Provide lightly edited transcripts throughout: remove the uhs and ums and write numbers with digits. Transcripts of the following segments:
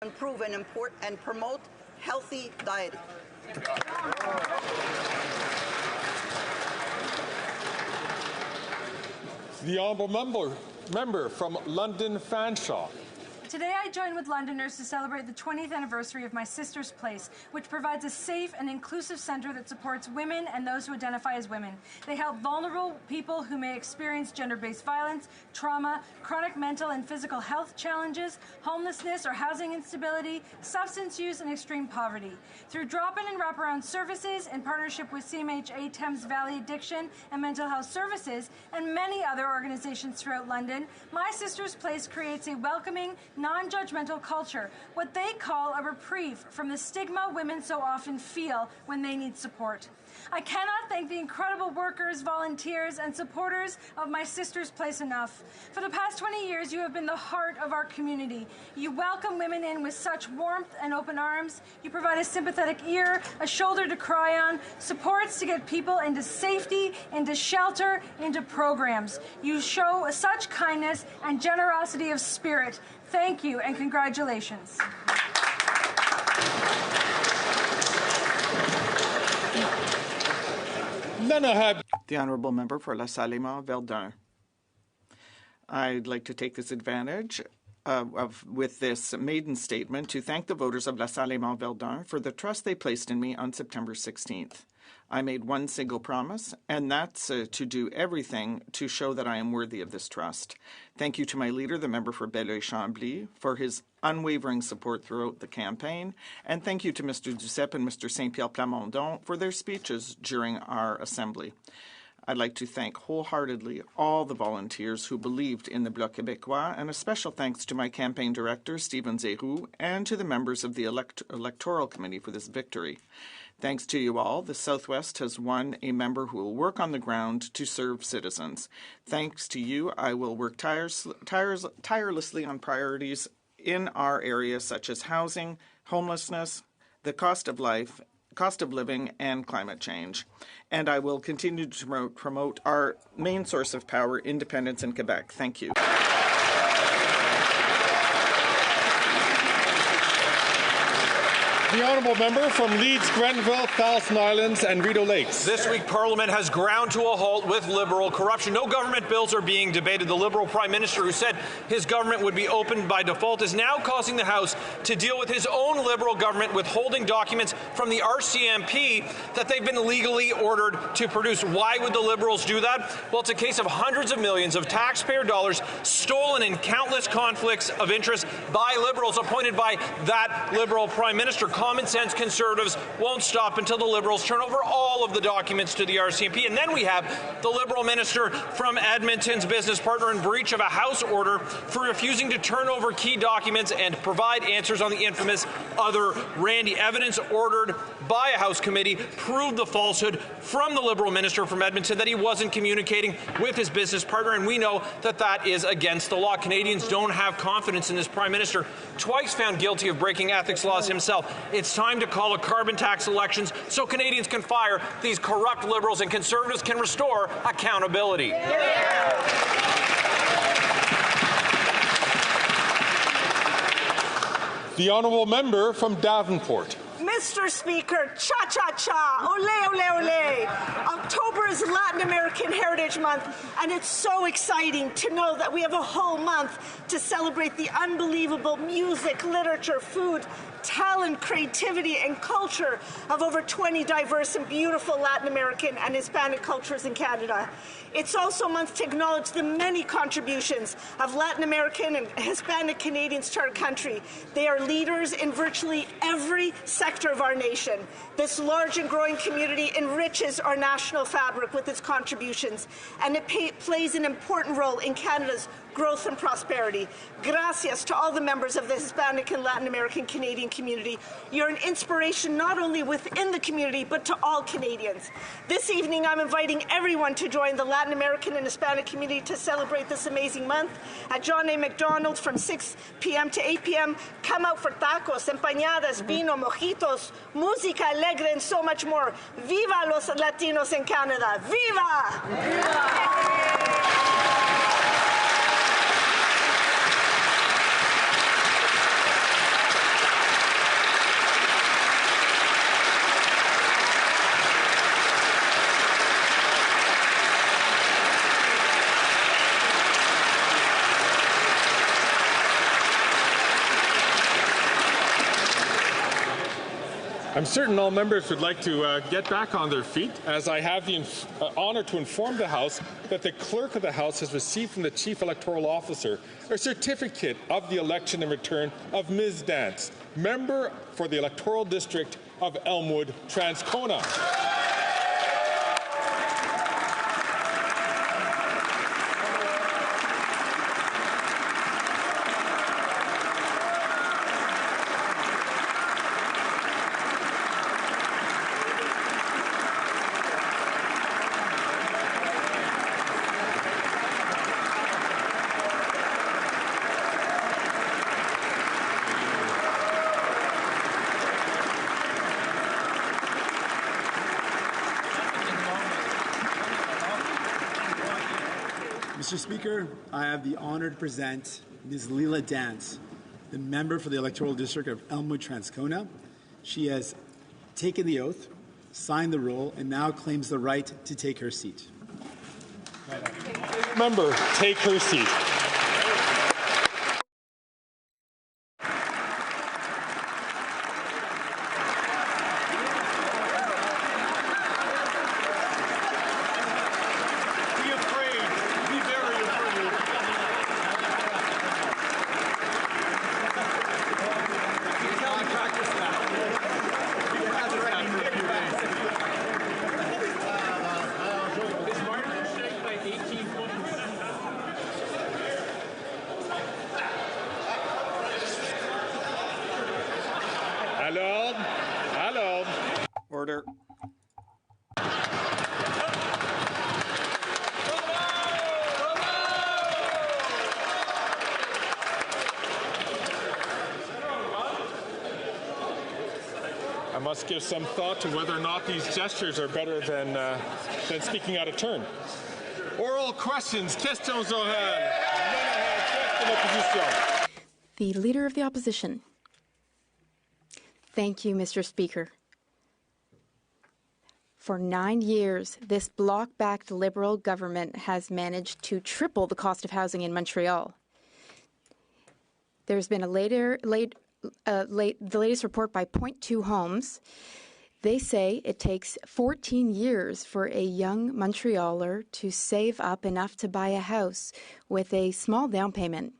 improve and promote healthy dieting. The honourable member from London Fanshawe. Today I join with Londoners to celebrate the 20th anniversary of My Sister's Place, which provides a safe and inclusive centre that supports women and those who identify as women. They help vulnerable people who may experience gender-based violence, trauma, chronic mental and physical health challenges, homelessness or housing instability, substance use and extreme poverty. Through drop-in and wraparound services in partnership with CMHA Thames Valley Addiction and Mental Health Services and many other organizations throughout London, My Sister's Place creates a welcoming, non-judgmental culture, what they call a reprieve from the stigma women so often feel when they need support. I cannot thank the incredible workers, volunteers, and supporters of My Sister's Place enough. For the past 20 years, you have been the heart of our community. You welcome women in with such warmth and open arms. You provide a sympathetic ear, a shoulder to cry on, supports to get people into safety, into shelter, into programs. You show such kindness and generosity of spirit. Thank you and congratulations. The Honourable Member for La Salle-Mont-Verdun. I'd like to take this advantage with this maiden statement to thank the voters of La Salle-Mont-Verdun for the trust they placed in me on September 16th. I made one single promise, and that's to do everything to show that I am worthy of this trust. Thank you to my leader, the member for Belleuil-Chambly, for his unwavering support throughout the campaign, and thank you to Mr. Duceppe and Mr. Saint-Pierre Plamondon for their speeches during our assembly. I'd like to thank wholeheartedly all the volunteers who believed in the Bloc Québécois, and a special thanks to my campaign director, Stephen Zerou, and to the members of the Electoral Committee for this victory. Thanks to you all, the Southwest has won a member who will work on the ground to serve citizens. Thanks to you, I will work tirelessly on priorities in our area such as housing, homelessness, the cost of life, cost of living, and climate change. And I will continue to promote our main source of power, independence in Quebec. Thank you. The honourable member from Leeds, Grenville, Thousand Islands and Rideau Lakes. This week, Parliament has ground to a halt with Liberal corruption. No government bills are being debated. The Liberal Prime Minister, who said his government would be opened by default, is now causing the House to deal with his own Liberal government withholding documents from the RCMP that they've been legally ordered to produce. Why would the Liberals do that? Well, it's a case of hundreds of millions of taxpayer dollars stolen in countless conflicts of interest by Liberals appointed by that Liberal Prime Minister. Common sense Conservatives won't stop until the Liberals turn over all of the documents to the RCMP. And then we have the Liberal minister from Edmonton's business partner in breach of a House order for refusing to turn over key documents and provide answers on the infamous Other Randy. Evidence ordered by a House committee proved the falsehood from the Liberal minister from Edmonton that he wasn't communicating with his business partner, and we know that that is against the law. Canadians don't have confidence in this Prime Minister, twice found guilty of breaking ethics laws himself. It's time to call a carbon tax elections so Canadians can fire these corrupt Liberals and Conservatives can restore accountability. The honourable member from Davenport. Mr. Speaker, cha-cha-cha, ole, ole, ole. October is Latin American Heritage Month, and it's so exciting to know that we have a whole month to celebrate the unbelievable music, literature, food, talent, creativity, and culture of over 20 diverse and beautiful Latin American and Hispanic cultures in Canada. It's also a month to acknowledge the many contributions of Latin American and Hispanic Canadians to our country. They are leaders in virtually every sector of our nation. This large and growing community enriches our national fabric with its contributions, and it plays an important role in Canada's growth and prosperity. Gracias to all the members of the Hispanic and Latin American Canadian community. You're an inspiration not only within the community, but to all Canadians. This evening, I'm inviting everyone to join the Latin American and Hispanic community to celebrate this amazing month at John A. McDonald from 6 p.m. to 8 p.m. Come out for tacos, empanadas, vino, mojitos, música alegre, and so much more. Viva los Latinos in Canada! Viva! Viva! I'm certain all members would like to get back on their feet, as I have the honour to inform the House that the Clerk of the House has received from the Chief Electoral Officer a certificate of the election and return of Ms. Dance, member for the Electoral District of Elmwood Transcona. Mr. Speaker, I have the honor to present Ms. Leela Dance, the member for the Electoral District of Elmwood Transcona. She has taken the oath, signed the roll, and now claims the right to take her seat. Member, take her seat. Order. I must give some thought to whether or not these gestures are better than speaking out of turn. Oral questions. Questions orales. The Leader of the Opposition. Thank you, Mr. Speaker. For 9 years, this Bloc-backed Liberal government has managed to triple the cost of housing in Montreal. There's been the latest report by Point 2 Homes. They say it takes 14 years for a young Montrealer to save up enough to buy a house with a small down payment.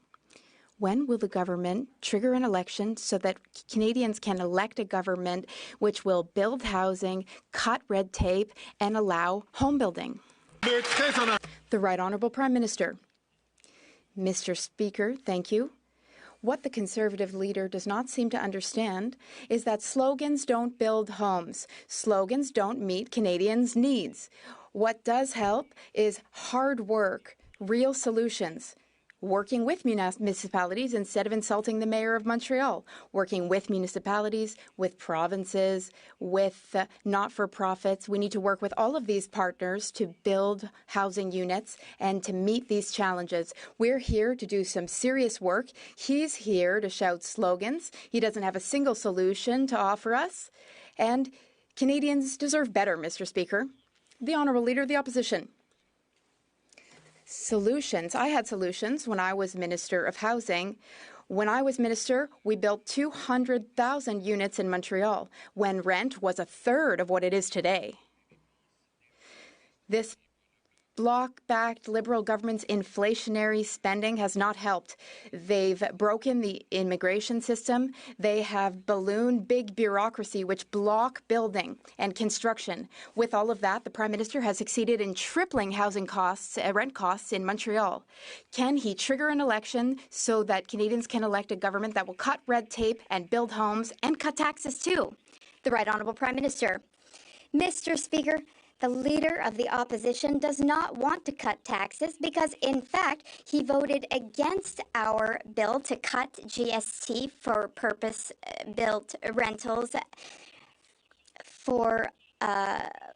When will the government trigger an election so that Canadians can elect a government which will build housing, cut red tape, and allow home building? The Right Honourable Prime Minister. Mr. Speaker, thank you. What the Conservative leader does not seem to understand is that slogans don't build homes. Slogans don't meet Canadians' needs. What does help is hard work, real solutions. Working with municipalities instead of insulting the Mayor of Montreal. Working with municipalities, with provinces, with not-for-profits. We need to work with all of these partners to build housing units and to meet these challenges. We're here to do some serious work. He's here to shout slogans. He doesn't have a single solution to offer us. And Canadians deserve better, Mr. Speaker. The Honourable Leader of the Opposition. Solutions. I had solutions when I was Minister of Housing. When I was Minister, we built 200,000 units in Montreal when rent was a third of what it is today. This Bloc-backed Liberal government's inflationary spending has not helped. They've broken the immigration system. They have ballooned big bureaucracy which block building and construction. With all of that, the Prime Minister has succeeded in tripling housing costs, rent costs in Montreal. Can he trigger an election so that Canadians can elect a government that will cut red tape and build homes and cut taxes too? The Right Honourable Prime Minister. Mr. Speaker, the Leader of the Opposition does not want to cut taxes because, in fact, he voted against our bill to cut GST for purpose-built rentals for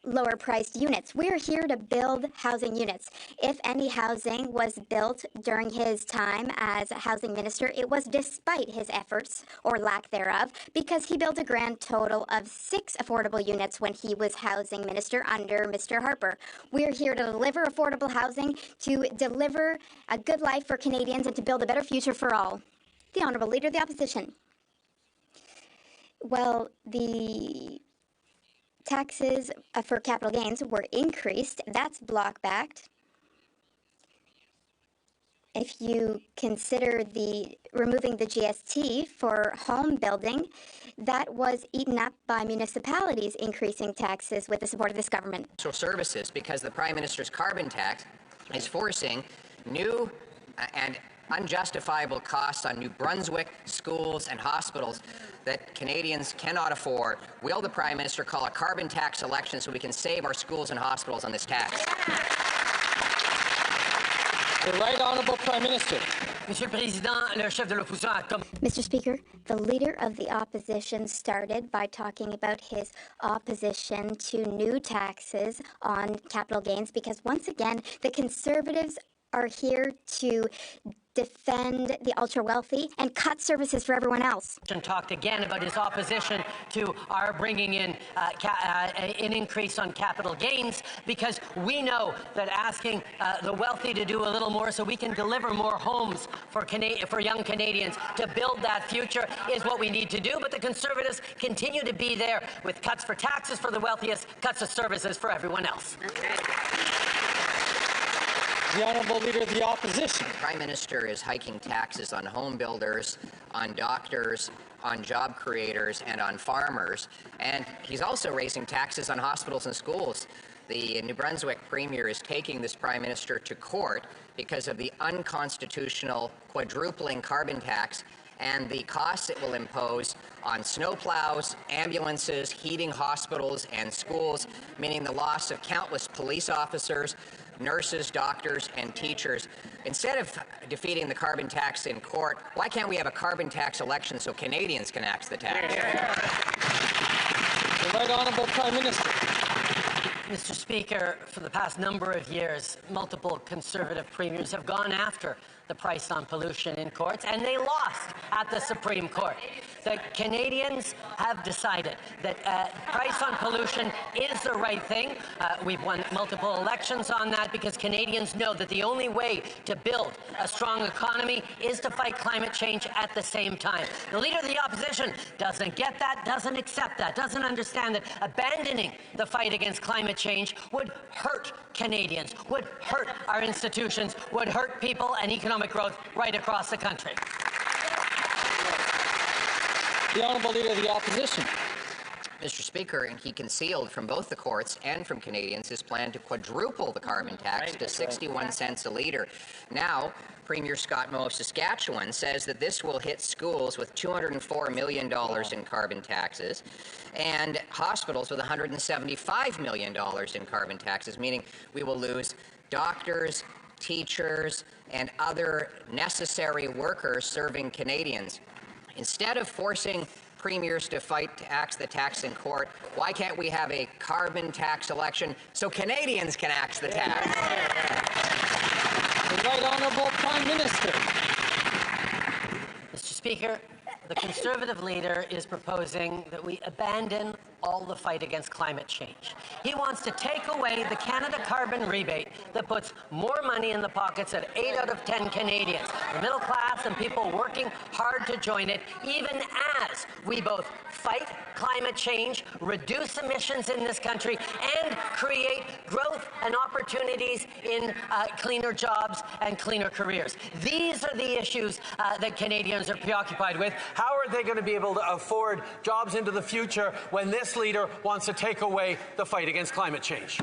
lower-priced units. We're here to build housing units. If any housing was built during his time as a housing minister, it was despite his efforts, or lack thereof, because he built a grand total of 6 affordable units when he was housing minister under Mr. Harper. We're here to deliver affordable housing, to deliver a good life for Canadians, and to build a better future for all. The Honourable Leader of the Opposition. Well, the taxes for capital gains were increased. That's block-backed. If you consider removing the GST for home building, that was eaten up by municipalities increasing taxes with the support of this government. Services, because the Prime Minister's carbon tax is forcing new and unjustifiable costs on New Brunswick schools and hospitals that Canadians cannot afford. Will the Prime Minister call a carbon tax election so we can save our schools and hospitals on this tax? The Right Honourable Prime Minister. Monsieur le Président, le chef de l'opposition a Mr. Speaker, the leader of the opposition started by talking about his opposition to new taxes on capital gains because, once again, the Conservatives are here to defend the ultra-wealthy and cut services for everyone else. Talked again about his opposition to our bringing in an increase on capital gains because we know that asking the wealthy to do a little more so we can deliver more homes for young Canadians to build that future is what we need to do. But the Conservatives continue to be there with cuts for taxes for the wealthiest, cuts of services for everyone else. The Honourable Leader of the Opposition. The Prime Minister is hiking taxes on home builders, on doctors, on job creators, and on farmers. And he's also raising taxes on hospitals and schools. The New Brunswick Premier is taking this Prime Minister to court because of the unconstitutional quadrupling carbon tax and the costs it will impose on snowplows, ambulances, heating hospitals and schools, meaning the loss of countless police officers, nurses, doctors, and teachers. Instead of defeating the carbon tax in court, why can't we have a carbon tax election so Canadians can axe the tax? The Right Honourable Prime Minister. Mr. Speaker, for the past number of years, multiple Conservative premiers have gone after the price on pollution in courts, and they lost at the Supreme Court. The Canadians have decided that price on pollution is the right thing. We've won multiple elections on that because Canadians know that the only way to build a strong economy is to fight climate change at the same time. The Leader of the Opposition doesn't get that, doesn't accept that, doesn't understand that abandoning the fight against climate change would hurt Canadians, would hurt our institutions, would hurt people and economic growth right across the country. The Honourable Leader of the Opposition. Mr. Speaker, and he concealed from both the courts and from Canadians his plan to quadruple the carbon tax to 61 cents a litre. Now, Premier Scott Moe of Saskatchewan says that this will hit schools with $204 million in carbon taxes and hospitals with $175 million in carbon taxes, meaning we will lose doctors, teachers, and other necessary workers serving Canadians. Instead of forcing premiers to fight to axe the tax in court, why can't we have a carbon tax election so Canadians can axe the tax? The Right Honourable Prime Minister. Mr. Speaker, the Conservative leader is proposing that we abandon all the fight against climate change. He wants to take away the Canada carbon rebate that puts more money in the pockets of 8 out of 10 Canadians, the middle class and people working hard to join it, even as we both fight climate change, reduce emissions in this country, and create growth and opportunities in cleaner jobs and cleaner careers. These are the issues that Canadians are preoccupied with. How are they going to be able to afford jobs into the future when this leader wants to take away the fight against climate change?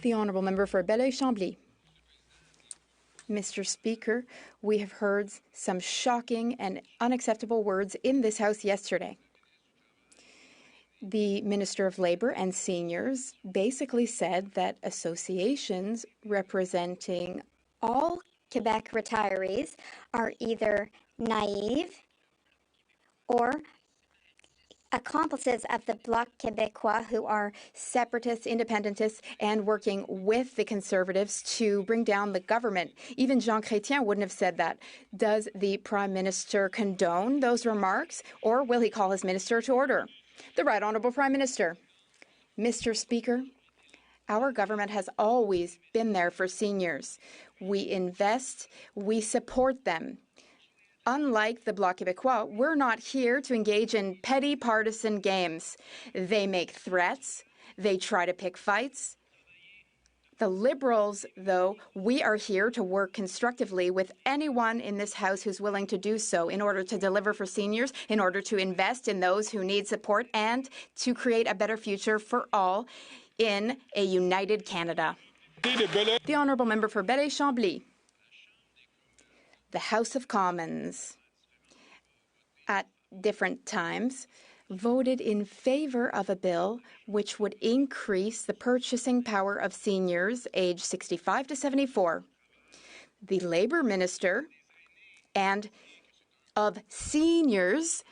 The Honourable Member for Belleuil-Chambly. Mr. Speaker, we have heard some shocking and unacceptable words in this House yesterday. The Minister of Labour and Seniors basically said that associations representing all Quebec retirees are either naive or accomplices of the Bloc Québécois, who are separatists, independentists, and working with the Conservatives to bring down the government. Even Jean Chrétien wouldn't have said that. Does the Prime Minister condone those remarks, or will he call his minister to order? The Right Honourable Prime Minister. Mr. Speaker, our government has always been there for seniors. We invest, we support them. Unlike the Bloc Québécois, we're not here to engage in petty partisan games. They make threats. They try to pick fights. The Liberals, though, we are here to work constructively with anyone in this House who's willing to do so in order to deliver for seniors, in order to invest in those who need support, and to create a better future for all in a united Canada. The Honourable Member for Belleuil-Chambly. The House of Commons, at different times, voted in favor of a bill which would increase the purchasing power of seniors aged 65 to 74. The Labour Minister and of Seniors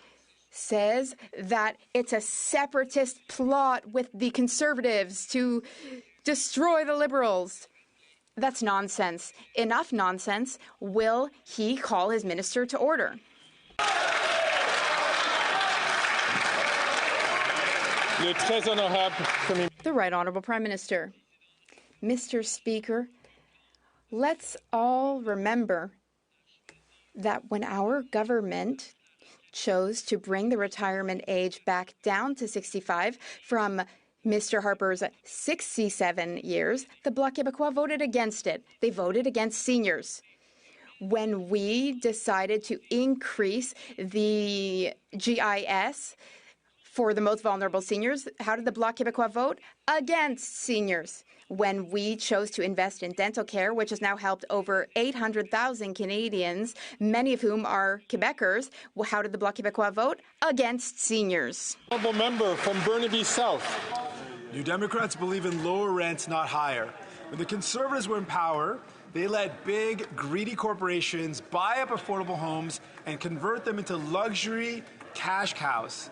says that it's a separatist plot with the Conservatives to destroy the Liberals. That's nonsense. Enough nonsense. Will he call his minister to order? The Right Honourable Prime Minister. Mr. Speaker, let's all remember that when our government chose to bring the retirement age back down to 65 from Mr. Harper's 67 years, the Bloc Québécois voted against it. They voted against seniors. When we decided to increase the GIS for the most vulnerable seniors, how did the Bloc Québécois vote? Against seniors. When we chose to invest in dental care, which has now helped over 800,000 Canadians, many of whom are Quebecers, how did the Bloc Québécois vote? Against seniors. Honourable Member from Burnaby South. New Democrats believe in lower rents, not higher. When the Conservatives were in power, they let big, greedy corporations buy up affordable homes and convert them into luxury cash cows.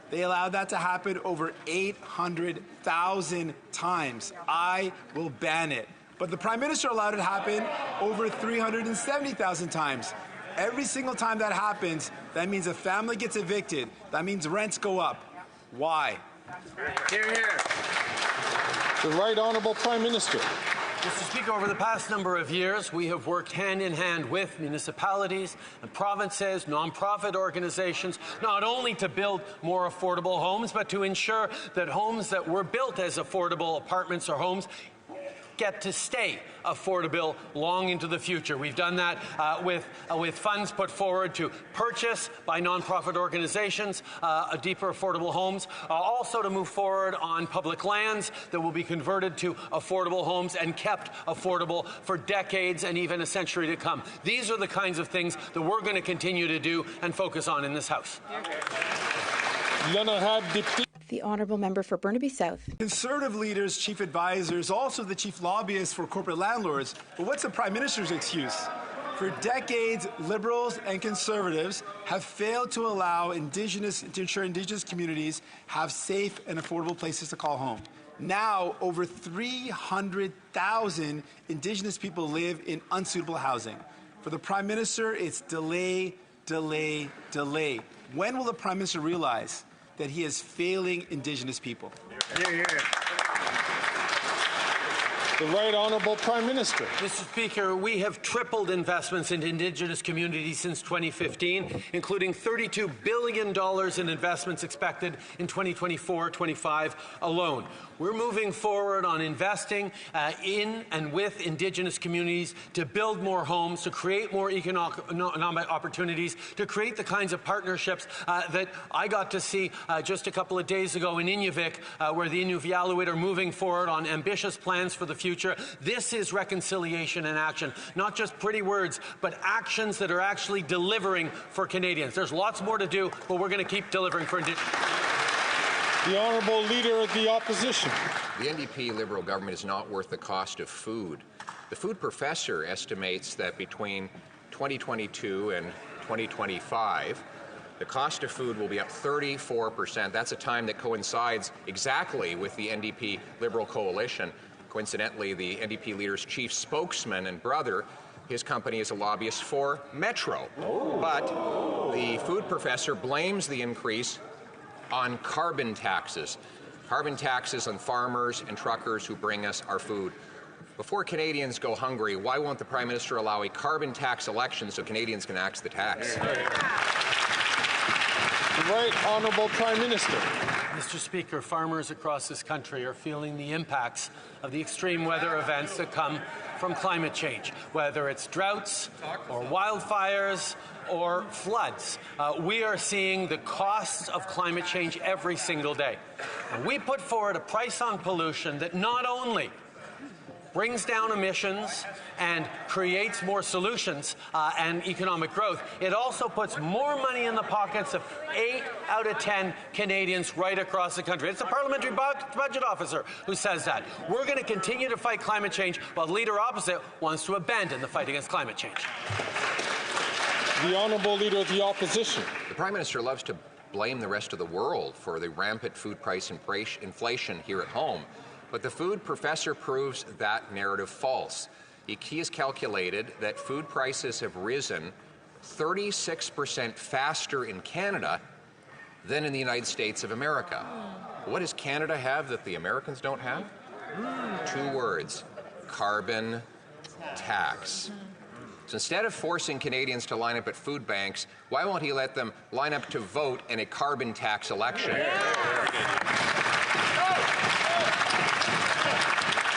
They allowed that to happen over 800,000 times. I will ban it. But the Prime Minister allowed it to happen over 370,000 times. Every single time that happens, that means a family gets evicted. That means rents go up. Why? Hear, hear. The Right Honourable Prime Minister. Mr. Speaker, over the past number of years, we have worked hand in hand with municipalities and provinces, nonprofit organizations, not only to build more affordable homes, but to ensure that homes that were built as affordable apartments or homes get to stay affordable long into the future. We've done that with funds put forward to purchase by nonprofit organizations deeper affordable homes, also to move forward on public lands that will be converted to affordable homes and kept affordable for decades and even a century to come. These are the kinds of things that we're going to continue to do and focus on in this House. The Honourable Member for Burnaby South. Conservative leaders, chief advisors, also the chief lobbyists for corporate landlords. But what's the Prime Minister's excuse? For decades, Liberals and Conservatives have failed to ensure Indigenous communities have safe and affordable places to call home. Now, over 300,000 Indigenous people live in unsuitable housing. For the Prime Minister, it's delay, delay, delay. When will the Prime Minister realize that he is failing Indigenous people? Hear, hear. The Right Honourable Prime Minister. Mr. Speaker, we have tripled investments in Indigenous communities since 2015, including $32 billion in investments expected in 2024-25 alone. We're moving forward on investing in and with Indigenous communities to build more homes, to create more economic opportunities, to create the kinds of partnerships that I got to see just a couple of days ago in Inuvik, where the Inuvialuit are moving forward on ambitious plans for the future. This is reconciliation in action, not just pretty words, but actions that are actually delivering for Canadians. There's lots more to do, but we're going to keep delivering for Indigenous. The Honourable Leader of the Opposition. The NDP Liberal government is not worth the cost of food. The food professor estimates that between 2022 and 2025, the cost of food will be up 34%. That's a time that coincides exactly with the NDP Liberal coalition. Coincidentally, the NDP leader's chief spokesman and brother, his company is a lobbyist for Metro. But the food professor blames the increase on carbon taxes on farmers and truckers who bring us our food. Before Canadians go hungry, why won't the Prime Minister allow a carbon tax election so Canadians can axe the tax? The Right Honourable Prime Minister. Mr. Speaker, farmers across this country are feeling the impacts of the extreme weather events that come from climate change, whether it's droughts or wildfires or floods. We are seeing the costs of climate change every single day. And we put forward a price on pollution that not only brings down emissions and creates more solutions and economic growth, it also puts more money in the pockets of 8 out of 10 Canadians right across the country. It's the Parliamentary Budget Officer who says that. We're going to continue to fight climate change while the Leader opposite wants to abandon the fight against climate change. The Honourable Leader of the Opposition. The Prime Minister loves to blame the rest of the world for the rampant food price inflation here at home. But the food professor proves that narrative false. He has calculated that food prices have risen 36% faster in Canada than in the United States of America. What does Canada have that the Americans don't have? 2 words: carbon tax. So instead of forcing Canadians to line up at food banks, why won't he let them line up to vote in a carbon tax election?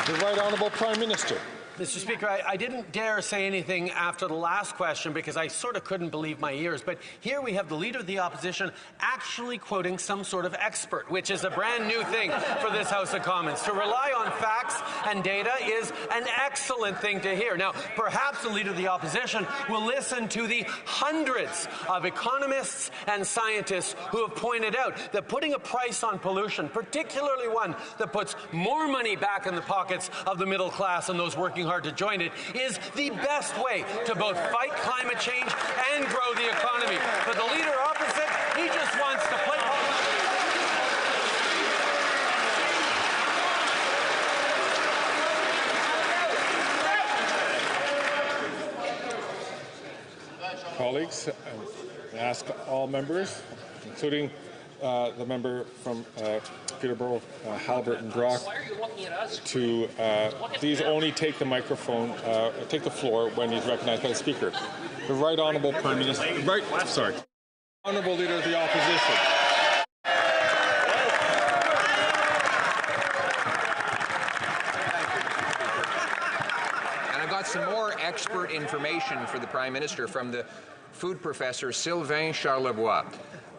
The Right Honourable Prime Minister. Mr. Speaker, I didn't dare say anything after the last question because I sort of couldn't believe my ears. But here we have the Leader of the Opposition actually quoting some sort of expert, which is a brand new thing for this House of Commons. To rely on facts and data is an excellent thing to hear. Now, perhaps the Leader of the Opposition will listen to the hundreds of economists and scientists who have pointed out that putting a price on pollution, particularly one that puts more money back in the pockets of the middle class and those working hard to join it, is the best way to both fight climate change and grow the economy. But the Leader opposite, he just wants to play Colleagues, I ask all members, including the member from Peterborough, Haliburton Brock, to please only take the microphone, take the floor when he's recognized by the Speaker. The Right Honourable Prime Minister, Honourable Leader of the Opposition. And I've got some more expert information for the Prime Minister from the food professor Sylvain Charlebois,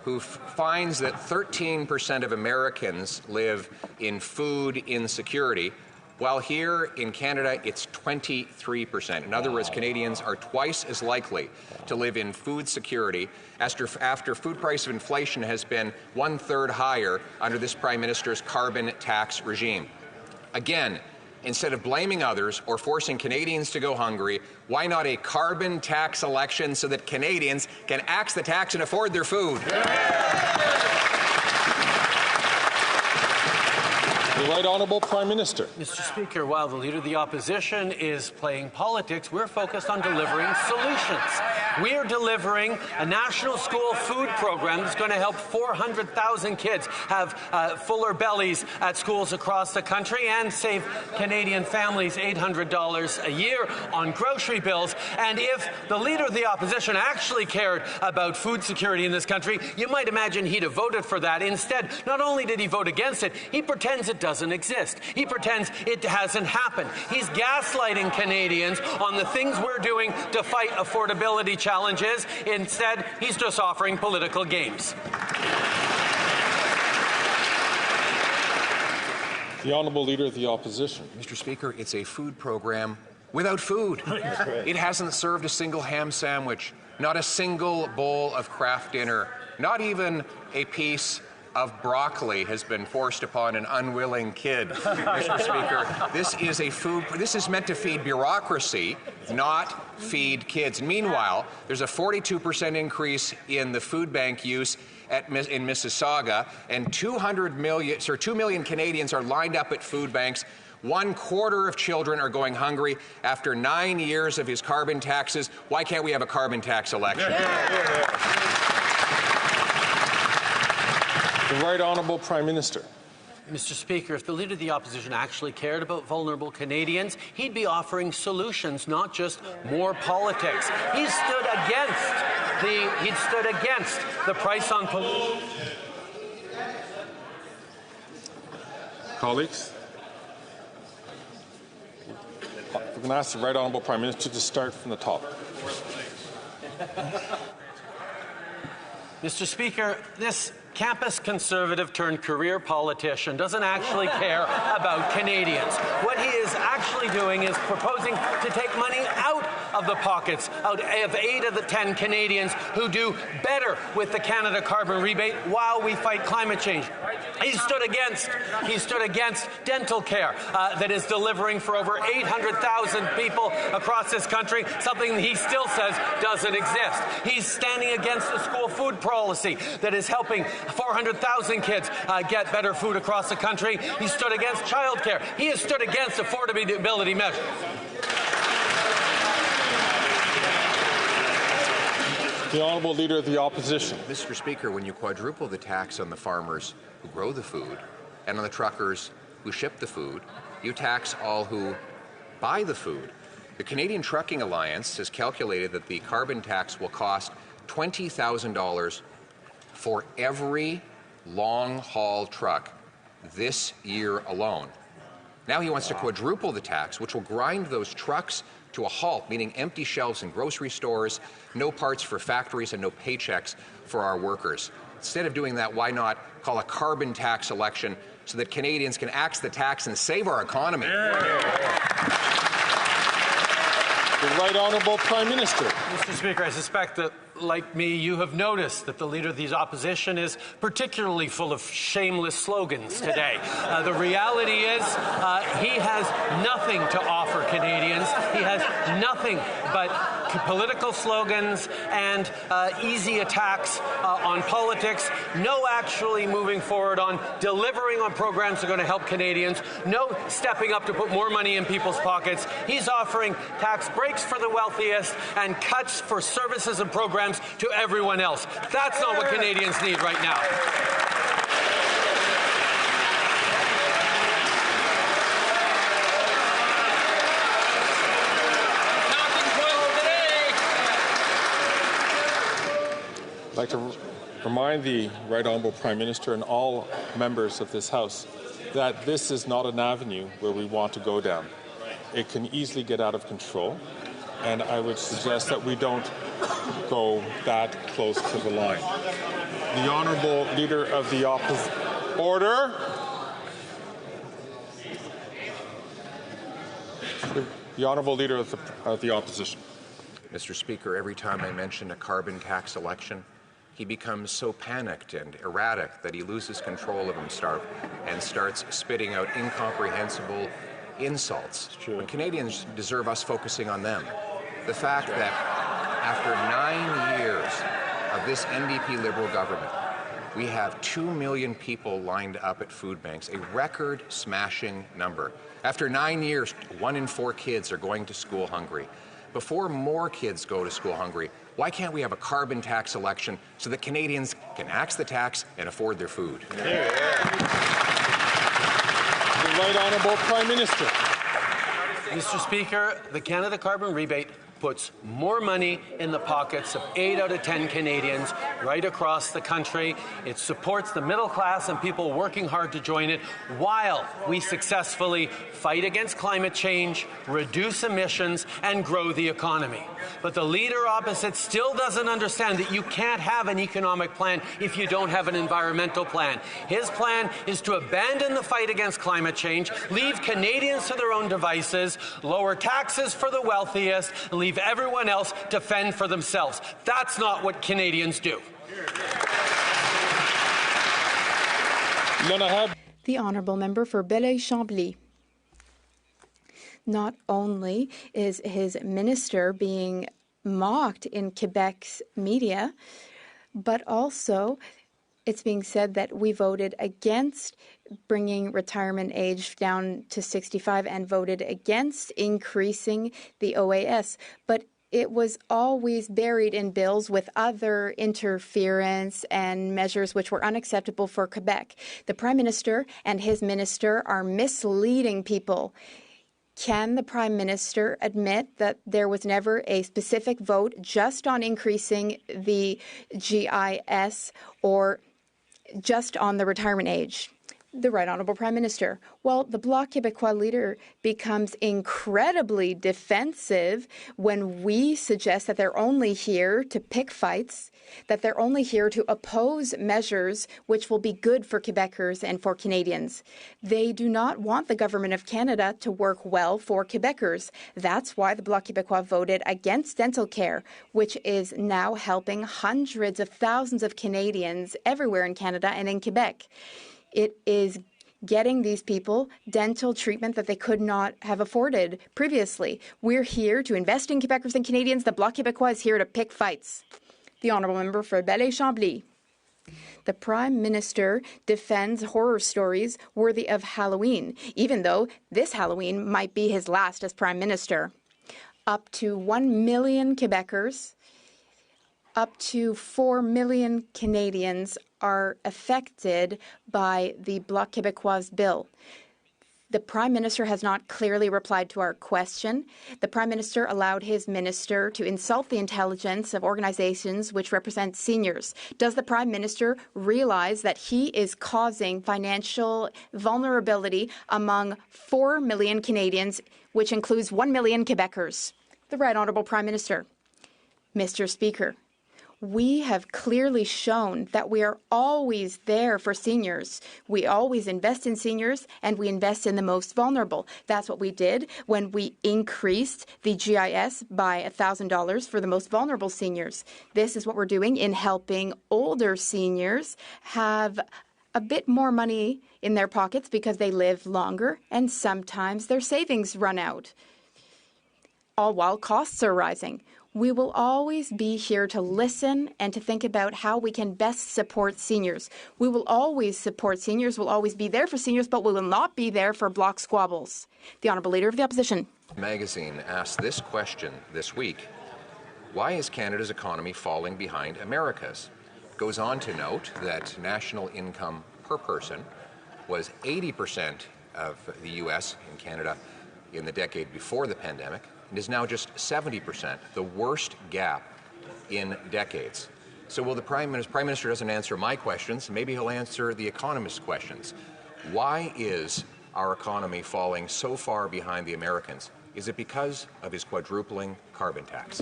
who finds that 13% of Americans live in food insecurity, while here in Canada it's 23%. In other words, Canadians are twice as likely to live in food security after food price of inflation has been 1/3 higher under this Prime Minister's carbon tax regime. Again, instead of blaming others or forcing Canadians to go hungry, why not a carbon tax election so that Canadians can axe the tax and afford their food? The Right Honourable Prime Minister. Mr. Speaker, while the Leader of the Opposition is playing politics, we're focused on delivering solutions. We are delivering a national school food program that's going to help 400,000 kids have fuller bellies at schools across the country and save Canadian families $800 a year on grocery bills. And if the Leader of the Opposition actually cared about food security in this country, you might imagine he'd have voted for that. Instead, not only did he vote against it, he pretends it doesn't exist. He pretends it hasn't happened. He's gaslighting Canadians on the things we're doing to fight affordability challenges. Instead, he's just offering political games. The Honourable Leader of the Opposition. Mr. Speaker, it's a food program without food. It hasn't served a single ham sandwich, not a single bowl of Kraft dinner, not even a piece of broccoli has been forced upon an unwilling kid. Mr. Speaker, this is meant to feed bureaucracy, not feed kids. Meanwhile, there's a 42% increase in the food bank use in Mississauga, and 2 million Canadians are lined up at food banks. 1/4 of children are going hungry after 9 years of his carbon taxes. Why can't we have a carbon tax election? The Right Honourable Prime Minister. Mr. Speaker, if the Leader of the Opposition actually cared about vulnerable Canadians, he'd be offering solutions, not just more politics. He stood against the price on pollution. Colleagues, we're going to ask the Right Honourable Prime Minister to start from the top. Mr. Speaker, this campus conservative turned career politician doesn't actually care about Canadians. What he is actually doing is proposing to take money out of the pockets of 8 of the 10 Canadians who do better with the Canada carbon rebate while we fight climate change. He stood against dental care that is delivering for over 800,000 people across this country, something he still says doesn't exist. He's standing against the school food policy that is helping 400,000 kids get better food across the country. He stood against childcare. He has stood against affordability measures. The Honourable Leader of the Opposition. Mr. Speaker, when you quadruple the tax on the farmers who grow the food and on the truckers who ship the food, you tax all who buy the food. The Canadian Trucking Alliance has calculated that the carbon tax will cost $20,000 for every long-haul truck this year alone. Now he wants to quadruple the tax, which will grind those trucks to a halt, meaning empty shelves in grocery stores, no parts for factories, and no paychecks for our workers. Instead of doing that, why not call a carbon tax election so that Canadians can axe the tax and save our economy? The Right Honourable Prime Minister. Mr. Speaker, I suspect that, like me, you have noticed that the Leader of the Opposition is particularly full of shameless slogans today. The reality is he has nothing to offer Canadians. He has nothing but political slogans and easy attacks on politics. No actually moving forward on delivering on programs that are going to help Canadians. No stepping up to put more money in people's pockets. He's offering tax breaks for the wealthiest and cuts for services and programs to everyone else. That's not what Canadians need right now. I'd like to remind the Right Honourable Prime Minister and all members of this House that this is not an avenue where we want to go down. It can easily get out of control, and I would suggest that we don't go that close to the line. The Honourable Leader of the Opposition. Order. The Honourable Leader of the Opposition. Mr. Speaker, every time I mention a carbon tax election, he becomes so panicked and erratic that he loses control of himself and starts spitting out incomprehensible insults. When Canadians deserve us focusing on them. The fact that after 9 years of this NDP Liberal government, we have 2 million people lined up at food banks, a record-smashing number. After 9 years, 1 in 4 kids are going to school hungry. Before more kids go to school hungry, why can't we have a carbon tax election so that Canadians can axe the tax and afford their food? The Right Honourable Prime Minister. Mr. Speaker, the Canada Carbon Rebate puts more money in the pockets of 8 out of 10 Canadians right across the country. It supports the middle class and people working hard to join it while we successfully fight against climate change, reduce emissions, and grow the economy. But the leader opposite still doesn't understand that you can't have an economic plan if you don't have an environmental plan. His plan is to abandon the fight against climate change, leave Canadians to their own devices, lower taxes for the wealthiest, leave everyone else to fend for themselves. That's not what Canadians do. The Honourable Member for Belleuil-Chambly. Not only is his minister being mocked in Quebec's media, but also it's being said that we voted against bringing retirement age down to 65 and voted against increasing the OAS. But it was always buried in bills with other interference and measures which were unacceptable for Quebec. The Prime Minister and his minister are misleading people. Can the Prime Minister admit that there was never a specific vote just on increasing the GIS or just on the retirement age? The Right Honourable Prime Minister. Well, the Bloc Québécois leader becomes incredibly defensive when we suggest that they're only here to pick fights, that they're only here to oppose measures which will be good for Quebecers and for Canadians. They do not want the Government of Canada to work well for Quebecers. That's why the Bloc Québécois voted against dental care, which is now helping hundreds of thousands of Canadians everywhere in Canada and in Quebec. It is getting these people dental treatment that they could not have afforded previously. We're here to invest in Quebecers and Canadians. The Bloc Québécois is here to pick fights. The Honourable Member for Belleuil-Chambly. The Prime Minister defends horror stories worthy of Halloween, even though this Halloween might be his last as Prime Minister. Up to 1 million Quebecers, up to 4 million Canadians are affected by the Bloc Québécois bill. The Prime Minister has not clearly replied to our question. The Prime Minister allowed his minister to insult the intelligence of organizations which represent seniors. Does the Prime Minister realize that he is causing financial vulnerability among 4 million Canadians, which includes 1 million Quebecers? The Right Honourable Prime Minister. Mr. Speaker, we have clearly shown that we are always there for seniors. We always invest in seniors and we invest in the most vulnerable. That's what we did when we increased the GIS by $1,000 for the most vulnerable seniors. This is what we're doing in helping older seniors have a bit more money in their pockets because they live longer and sometimes their savings run out, all while costs are rising. We will always be here to listen and to think about how we can best support seniors. We will always support seniors, we'll always be there for seniors, but we will not be there for bloc squabbles. The Honourable Leader of the Opposition. Magazine asked this question this week: why is Canada's economy falling behind America's? It goes on to note that national income per person was 80% of the U.S. and Canada in the decade before the pandemic. It is now just 70%, the worst gap in decades. So will the Prime Minister doesn't answer my questions, maybe he'll answer the economist's questions. Why is our economy falling so far behind the Americans? Is it because of his quadrupling carbon tax?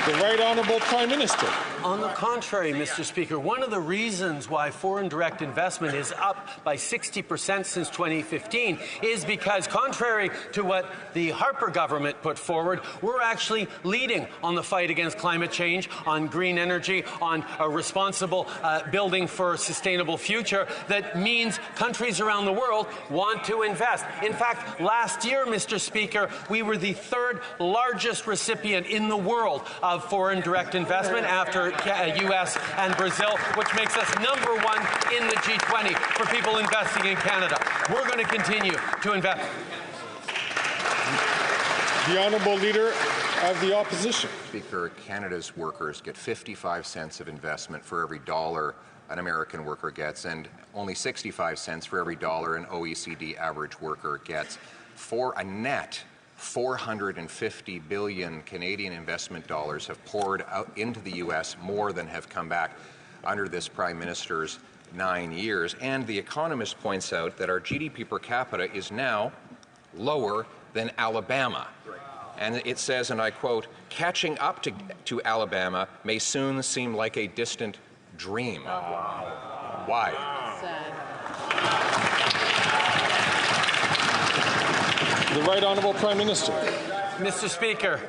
The Right Honourable Prime Minister. On the contrary, Mr. Speaker, one of the reasons why foreign direct investment is up by 60% since 2015 is because, contrary to what the Harper government put forward, we're actually leading on the fight against climate change, on green energy, on a responsible building for a sustainable future that means countries around the world want to invest. In fact, last year, Mr. Speaker, we were the third largest recipient in the world of foreign direct investment after U.S. and Brazil, which makes us #1 in the G20 for people investing in Canada. We're going to continue to invest. The Honourable Leader of the Opposition. Speaker, Canada's workers get 55 cents of investment for every dollar an American worker gets, and only 65 cents for every dollar an OECD average worker gets. For a net 450 billion Canadian investment dollars have poured out into the U.S., more than have come back under this Prime Minister's 9 years. And The Economist points out that our GDP per capita is now lower than Alabama. And it says, and I quote, "Catching up to Alabama may soon seem like a distant dream." Why? The Right Honourable Prime Minister. Mr. Speaker,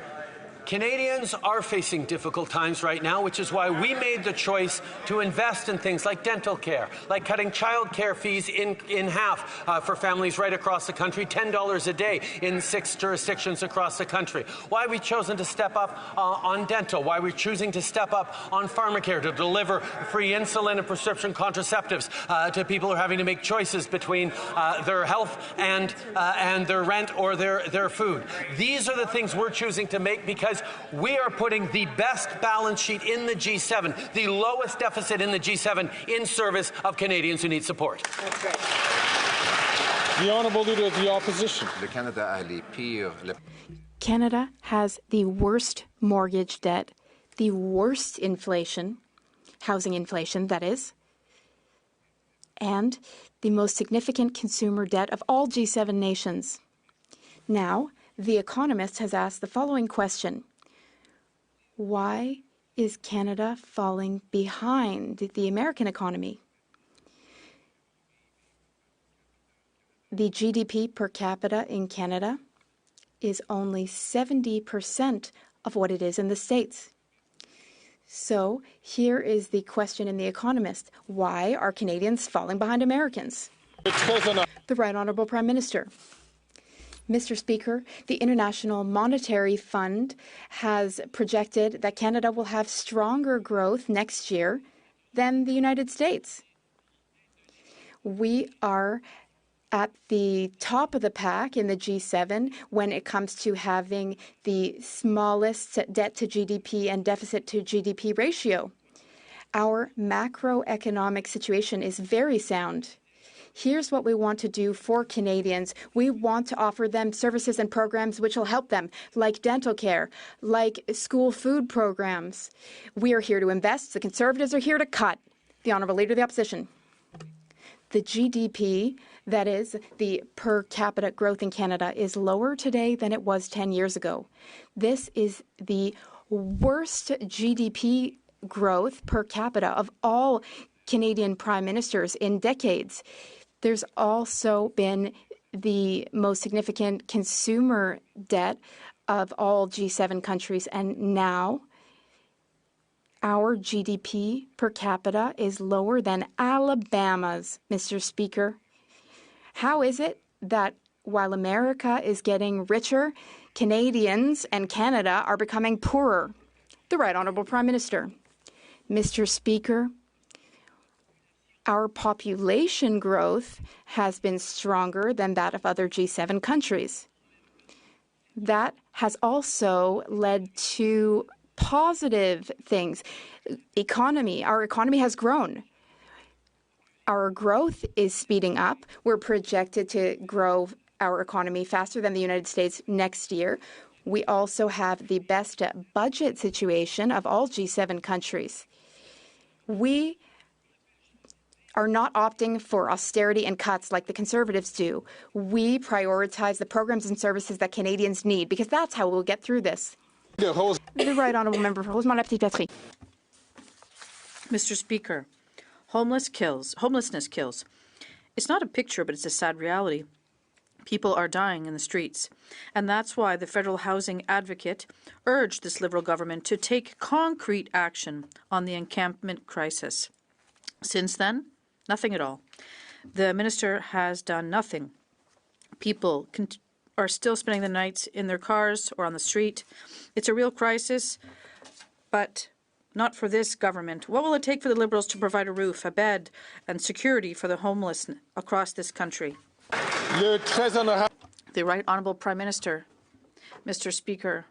Canadians are facing difficult times right now, which is why we made the choice to invest in things like dental care, like cutting child care fees in half for families right across the country, $10 a day in 6 jurisdictions across the country. Why we've chosen to step up on dental, why we're choosing to step up on pharmacare to deliver free insulin and prescription contraceptives to people who are having to make choices between their health and their rent or their food. These are the things we're choosing to make because we are putting the best balance sheet in the G7, the lowest deficit in the G7, in service of Canadians who need support. The Honourable Leader of the Opposition. Canada has the worst mortgage debt, the worst inflation, housing inflation, that is, and the most significant consumer debt of all G7 nations. Now, The Economist has asked the following question: why is Canada falling behind the American economy? The GDP per capita in Canada is only 70% of what it is in the States. So here is the question in The Economist: why are Canadians falling behind Americans? The Right Honourable Prime Minister. Mr. Speaker, the International Monetary Fund has projected that Canada will have stronger growth next year than the United States. We are at the top of the pack in the G7 when it comes to having the smallest debt to GDP and deficit to GDP ratio. Our macroeconomic situation is very sound. Here's what we want to do for Canadians. We want to offer them services and programs which will help them, like dental care, like school food programs. We are here to invest. The Conservatives are here to cut. The Honourable Leader of the Opposition. The GDP, that is, the per capita growth in Canada, is lower today than it was 10 years ago. This is the worst GDP growth per capita of all Canadian prime ministers in decades. There's also been the most significant consumer debt of all G7 countries, and now our GDP per capita is lower than Alabama's, Mr. Speaker. How is it that while America is getting richer, Canadians and Canada are becoming poorer? The Right Honourable Prime Minister. Mr. Speaker, our population growth has been stronger than that of other G7 countries. That has also led to positive things. Our economy has grown. Our growth is speeding up. We're projected to grow our economy faster than the United States next year. We also have the best budget situation of all G7 countries. We are not opting for austerity and cuts like the Conservatives do. We prioritize the programs and services that Canadians need, because that's how we'll get through this. The Right Honourable Member for Rosemont-la-Petite-Patrie. Mr. Speaker, homelessness kills. It's not a picture, but it's a sad reality. People are dying in the streets. And that's why the federal housing advocate urged this Liberal government to take concrete action on the encampment crisis. Since then, nothing at all. The minister has done nothing. People are still spending the nights in their cars or on the street. It's a real crisis, but not for this government. What will it take for the Liberals to provide a roof, a bed, and security for the homeless across this country? The Right Honourable Prime Minister. Mr. Speaker,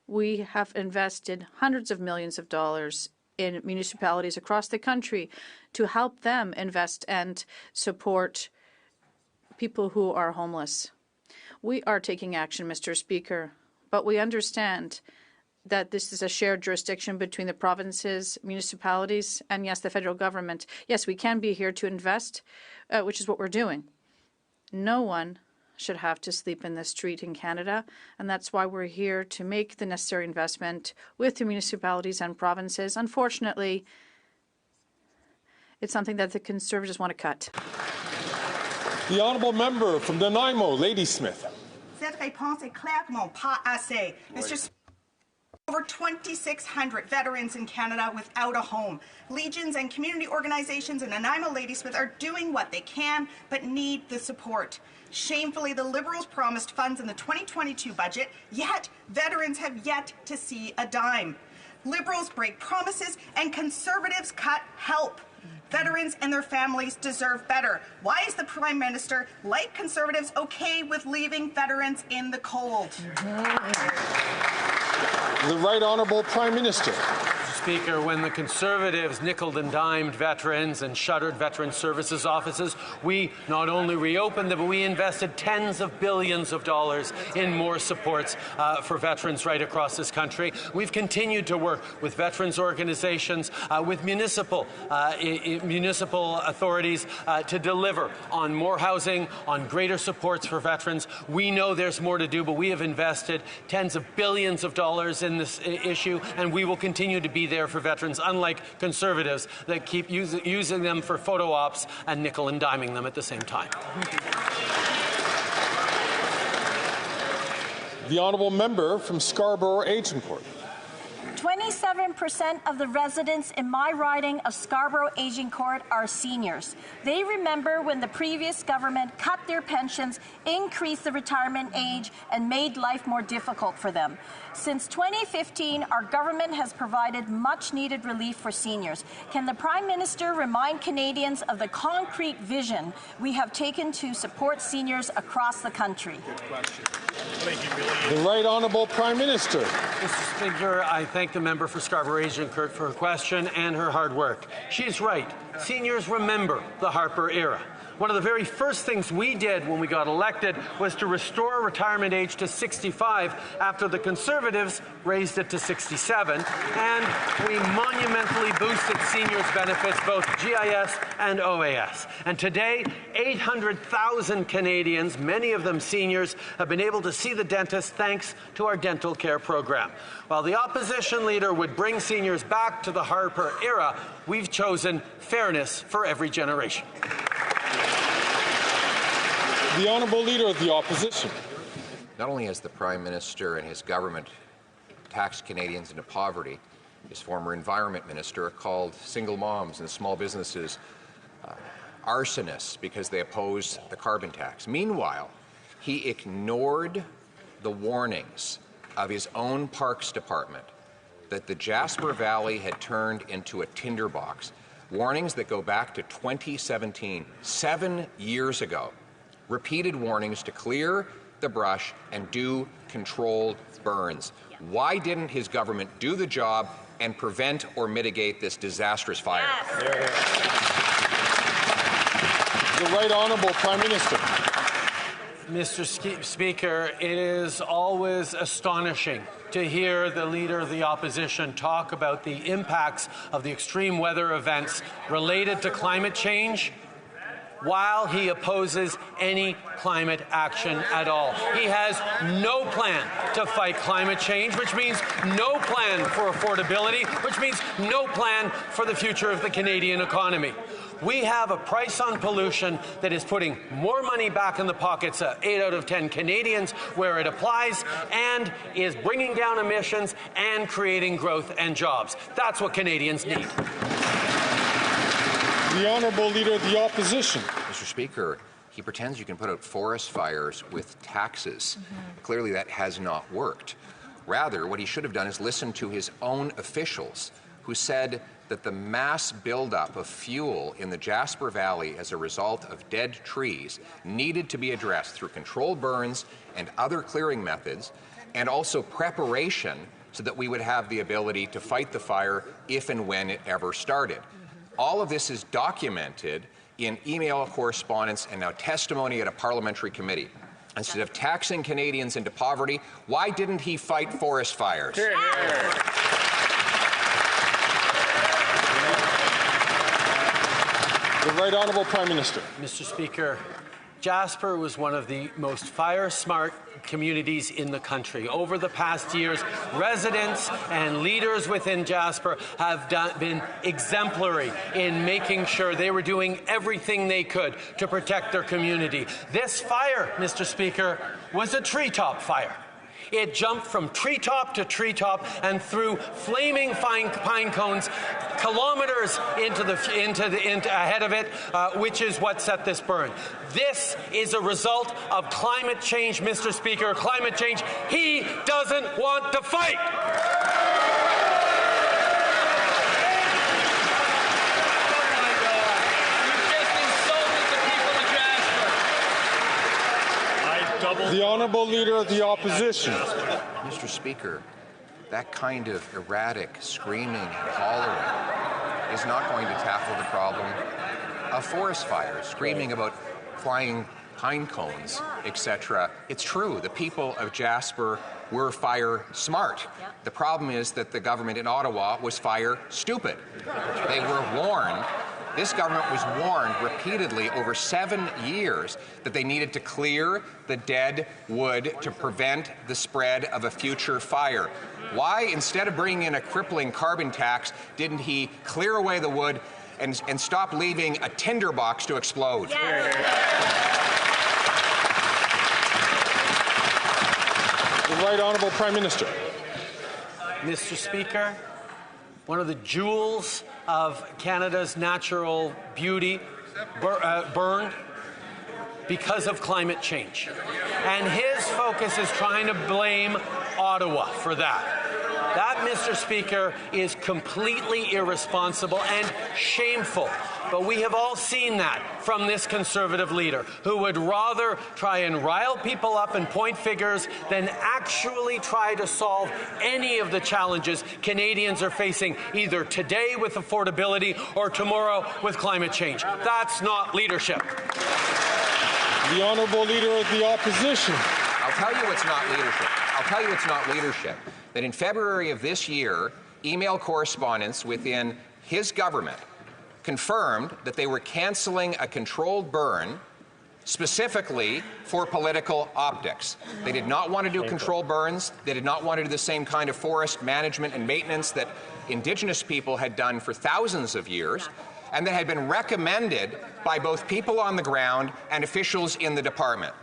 we have invested hundreds of millions of dollars in municipalities across the country to help them invest and support people who are homeless. We are taking action, Mr. Speaker, but we understand that this is a shared jurisdiction between the provinces, municipalities, and, yes, the federal government. Yes, we can be here to invest, which is what we're doing. No one should have to sleep in the street in Canada, and that's why we're here to make the necessary investment with the municipalities and provinces. Unfortunately, it's something that the Conservatives want to cut. The Honourable Member from Nanaimo, Ladysmith. Cette réponse est clairement pas assez. over 2,600 veterans in Canada without a home. Legions and community organizations in Nanaimo Ladysmith are doing what they can, but need the support. Shamefully, the Liberals promised funds in the 2022 budget, yet veterans have yet to see a dime. Liberals break promises and Conservatives cut help. Veterans and their families deserve better. Why is the Prime Minister, like Conservatives, okay with leaving veterans in the cold? The Right Honourable Prime Minister. Speaker, when the Conservatives nickeled and dimed veterans and shuttered veteran services offices, we not only reopened them, but we invested tens of billions of dollars in more supports for veterans right across this country. We've continued to work with veterans organizations, with municipal authorities to deliver on more housing, on greater supports for veterans. We know there's more to do, but we have invested tens of billions of dollars in this issue, and we will continue to be there for veterans, unlike Conservatives that keep using them for photo ops and nickel and diming them at the same time. The Honourable Member from Scarborough Agincourt. 27% of the residents in my riding of Scarborough Agincourt are seniors. They remember when the previous government cut their pensions, increased the retirement age, and made life more difficult for them. Since 2015, our government has provided much-needed relief for seniors. Can the Prime Minister remind Canadians of the concrete vision we have taken to support seniors across the country? Good question. The Right Honourable Prime Minister. Mr. Speaker, I thank the member for Scarborough Agincourt for her question and her hard work. She's right. Seniors remember the Harper era. One of the very first things we did when we got elected was to restore retirement age to 65 after the Conservatives raised it to 67, and we monumentally boosted seniors' benefits, both GIS and OAS. And today, 800,000 Canadians, many of them seniors, have been able to see the dentist thanks to our dental care program. While the opposition leader would bring seniors back to the Harper era, we've chosen fairness for every generation. The Honourable Leader of the Opposition. Not only has the Prime Minister and his government taxed Canadians into poverty, his former Environment Minister called single moms and small businesses arsonists because they opposed the carbon tax. Meanwhile, he ignored the warnings of his own Parks Department that the Jasper Valley had turned into a tinderbox. Warnings that go back to 2017, 7 years ago. Repeated warnings to clear the brush and do controlled burns. Why didn't his government do the job and prevent or mitigate this disastrous fire? Yes. The Right Honourable Prime Minister. Mr. Speaker, it is always astonishing to hear the Leader of the Opposition talk about the impacts of the extreme weather events related to climate change while he opposes any climate action at all. He has no plan to fight climate change, which means no plan for affordability, which means no plan for the future of the Canadian economy. We have a price on pollution that is putting more money back in the pockets of 8 out of 10 Canadians where it applies, and is bringing down emissions and creating growth and jobs. That's what Canadians need. The Honourable Leader of the Opposition. Mr. Speaker, he pretends you can put out forest fires with taxes. Clearly that has not worked. Rather, what he should have done is listen to his own officials who said that the mass buildup of fuel in the Jasper Valley as a result of dead trees needed to be addressed through controlled burns and other clearing methods, and also preparation so that we would have the ability to fight the fire if and when it ever started. All of this is documented in email correspondence and now testimony at a parliamentary committee. Instead of taxing Canadians into poverty, why didn't he fight forest fires? Here, here. The Right Honourable Prime Minister. Mr. Speaker, Jasper was one of the most fire-smart communities in the country. Over the past years, residents and leaders within Jasper have been exemplary in making sure they were doing everything they could to protect their community. This fire, Mr. Speaker, was a treetop fire. It jumped from treetop to treetop and through flaming pine cones kilometers ahead of it, which is what set this burn. This is a result of climate change, Mr. Speaker, climate change he doesn't want to fight. The Honourable Leader of the Opposition. Mr. Speaker, that kind of erratic screaming and hollering is not going to tackle the problem of forest fires, screaming about flying pine cones, etc. It's true, the people of Jasper were fire smart. The problem is that the government in Ottawa was fire stupid. They were warned. This government was warned repeatedly over 7 years that they needed to clear the dead wood to prevent the spread of a future fire. Why, instead of bringing in a crippling carbon tax, didn't he clear away the wood and stop leaving a tinderbox to explode? The Right Honourable Prime Minister. Mr. Speaker, one of the jewels of Canada's natural beauty burned because of climate change. And his focus is trying to blame Ottawa for that. That, Mr. Speaker, is completely irresponsible and shameful. But we have all seen that from this Conservative leader, who would rather try and rile people up and point figures than actually try to solve any of the challenges Canadians are facing, either today with affordability or tomorrow with climate change. That's not leadership. The Honourable Leader of the Opposition. I'll tell you it's not leadership. I'll tell you it's not leadership. That in February of this year, email correspondence within his government confirmed that they were cancelling a controlled burn specifically for political optics. They did not want to do controlled burns. They did not want to do the same kind of forest management and maintenance that Indigenous people had done for thousands of years, and that had been recommended by both people on the ground and officials in the department.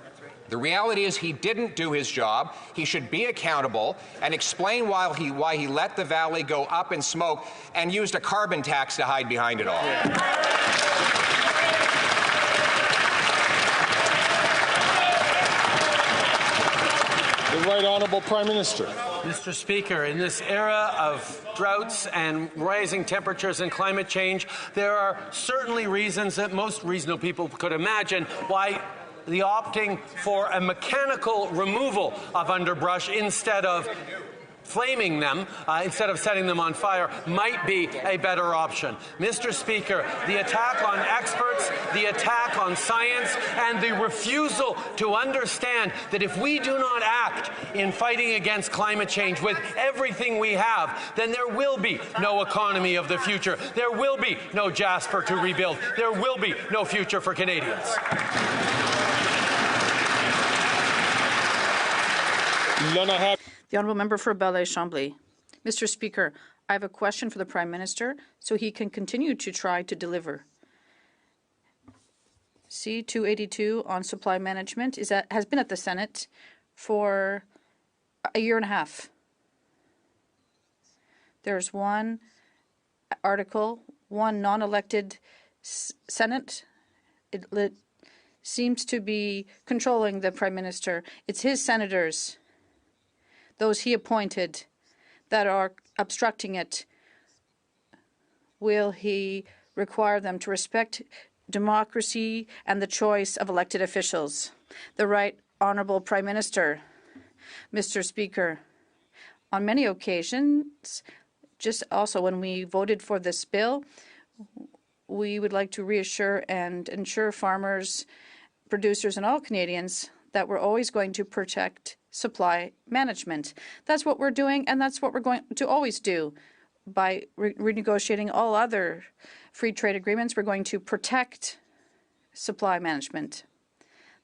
The reality is he didn't do his job. He should be accountable and explain why he let the valley go up in smoke and used a carbon tax to hide behind it all. The Right Honourable Prime Minister. Mr. Speaker, in this era of droughts and rising temperatures and climate change, there are certainly reasons that most reasonable people could imagine why the opting for a mechanical removal of underbrush instead of flaming them, instead of setting them on fire, might be a better option. Mr. Speaker, the attack on experts, the attack on science, and the refusal to understand that if we do not act in fighting against climate change with everything we have, then there will be no economy of the future. There will be no Jasper to rebuild. There will be no future for Canadians. The Honourable Member for Belleuil-Chambly. Mr. Speaker, I have a question for the Prime Minister so he can continue to try to deliver. C-282 on supply management has been at the Senate for a year and a half. There's one article, one non-elected Senate. It seems to be controlling the Prime Minister. It's his senators, those he appointed, that are obstructing it. Will he require them to respect democracy and the choice of elected officials? The Right Honourable Prime Minister. Mr. Speaker, on many occasions, just also when we voted for this bill, we would like to reassure and ensure farmers, producers, and all Canadians that we're always going to protect supply management. That's what we're doing, and that's what we're going to always do. By renegotiating all other free trade agreements, we're going to protect supply management.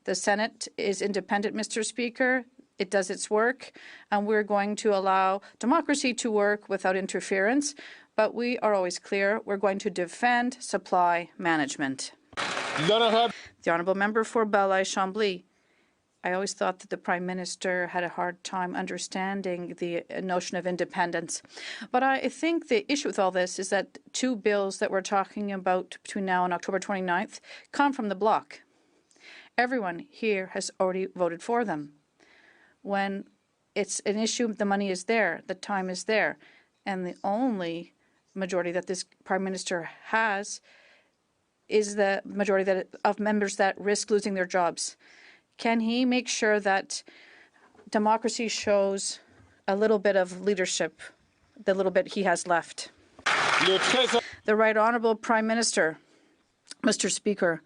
The Senate is independent, Mr. Speaker. It does its work, and we're going to allow democracy to work without interference. But we are always clear, we're going to defend supply management. The Honourable Member for Belleuil-Chambly. I always thought that the Prime Minister had a hard time understanding the notion of independence. But I think the issue with all this is that two bills that we're talking about between now and October 29th come from the bloc. Everyone here has already voted for them. When it's an issue, the money is there, the time is there, and the only majority that this Prime Minister has is the majority of members that risk losing their jobs. Can he make sure that democracy shows a little bit of leadership, the little bit he has left? The Right Honourable Prime Minister, Mr. Speaker,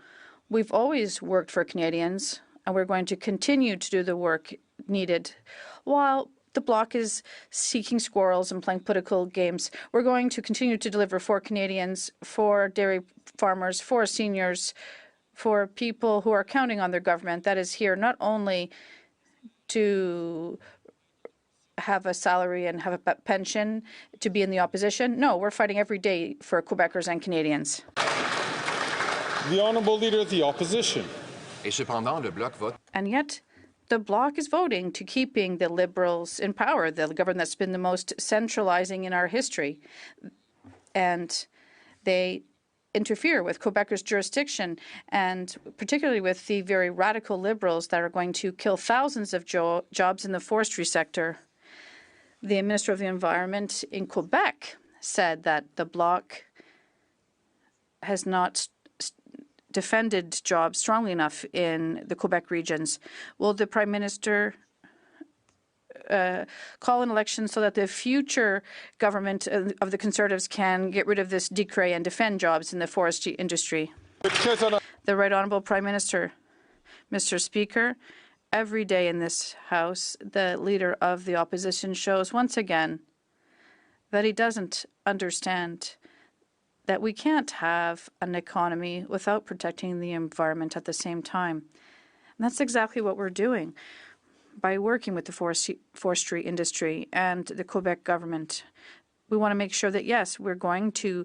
we've always worked for Canadians, and we're going to continue to do the work needed. While the bloc is seeking squirrels and playing political games, we're going to continue to deliver for Canadians, for dairy farmers, for seniors, for people who are counting on their government that is here not only to have a salary and have a pension to be in the opposition. No, we're fighting every day for Quebecers and Canadians. The Honourable Leader of the Opposition. And yet, the Bloc is voting to keeping the Liberals in power, the government that's been the most centralizing in our history. And they interfere with Quebecers' jurisdiction, and particularly with the very radical Liberals that are going to kill thousands of jobs in the forestry sector. The Minister of the Environment in Quebec said that the Bloc has not defended jobs strongly enough in the Quebec regions. Will the Prime Minister call an election so that the future government of the Conservatives can get rid of this decree and defend jobs in the forestry industry? The Right Honourable Prime Minister. Mr. Speaker, every day in this House, the Leader of the Opposition shows once again that he doesn't understand that we can't have an economy without protecting the environment at the same time. And that's exactly what we're doing by working with the forestry industry and the Quebec government. We want to make sure that, yes, we're going to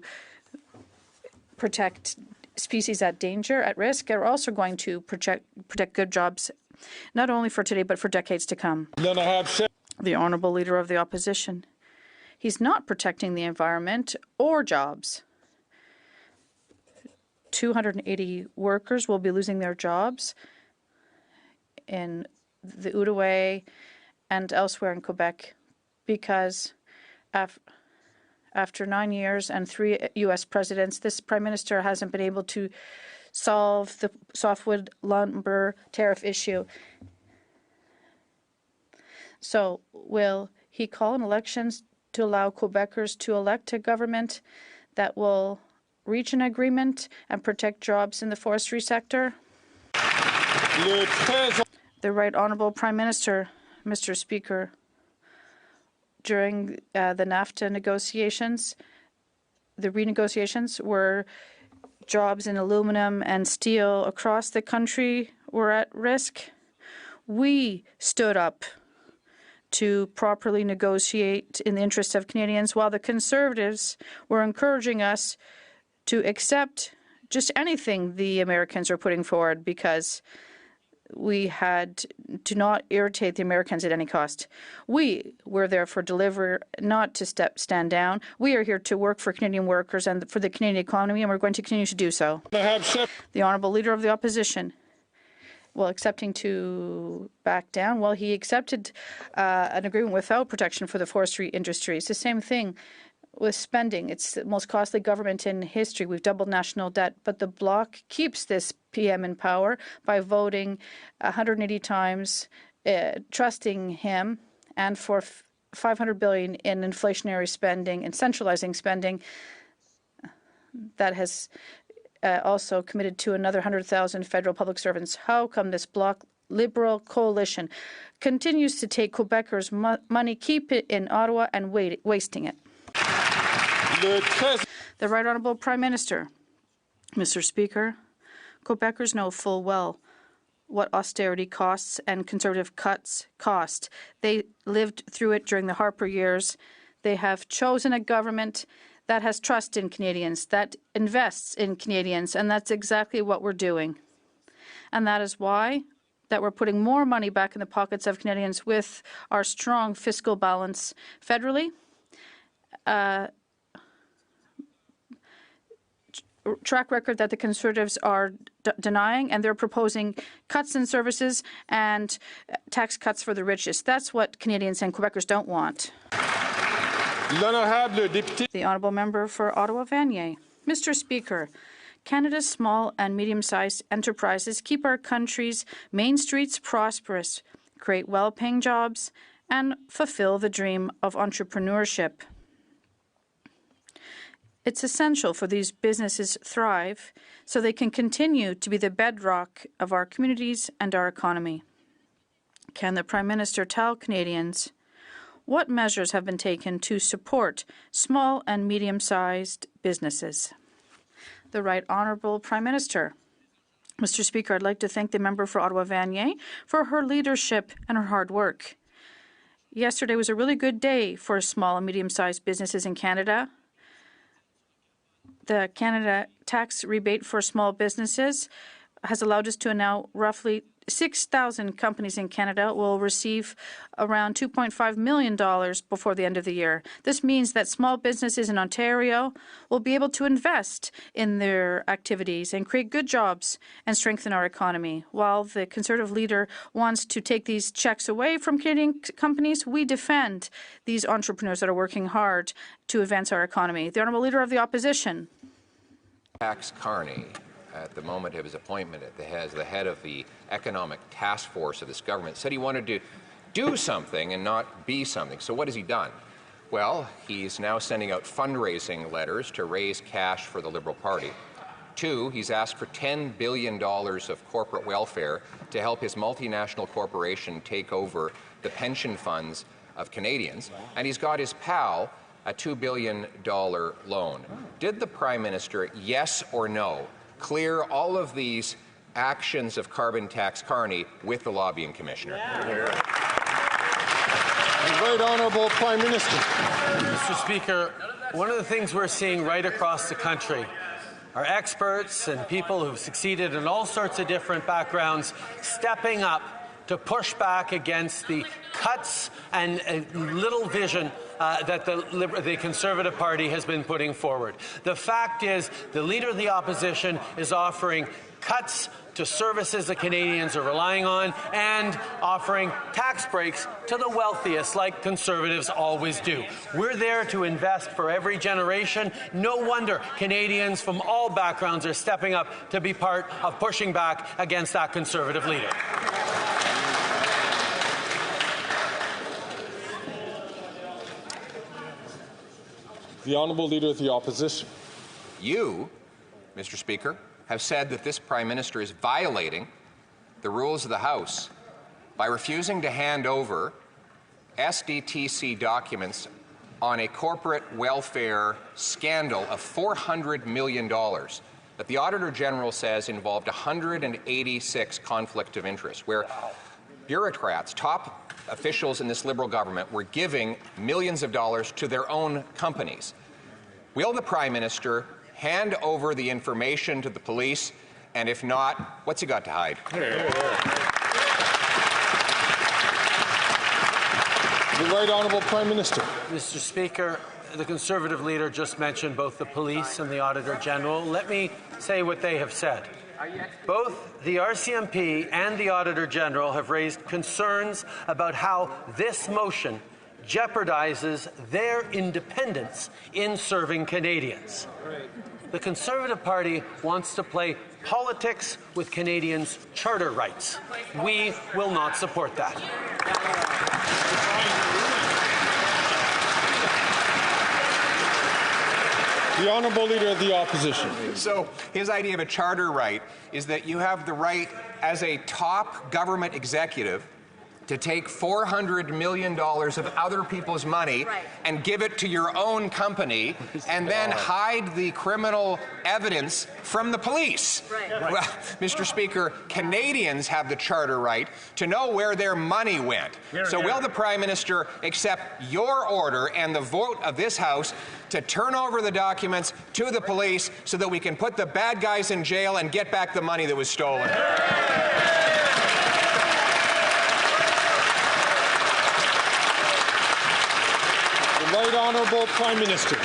protect species at danger, at risk, and we're also going to protect good jobs, not only for today, but for decades to come. The Honourable Leader of the Opposition. He's not protecting the environment or jobs. 280 workers will be losing their jobs in the Outaouais and elsewhere in Quebec because after 9 years and 3 U.S. presidents, this Prime Minister hasn't been able to solve the softwood lumber tariff issue. So will he call an election to allow Quebecers to elect a government that will reach an agreement and protect jobs in the forestry sector? The Right Honourable Prime Minister, Mr. Speaker, during the NAFTA negotiations, the renegotiations where jobs in aluminum and steel across the country were at risk, we stood up to properly negotiate in the interest of Canadians, while the Conservatives were encouraging us to accept just anything the Americans are putting forward because we had to not irritate the Americans at any cost. We were there for deliver, not to stand down. We are here to work for Canadian workers and for the Canadian economy, and we're going to continue to do so. The Honourable Leader of the Opposition. Well, accepting to back down. Well, he accepted an agreement without protection for the forestry industry. It's the same thing with spending. It's the most costly government in history. We've doubled national debt, but the Bloc keeps this PM in power by voting 180 times, trusting him, and for $500 billion in inflationary spending and centralizing spending that has also committed to another 100,000 federal public servants. How come this Bloc Liberal coalition continues to take Quebecers' money, keep it in Ottawa, and wasting it? The Right Honourable Prime Minister. Mr. Speaker, Quebecers know full well what austerity costs and Conservative cuts cost. They lived through it during the Harper years. They have chosen a government that has trust in Canadians, that invests in Canadians, and that's exactly what we're doing. And that is why that we're putting more money back in the pockets of Canadians with our strong fiscal balance federally. Track record that the Conservatives are denying, and they're proposing cuts in services and tax cuts for the richest. That's what Canadians and Quebecers don't want. The Honourable Member for Ottawa-Vanier. Mr. Speaker, Canada's small and medium-sized enterprises keep our country's main streets prosperous, create well-paying jobs, and fulfill the dream of entrepreneurship. It's essential for these businesses thrive so they can continue to be the bedrock of our communities and our economy. Can the Prime Minister tell Canadians what measures have been taken to support small and medium-sized businesses? The Right Honourable Prime Minister. Mr. Speaker, I'd like to thank the member for Ottawa-Vanier for her leadership and her hard work. Yesterday was a really good day for small and medium-sized businesses in Canada. The Canada tax rebate for small businesses has allowed us to now roughly 6,000 companies in Canada will receive around $2.5 million before the end of the year. This means that small businesses in Ontario will be able to invest in their activities and create good jobs and strengthen our economy. While the Conservative leader wants to take these checks away from Canadian companies, we defend these entrepreneurs that are working hard to advance our economy. The Honourable Leader of the Opposition. Max Carney, at the moment of his appointment as the head of the economic task force of this government, said he wanted to do something and not be something. So what has he done? Well, he's now sending out fundraising letters to raise cash for the Liberal Party. 2, he's asked for $10 billion of corporate welfare to help his multinational corporation take over the pension funds of Canadians. And he's got his pal a $2 billion loan. Did the Prime Minister, yes or no, clear all of these actions of Carbon Tax Carney with the Lobbying Commissioner? The Right Honourable Prime Minister. Mr. Speaker, one of the things we're seeing right across the country are experts and people who've succeeded in all sorts of different backgrounds stepping up to push back against the cuts and little vision that the Conservative Party has been putting forward. The fact is, the Leader of the Opposition is offering cuts to services that Canadians are relying on and offering tax breaks to the wealthiest, like Conservatives always do. We're there to invest for every generation. No wonder Canadians from all backgrounds are stepping up to be part of pushing back against that Conservative leader. The Honourable Leader of the Opposition. You, Mr. Speaker, have said that this Prime Minister is violating the rules of the House by refusing to hand over SDTC documents on a corporate welfare scandal of $400 million that the Auditor General says involved 186 conflict of interest, where bureaucrats, top officials in this Liberal government, were giving millions of dollars to their own companies. Will the Prime Minister hand over the information to the police? And if not, what's he got to hide? The Right Honourable Prime Minister. Mr. Speaker, the Conservative leader just mentioned both the police and the Auditor General. Let me say what they have said. Both the RCMP and the Auditor General have raised concerns about how this motion jeopardizes their independence in serving Canadians. The Conservative Party wants to play politics with Canadians' charter rights. We will not support that. The Honourable Leader of the Opposition. So his idea of a charter right is that you have the right as a top government executive to take $400 million of other people's money and give it to your own company and then hide the criminal evidence from the police. Well, Mr. Speaker, Canadians have the charter right to know where their money went. So will the Prime Minister accept your order and the vote of this House to turn over the documents to the police so that we can put the bad guys in jail and get back the money that was stolen? Right Honourable Prime Minister.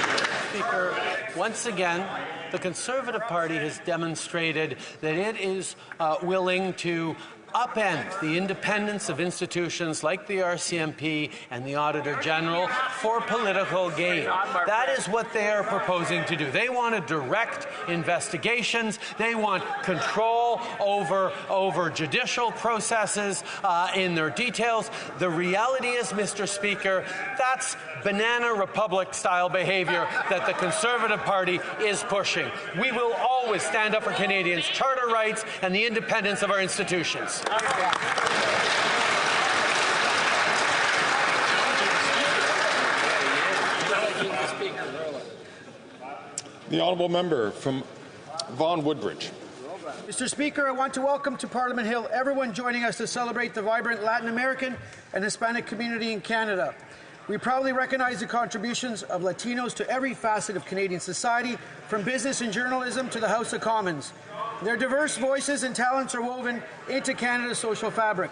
Speaker, once again, the Conservative Party has demonstrated that it is willing to upend the independence of institutions like the RCMP and the Auditor General for political gain. That is what they are proposing to do. They want to direct investigations. They want control over judicial processes in their details. The reality is, Mr. Speaker, that's banana republic-style behavior that the Conservative Party is pushing. We will always stand up for Canadians' charter rights and the independence of our institutions. The honourable member from Vaughan Woodbridge. Mr. Speaker, I want to welcome to Parliament Hill everyone joining us to celebrate the vibrant Latin American and Hispanic community in Canada. We proudly recognize the contributions of Latinos to every facet of Canadian society, from business and journalism to the House of Commons. Their diverse voices and talents are woven into Canada's social fabric.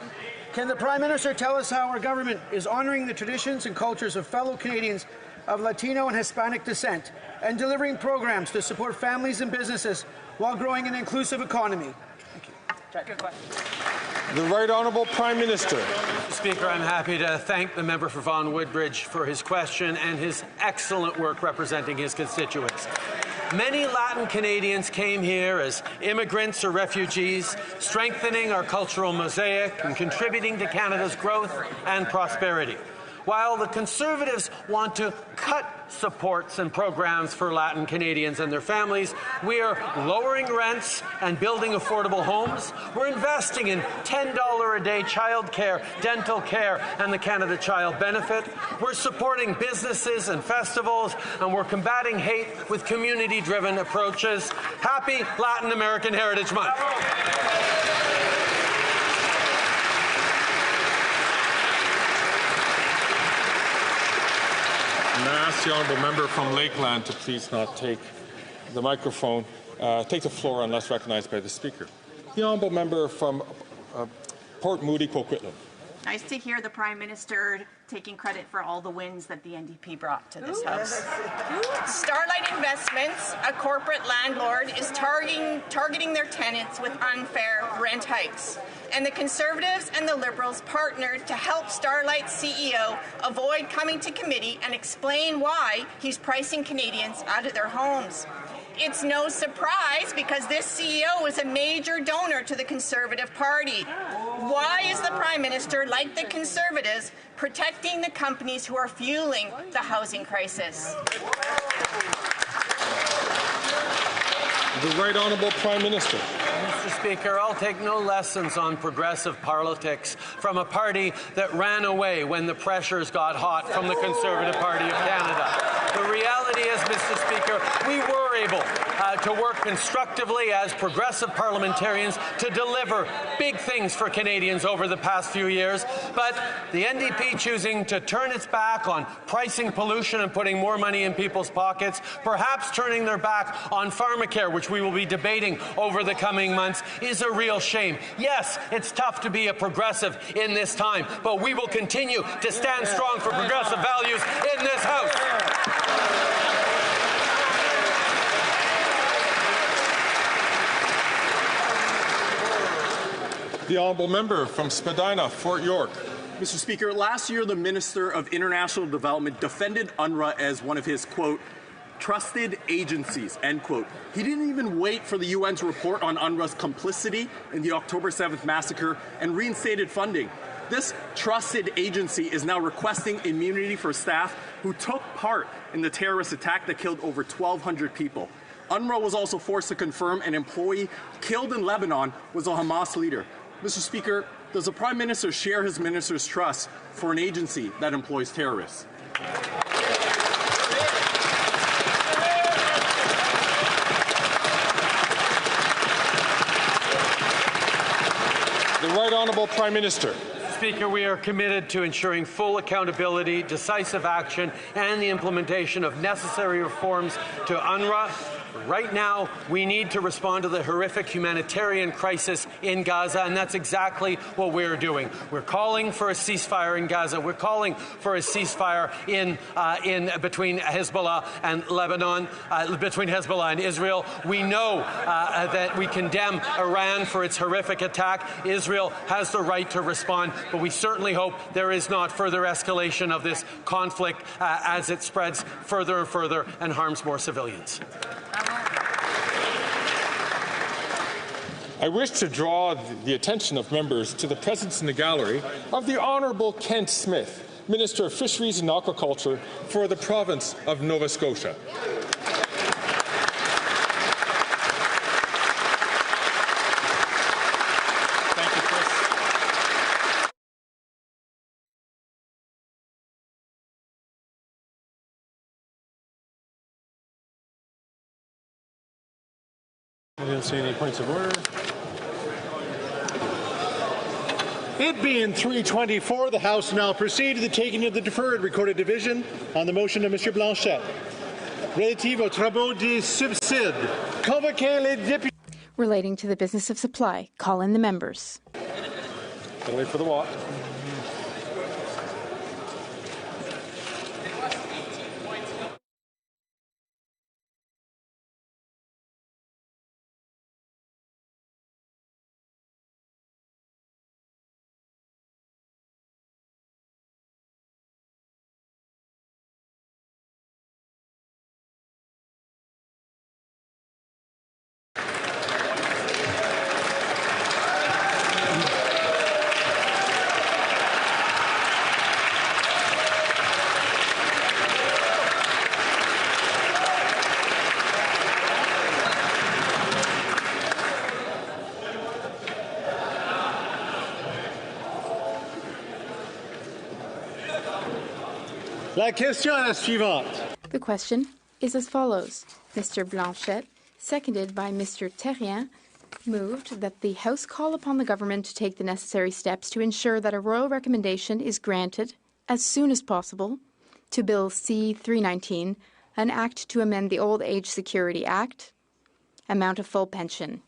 Can the Prime Minister tell us how our government is honouring the traditions and cultures of fellow Canadians of Latino and Hispanic descent and delivering programs to support families and businesses while growing an inclusive economy? Good question. The Right Honourable Prime Minister. Mr. Speaker, I'm happy to thank the member for Vaughan Woodbridge for his question and his excellent work representing his constituents. Many Latin Canadians came here as immigrants or refugees, strengthening our cultural mosaic and contributing to Canada's growth and prosperity. While the Conservatives want to cut supports and programs for Latin Canadians and their families, we are lowering rents and building affordable homes. We're investing in $10 a day child care, dental care, and the Canada Child Benefit. We're supporting businesses and festivals, and we're combating hate with community-driven approaches. Happy Latin American Heritage Month. And I ask the honourable member from Lakeland to please not take the microphone, take the floor unless recognized by the Speaker. The honourable member from Port Moody, Coquitlam. Nice to hear the Prime Minister taking credit for all the wins that the NDP brought to this House. Starlight Investments, a corporate landlord, is targeting their tenants with unfair rent hikes. And the Conservatives and the Liberals partnered to help Starlight's CEO avoid coming to committee and explain why he's pricing Canadians out of their homes. It's no surprise because this CEO is a major donor to the Conservative Party. Why is the Prime Minister, like the Conservatives, protecting the companies who are fueling the housing crisis? The Right Honourable Prime Minister. Mr. Speaker, I'll take no lessons on progressive politics from a party that ran away when the pressures got hot from the Conservative Party of Canada. The reality is, Mr. Speaker, we were able to work constructively as progressive parliamentarians to deliver big things for Canadians over the past few years, but the NDP choosing to turn its back on pricing pollution and putting more money in people's pockets, perhaps turning their back on pharmacare, which we will be debating over the coming months, is a real shame. Yes, it's tough to be a progressive in this time, but we will continue to stand strong for progressive values in this House. The honourable member from Spadina, Fort York. Mr. Speaker, last year the Minister of International Development defended UNRWA as one of his, quote, trusted agencies, end quote. He didn't even wait for the UN to report on UNRWA's complicity in the October 7th massacre and reinstated funding. This trusted agency is now requesting immunity for staff who took part in the terrorist attack that killed over 1,200 people. UNRWA was also forced to confirm an employee killed in Lebanon was a Hamas leader. Mr. Speaker, does the Prime Minister share his minister's trust for an agency that employs terrorists? The Right Honourable Prime Minister. Speaker, we are committed to ensuring full accountability, decisive action, and the implementation of necessary reforms to UNRWA. Right now, we need to respond to the horrific humanitarian crisis in Gaza, and that's exactly what we're doing. We're calling for a ceasefire in Gaza. We're calling for a ceasefire between Hezbollah and Lebanon, between Hezbollah and Israel. We know that we condemn Iran for its horrific attack. Israel has the right to respond, but we certainly hope there is not further escalation of this conflict as it spreads further and further and harms more civilians. I wish to draw the attention of members to the presence in the gallery of the Honourable Kent Smith, Minister of Fisheries and Aquaculture for the province of Nova Scotia. Thank you, Chris. I don't see any points of order. It being 3:24, the House now proceed to the taking of the deferred recorded division on the motion of Mr. Blanchet. Relative aux travaux des subsides. Convoquez les députés. Relating to the business of supply. Call in the members. Gotta wait for the walk. La question est la suivante. The question is as follows. Mr. Blanchet, seconded by Mr. Terrien, moved that the House call upon the government to take the necessary steps to ensure that a royal recommendation is granted as soon as possible to Bill C-319, an act to amend the Old Age Security Act, amount of full pension.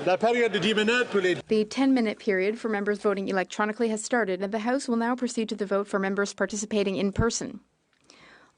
La période de 10 minutes pour les... The 10-minute period for members voting electronically has started, and the House will now proceed to the vote for members participating in person.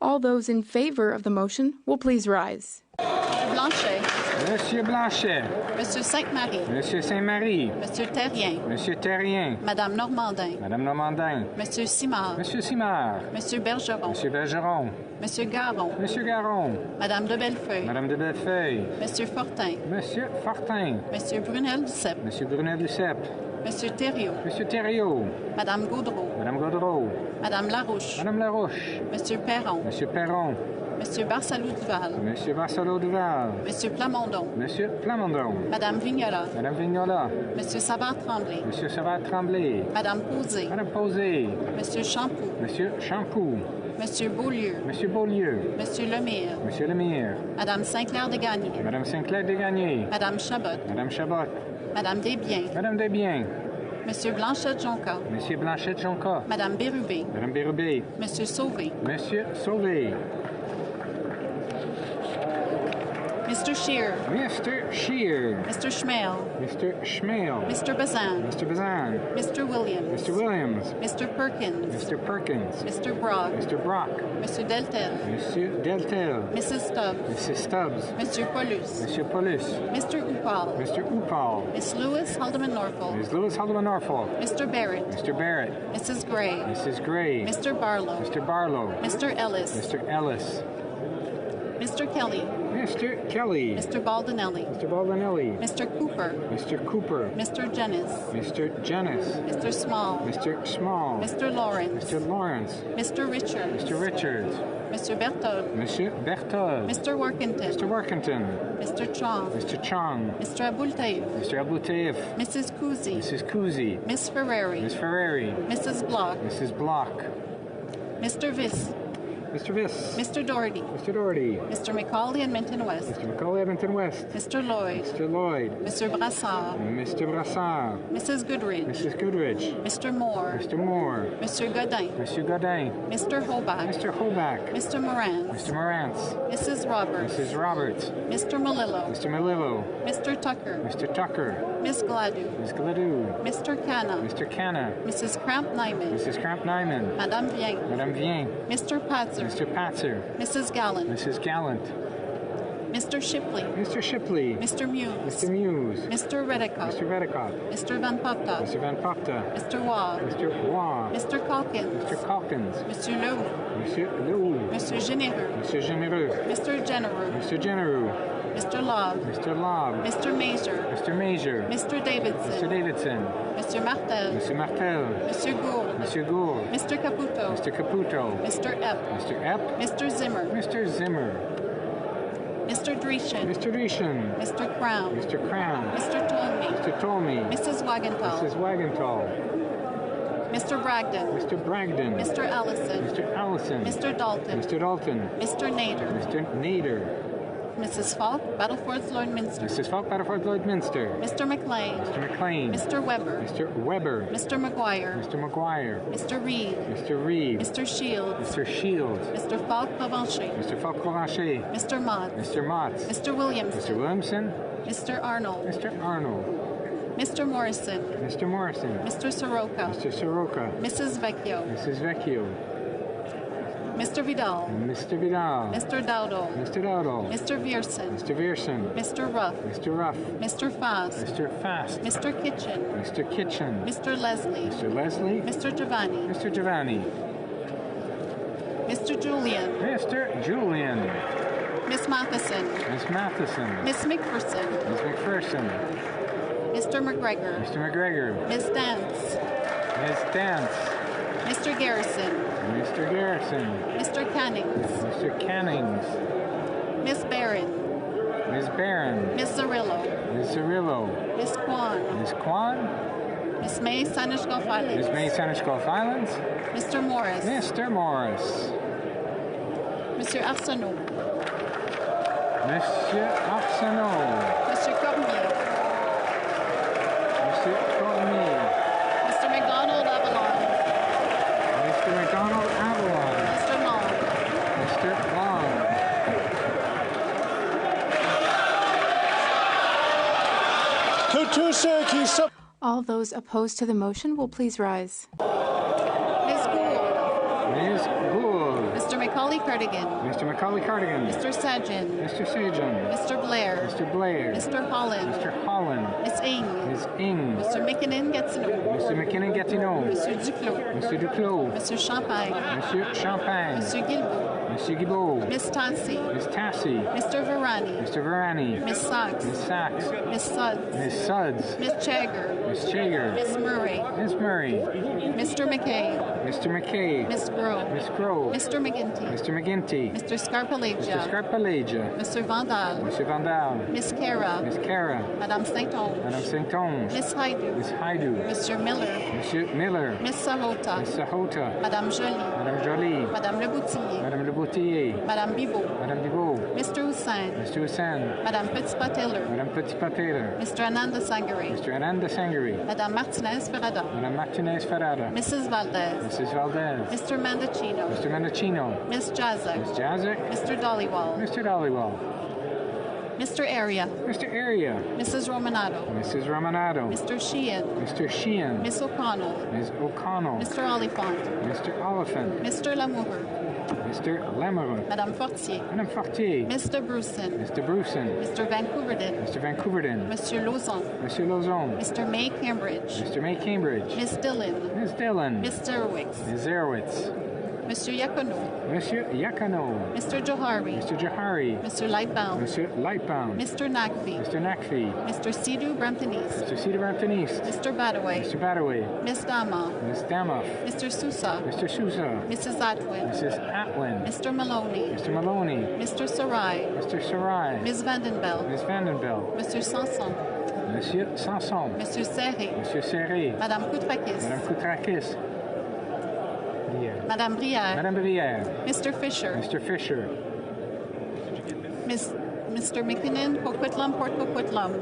All those in favour of the motion will please rise. Blanchet. Monsieur Blanchet. Monsieur Sainte-Marie. Monsieur Saint-Marie. Monsieur Terrien. Monsieur Terrien. Madame Normandin. Madame Normandin. Monsieur Simard. Monsieur Simard. Monsieur Bergeron. Monsieur Bergeron. Monsieur Garon. Monsieur Garon. Madame de Bellefeuille. Madame de Bellefeuille. Monsieur Fortin. Monsieur Fortin. Monsieur Brunel-Duceppe. Monsieur Brunel-Duceppe. Monsieur Thériault. Monsieur Thériault. Madame Gaudreau. Madame Gaudreau. Madame Larouche. Madame Larouche. Monsieur Perron. Monsieur Perron. Monsieur Barcelot-Duval. Monsieur Barcelot-Duval. Monsieur Plamondon. Monsieur Plamondon. Madame Vignola. Madame Vignola. Monsieur Savard-Tremblay. Monsieur Savard-Tremblay. Madame Posé. Madame Posé. Monsieur Champoux. Monsieur Champoux. Monsieur Beaulieu. Monsieur Beaulieu. Monsieur Lemire. Monsieur Lemire. Madame Saint-Clair-de-Gagné. Madame Saint-Clair-de-Gagné. Madame Chabot. Madame Chabot. Madame Desbiens. Madame Desbiens. Monsieur Blanchet-Jonca. Monsieur Blanchet-Jonca. Madame Bérubé. Madame Bérubé. Monsieur Sauvé. Monsieur Sauvé. Mr. Scheer. Mr. Scheer. Mr. Schmale. Mr. Schmale. Mr. Bazan. Mr. Bazan. Mr. Williams. Mr. Williams. Mr. Perkins. Mr. Perkins. Mr. Brock. Mr. Brock. Monsieur Deltel. Monsieur Deltel. Mrs. Stubbs. Mrs. Stubbs. Monsieur Paulus. Monsieur Paulus. Mr. Upal. Mr. Upal. Miss Lewis Haldeman Norfolk. Ms. Lewis Haldeman Norfolk. Mr. Barrett. Mr. Barrett. Mrs. Gray. Mrs. Gray. Mr. Barlow. Mr. Barlow. Mr. Ellis. Mr. Ellis. Mr. Kelly. Mr. Kelly. Mr. Baldinelli. Mr. Baldinelli. Mr. Cooper. Mr. Cooper. Mr. Jennis. Mr. Jennis. Mr. Small. Mr. Small. Mr. Lawrence. Mr. Lawrence. Mr. Richards. Mr. Richards. Mr. Berthold. Monsieur Berthold. Mr. Workington. Mr. Workington. Mr. Chong. Mr. Chong. Mr. Abultaif. Mr. Abultaif. Mrs. Kuzi. Mrs. Kuzi. Miss Ferrari. Miss Ferrari. Mrs. Block. Mrs. Block. Mr. Viss. Mr. Viss. Mr. Doherty. Mr. Doherty. Mr. McCauley, Edmonton West. Mr. McCauley, Edmonton West. Mr. Lloyd. Mr. Lloyd. Mr. Brassard. Mr. Brassard. Mrs. Goodrich. Mrs. Goodrich. Mr. Moore. Mr. Moore. Mr. Godin. Mr. Godin. Mr. Hobach. Mr. Hobach. Mr. Morantz. Mr. Morantz. Mrs. Roberts. Mrs. Roberts. Mr. Malillo. Mr. Malillo. Mr. Tucker. Mr. Tucker. Miss Gladue. Ms. Gladue. Mr. Canna. Mr. Canna. Mrs. Cramp-Nyman. Mrs. Cramp-Nyman. Madame Vien. Madame Vien. Mr. Patzer. Mr. Patzer. Mrs. Gallant. Mrs. Gallant. Mr. Shipley. Mr. Shipley. Mr. Muse. Mr. Muse. Mr. Redicott. Mr. Redicott. Mr. Van Popta. Mr. Van Popta. Mr. Waugh. Mr. Waugh. Mr. Calkins. Mr. Calkins. Mr. Leroux. Monsieur Leroux. Mr. Généreux. Monsieur Généreux. Mr. Genereux. Mr. Genereux. Mr. Lobb. Mr. Lobb. Mr. Major. Mr. Major. Mr. Davidson. Mr. Davidson. Mr. Martel. Mr. Martel. Mr. Gould. Mr. Gould. Mr. Caputo. Mr. Caputo. Mr. Epp. Mr. Epp. Mr. Zimmer. Mr. Zimmer. Mr. Dreeshen. Mr. Dreeshen. Mr. Crown. Mr. Crown. Mr. Tolmie. Mr. Tolmie. Mrs. Wagenthal. Mrs. Wagenthal. Mr. Bragdon. Mr. Bragdon. Mr. Allison. Mr. Allison. Mr. Dalton. Mr. Dalton. Mr. Nader. Mr. Nader. Mrs. Falk, Battleforth Lloydminster. Mrs. Falk, Battleforth Lloydminster. Mr. McLean. Mr. McLean. Mr. Weber. Mr. Weber. Mr. McGuire. Mr. McGuire. Mr. Reed. Mr. Reed. Mr. Shields. Mr. Shields. Mr. Falk Provencher. Mr. Falk Provencher. Mr. Mott. Mr. Motts. Mr. Williamson. Mr. Williamson. Mr. Arnold. Mr. Arnold. Mr. Morrison. Mr. Morrison. Mr. Soroka. Mr. Soroka. Mrs. Vecchio. Mrs. Vecchio. Mr. Vidal. Mr. Vidal. Mr. Dowdle. Mr. Dowdle. Mr. Vierson. Mr. Vierson. Mr. Ruff. Mr. Ruff. Mr. Fast. Mr. Fast. Mr. Kitchen. Mr. Kitchen. Mr. Leslie. Mr. Leslie. Mr. Giovanni. Mr. Giovanni. Mr. Julian. Mr. Julian. Miss Matheson. Miss Matheson. Miss McPherson. Miss McPherson. Mr. McGregor. Mr. McGregor. Miss Dance. Miss Dance. Mr. Garrison. Mr. Garrison. Mr. Cannings. Mr. Cannings. Miss Barron. Miss Barron. Miss Zarillo. Miss Zarillo. Miss Kwan. Miss Kwan. Miss May, Sanish Gulf Islands. Miss May, Sanish Gulf Islands. Mr. Morris. Mr. Morris. Monsieur Arsenault. Monsieur Arsenault. Monsieur Cormier. Monsieur Cormier. Mr. McDonald Avalon. Mr. McDonald Avalon. Mr. Long. Mr. Long. All those opposed to the motion will please rise. Ms. Gould. Ms. Gould. Mr. Macaulay Cardigan. Mr. Macaulay Cardigan. Mr. Sajin. Mr. Sajan. Mr. Blair. Mr. Blair. Mr. Holland. Mr. Holland. Miss Ing. Miss Ing. Mr. McKinnon Gatineau. Mr. McKinnon Gatineau. Monsieur Duclos. Mr. Duclos. Monsieur Champagne. Monsieur Champagne. Monsieur Guilbeault. Monsieur Guilbeault. Miss Tassi. Miss Tassi. Mr. Varani. Mr. Varani. Miss Sachs. Miss Sachs. Miss Suds. Miss Suds. Miss Chagger. Miss Chager. Miss Murray. Miss Murray. Mr. McKay. Mr. McKay. Miss Grove. Miss Grove. Mr. McGinty. Mr. McGinty. Mr. Scarpalagia. Mr. Scarpalagia. Mr. Vandal. Mr. Vandal. Miss Cara. Miss Cara. Madame Saint-Onge. Madame Saint-Onge. Miss Haidu. Miss Haidu. Monsieur Miller. Monsieur Miller. Miss Sahota. Miss Sahota. Madame Jolie. Madame Jolie. Madame Leboutillier. Madame Leboutillier. Madame Bibot. Madame Bibot. Mr. Hussain. Mr. Hussain. Madame Petitpas-Taylor. Madame Petitpas-Taylor. Mr. Ananda Sangare. Mr. Ananda Sangare. Madame Martinez Ferrada. Madame Martinez Ferrada. Mrs. Valdez. Mrs. Valdez. Mr. Mandachino. Mr. Mendocino. Miss Jazek. Miss Jazek. Mr. Dollywall. Mr. Dollywall. Mr. Area. Mr. Area. Mrs. Romanado. Mrs. Romanado. Mr. Sheehan. Mr. Sheehan. Miss O'Connell. Ms. O'Connell. Mr. Oliphant. Mr. Oliphant. Mr. Lamoureux. Mr. Lamoureux. Madame Fortier. Madame Fortier. Mr. Bruson. Mr. Bruson. Mr. Vancouverdin. Mr. Vancouverdin. Monsieur Lauzon. Monsieur Lauzon. Mr. May Cambridge. Mr. May Cambridge. Miss Dillon. Miss Dillon. Miss Zerowitz. Ms. Zerowitz. Monsieur Yacono. Monsieur Yakano. Mr. Johari. Mr. Johari. Mr. Lightbound. Mr. Lightbound. Mr. Nakvi. Mr. Nakfi. Mr. Sidhu Brampton East. Mr. Cedar Brampton East. Mr. Badaway. Mr. Badaway. Miss Dama. Miss Damoff. Mr. Sousa. Mr. Sousa. Mrs. Atwin. Mrs. Atwin. Mr. Maloney. Mr. Maloney. Mr. Sarai. Mr. Sarai. Ms. Vandenbelt. Miss Vandenbelt. Mr. Sanson. Monsieur Sanson. Monsieur Serré. Monsieur Serré. Madame Koutrakis. Madame Koutrakis. Madame Brière. Madame Brière. Mr. Fisher. Mr. Fisher. Mr. McKinnon, Coquitlam, Port Coquitlam.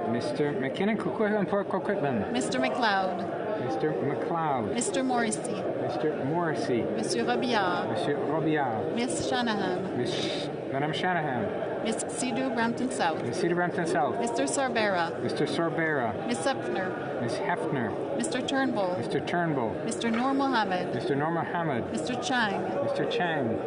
Mr. McKinnon, Coquitlam, Port Coquitlam. Mr. McLeod. Mr. McLeod. Mr. Morrissey. Mr. Morrissey. Monsieur Robillard. Monsieur Robillard. Miss Shanahan. Madame Shanahan. Miss Sidhu Brampton South. Miss Cedar Brampton South. Mr. Sorbera. Mr. Sorbera. Miss Hefner. Miss Hefner. Mr. Turnbull. Mr. Turnbull. Mr. Noor Mohammed. Mr. Noor Mohammed. Mr. Chang. Mr. Chang.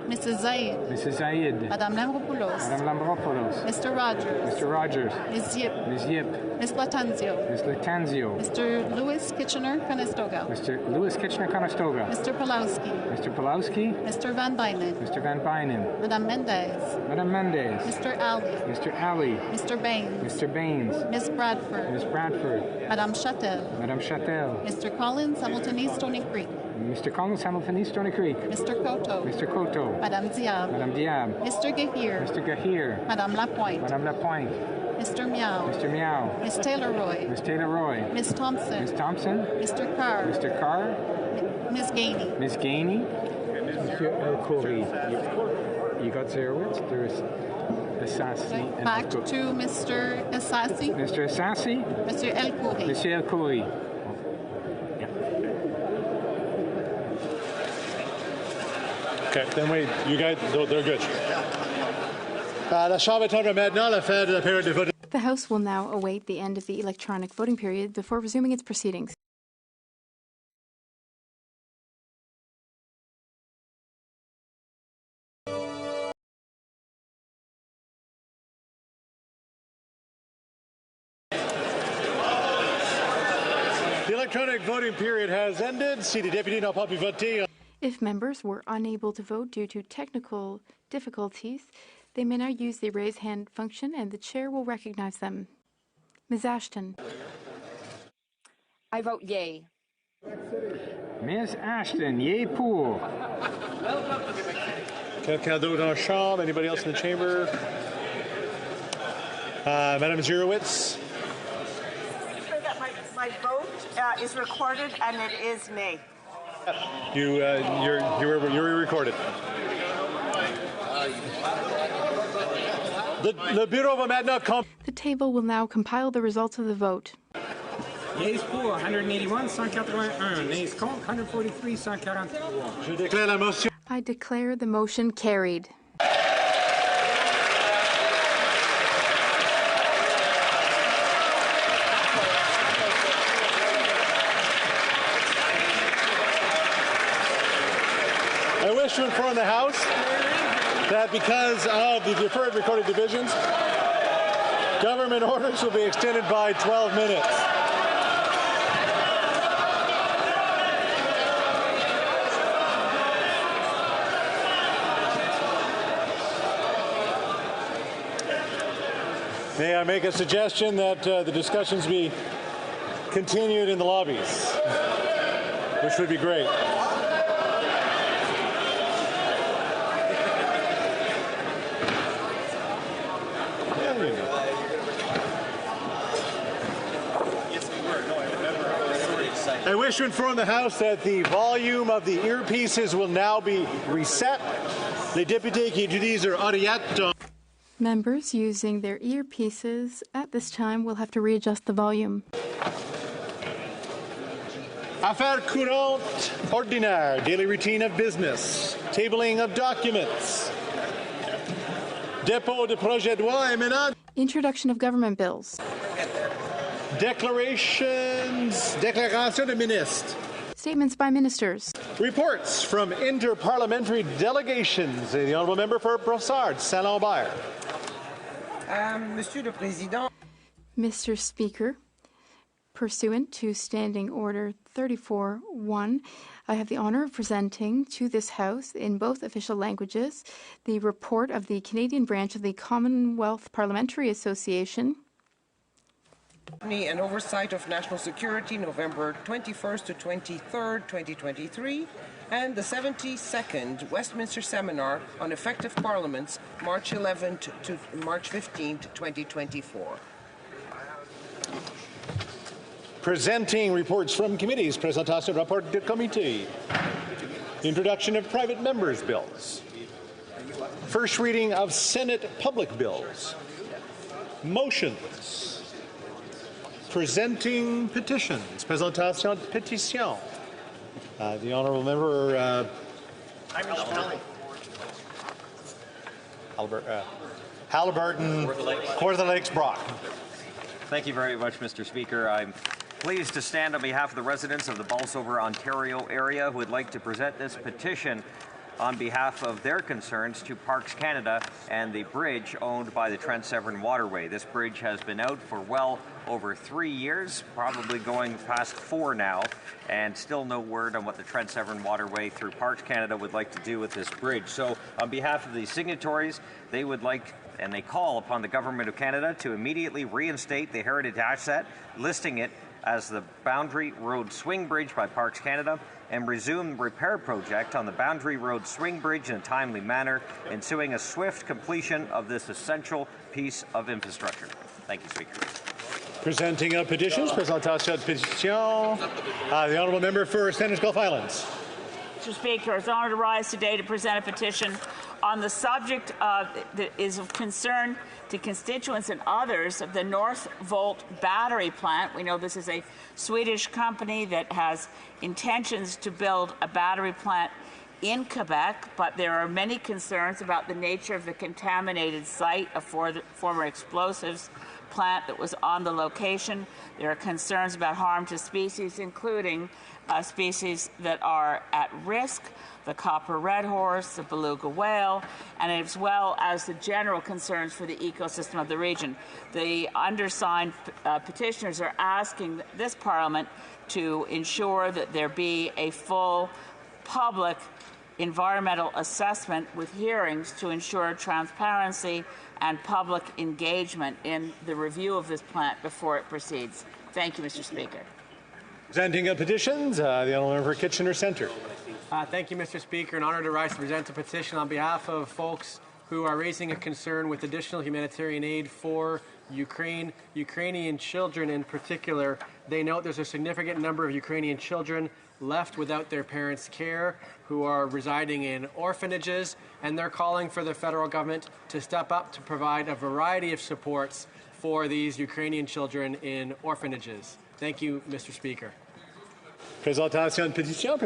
Mrs. Zaid. Mrs. Zaid. Madame Lambropoulos. Madame Lambropoulos. Mr. Rogers. Mr. Rogers. Ms. Yip. Ms. Yip. Ms. Latanzio. Ms. Latanzio. Mr. Louis Kitchener-Conestoga. Mr. Louis Kitchener-Conestoga. Mr. Pulowski. Mr. Pulowski. Mr. Van Bynen. Mr. Van Bynen. Madame Mendez. Madame Mendez. Mr. Ali. Mr. Ali. Mr. Baines. Mr. Baines. Miss Bradford. Miss Bradford. Madame Chattel. Madame Chattel. Mr. Collins, Hamilton East, Stony Creek. Mr. Collins, Hamilton East, Stony Creek. Mr. Koto. Mr. Koto. Madame Diab. Madame Diab. Mr. Gahir. Mr. Gahir. Madame Lapointe. Madame Lapointe. Mr. Meow. Mr. Meow. Miss Taylor-Roy. Miss Taylor-Roy. Miss Thompson. Miss Thompson. Mr. Carr. Mr. Carr. Miss Gainey. Miss Gainey. Mr. El-Khoury. You got Zerowitz. There's Assassi. Back to Mr. Assassi. Mr. Assassi. Monsieur El-Khoury. Monsieur El-Khoury. Okay, then wait, you guys, they're good. The House will now await the end of the electronic voting period before resuming its proceedings. The electronic voting period has ended. Si les députés n'ont pas pu voter. If members were unable to vote due to technical difficulties, they may now use the raise hand function and the chair will recognize them. Ms. Ashton. I vote yay. Ms. Ashton, yay pour. Quelqu'un d'autre dans la chambre? Anybody else in the chamber? Madame Zerowitz. That my vote is recorded and it is nay. You're recorded. Le bureau va maintenant The table will now compile the results of the vote. Yeas pour 181, 181. Nays contre 143, 143. Je déclare la motion. I declare the motion carried. I wish to inform the House that because of the deferred recorded divisions, government orders will be extended by 12 minutes. May I make a suggestion that the discussions be continued in the lobbies, which would be great. I wish to inform the House that the volume of the earpieces will now be reset. Les députés qui utilisent leur oreillette. Members using their earpieces at this time will have to readjust the volume. Affaires courantes ordinaires, daily routine of business, tabling of documents, dépôt de projet de loi émanant. Introduction of government bills. Déclaration de ministre. Statements by ministers. Reports from inter-parliamentary delegations. The honourable member for Brossard, Saint-Lambert. Monsieur le Président. Mr. Speaker, pursuant to Standing Order 34.1, I have the honour of presenting to this House in both official languages the report of the Canadian branch of the Commonwealth Parliamentary Association And Oversight of National Security, November 21st to 23rd, 2023, and the 72nd Westminster Seminar on Effective Parliaments, March 11th to March 15th, 2024. Presenting reports from committees. Présentation rapport de comité. Introduction of private members' bills. First reading of Senate public bills. Motions. Presenting petitions. Présentation de pétition. The honourable member Halliburton, Kawartha Lakes, Brock. Thank you very much, Mr. Speaker. I'm pleased to stand on behalf of the residents of the Bolsover, Ontario area who would like to present this petition on behalf of their concerns to Parks Canada and the bridge owned by the Trent Severn Waterway. This bridge has been out for well over 3 years, probably going past 4 now, and still no word on what the Trent Severn Waterway through Parks Canada would like to do with this bridge. So on behalf of the signatories, they would like and they call upon the Government of Canada to immediately reinstate the heritage asset, listing it as the Boundary Road Swing Bridge by Parks Canada, and resume the repair project on the Boundary Road Swing Bridge in a timely manner, ensuing a swift completion of this essential piece of infrastructure. Thank you, Speaker. Presenting of petitions, présentation de pétition. The honourable member for Sanders Gulf Islands. Mr. Speaker, it's an honour to rise today to present a petition on the subject that is of concern to constituents and others of the Northvolt battery plant. We know this is a Swedish company that has intentions to build a battery plant in Quebec, but there are many concerns about the nature of the contaminated site of former explosives plant that was on the location. There are concerns about harm to species, including species that are at risk, the copper red horse, the beluga whale, and as well as the general concerns for the ecosystem of the region. The undersigned petitioners are asking this Parliament to ensure that there be a full public environmental assessment with hearings to ensure transparency and public engagement in the review of this plant before it proceeds. Thank you, Mr. Speaker. Presenting of petitions, the honourable member for Kitchener Centre. Thank you, Mr. Speaker. An honour to rise to present a petition on behalf of folks who are raising a concern with additional humanitarian aid for Ukraine, Ukrainian children in particular. They note there's a significant number of Ukrainian children left without their parents' care who are residing in orphanages, and they're calling for the federal government to step up to provide a variety of supports for these Ukrainian children in orphanages. Thank you, Mr. Speaker. Présentation de pétition,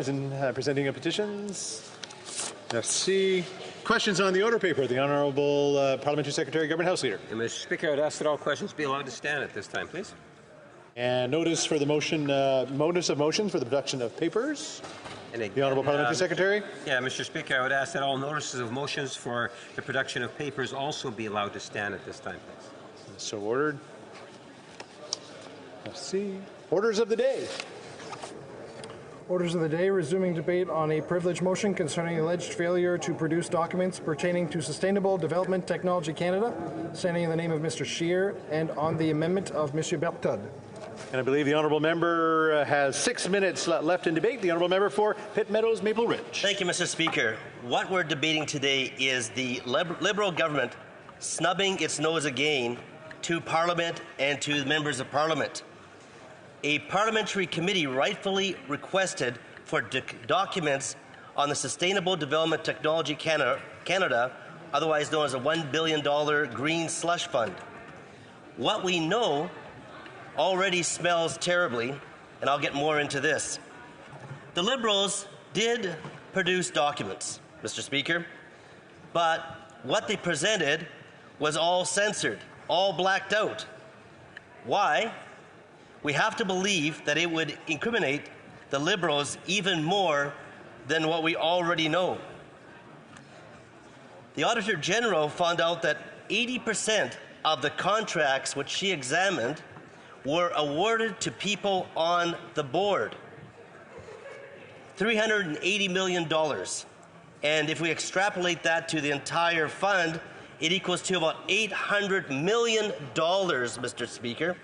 presenting of petitions. Merci. Questions on the order paper. The Honourable Parliamentary Secretary, Government House Leader. Mr. Speaker, I'd ask that all questions be allowed to stand at this time, please. And notice for the motion, notice of motions for the production of papers. And again, the Honourable Parliamentary Secretary. Yeah, Mr. Speaker, I would ask that all notices of motions for the production of papers also be allowed to stand at this time, please. So ordered. Merci. Orders of the day. Orders of the day, resuming debate on a privilege motion concerning alleged failure to produce documents pertaining to Sustainable Development Technology Canada, standing in the name of Mr. Scheer, and on the amendment of Mr. Berthoud. And I believe the honourable member has 6 minutes left in debate. The honourable member for Pitt Meadows, Maple Ridge. Thank you, Mr. Speaker. What we're debating today is the Liberal government snubbing its nose again to Parliament and to the members of Parliament. A parliamentary committee rightfully requested for documents on the Sustainable Development Technology Canada, otherwise known as a $1 billion green slush fund. What we know already smells terribly, and I'll get more into this. The Liberals did produce documents, Mr. Speaker, but what they presented was all censored, all blacked out. Why? We have to believe that it would incriminate the Liberals even more than what we already know. The Auditor General found out that 80% of the contracts which she examined were awarded to people on the board. $380 million. And if we extrapolate that to the entire fund, it equals to about $800 million, Mr. Speaker.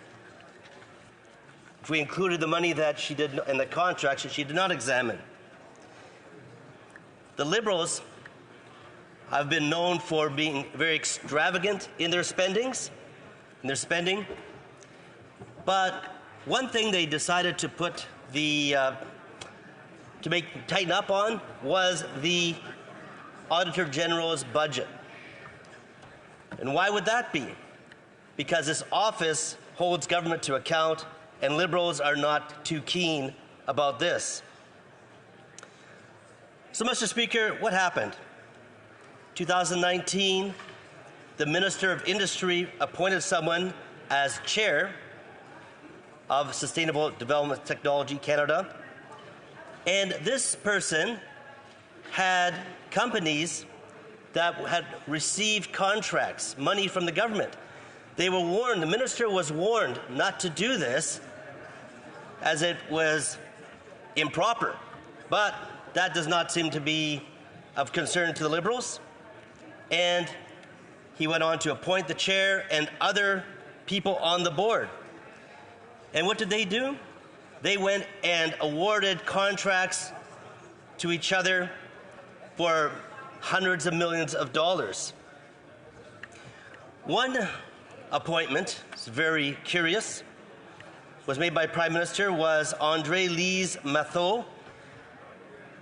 If we included the money that she did in the contracts that she did not examine. The Liberals have been known for being very extravagant in their spending. But one thing they decided to put the to tighten up on was the Auditor General's budget. And why would that be? Because this office holds government to account, and Liberals are not too keen about this. So, Mr. Speaker, what happened? 2019, the Minister of Industry appointed someone as chair of Sustainable Development Technology Canada, and this person had companies that had received contracts, money from the government. They were warned, the minister was warned not to do this as it was improper. But that does not seem to be of concern to the Liberals. And he went on to appoint the chair and other people on the board. And what did they do? They went and awarded contracts to each other for hundreds of millions of dollars. One appointment, it's very curious, was made by Prime Minister, was Andrée-Lise Mathieu,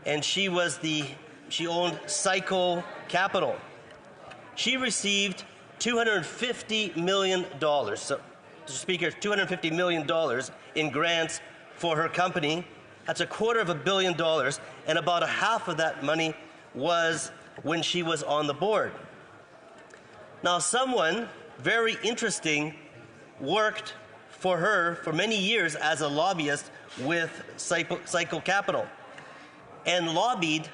and she owned Cycle Capital. She received $250 million, so, Mr. Speaker, $250 million in grants for her company. That's $250 million, and about a half of that money was when she was on the board. Now, someone very interesting worked for her for many years as a lobbyist with Cycle Capital and lobbied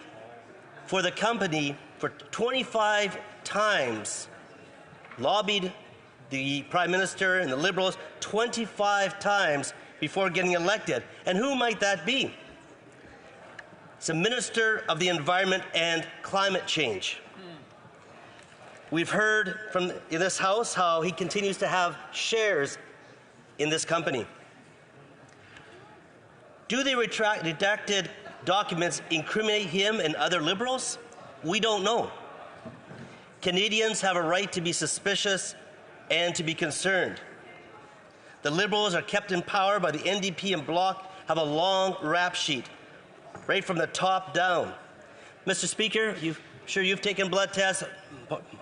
for the company for 25 times, lobbied the Prime Minister and the Liberals 25 times before getting elected. And who might that be? It's the Minister of the Environment and Climate Change. We've heard from in this House how he continues to have shares in this company. Do the redacted documents incriminate him and other Liberals? We don't know. Canadians have a right to be suspicious and to be concerned. The Liberals are kept in power by the NDP and Bloc, have a long rap sheet, right from the top down. Mr. Speaker, sure you've taken blood tests.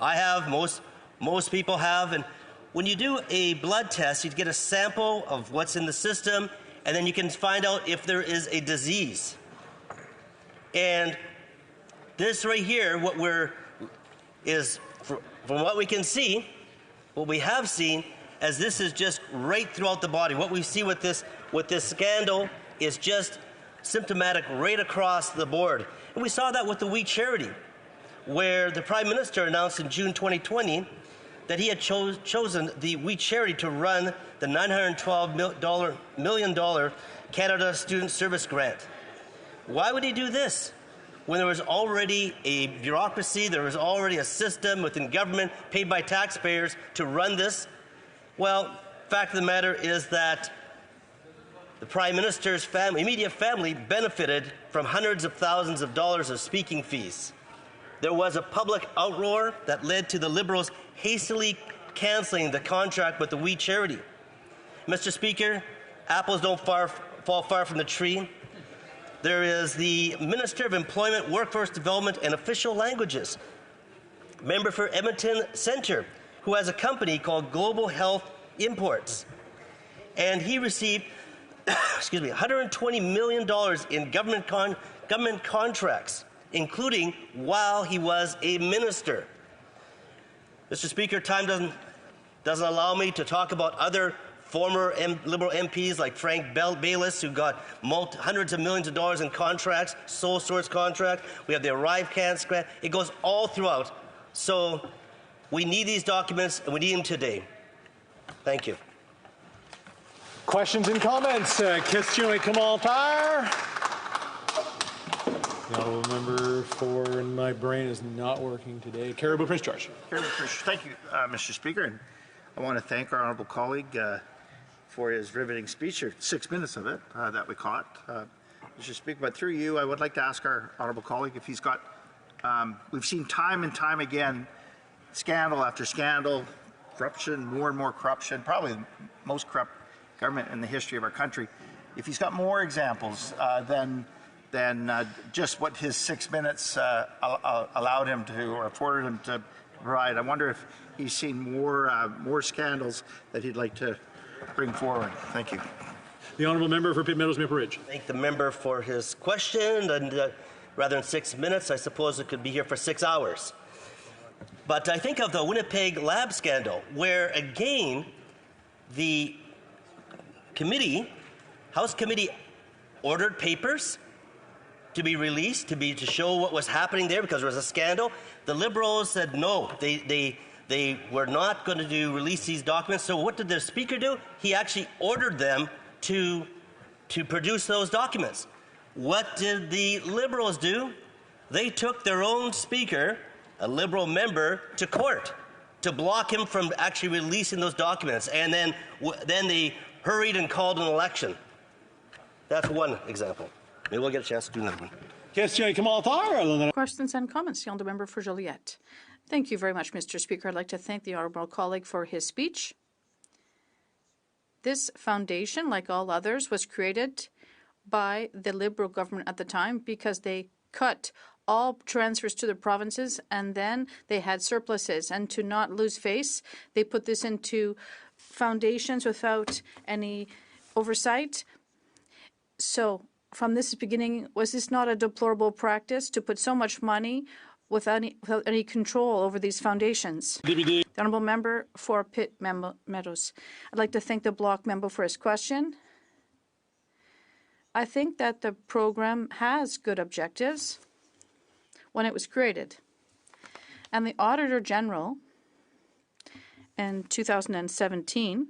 I have, most people have, and when you do a blood test, you get a sample of what's in the system, and then you can find out if there is a disease. And this right here, from what we can see, what we have seen, as this is just right throughout the body. What we see with this scandal is just symptomatic right across the board. And we saw that with the We Charity, where the Prime Minister announced in June 2020 that he had chosen the We Charity to run the $912 million Canada Student Service Grant. Why would he do this when there was already a bureaucracy, there was already a system within government paid by taxpayers to run this? Well, fact of the matter is that the Prime Minister's family, immediate family, benefited from hundreds of thousands of dollars of speaking fees. There was a public outroar that led to the Liberals hastily canceling the contract with the We Charity. Mr. Speaker, apples don't fall far from the tree. There is the Minister of Employment, Workforce Development and Official Languages, member for Edmonton Centre, who has a company called Global Health Imports. And he received $120 million in government contracts, including while he was a minister. Mr. Speaker, time doesn't allow me to talk about other former Liberal MPs like Frank Baylis, who got hundreds of millions of dollars in contracts, sole source contract. We have the ArriveCAN grant. It goes all throughout. So we need these documents, and we need them today. Thank you. Questions and comments? Question et commentaire? The honourable member for my brain is not working today. Caribou Prince George. Caribou Prince, thank you, Mr. Speaker, and I want to thank our honourable colleague for his riveting speech, or 6 minutes of it that we caught, Mr. Speaker. But through you, I would like to ask our honourable colleague if he's got. We've seen time and time again, scandal after scandal, corruption, more and more corruption, probably the most corrupt government in the history of our country. If he's got more examples than than just what his 6 minutes allowed him to, or afforded him to provide. I wonder if he's seen more scandals that he'd like to bring forward. Thank you. The honourable member for Pitt Meadows, Maple Ridge. Thank the member for his question, and rather than 6 minutes, I suppose it could be here for 6 hours. But I think of the Winnipeg lab scandal, where again, the committee, House committee, ordered papers to be released, to show what was happening there because there was a scandal. The Liberals said no, they were not going to release these documents. So what did the Speaker do? He actually ordered them to produce those documents. What did the Liberals do? They took their own Speaker, a Liberal member, to court to block him from actually releasing those documents. And then they hurried and called an election. That's one example. Maybe we'll get a chance to do another one. Questions and comments. The honourable member for Joliette. Thank you very much, Mr. Speaker. I'd like to thank the honourable colleague for his speech. This foundation, like all others, was created by the Liberal government at the time because they cut all transfers to the provinces and then they had surpluses. And to not lose face, they put this into foundations without any oversight. So from this beginning, was this not a deplorable practice to put so much money without any control over these foundations? The honourable member for Pitt Meadows. I'd like to thank the block member for his question. I think that the program has good objectives when it was created. And the Auditor General in 2017,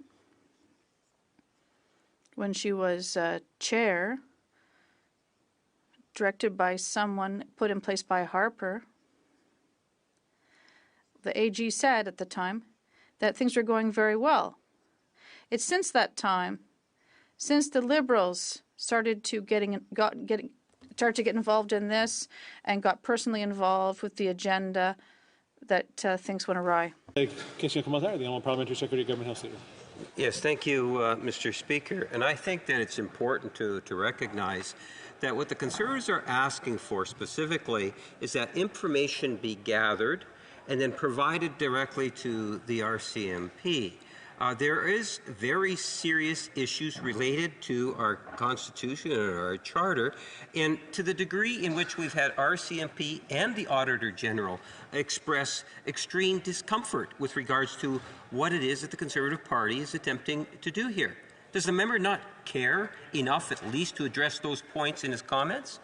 when she was chair, directed by someone put in place by Harper, the AG said at the time that things were going very well. It's since that time, since the Liberals started to get involved in this and got personally involved with the agenda, that things went awry. Question commentaire, the honourable parliamentary secretary, government house leader. Yes, thank you, Mr. Speaker. And I think that it's important to recognize that what the Conservatives are asking for specifically is that information be gathered and then provided directly to the RCMP. There is very serious issues related to our Constitution and our Charter, and to the degree in which we've had RCMP and the Auditor General express extreme discomfort with regards to what it is that the Conservative Party is attempting to do here. Does the member not care enough at least to address those points in his comments?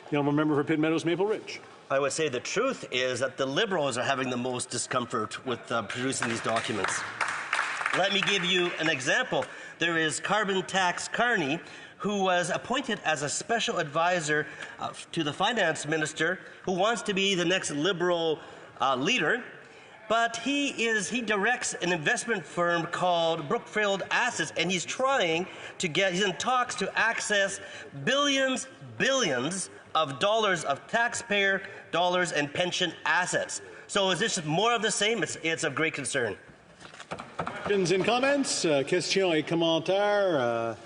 The honourable member for Pitt Meadows, Maple Ridge. I would say the truth is that the Liberals are having the most discomfort with producing these documents. Let me give you an example. There is Carbon Tax Carney, who was appointed as a special advisor to the finance minister, who wants to be the next Liberal leader. But he directs an investment firm called Brookfield Assets, and he's trying to he's in talks to access billions of dollars of taxpayer dollars and pension assets. So is this more of the same? It's of great concern. Questions and comments? Question et commentaire.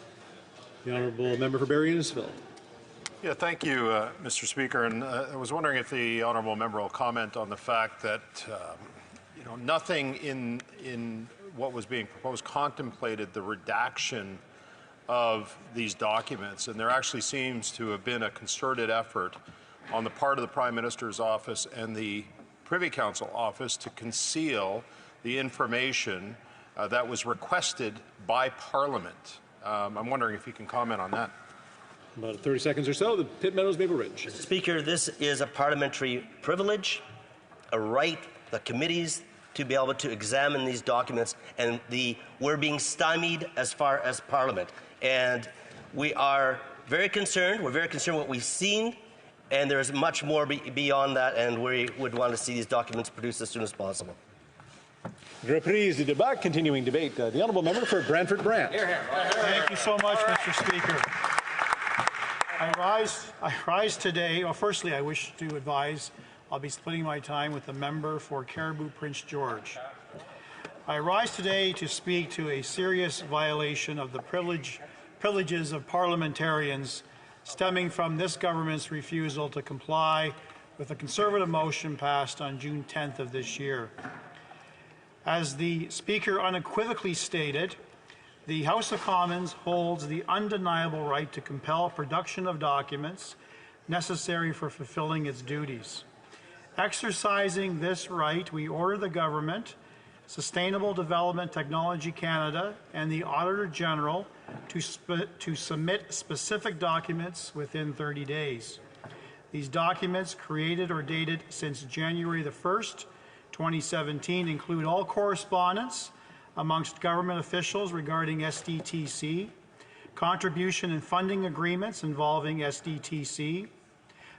The honourable member for Barrie Innisfil. Yeah, thank you, Mr. Speaker. And I was wondering if the honourable member will comment on the fact that nothing in what was being proposed contemplated the redaction of these documents, and there actually seems to have been a concerted effort on the part of the Prime Minister's office and the Privy Council office to conceal the information that was requested by Parliament. I'm wondering if you can comment on that. About 30 seconds or so. The Pitt Meadows, Maple Ridge. Mr. Speaker, this is a parliamentary privilege, a right, the committees to be able to examine these documents, and we're being stymied as far as Parliament. And we are very concerned. We're very concerned what we've seen, and there's much more beyond that, and we would want to see these documents produced as soon as possible. Reprise du débat, continuing debate. The honourable member for Brantford Brant. Thank you so much, Mr. Speaker. I rise today. Well, firstly, I wish to advise I'll be splitting my time with the member for Caribou Prince George. I rise today to speak to a serious violation of the privileges of parliamentarians stemming from this government's refusal to comply with a Conservative motion passed on June 10th of this year. As the Speaker unequivocally stated, the House of Commons holds the undeniable right to compel production of documents necessary for fulfilling its duties. Exercising this right, we order the government, Sustainable Development Technology Canada, and the Auditor General to submit specific documents within 30 days. These documents, created or dated since January the 1st, 2017, include all correspondence amongst government officials regarding SDTC, contribution and funding agreements involving SDTC,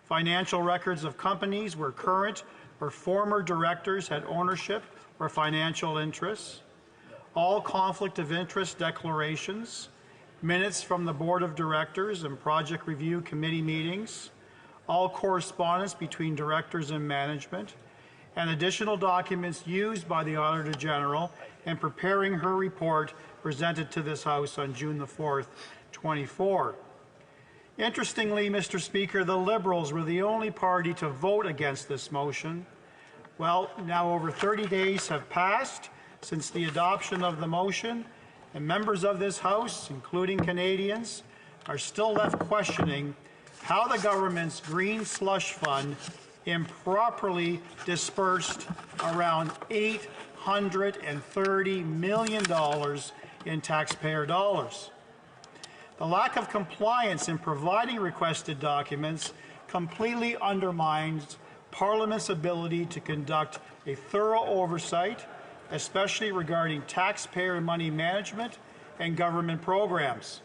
financial records of companies where current or former directors had ownership or financial interests, all conflict of interest declarations, minutes from the Board of Directors and Project Review Committee meetings, all correspondence between directors and management, and additional documents used by the Auditor General in preparing her report presented to this House on June the 4th, 24. Interestingly, Mr. Speaker, the Liberals were the only party to vote against this motion. Well, now over 30 days have passed since the adoption of the motion, and members of this House, including Canadians, are still left questioning how the government's Green Slush Fund improperly dispersed around $830 million in taxpayer dollars. The lack of compliance in providing requested documents completely undermines Parliament's ability to conduct a thorough oversight, especially regarding taxpayer money management and government programs.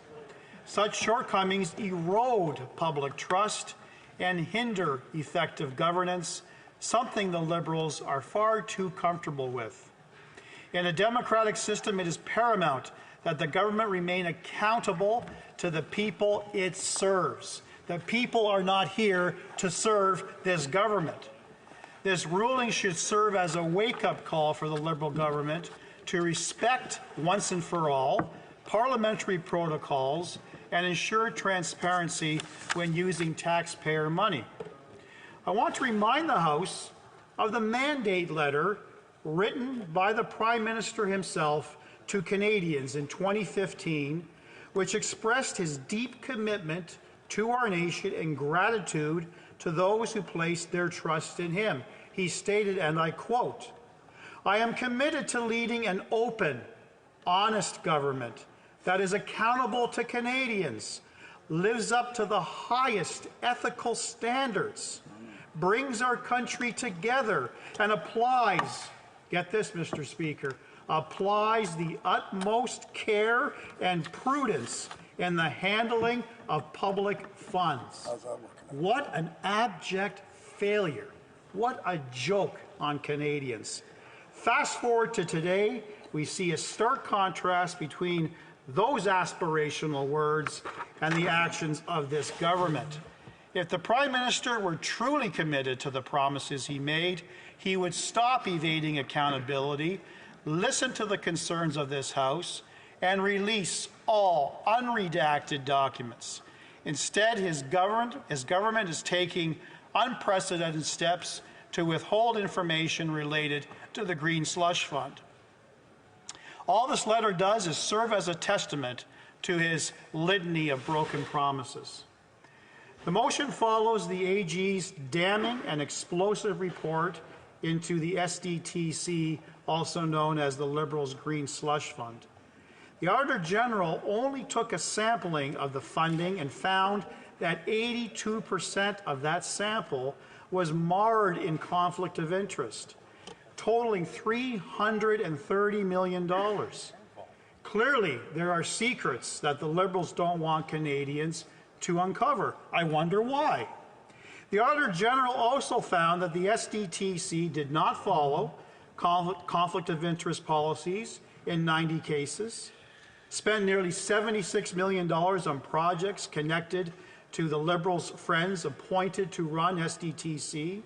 Such shortcomings erode public trust and hinder effective governance, something the Liberals are far too comfortable with. In a democratic system, it is paramount that the government remain accountable to the people it serves. The people are not here to serve this government. This ruling should serve as a wake-up call for the Liberal government to respect, once and for all, parliamentary protocols and ensure transparency when using taxpayer money. I want to remind the House of the mandate letter written by the Prime Minister himself to Canadians in 2015, which expressed his deep commitment to our nation and gratitude to those who placed their trust in him. He stated, and I quote, "I am committed to leading an open, honest government that is accountable to Canadians, lives up to the highest ethical standards, brings our country together, and applies," get this, Mr. Speaker, applies the utmost care and prudence in the handling of public funds. What an abject failure. What a joke on Canadians. Fast forward to today, we see a stark contrast between those aspirational words and the actions of this government. If the Prime Minister were truly committed to the promises he made, he would stop evading accountability, listen to the concerns of this House, and release all unredacted documents. Instead, his government is taking unprecedented steps to withhold information related to the Green Slush Fund. All this letter does is serve as a testament to his litany of broken promises. The motion follows the AG's damning and explosive report into the SDTC, also known as the Liberals' Green Slush Fund. The Auditor General only took a sampling of the funding and found that 82% of that sample was marred in conflict of interest, totaling $330 million. Clearly, there are secrets that the Liberals don't want Canadians to uncover. I wonder why. The Auditor General also found that the SDTC did not follow conflict of interest policies in 90 cases, spent nearly $76 million on projects connected to the Liberals' friends appointed to run SDTC,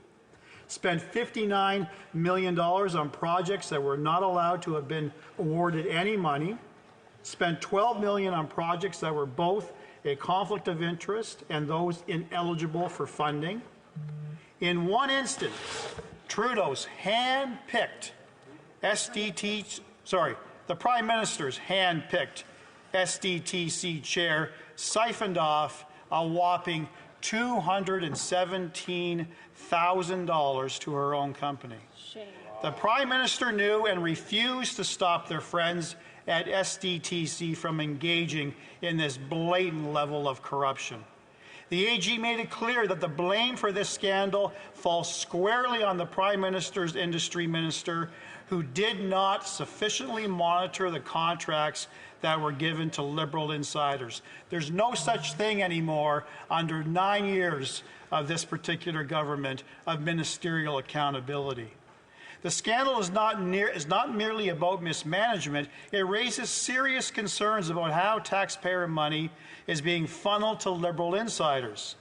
spent $59 million on projects that were not allowed to have been awarded any money, spent $12 million on projects that were both a conflict of interest and those ineligible for funding. In one instance, Trudeau's hand-picked the Prime Minister's hand-picked SDTC chair siphoned off a whopping $217,000 to her own company. Shame. The Prime Minister knew and refused to stop their friends at SDTC from engaging in this blatant level of corruption. The AG made it clear that the blame for this scandal falls squarely on the Prime Minister's industry minister, who did not sufficiently monitor the contracts that were given to Liberal insiders. There's no such thing anymore under 9 years of this particular government of ministerial accountability. The scandal is not merely about mismanagement. It raises serious concerns about how taxpayer money is being funneled to Liberal insiders.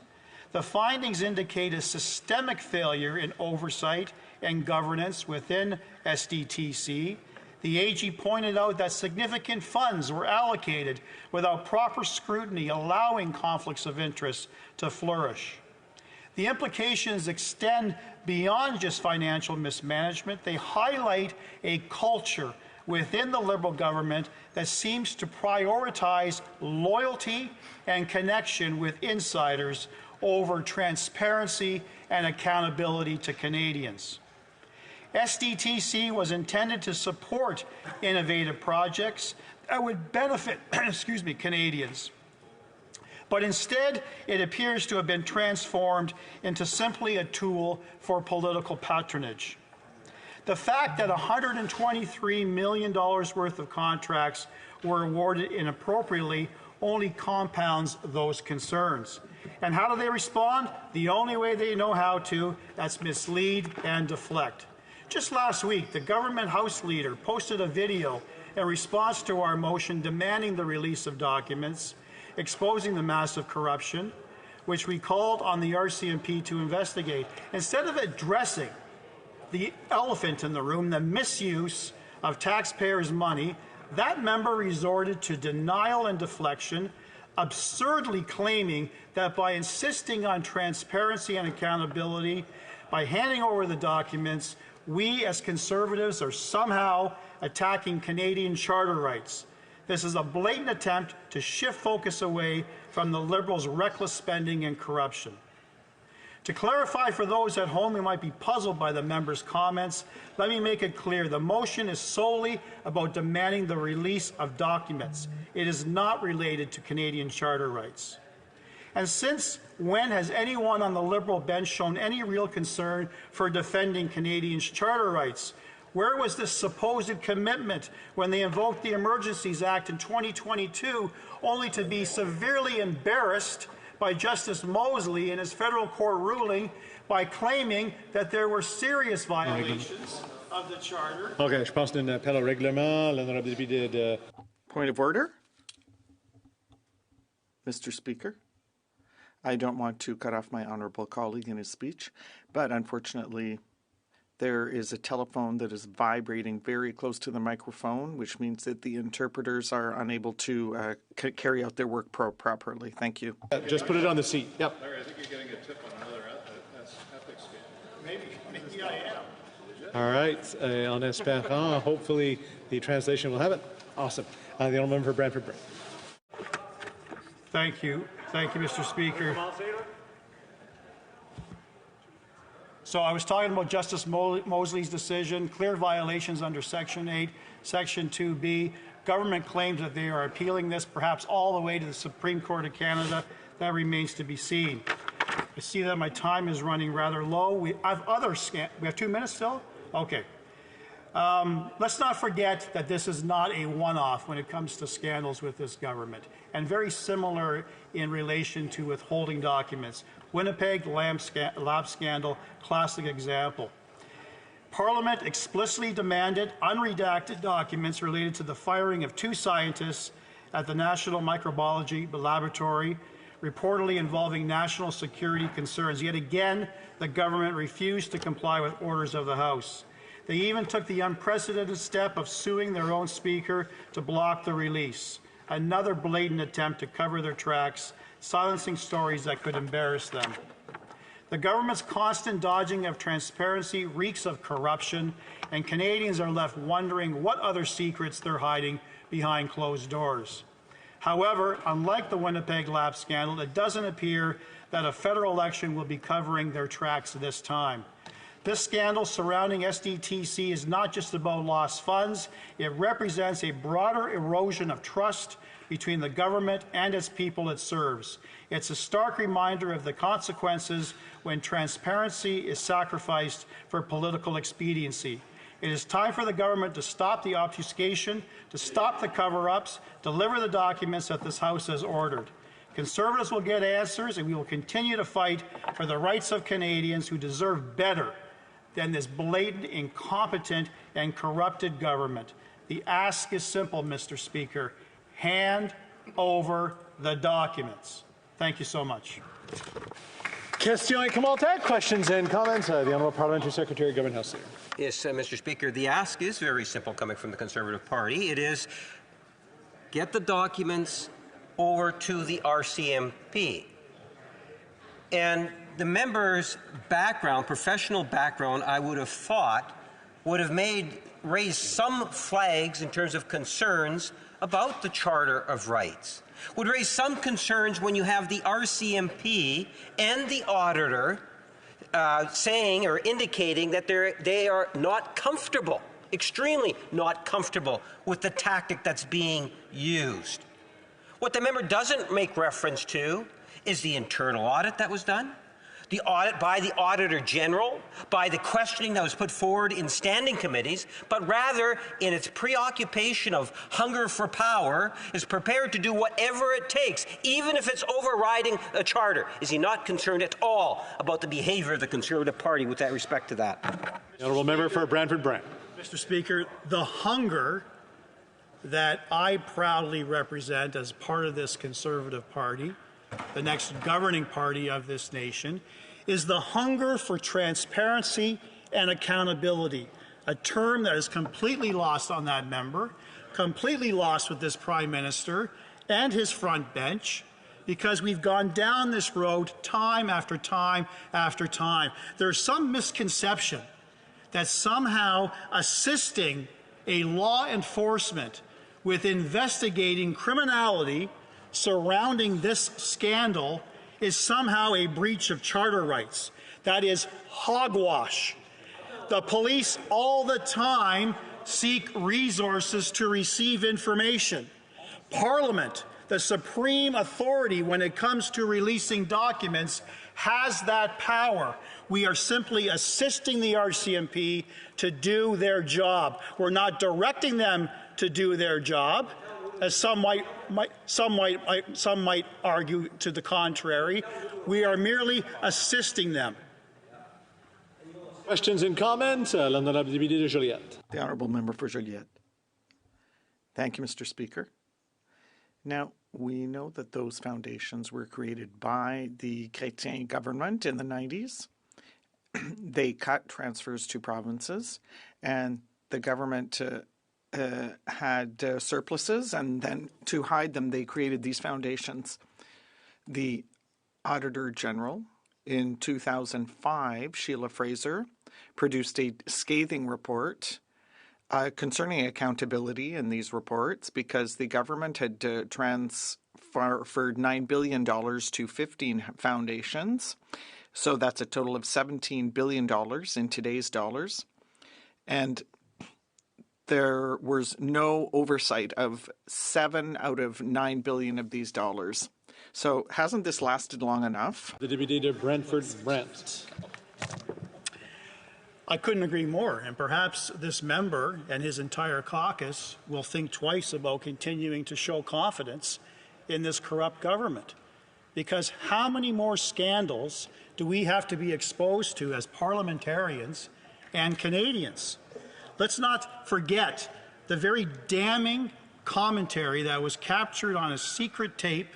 The findings indicate a systemic failure in oversight and governance within SDTC. The AG pointed out that significant funds were allocated without proper scrutiny, allowing conflicts of interest to flourish. The implications extend beyond just financial mismanagement. They highlight a culture within the Liberal government that seems to prioritize loyalty and connection with insiders over transparency and accountability to Canadians. SDTC was intended to support innovative projects that would benefit Canadians. But instead, it appears to have been transformed into simply a tool for political patronage. The fact that $123 million worth of contracts were awarded inappropriately only compounds those concerns. And how do they respond? The only way they know how to, that's mislead and deflect. Just last week, the government House Leader posted a video in response to our motion demanding the release of documents exposing the massive corruption, which we called on the RCMP to investigate. Instead of addressing the elephant in the room, the misuse of taxpayers' money, that member resorted to denial and deflection, absurdly claiming that by insisting on transparency and accountability, by handing over the documents, we as Conservatives are somehow attacking Canadian charter rights. This is a blatant attempt to shift focus away from the Liberals' reckless spending and corruption. To clarify for those at home who might be puzzled by the member's comments, let me make it clear the motion is solely about demanding the release of documents. It is not related to Canadian charter rights. And since when has anyone on the Liberal bench shown any real concern for defending Canadians' charter rights? Where was this supposed commitment when they invoked the Emergencies Act in 2022, only to be severely embarrassed by Justice Mosley in his federal court ruling by claiming that there were serious violations of the Charter? OK, je pense d'un appel au règlement. L'honorable député de... Point of order. Mr. Speaker, I don't want to cut off my honourable colleague in his speech, but unfortunately, there is a telephone that is vibrating very close to the microphone, which means that the interpreters are unable to carry out their work properly. Thank you. Just put it on the seat. Yep. Larry, I think you're getting a tip on another ethics scandal. Maybe I am. All right. En espérant, hopefully the translation will have it. Awesome. The honourable member for Brantford. Thank you. Thank you, Mr. Speaker. So I was talking about Justice Mosley's decision, clear violations under Section 8, Section 2B. Government claims that they are appealing this perhaps all the way to the Supreme Court of Canada. That remains to be seen. I see that my time is running rather low. We have 2 minutes still? Okay. Let's not forget that this is not a one-off when it comes to scandals with this government, and very similar in relation to withholding documents. Winnipeg lab scandal, classic example. Parliament explicitly demanded unredacted documents related to the firing of 2 scientists at the National Microbiology Laboratory, reportedly involving national security concerns. Yet again, the government refused to comply with orders of the House. They even took the unprecedented step of suing their own Speaker to block the release. another blatant attempt to cover their tracks, silencing stories that could embarrass them. The government's constant dodging of transparency reeks of corruption, and Canadians are left wondering what other secrets they're hiding behind closed doors. However, unlike the Winnipeg Lab scandal, it doesn't appear that a federal election will be covering their tracks this time. This scandal surrounding SDTC is not just about lost funds. It represents a broader erosion of trust between the government and its people it serves. It's a stark reminder of the consequences when transparency is sacrificed for political expediency. It is time for the government to stop the obfuscation, to stop the cover-ups, deliver the documents that this House has ordered. Conservatives will get answers, and we will continue to fight for the rights of Canadians who deserve better than this blatant, incompetent, and corrupted government. The ask is simple, Mr. Speaker. Hand over the documents. Thank you so much. Question et commentaires, questions and comments. The Honourable Parliamentary Secretary, Government House Leader. Yes, Mr. Speaker, the ask is very simple coming from the Conservative Party. It is get the documents over to the RCMP. And the member's background, professional background, I would have thought would have raised some flags in terms of concerns about the Charter of Rights. Would raise some concerns when you have the RCMP and the auditor saying or indicating that they are not comfortable, extremely not comfortable with the tactic that's being used. What the member doesn't make reference to is the internal audit that was done, the audit by the Auditor General, by the questioning that was put forward in standing committees, but rather in its preoccupation of hunger for power is prepared to do whatever it takes, even if it's overriding a charter. Is he not concerned at all about the behavior of the Conservative Party with that respect to that? The Honourable Member for Brantford-Brant. Mr. Speaker, the hunger that I proudly represent as part of this Conservative Party, the next governing party of this nation, is the hunger for transparency and accountability, a term that is completely lost on that member, completely lost with this Prime Minister and his front bench, because we've gone down this road time after time after time. There's some misconception that somehow assisting a law enforcement with investigating criminality surrounding this scandal is somehow a breach of charter rights. That is hogwash. The police all the time seek resources to receive information. Parliament, the supreme authority when it comes to releasing documents, has that power. We are simply assisting the RCMP to do their job. We're not directing them to do their job, as some might argue to the contrary. We are merely assisting them. Questions and comments. L'honorable député de Joliette. The Honourable Member for Joliette. Thank you, Mr. Speaker. Now, we know that those foundations were created by the Chrétien government in the 90s. They cut transfers to provinces, and the government had surpluses, and then to hide them, they created these foundations. The Auditor General in 2005, Sheila Fraser, produced a scathing report concerning accountability in these reports because the government had transferred $9 billion to 15 foundations. So that's a total of $17 billion in today's dollars. And there was no oversight of 7 out of 9 billion of these dollars. So hasn't this lasted long enough? The Deputy de Brantford-Brant. I couldn't agree more, and perhaps this member and his entire caucus will think twice about continuing to show confidence in this corrupt government. Because how many more scandals do we have to be exposed to as parliamentarians and Canadians? Let's not forget the very damning commentary that was captured on a secret tape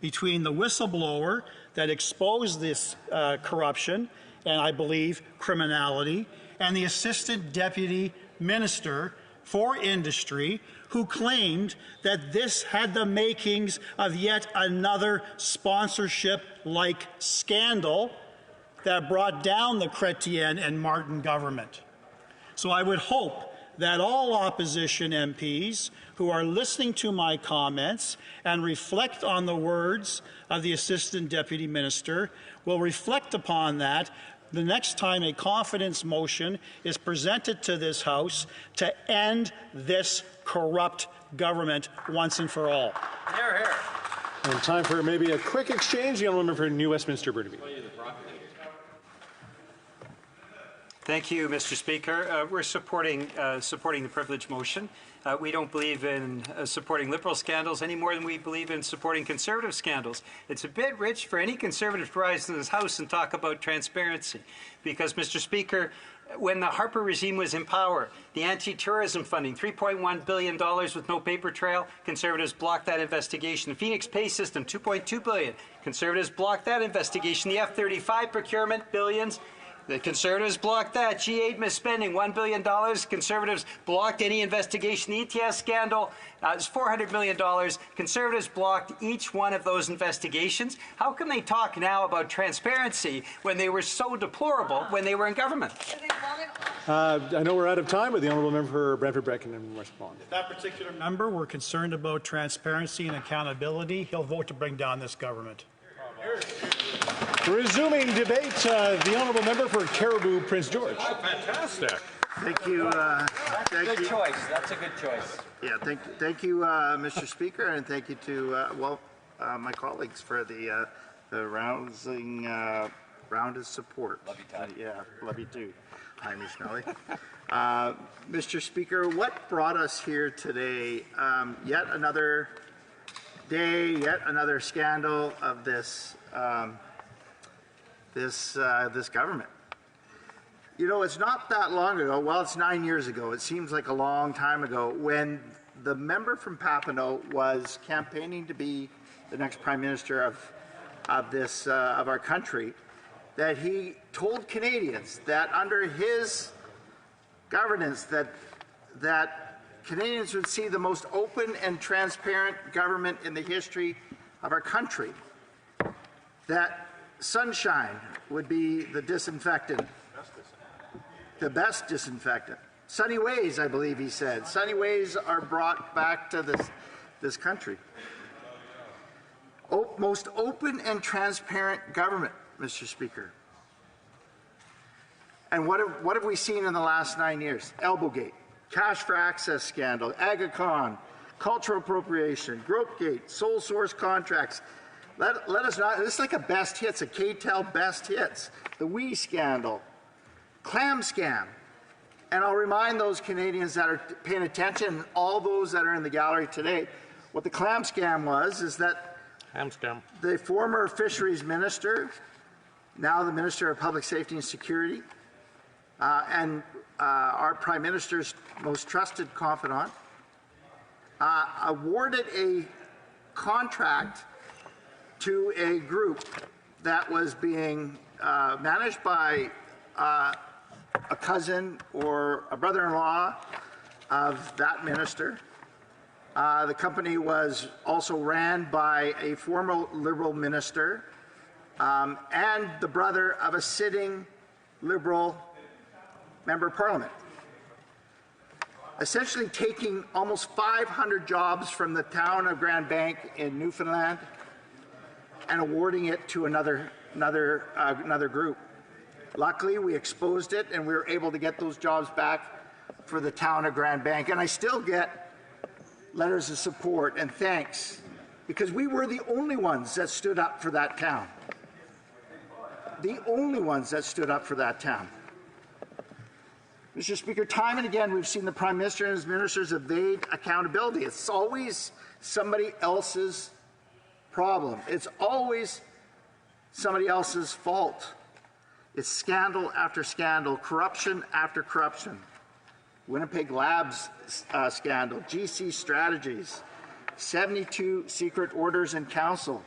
between the whistleblower that exposed this corruption and, I believe, criminality, and the Assistant Deputy Minister for industry who claimed that this had the makings of yet another sponsorship-like scandal that brought down the Chrétien and Martin government. So I would hope that all opposition MPs who are listening to my comments and reflect on the words of the Assistant Deputy Minister will reflect upon that the next time a confidence motion is presented to this House to end this corrupt government once and for all. Hear, hear. And time for maybe a quick exchange. The honourable member for New Westminster Burnaby. Thank you, Mr. Speaker. We're supporting the privilege motion. We don't believe in supporting Liberal scandals any more than we believe in supporting Conservative scandals. It's a bit rich for any Conservative to rise to this House and talk about transparency. Because, Mr. Speaker, when the Harper regime was in power, the anti-terrorism funding, $3.1 billion with no paper trail, Conservatives blocked that investigation. The Phoenix Pay System, $2.2 billion. Conservatives blocked that investigation. The F-35 procurement, billions. The Conservatives blocked that. G8 misspending, $1 billion. Conservatives blocked any investigation. The ETS scandal is $400 million. Conservatives blocked each one of those investigations. How can they talk now about transparency when they were so deplorable when they were in government? I know we're out of time, but the honourable member for Brantford-Brecken and West Vaughan. If that particular member were concerned about transparency and accountability, he'll vote to bring down this government. Resuming debate, the honourable member for Caribou, Prince George. Oh, fantastic. Thank you. Good choice. That's a good choice. Yeah, thank you, Mr. Speaker, and thank you to my colleagues for the rousing round of support. Love you, Todd. Yeah, love you too. Hi, Ms. Nelly. Mr. Speaker, what brought us here today? Yet another day, yet another scandal of this this government. You know, it's not that long ago. Well, it's 9 years ago. It seems like a long time ago when the member from Papineau was campaigning to be the next Prime Minister of our country, that he told Canadians that under his governance that Canadians would see the most open and transparent government in the history of our country, that sunshine would be the disinfectant, the best disinfectant. Sunny ways, I believe he said. Sunny ways are brought back to this country. Most open and transparent government, Mr. Speaker. And what have we seen in the last 9 years? Elbowgate, cash for access scandal, Agacon, cultural appropriation, Gropegate, sole source contracts. Let us not, this is like a best hits, a KTEL best hits. The WE scandal, clam scam. And I'll remind those Canadians that are paying attention, all those that are in the gallery today, what the clam scam was is that the former fisheries minister, now the Minister of Public Safety and Security, and our Prime Minister's most trusted confidant, awarded a contract to a group that was being managed by a cousin or a brother-in-law of that minister. The company was also ran by a former Liberal minister and the brother of a sitting Liberal member of Parliament, essentially taking almost 500 jobs from the town of Grand Bank in Newfoundland and awarding it to another group. Luckily, we exposed it and we were able to get those jobs back for the town of Grand Bank. And I still get letters of support and thanks because we were the only ones that stood up for that town. The only ones that stood up for that town. Mr. Speaker, time and again we've seen the Prime Minister and his ministers evade accountability. It's always somebody else's problem. It's always somebody else's fault. It's scandal after scandal, corruption after corruption. Winnipeg Labs scandal, GC Strategies, 72 secret orders in council,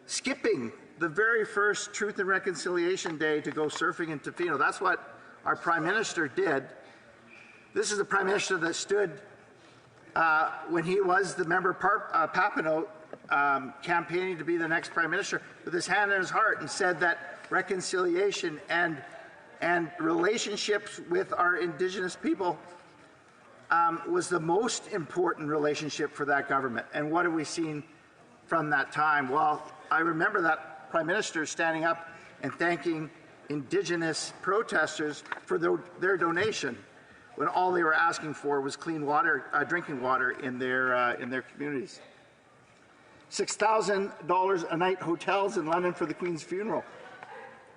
skipping the very first Truth and Reconciliation Day to go surfing in Tofino. That's what our Prime Minister did This is the Prime Minister that stood when he was the member Papineau campaigning to be the next Prime Minister with his hand in his heart and said that reconciliation and relationships with our Indigenous people was the most important relationship for that government. And what have we seen from that time? Well, I remember that Prime Minister standing up and thanking Indigenous protesters for their donation when all they were asking for was clean water, drinking water in their communities. $6,000 a night hotels in London for the Queen's funeral.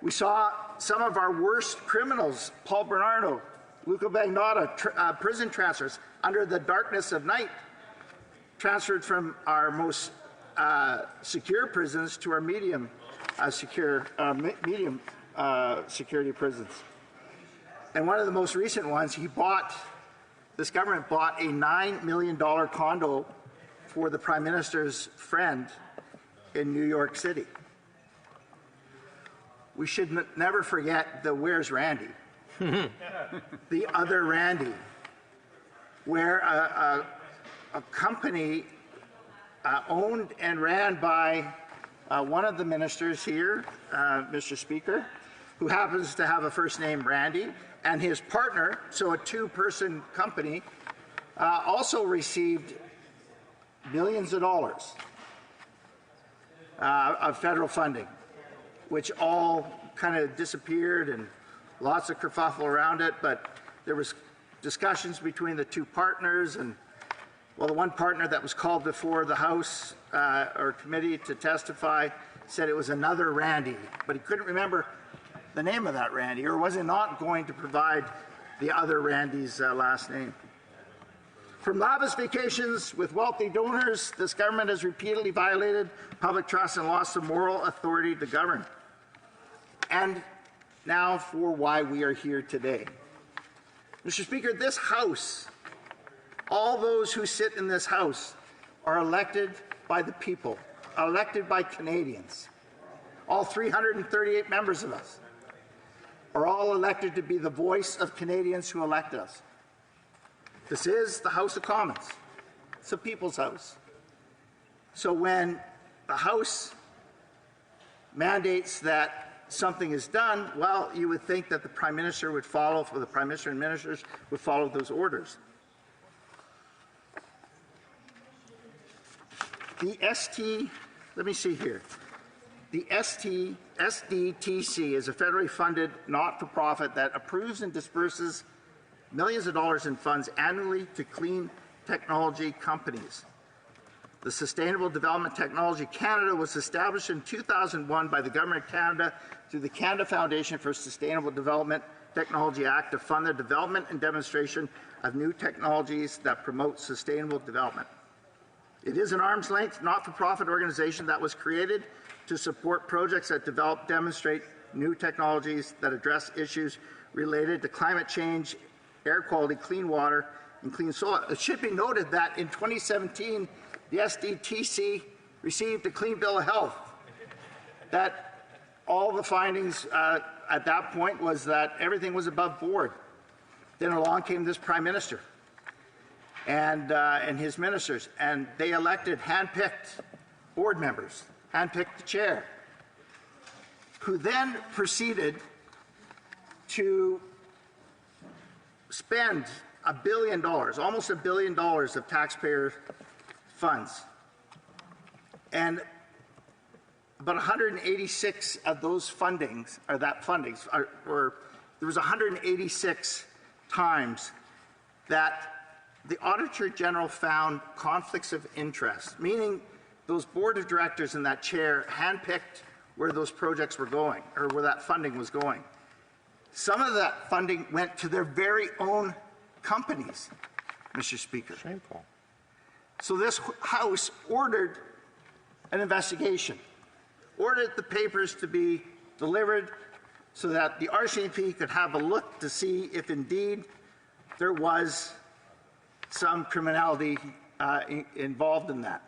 We saw some of our worst criminals, Paul Bernardo, Luca Bagnotta, prison transfers under the darkness of night, transferred from our most secure prisons to our medium security prisons. And one of the most recent ones, this government bought a $9 million condo for the Prime Minister's friend in New York City. We should never forget the Where's Randy? The other Randy, where a company owned and ran by one of the ministers here, Mr. Speaker, who happens to have a first name Randy, and his partner, so a two-person company, also received millions of dollars of federal funding, which all kind of disappeared and lots of kerfuffle around it, but there was discussions between the two partners, and well, the one partner that was called before the House or committee to testify said it was another Randy, but he couldn't remember the name of that Randy, or was he not going to provide the other Randy's last name? From lavish vacations with wealthy donors, this government has repeatedly violated public trust and lost the moral authority to govern. And now for why we are here today. Mr. Speaker, this House, all those who sit in this House are elected by the people, elected by Canadians. All 338 members of us are all elected to be the voice of Canadians who elect us. This is the House of Commons. It's a people's house. So when the House mandates that something is done, well, you would think that the Prime Minister would follow, or the Prime Minister and ministers would follow those orders. The let me see here. The SDTC is a federally funded not-for-profit that approves and disperses millions of dollars in funds annually to clean technology companies. The Sustainable Development Technology Canada was established in 2001 by the Government of Canada through the Canada Foundation for Sustainable Development Technology Act to fund the development and demonstration of new technologies that promote sustainable development. It is an arm's-length, not-for-profit organization that was created to support projects that demonstrate new technologies that address issues related to climate change, air quality, clean water, and clean soil. It should be noted that in 2017, the SDTC received a Clean Bill of Health. That all the findings at that point was that everything was above board. Then along came this Prime Minister and his ministers, and they elected hand-picked board members, hand-picked the chair, who then proceeded to spend $1 billion, almost $1 billion of taxpayer funds. And about 186 of those fundings, or that fundings, there was 186 times that the Auditor General found conflicts of interest, meaning those board of directors and that chair handpicked where those projects were going, or where that funding was going. Some of that funding went to their very own companies, Mr. Speaker. Shameful. So this House ordered an investigation, ordered the papers to be delivered so that the RCMP could have a look to see if indeed there was some criminality involved in that.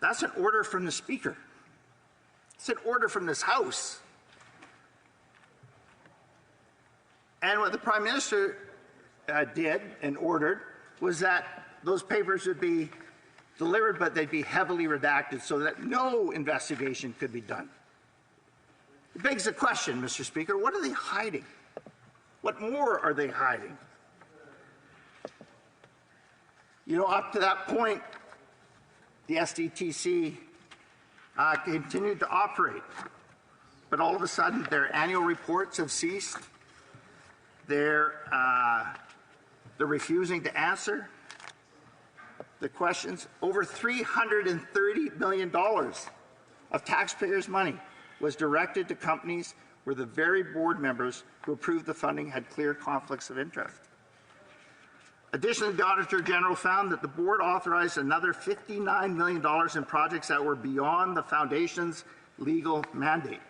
That's an order from the Speaker. It's an order from this House. And what the Prime Minister did and ordered was that those papers would be delivered, but they'd be heavily redacted so that no investigation could be done. It begs the question, Mr. Speaker, what are they hiding? What more are they hiding? You know, up to that point, the SDTC continued to operate, but all of a sudden their annual reports have ceased. They're refusing to answer the questions. Over $330 million of taxpayers' money was directed to companies where the very board members who approved the funding had clear conflicts of interest. Additionally, the Auditor General found that the board authorized another $59 million in projects that were beyond the Foundation's legal mandate.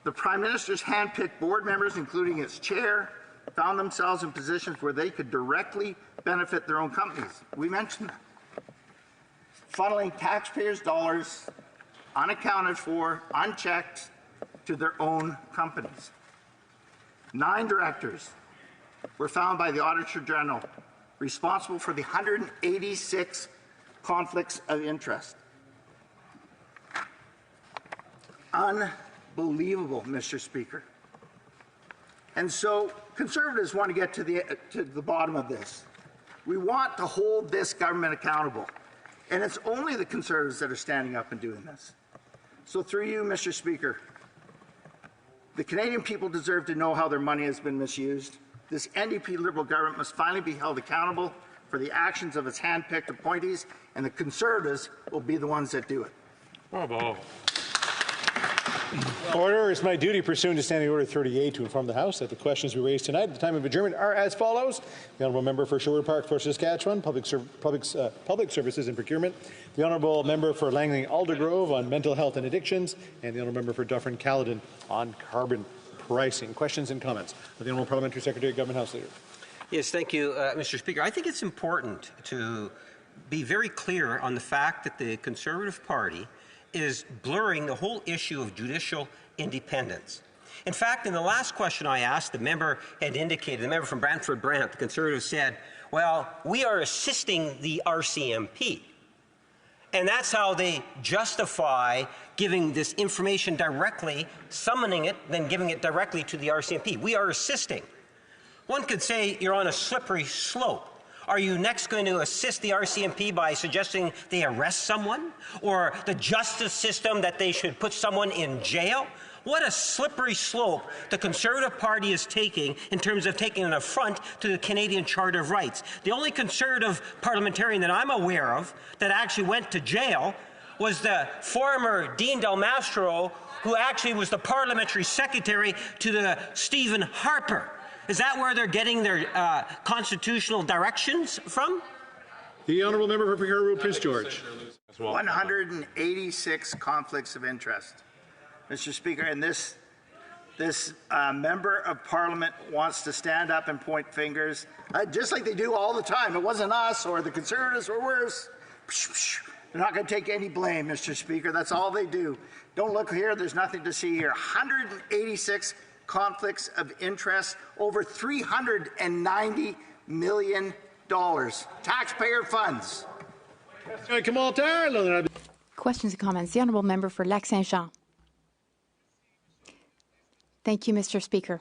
The Prime Minister's hand-picked board members, including its chair, found themselves in positions where they could directly benefit their own companies. We mentioned that. Funneling taxpayers' dollars, unaccounted for, unchecked, to their own companies. 9 directors were found by the Auditor General responsible for the 186 conflicts of interest. Unbelievable, Mr. Speaker. And so Conservatives want to get to the bottom of this. We want to hold this government accountable. And it's only the Conservatives that are standing up and doing this. So through you, Mr. Speaker, the Canadian people deserve to know how their money has been misused. This NDP Liberal government must finally be held accountable for the actions of its hand-picked appointees, and the Conservatives will be the ones that do it. Bravo. Order. It's my duty pursuant to Standing Order 38 to inform the House that the questions we raised tonight at the time of adjournment are as follows. The Honourable Member for Sherwood Park, Fort Saskatchewan, Public Services and Procurement. The Honourable Member for Langley Aldergrove on mental health and addictions. And the Honourable Member for Dufferin-Caledon on carbon pricing. Questions and comments. The Honourable Parliamentary Secretary, Government House Leader. Yes, thank you, Mr. Speaker. I think it's important to be very clear on the fact that the Conservative Party is blurring the whole issue of judicial independence. In fact, in the last question I asked, the member had indicated, the member from Brantford Brant, the Conservative said, well, we are assisting the RCMP. And that's how they justify giving this information directly, summoning it, then giving it directly to the RCMP. We are assisting. One could say you're on a slippery slope. Are you next going to assist the RCMP by suggesting they arrest someone? Or the justice system that they should put someone in jail? What a slippery slope the Conservative Party is taking in terms of taking an affront to the Canadian Charter of Rights. The only Conservative parliamentarian that I'm aware of that actually went to jail was the former Dean Del Mastro, who actually was the parliamentary secretary to the Stephen Harper. Is that where they're getting their constitutional directions from? The Honourable Member for Picard Prince George. 186 conflicts of interest, Mr. Speaker, and this member of Parliament wants to stand up and point fingers, just like they do all the time. It wasn't us or the Conservatives or worse. They're not going to take any blame, Mr. Speaker. That's all they do. Don't look here. There's nothing to see here. 186 conflicts of interest, over $390 million. Taxpayer funds. Questions and comments. The Honourable Member for Lac-Saint-Jean. Thank you, Mr. Speaker.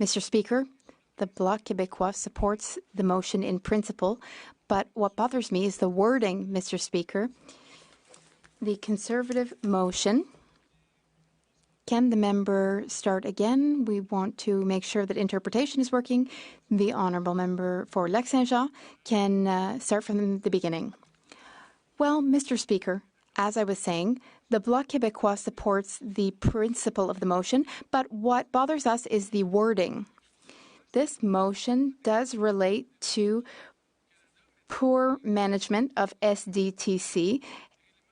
Mr. Speaker, the Bloc Québécois supports the motion in principle, but what bothers me is the wording, Mr. Speaker. The Conservative motion. Can the member start again? We want to make sure that interpretation is working. The Honourable Member for Lac-Saint-Jean can start from the beginning. Well, Mr. Speaker, as I was saying, the Bloc Québécois supports the principle of the motion, but what bothers us is the wording. This motion does relate to poor management of SDTC,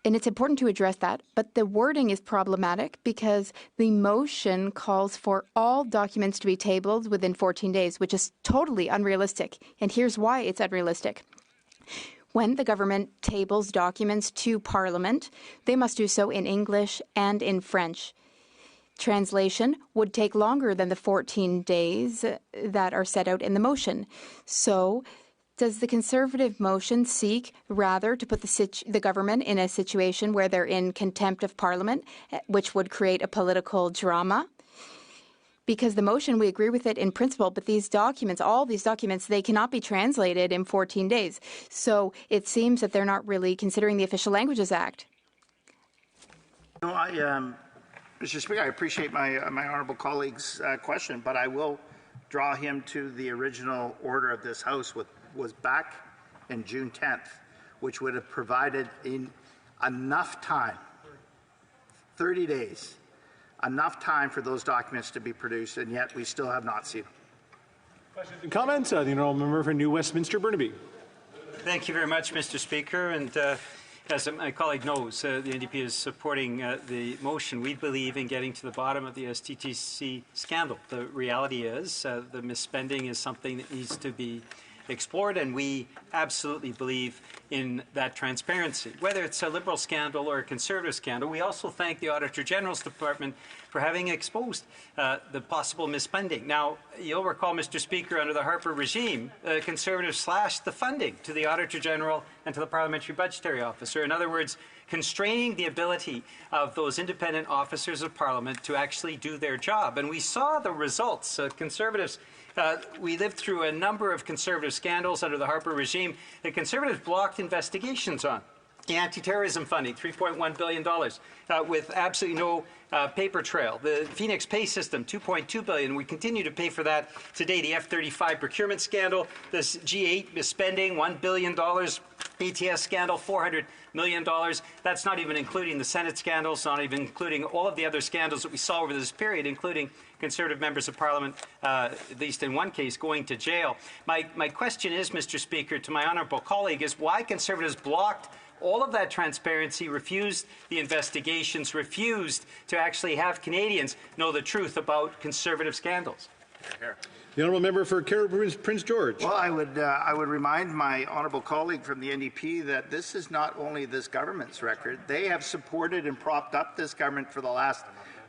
and it's important to address that, but the wording is problematic because the motion calls for all documents to be tabled within 14 days, which is totally unrealistic. And here's why it's unrealistic. When the government tables documents to Parliament, they must do so in English and in French. translation would take longer than the 14 days that are set out in the motion. So does the Conservative motion seek rather to put the government in a situation where they're in contempt of Parliament, which would create a political drama? Because the motion, we agree with it in principle, but these documents, all these documents, they cannot be translated in 14 days. So it seems that they're not really considering the Official Languages Act. No, Mr. Speaker, I appreciate my honourable colleague's question, but I will draw him to the original order of this House, which was back in June 10th, which would have provided enough time, 30 days, enough time for those documents to be produced, and yet we still have not seen them. Questions and comments? The honourable member for New Westminster Burnaby. Thank you very much, Mr. Speaker. And as my colleague knows, the NDP is supporting the motion. We believe in getting to the bottom of the STTC scandal. The reality is the misspending is something that needs to be explored, and we absolutely believe in that transparency. Whether it's a Liberal scandal or a Conservative scandal, we also thank the Auditor General's Department for having exposed the possible misspending. Now, you'll recall, Mr. Speaker, under the Harper regime, Conservatives slashed the funding to the Auditor General and to the Parliamentary Budgetary Officer. In other words, constraining the ability of those independent officers of Parliament to actually do their job. And we saw the results. Conservatives we lived through a number of Conservative scandals under the Harper regime that Conservatives blocked investigations on. The anti-terrorism funding, $3.1 billion, with absolutely no paper trail. The Phoenix Pay System, $2.2 billion. We continue to pay for that today. The F-35 procurement scandal, this G8 misspending, $1 billion. ATS scandal, $400 million. That's not even including the Senate scandals, not even including all of the other scandals that we saw over this period, including Conservative members of Parliament, at least in one case, going to jail. My question is, Mr. Speaker, to my honourable colleague, is why Conservatives blocked all of that transparency, refused the investigations, refused to actually have Canadians know the truth about Conservative scandals. The honourable member for Caribou Prince George. Well, I would remind my honourable colleague from the NDP that this is not only this government's record. They have supported and propped up this government for the last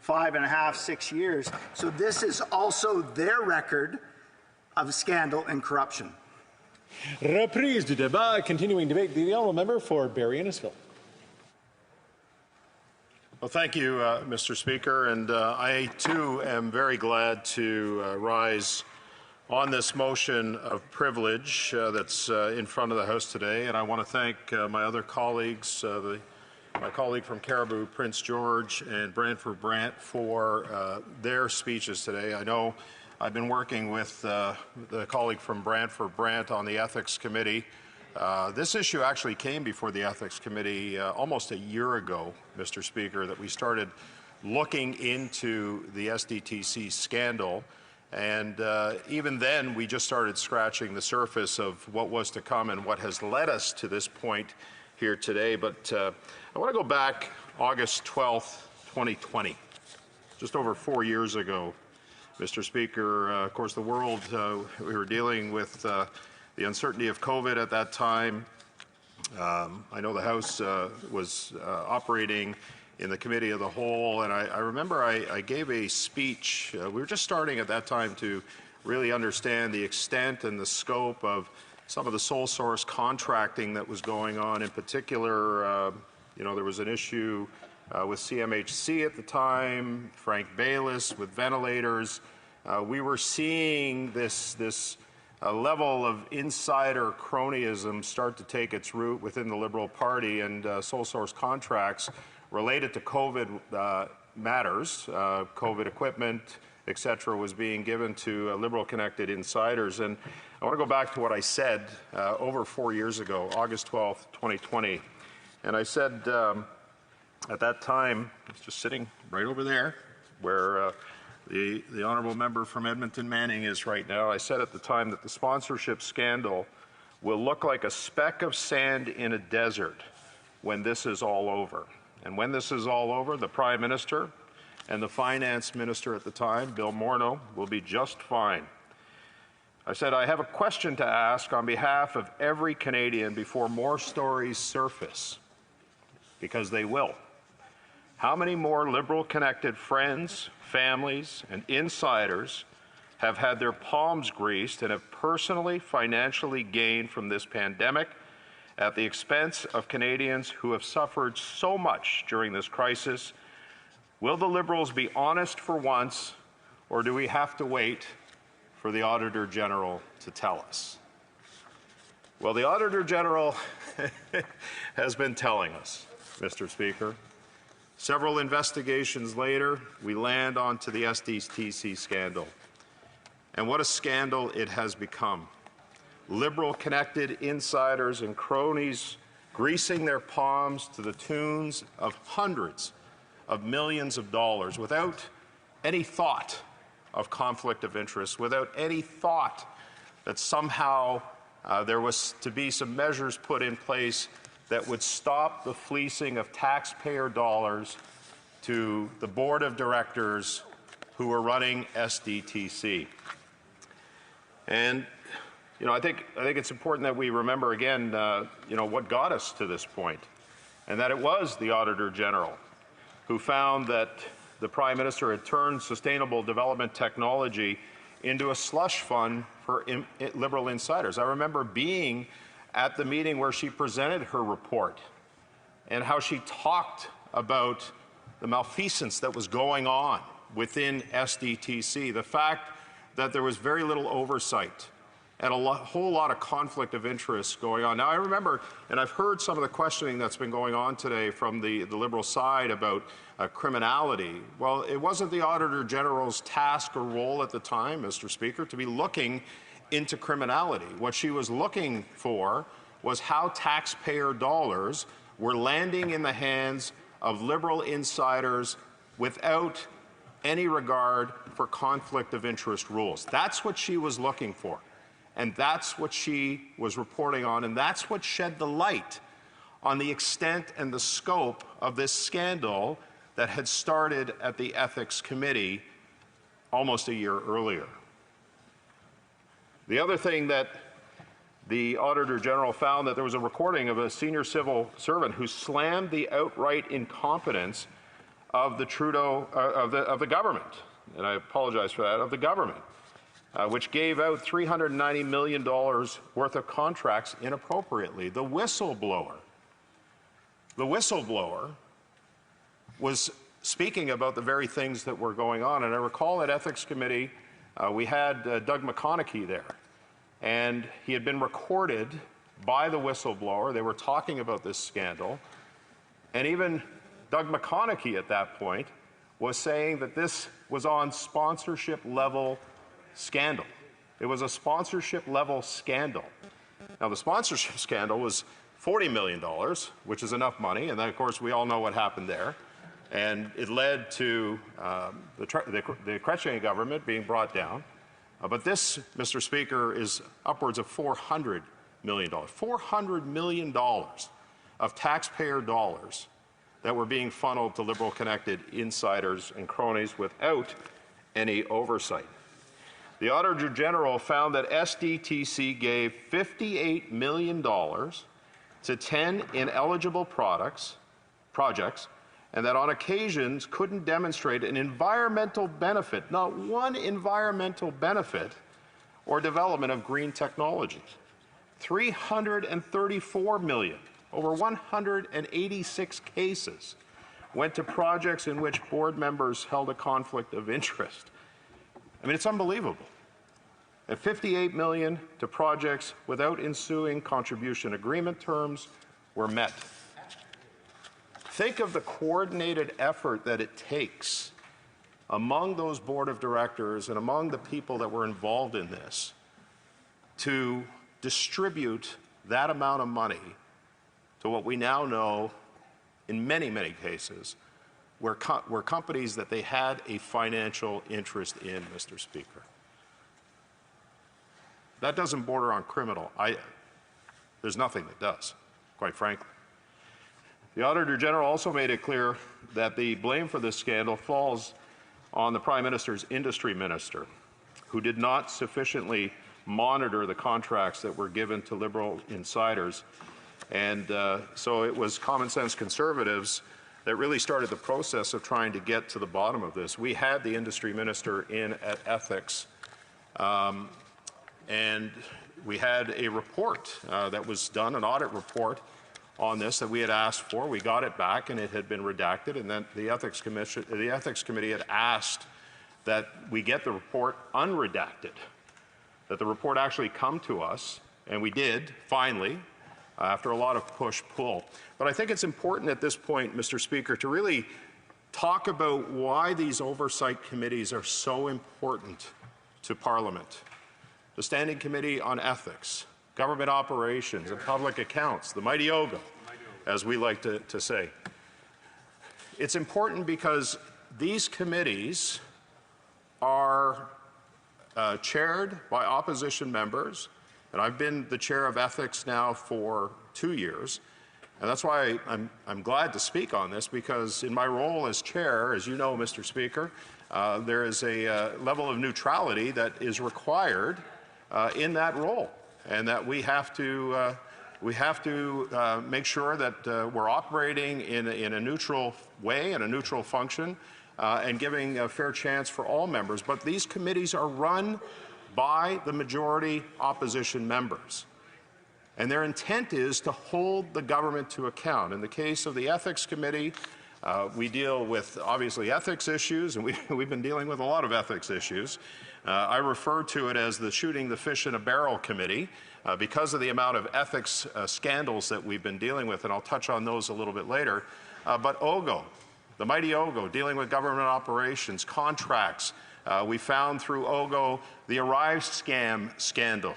5.5, 6 years. So this is also their record of scandal and corruption. Reprise du débat, continuing debate. The honourable member for Barrie Innisfil. Well, thank you, Mr. Speaker, and I too am very glad to rise on this motion of privilege that's in front of the House today, and I want to thank my other colleagues, my colleague from Caribou Prince George and Brantford Brant for their speeches today. I know I've been working with the colleague from Brantford Brant on the Ethics Committee. This issue actually came before the Ethics Committee almost a year ago, Mr. Speaker, that we started looking into the SDTC scandal. And even then, we just started scratching the surface of what was to come and what has led us to this point here today. But I want to go back August 12th, 2020, just over 4 years ago. Mr. Speaker, of course, the world, we were dealing with the uncertainty of COVID at that time. I know the House was operating in the Committee of the Whole, and I remember I gave a speech. We were just starting at that time to really understand the extent and the scope of some of the sole source contracting that was going on. In particular, there was an issue with CMHC at the time, Frank Baylis with ventilators. We were seeing this level of insider cronyism start to take its root within the Liberal Party, and sole source contracts related to COVID matters, COVID equipment, etc., was being given to Liberal-connected insiders. And I want to go back to what I said over 4 years ago, August 12th, 2020. And I said at that time, it's just sitting right over there, where the honourable member from Edmonton Manning is right now. I said at the time that the sponsorship scandal will look like a speck of sand in a desert when this is all over. And when this is all over, the Prime Minister and the Finance Minister at the time, Bill Morneau, will be just fine. I said, I have a question to ask on behalf of every Canadian before more stories surface, because they will. How many more Liberal-connected friends, families, and insiders have had their palms greased and have personally, financially gained from this pandemic at the expense of Canadians who have suffered so much during this crisis? Will the Liberals be honest for once, or do we have to wait for the Auditor General to tell us? Well, the Auditor General has been telling us, Mr. Speaker. Several investigations later, we land onto the SDTC scandal. And what a scandal it has become. Liberal-connected insiders and cronies greasing their palms to the tunes of hundreds of millions of dollars without any thought of conflict of interest, without any thought that somehow there was to be some measures put in place that would stop the fleecing of taxpayer dollars to the board of directors who were running SDTC. And I think it's important that we remember again, what got us to this point, and that it was the Auditor General who found that the Prime Minister had turned sustainable development technology into a slush fund for Liberal insiders. I remember being at the meeting where she presented her report and how she talked about the malfeasance that was going on within SDTC, the fact that there was very little oversight and a whole lot of conflict of interest going on. Now, I remember, and I've heard some of the questioning that's been going on today from the Liberal side about criminality. Well, it wasn't the Auditor General's task or role at the time, Mr. Speaker, to be looking into criminality. What she was looking for was how taxpayer dollars were landing in the hands of Liberal insiders without any regard for conflict of interest rules. That's what she was looking for. And that's what she was reporting on, and that's what shed the light on the extent and the scope of this scandal that had started at the Ethics Committee almost a year earlier. The other thing that the Auditor General found, that there was a recording of a senior civil servant who slammed the outright incompetence of the Trudeau of the government, and I apologize for that, of the government, which gave out $390 million worth of contracts inappropriately. The whistleblower was speaking about the very things that were going on. And I recall at Ethics Committee, we had Doug McConaughey there, and he had been recorded by the whistleblower. They were talking about this scandal, and even Doug McConaughey at that point was saying that this was on sponsorship level scandal. It was a sponsorship level scandal. Now, the sponsorship scandal was $40 million, which is enough money, and then, of course, we all know what happened there. And it led to the Chrétien government being brought down. But this, Mr. Speaker, is upwards of $400 million. $400 million of taxpayer dollars that were being funneled to Liberal-connected insiders and cronies without any oversight. The Auditor General found that SDTC gave $58 million to 10 ineligible projects, and that on occasions couldn't demonstrate an environmental benefit, not one environmental benefit or development of green technologies. $334 million, over 186 cases, went to projects in which board members held a conflict of interest. I mean, it's unbelievable. And $58 million to projects without ensuing contribution agreement terms were met. Think of the coordinated effort that it takes among those board of directors and among the people that were involved in this to distribute that amount of money to what we now know in many, many cases were companies that they had a financial interest in, Mr. Speaker. That doesn't border on criminal. There's nothing that does, quite frankly. The Auditor General also made it clear that the blame for this scandal falls on the Prime Minister's industry minister, who did not sufficiently monitor the contracts that were given to Liberal insiders. And so it was common sense Conservatives that really started the process of trying to get to the bottom of this. We had the industry minister in at ethics, and we had a report that was done, an audit report on this that we had asked for. We got it back, and it had been redacted, and then the ethics committee had asked that we get the report unredacted, that the report actually come to us, and we did, finally, after a lot of push-pull. But I think it's important at this point, Mr. Speaker, to really talk about why these oversight committees are so important to Parliament. The Standing Committee on Ethics, Government Operations and Public Accounts, the mighty OGO, as we like to say. It's important because these committees are chaired by opposition members, and I've been the chair of ethics now for 2 years, and that's why I'm glad to speak on this, because in my role as chair, as you know, Mr. Speaker, there is a level of neutrality that is required in that role, and that we have to make sure that we're operating in a neutral way, in a neutral function, and giving a fair chance for all members. But these committees are run by the majority opposition members, and their intent is to hold the government to account. In the case of the Ethics Committee, we deal with, obviously, ethics issues, and we've been dealing with a lot of ethics issues. I refer to it as the Shooting the Fish in a Barrel Committee because of the amount of ethics scandals that we've been dealing with, and I'll touch on those a little bit later. But OGO, the mighty OGO, dealing with government operations, contracts. We found through OGO the Arrive scam scandal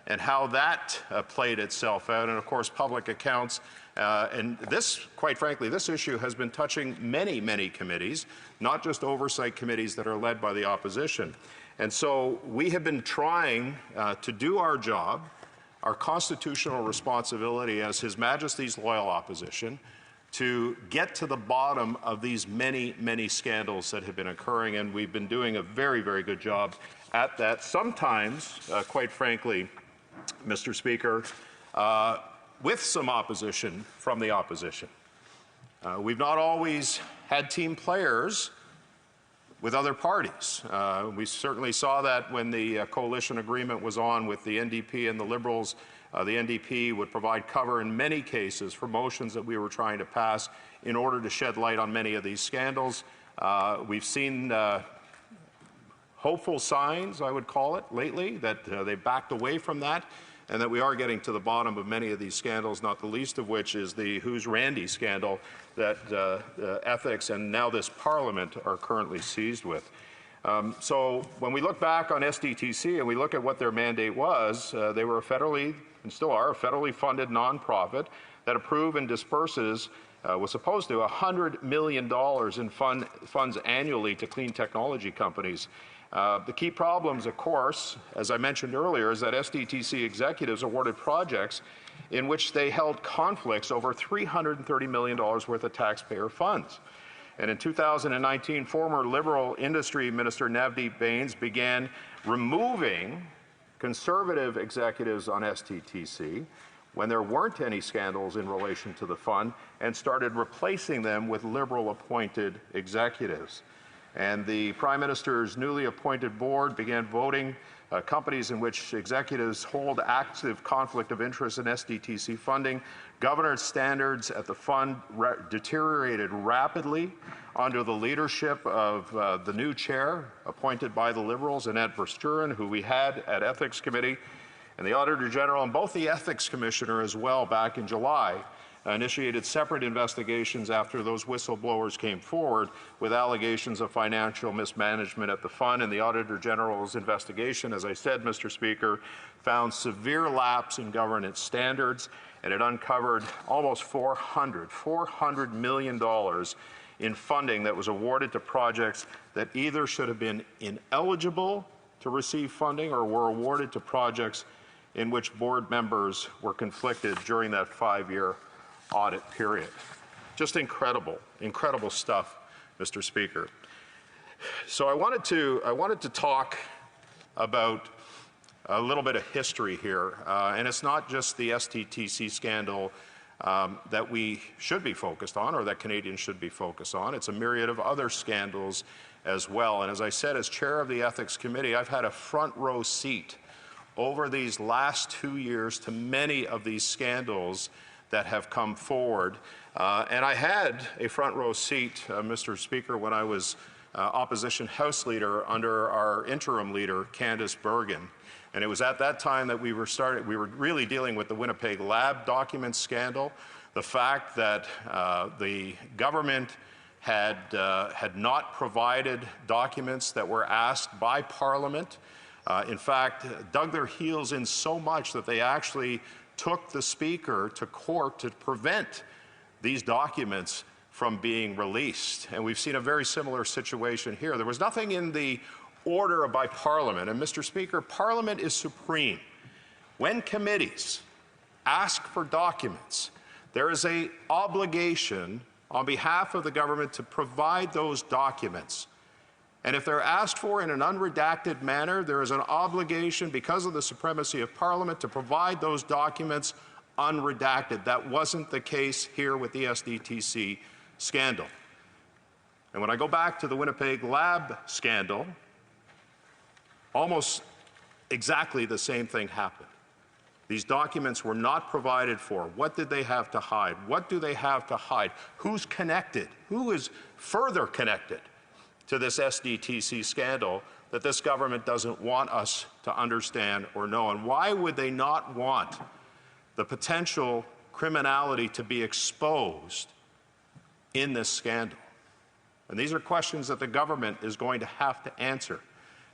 and how that played itself out, and of course public accounts. And this, quite frankly, this issue has been touching many, many committees, not just oversight committees that are led by the opposition. And so we have been trying to do our job, our constitutional responsibility as His Majesty's loyal opposition, to get to the bottom of these many, many scandals that have been occurring, and we've been doing a very, very good job at that. Sometimes, quite frankly, Mr. Speaker, with some opposition from the opposition. We've not always had team players with other parties. We certainly saw that when the coalition agreement was on with the NDP and the Liberals. The NDP would provide cover in many cases for motions that we were trying to pass in order to shed light on many of these scandals. We've seen hopeful signs, I would call it, lately, that they backed away from that, and that we are getting to the bottom of many of these scandals, not the least of which is the Who's Randy scandal that ethics and now this Parliament are currently seized with. So when we look back on SDTC and we look at what their mandate was, they were a federally, and still are, a federally funded nonprofit that approves and disperses, was supposed to, $100 million in funds annually to clean technology companies. The key problems, of course, as I mentioned earlier, is that SDTC executives awarded projects in which they held conflicts over $330 million worth of taxpayer funds. And in 2019, former Liberal Industry Minister Navdeep Bains began removing Conservative executives on SDTC when there weren't any scandals in relation to the fund, and started replacing them with Liberal-appointed executives. And the Prime Minister's newly appointed board began voting companies in which executives hold active conflict of interest in SDTC funding. Governance standards at the fund deteriorated rapidly under the leadership of the new chair appointed by the Liberals, Annette Versteuren, who we had at Ethics Committee, and the Auditor General, and both the Ethics Commissioner as well back in July initiated separate investigations after those whistleblowers came forward with allegations of financial mismanagement at the fund. And the Auditor General's investigation, as I said, Mr. Speaker, found severe lapse in governance standards, and it uncovered almost $400 million in funding that was awarded to projects that either should have been ineligible to receive funding or were awarded to projects in which board members were conflicted during that 5-year audit period. Just incredible, incredible stuff, Mr. Speaker. So I wanted to talk about a little bit of history here, and it's not just the SDTC scandal that we should be focused on, or that Canadians should be focused on. It's a myriad of other scandals as well. And as I said, as chair of the Ethics Committee, I've had a front row seat over these last 2 years to many of these scandals that have come forward. And I had a front row seat, Mr. Speaker, when I was opposition House Leader under our interim leader, Candice Bergen. And it was at that time that we were really dealing with the Winnipeg Lab documents scandal, the fact that the government had not provided documents that were asked by Parliament. In fact, dug their heels in so much that they actually took the Speaker to court to prevent these documents from being released. And we've seen a very similar situation here. There was nothing in the order by Parliament. And Mr. Speaker, Parliament is supreme. When committees ask for documents, there is an obligation on behalf of the government to provide those documents. And if they're asked for in an unredacted manner, there is an obligation, because of the supremacy of Parliament, to provide those documents unredacted. That wasn't the case here with the SDTC scandal. And when I go back to the Winnipeg Lab scandal, almost exactly the same thing happened. These documents were not provided for. What did they have to hide? What do they have to hide? Who's connected? Who is further connected to this SDTC scandal that this government doesn't want us to understand or know? And why would they not want the potential criminality to be exposed in this scandal? And these are questions that the government is going to have to answer,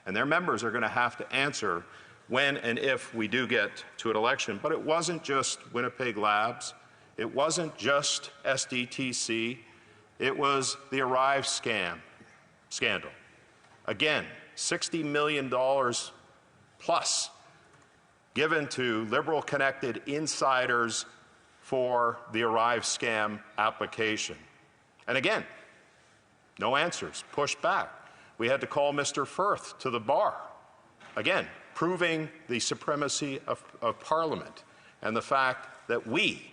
and their members are going to have to answer when and if we do get to an election. But it wasn't just Winnipeg Labs. It wasn't just SDTC. It was the Arrive scandal. Again, $60 million plus given to Liberal-connected insiders for the Arrive scam application. And again, no answers, pushed back. We had to call Mr. Firth to the bar. Again, proving the supremacy of Parliament and the fact that we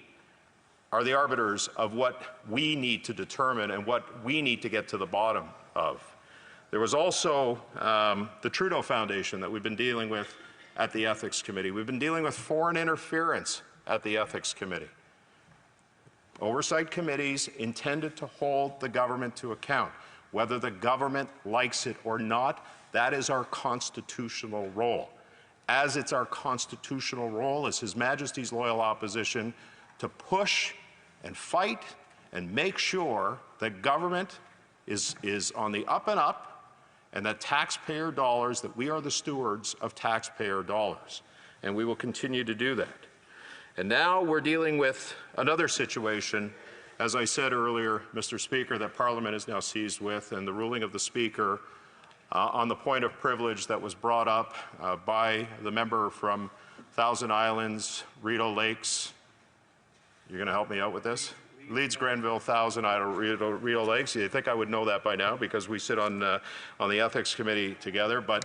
are the arbiters of what we need to determine and what we need to get to the bottom of. There was also the Trudeau Foundation that we've been dealing with at the Ethics Committee. We've been dealing with foreign interference at the Ethics Committee. Oversight committees intended to hold the government to account. Whether the government likes it or not, that is our constitutional role. As it's our constitutional role as His Majesty's loyal opposition to push and fight and make sure that government is on the up and up, and that taxpayer dollars, that we are the stewards of taxpayer dollars. And we will continue to do that. And now we're dealing with another situation, as I said earlier, Mr. Speaker, that Parliament is now seized with, and the ruling of the Speaker on the point of privilege that was brought up by the member from Thousand Islands, Rideau Lakes. You're going to help me out with this? Leeds, Grenville, Thousand Islands, Rideau Lakes. You think I would know that by now because we sit on the Ethics Committee together. But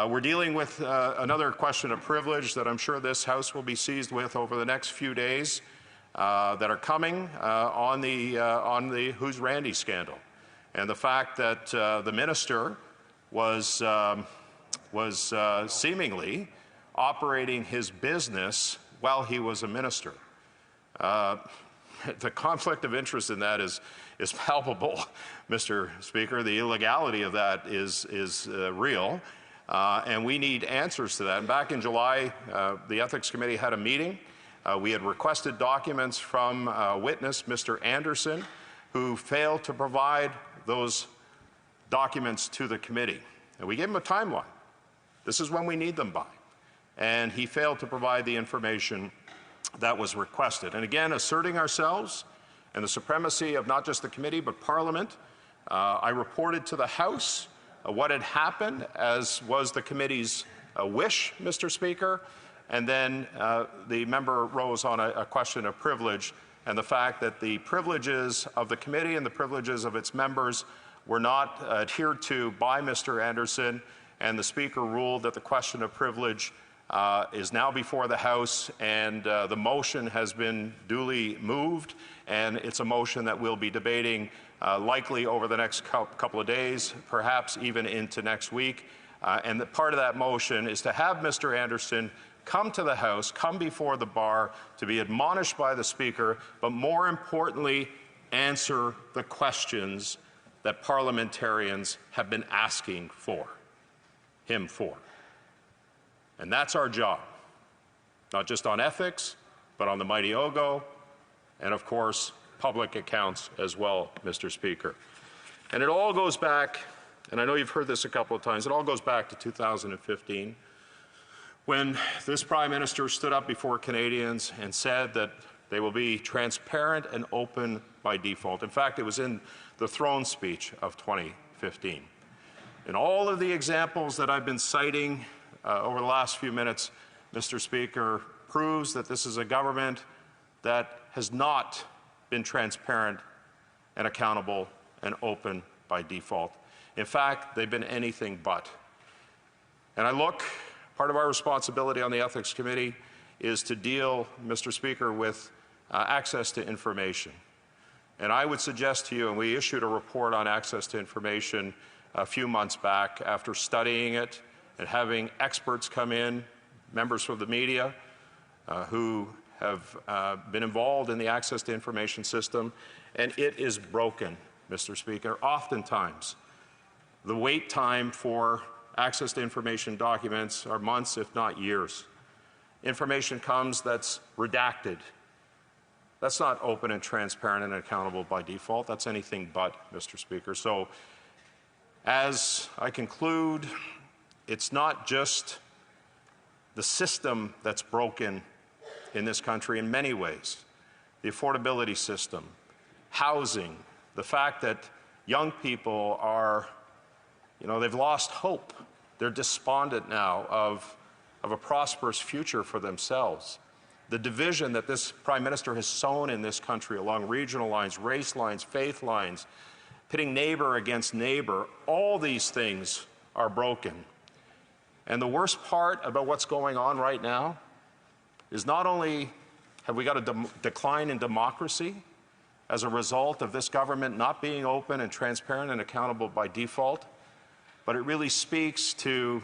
we're dealing with another question of privilege that I'm sure this House will be seized with over the next few days that are coming on the Who's Randy scandal, and the fact that the minister was seemingly operating his business while he was a minister. The conflict of interest in that is palpable, Mr. Speaker. The illegality of that is real, and we need answers to that. And back in July, the Ethics Committee had a meeting. We had requested documents from a witness, Mr. Anderson, who failed to provide those documents to the committee. And we gave him a timeline. This is when we need them by. And he failed to provide the information that was requested. And again, asserting ourselves and the supremacy of not just the committee but Parliament, I reported to the House what had happened, as was the committee's wish, Mr. Speaker. And then the member rose on a question of privilege and the fact that the privileges of the committee and the privileges of its members were not adhered to by Mr. Anderson, and the Speaker ruled that the question of privilege is now before the House, and the motion has been duly moved, and it's a motion that we'll be debating likely over the next couple of days, perhaps even into next week. And part of that motion is to have Mr. Anderson come to the House, come before the bar, to be admonished by the Speaker, but more importantly, answer the questions that parliamentarians have been asking him for. And that's our job, not just on ethics, but on the mighty Ogo, and of course, public accounts as well, Mr. Speaker. And it all goes back, and I know you've heard this a couple of times, it all goes back to 2015, when this Prime Minister stood up before Canadians and said that they will be transparent and open by default. In fact, it was in the throne speech of 2015. And all of the examples that I've been citing over the last few minutes, Mr. Speaker, proves that this is a government that has not been transparent and accountable and open by default. In fact, they've been anything but. And part of our responsibility on the Ethics Committee is to deal, Mr. Speaker, with access to information. And I would suggest to you, and we issued a report on access to information a few months back after studying it and having experts come in, members of the media who have been involved in the access to information system, and it is broken, Mr. Speaker. Oftentimes, the wait time for access to information documents are months, if not years. Information comes that's redacted. That's not open and transparent and accountable by default. That's anything but, Mr. Speaker. So, as I conclude, it's not just the system that's broken in this country in many ways. The affordability system, housing, the fact that young people are, they've lost hope. They're despondent now of a prosperous future for themselves. The division that this Prime Minister has sown in this country along regional lines, race lines, faith lines, pitting neighbor against neighbor, all these things are broken. And the worst part about what's going on right now is not only have we got a decline in democracy as a result of this government not being open and transparent and accountable by default, but it really speaks to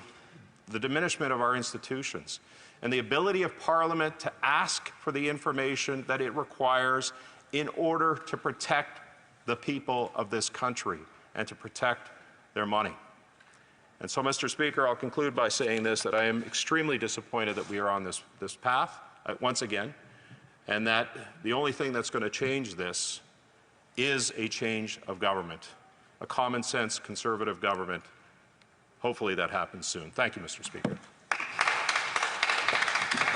the diminishment of our institutions and the ability of Parliament to ask for the information that it requires in order to protect the people of this country and to protect their money. And so, Mr. Speaker, I'll conclude by saying this, that I am extremely disappointed that we are on this path once again, and that the only thing that's going to change this is a change of government, a common sense conservative government. Hopefully that happens soon. Thank you, Mr. Speaker.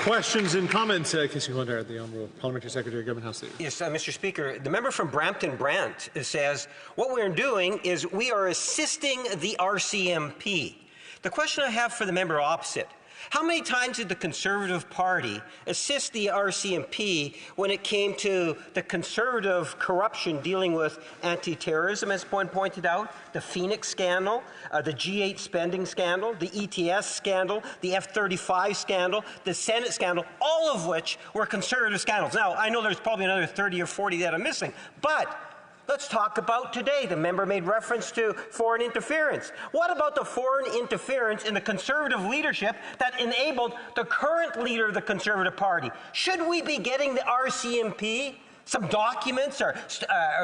Questions and comments? Casey Hunter, the Honourable Parliamentary Secretary, Government House Leader. Yes, Mr. Speaker. The member from Brampton Brant says, what we're doing is we are assisting the RCMP. The question I have for the member opposite, how many times did the Conservative Party assist the RCMP when it came to the Conservative corruption dealing with anti-terrorism, as pointed out, the Phoenix scandal, the G8 spending scandal, the ETS scandal, the F-35 scandal, the Senate scandal, all of which were Conservative scandals. Now, I know there's probably another 30 or 40 that I'm missing, but let's talk about today. The member made reference to foreign interference. What about the foreign interference in the Conservative leadership that enabled the current leader of the Conservative Party? Should we be getting the RCMP some documents or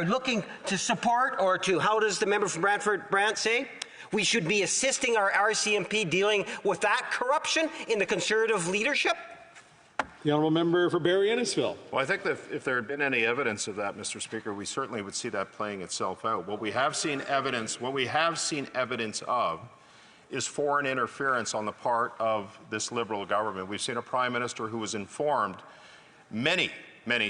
looking to support, or to, how does the member from Brant say? We should be assisting our RCMP dealing with that corruption in the Conservative leadership? The Honourable Member for Barrie-Innisfil. Well, I think that if there had been any evidence of that, Mr. Speaker, we certainly would see that playing itself out. What we have seen evidence of is foreign interference on the part of this Liberal government. We've seen a Prime Minister who was informed many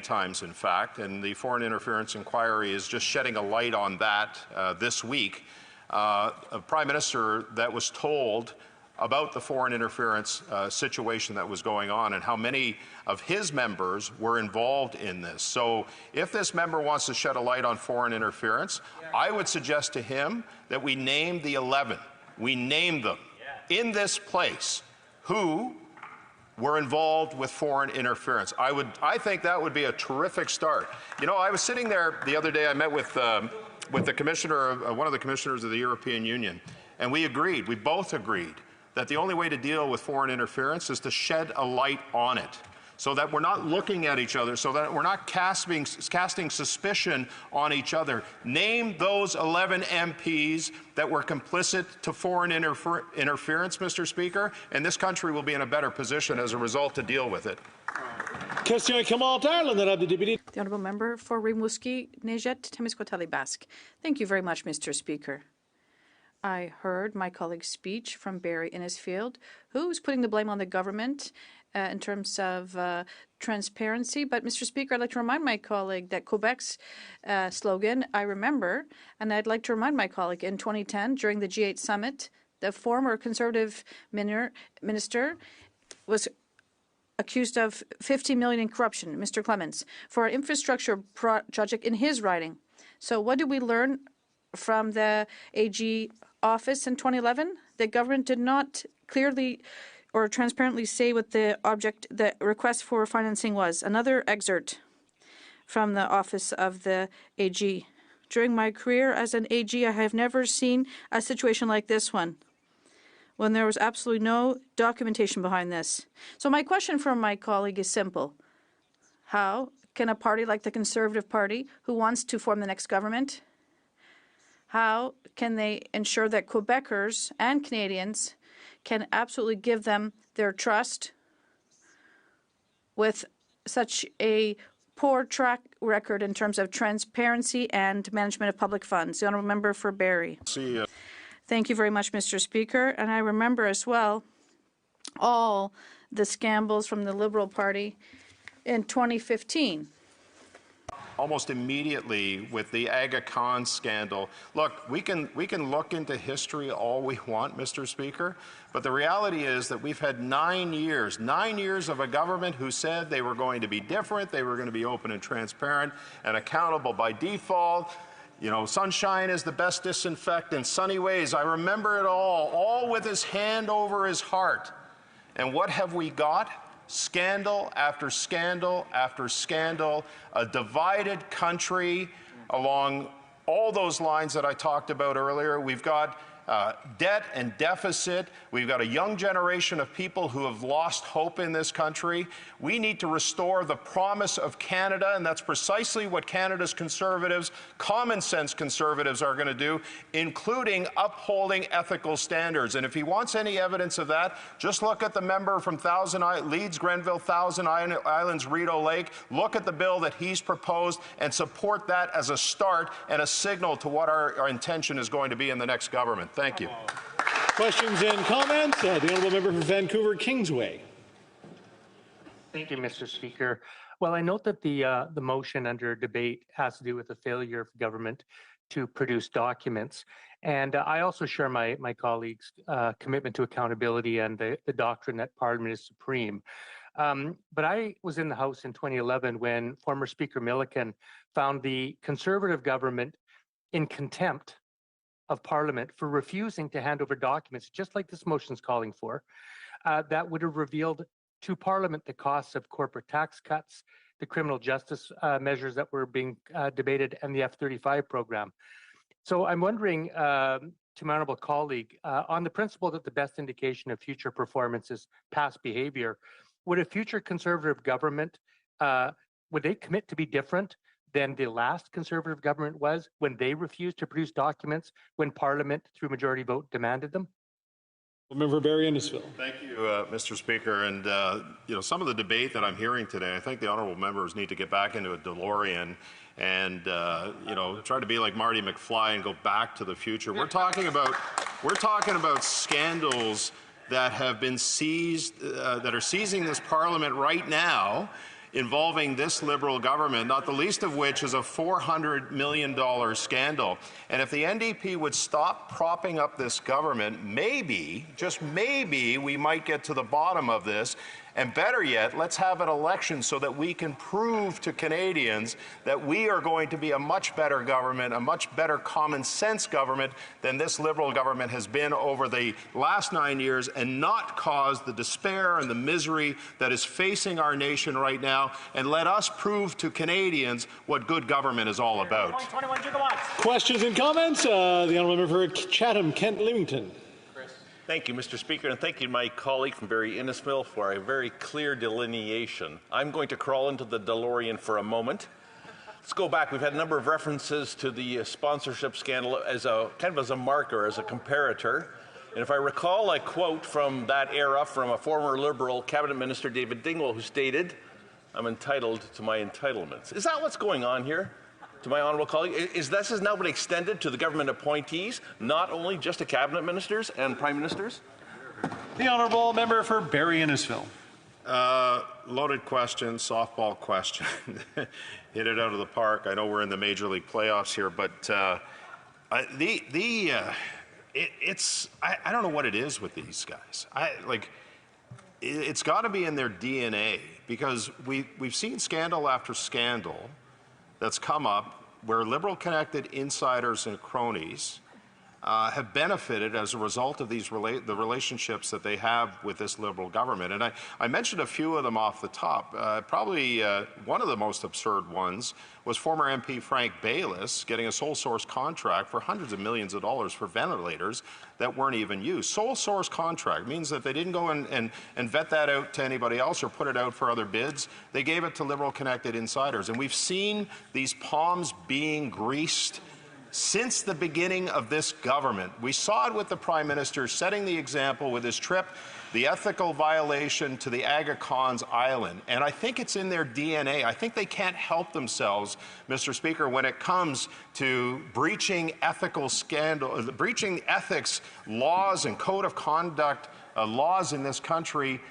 times, in fact, and the foreign interference inquiry is just shedding a light on that this week. A Prime Minister that was told about the foreign interference situation that was going on and how many of his members were involved in this. So if this member wants to shed a light on foreign interference, I would suggest to him that we name the 11. We name them in this place who were involved with foreign interference. I think that would be a terrific start. You know, I was sitting there the other day, I met with the commissioner, one of the commissioners of the European Union, and we both agreed, that the only way to deal with foreign interference is to shed a light on it, so that we're not looking at each other, so that we're not casting suspicion on each other. Name those 11 MPs that were complicit to foreign interference, Mr. Speaker, and this country will be in a better position as a result to deal with it. The Honourable Member for Rimouski, Nejet, Témiscouata Basque. Thank you very much, Mr. Speaker. I heard my colleague's speech from Barry Innisfield, who's putting the blame on the government in terms of transparency. But, Mr. Speaker, I'd like to remind my colleague that Quebec's slogan, I remember, and I'd like to remind my colleague in 2010, during the G8 summit, the former Conservative minister was accused of $50 million in corruption, Mr. Clements, for an infrastructure project in his riding. So what did we learn from the AG office in 2011? The government did not clearly or transparently say what the request for financing was. Another excerpt from the office of the AG. During my career as an AG, I have never seen a situation like this one, when there was absolutely no documentation behind this. So my question for my colleague is simple. How can a party like the Conservative Party, who wants to form the next government, how can they ensure that Quebecers and Canadians can absolutely give them their trust with such a poor track record in terms of transparency and management of public funds? The Honourable Member for Barrie. Thank you very much, Mr. Speaker. And I remember as well all the scandals from the Liberal Party in 2015. Almost immediately with the Aga Khan scandal. Look, we can look into history all we want, Mr. Speaker, but the reality is that we've had 9 years of a government who said they were going to be different, they were going to be open and transparent and accountable by default. You know, sunshine is the best disinfectant, sunny ways, I remember it all with his hand over his heart. And what have we got? Scandal after scandal after scandal, a divided country along all those lines that I talked about earlier. We've got debt and deficit. We've got a young generation of people who have lost hope in this country. We need to restore the promise of Canada, and that's precisely what Canada's Conservatives, common sense Conservatives, are going to do, including upholding ethical standards. And if he wants any evidence of that, just look at the member from Leeds, Grenville, Thousand Islands, Rideau Lake. Look at the bill that he's proposed and support that as a start and a signal to what our intention is going to be in the next government. Thank you. Questions and comments? The Honourable Member for Vancouver Kingsway. Thank you, Mr. Speaker. Well, I note that the motion under debate has to do with the failure of government to produce documents. And I also share my colleagues' commitment to accountability and the doctrine that Parliament is supreme. But I was in the House in 2011 when former Speaker Milliken found the Conservative government in contempt of Parliament for refusing to hand over documents, just like this motion is calling for, that would have revealed to Parliament the costs of corporate tax cuts, the criminal justice measures that were being debated, and the F-35 program. So I'm wondering, to my honourable colleague, on the principle that the best indication of future performance is past behaviour, would a future Conservative government, would they commit to be different than the last Conservative government was when they refused to produce documents when Parliament, through majority vote, demanded them? Member Barrie Innisfil. Thank you, Mr. Speaker. And you know, some of the debate that I'm hearing today, I think the honourable members need to get back into a DeLorean and you know, try to be like Marty McFly and go back to the future. We're talking about scandals that have been seized, that are seizing this Parliament right now, involving this Liberal government, not the least of which is a $400 million scandal. And if the NDP would stop propping up this government, maybe, just maybe, we might get to the bottom of this And better yet, let's have an election so that we can prove to Canadians that we are going to be a much better government, a much better common sense government than this Liberal government has been over the last 9 years, and not cause the despair and the misery that is facing our nation right now. And let us prove to Canadians what good government is all about. 21 gigawatts. Questions and comments? The honourable member for Chatham, Kent Leamington. Thank you, Mr. Speaker, and thank you to my colleague from Barrie Innisfil for a very clear delineation. I'm going to crawl into the DeLorean for a moment. Let's go back. We've had a number of references to the sponsorship scandal as a kind of as a marker, as a comparator. And if I recall a quote from that era from a former Liberal Cabinet Minister, David Dingwall, who stated, "I'm entitled to my entitlements." Is that what's going on here? To my honourable colleague, this has now been extended to the government appointees, not only just to cabinet ministers and prime ministers? The honourable member for Barrie Innisfil. Loaded question, softball question. Hit it out of the park. I know we're in the Major League playoffs here, but it's I don't know what it is with these guys. It's got to be in their DNA, because we've seen scandal after scandal that's come up where Liberal-connected insiders and cronies have benefited as a result of these the relationships that they have with this Liberal government. And I mentioned a few of them off the top. Probably one of the most absurd ones was former MP Frank Baylis getting a sole source contract for hundreds of millions of dollars for ventilators that weren't even used. Sole source contract means that they didn't go and vet that out to anybody else or put it out for other bids. They gave it to Liberal-connected insiders. And we've seen these palms being greased since the beginning of this government. We saw it with the Prime Minister setting the example with his trip, the ethical violation to the Aga Khan's island. And I think it's in their DNA. I think they can't help themselves, Mr. Speaker, when it comes to breaching ethics laws and code of conduct laws in this country.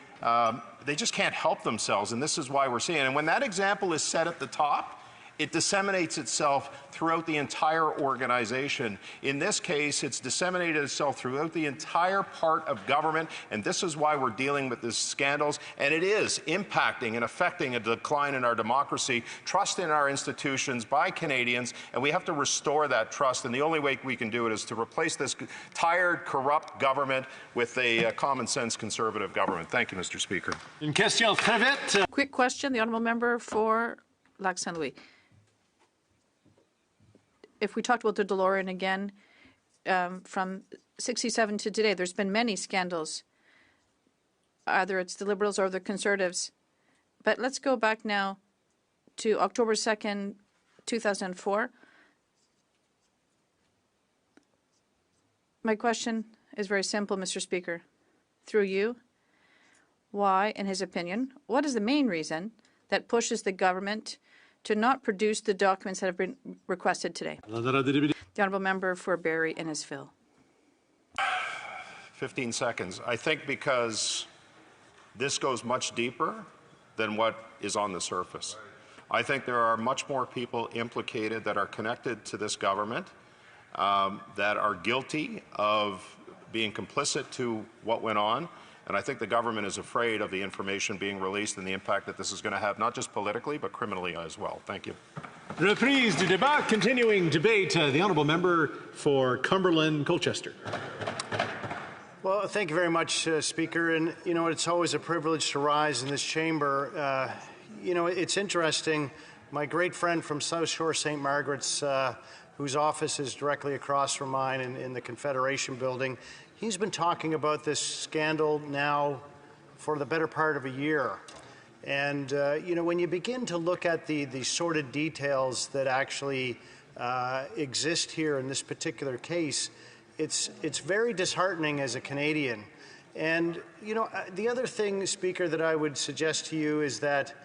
They just can't help themselves, and this is why we're seeing it. And when that example is set at the top, it disseminates itself throughout the entire organization. In this case, it's disseminated itself throughout the entire part of government, and this is why we're dealing with these scandals, and it is impacting and affecting a decline in our democracy, trust in our institutions by Canadians, and we have to restore that trust, and the only way we can do it is to replace this tired, corrupt government with a common sense conservative government. Thank you, Mr. Speaker. Une question très vite. Quick question, the honourable member for Lac Saint Louis. If we talked about the DeLorean again, from 67 to today, there's been many scandals. Either it's the Liberals or the Conservatives. But let's go back now to October 2nd, 2004. My question is very simple, Mr. Speaker. Through you, why, in his opinion, what is the main reason that pushes the government to not produce the documents that have been requested today? The honourable member for Barrie Innisfil. 15 seconds. I think because this goes much deeper than what is on the surface. I think there are much more people implicated that are connected to this government, that are guilty of being complicit to what went on. And I think the government is afraid of the information being released and the impact that this is going to have, not just politically, but criminally as well. Thank you. Reprise du débat, continuing debate. The honourable member for Cumberland, Colchester. Well, thank you very much, Speaker. And, you know, it's always a privilege to rise in this chamber. You know, it's interesting. My great friend from South Shore St. Margaret's, whose office is directly across from mine in the Confederation building, he's been talking about this scandal now for the better part of a year. And, you know, when you begin to look at the sordid details that actually exist here in this particular case, it's very disheartening as a Canadian. And, you know, the other thing, Speaker, that I would suggest to you is that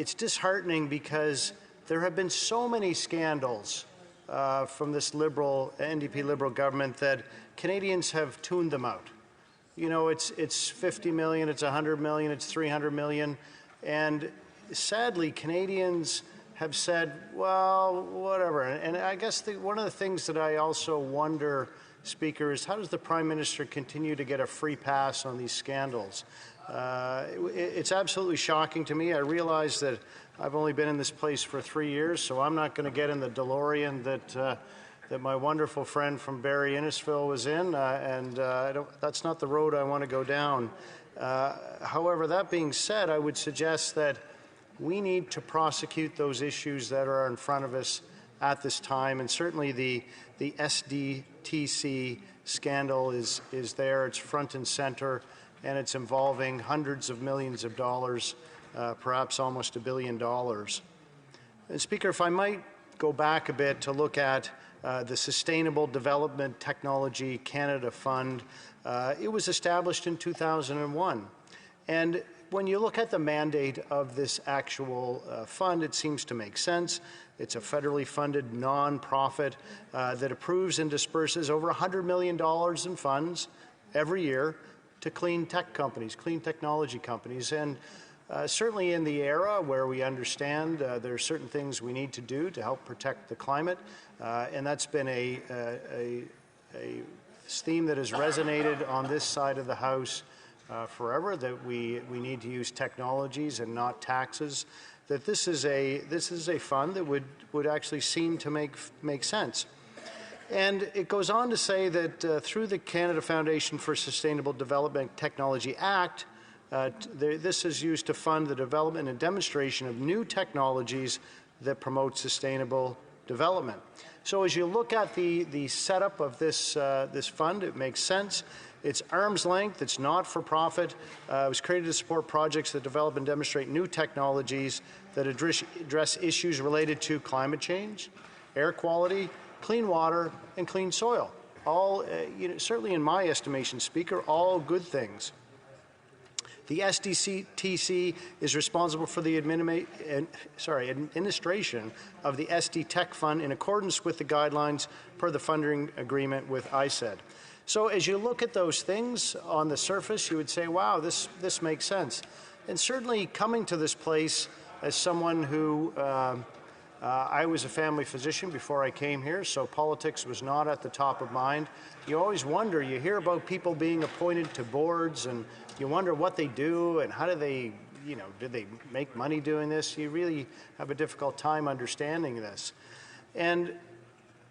it's disheartening because there have been so many scandals from this NDP Liberal government that Canadians have tuned them out. You know, it's 50 million, it's 100 million, it's 300 million, and sadly, Canadians have said, well, whatever. And I guess one of the things that I also wonder Speaker, is how does the Prime Minister continue to get a free pass on these scandals? It's absolutely shocking to me. I realize that I've only been in this place for 3 years, so I'm not going to get in the DeLorean that my wonderful friend from Barrie Innisfil was in, and that's not the road I want to go down. However, that being said, I would suggest that we need to prosecute those issues that are in front of us at this time, and certainly the SDTC scandal is there. It's front and center, and it's involving hundreds of millions of dollars, perhaps almost $1 billion. And Speaker, if I might go back a bit to look at the Sustainable Development Technology Canada Fund, it was established in 2001. And when you look at the mandate of this actual fund, it seems to make sense. It's a federally funded non-profit that approves and disperses over $100 million in funds every year to clean tech companies, clean technology companies. And certainly in the era where we understand there are certain things we need to do to help protect the climate, and that's been a theme that has resonated on this side of the House forever, that we need to use technologies and not taxes, that this is a fund that would actually seem to make sense. And it goes on to say that through the Canada Foundation for Sustainable Development Technology Act, this is used to fund the development and demonstration of new technologies that promote sustainable development. So as you look at the setup of this fund, it makes sense. It's arm's length. It's not for profit. It was created to support projects that develop and demonstrate new technologies that address issues related to climate change, air quality, clean water, and clean soil. All, certainly in my estimation, Speaker, all good things. The SDTC is responsible for the administration of the SD Tech Fund in accordance with the guidelines per the funding agreement with ISED. So as you look at those things on the surface, you would say, wow, this makes sense. And certainly coming to this place as someone who, I was a family physician before I came here, so politics was not at the top of mind. You always wonder, you hear about people being appointed to boards, and you wonder what they do and how do they, do they make money doing this? You really have a difficult time understanding this. And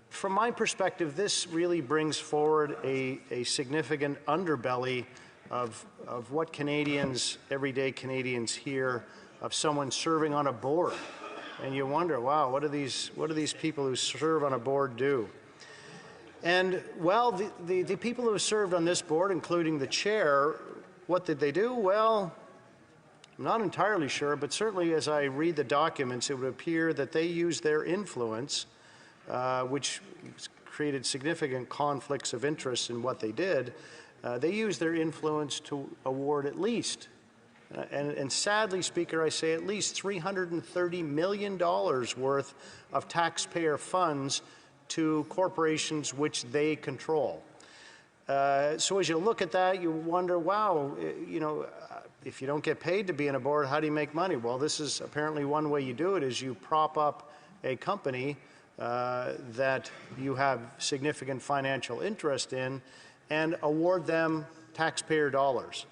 from my perspective, this really brings forward a significant underbelly of what Canadians, everyday Canadians hear of someone serving on a board. And you wonder, wow, what do these people who serve on a board do? And, well, the people who have served on this board, including the chair, what did they do? Well, I'm not entirely sure, but certainly as I read the documents, it would appear that they used their influence, which created significant conflicts of interest in what they did. They used their influence to award at least, and sadly, Speaker, I say at least $330 million worth of taxpayer funds to corporations which they control. So as you look at that, you wonder, wow, if you don't get paid to be on a board, how do you make money? Well, this is apparently one way you do it, is you prop up a company that you have significant financial interest in and award them taxpayer dollars.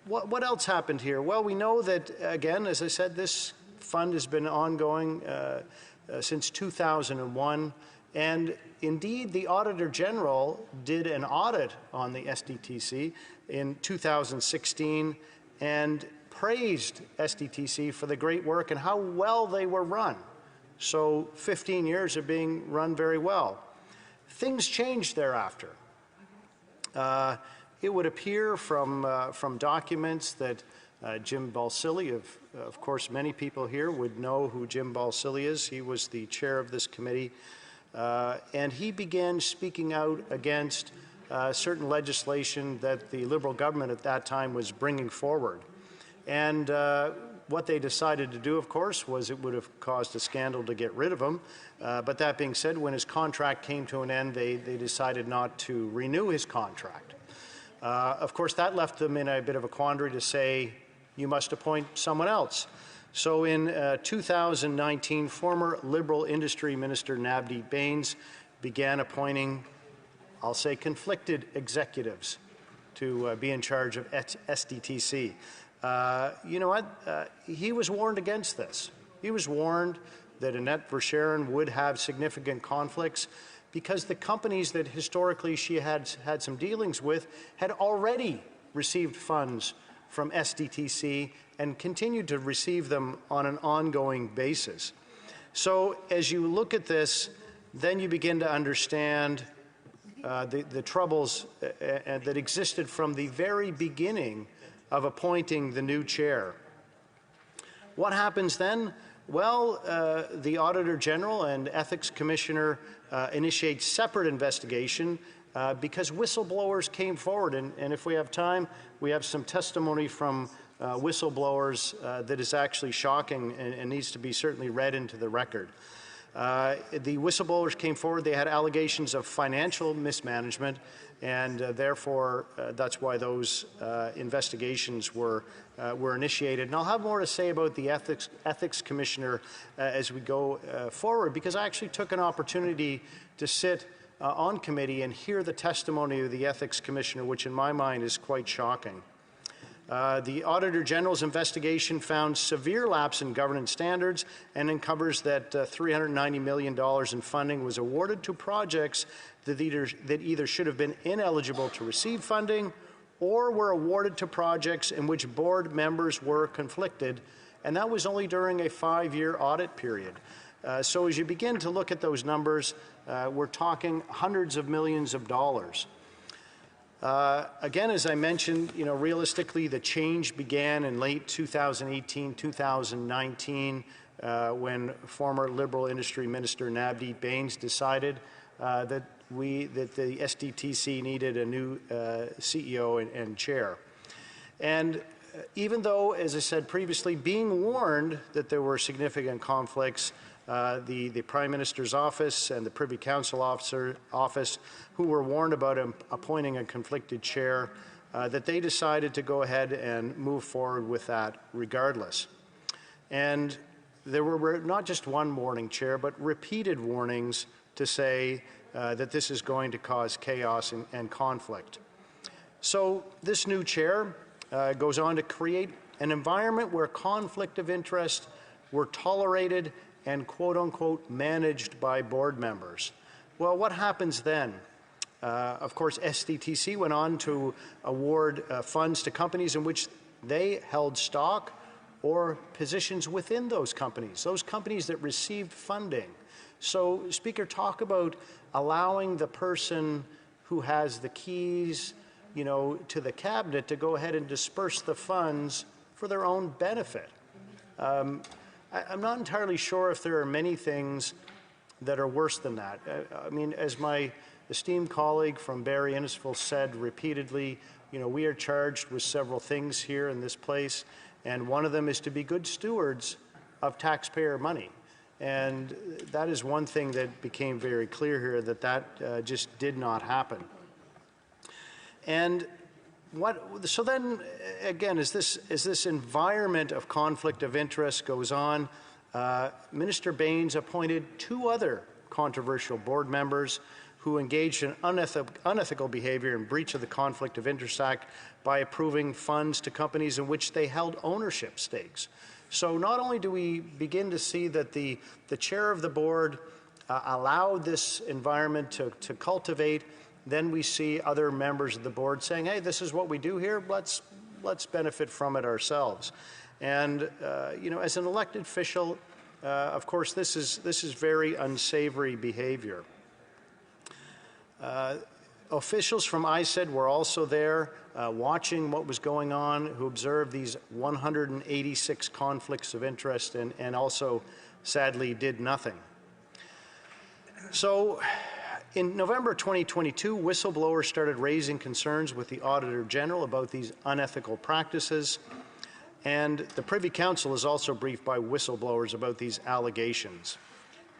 What else happened here? Well, we know that, again, as I said, this fund has been ongoing since 2001, and indeed the Auditor General did an audit on the SDTC in 2016 and praised SDTC for the great work and how well they were run. So 15 years of being run very well. Things changed thereafter. It would appear from documents that Jim Balsillie, of course many people here would know who Jim Balsillie is. He was the chair of this committee, and he began speaking out against certain legislation that the Liberal government at that time was bringing forward. And what they decided to do, of course, was it would have caused a scandal to get rid of him. But that being said, when his contract came to an end, they decided not to renew his contract. Of course, that left them in a bit of a quandary to say, you must appoint someone else. So in 2019, former Liberal Industry Minister Navdeep Bains began appointing I'll say, conflicted executives to be in charge of SDTC. You know what? He was warned against this. He was warned that Annette Verschaeren would have significant conflicts because the companies that historically she had had some dealings with had already received funds from SDTC and continued to receive them on an ongoing basis. So as you look at this, then you begin to understand the troubles that existed from the very beginning of appointing the new chair. What happens then? Well, the Auditor General and Ethics Commissioner initiate separate investigation because whistleblowers came forward. And if we have time, we have some testimony from whistleblowers that is actually shocking and needs to be certainly read into the record. The whistleblowers came forward. They had allegations of financial mismanagement, and therefore that's why those investigations were initiated. And I'll have more to say about the Ethics Commissioner as we go forward, because I actually took an opportunity to sit on committee and hear the testimony of the Ethics Commissioner, which in my mind is quite shocking. The Auditor General's investigation found severe lapse in governance standards and uncovers that $390 million in funding was awarded to projects that either should have been ineligible to receive funding or were awarded to projects in which board members were conflicted, and that was only during a 5-year audit period. So as you begin to look at those numbers, we're talking hundreds of millions of dollars. Again, as I mentioned, you know, realistically, the change began in late 2018, 2019, when former Liberal Industry Minister Navdeep Bains decided that the SDTC needed a new CEO and chair. And even though, as I said previously, being warned that there were significant conflicts, the Prime Minister's office and the Privy Council office, who were warned about appointing a conflicted chair, that they decided to go ahead and move forward with that regardless. And there were not just one warning, Chair, but repeated warnings to say that this is going to cause chaos and conflict. So this new chair goes on to create an environment where conflict of interest were tolerated and quote-unquote managed by board members. Well, what happens then? Of course, SDTC went on to award funds to companies in which they held stock or positions within those companies that received funding. So, Speaker, talk about allowing the person who has the keys, you know, to the cabinet to go ahead and disperse the funds for their own benefit. I'm not entirely sure if there are many things that are worse than that. I mean, as my esteemed colleague from Barrie Innisfil said repeatedly, you know, we are charged with several things here in this place, and one of them is to be good stewards of taxpayer money. And that is one thing that became very clear here, that just did not happen. And so then, again, as this environment of conflict of interest goes on, Minister Bains appointed 2 other controversial board members who engaged in unethical behavior in breach of the Conflict of Interest Act by approving funds to companies in which they held ownership stakes. So not only do we begin to see that the chair of the board allowed this environment to cultivate, then we see other members of the board saying, hey, this is what we do here, let's benefit from it ourselves. And you know, as an elected official, of course, this is very unsavory behavior. Officials from ISED were also there watching what was going on, who observed these 186 conflicts of interest and also, sadly, did nothing. So, in November 2022, whistleblowers started raising concerns with the Auditor General about these unethical practices, and the Privy Council is also briefed by whistleblowers about these allegations.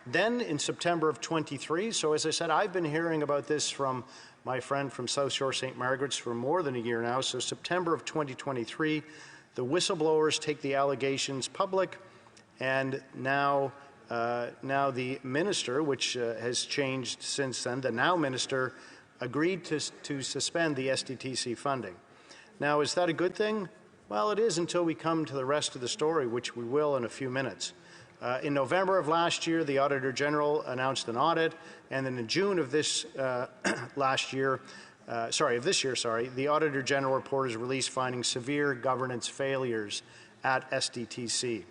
Then, in September of 23, so as I said, I've been hearing about this from my friend from South Shore St. Margaret's for more than a year now, so September of 2023, the whistleblowers take the allegations public, and now the minister, which has changed since then, the now minister, agreed to suspend the SDTC funding. Now, is that a good thing? Well, it is until we come to the rest of the story, which we will in a few minutes. In November of last year, the Auditor General announced an audit, and then in June of this the Auditor General report is released finding severe governance failures at SDTC.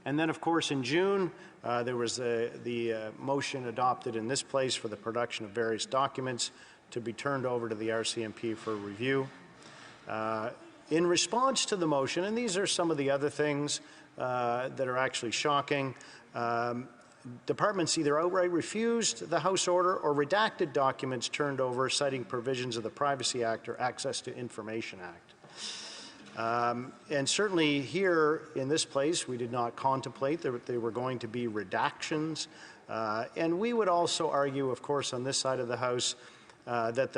And then, of course, in June, there was the motion adopted in this place for the production of various documents to be turned over to the RCMP for review. In response to the motion, and these are some of the other things that are actually shocking, departments either outright refused the House order or redacted documents turned over, citing provisions of the Privacy Act or Access to Information Act. And certainly here in this place, we did not contemplate that they were going to be redactions. And we would also argue, of course, on this side of the House, that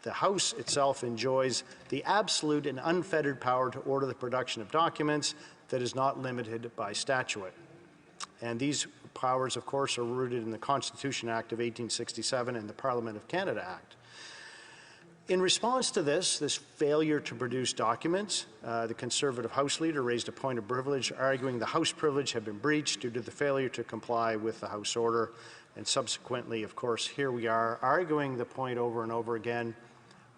the House itself enjoys the absolute and unfettered power to order the production of documents that is not limited by statute. And these powers, of course, are rooted in the Constitution Act of 1867 and the Parliament of Canada Act. In response to this failure to produce documents, the Conservative House Leader raised a point of privilege, arguing the House privilege had been breached due to the failure to comply with the House order. And subsequently, of course, here we are arguing the point over and over again,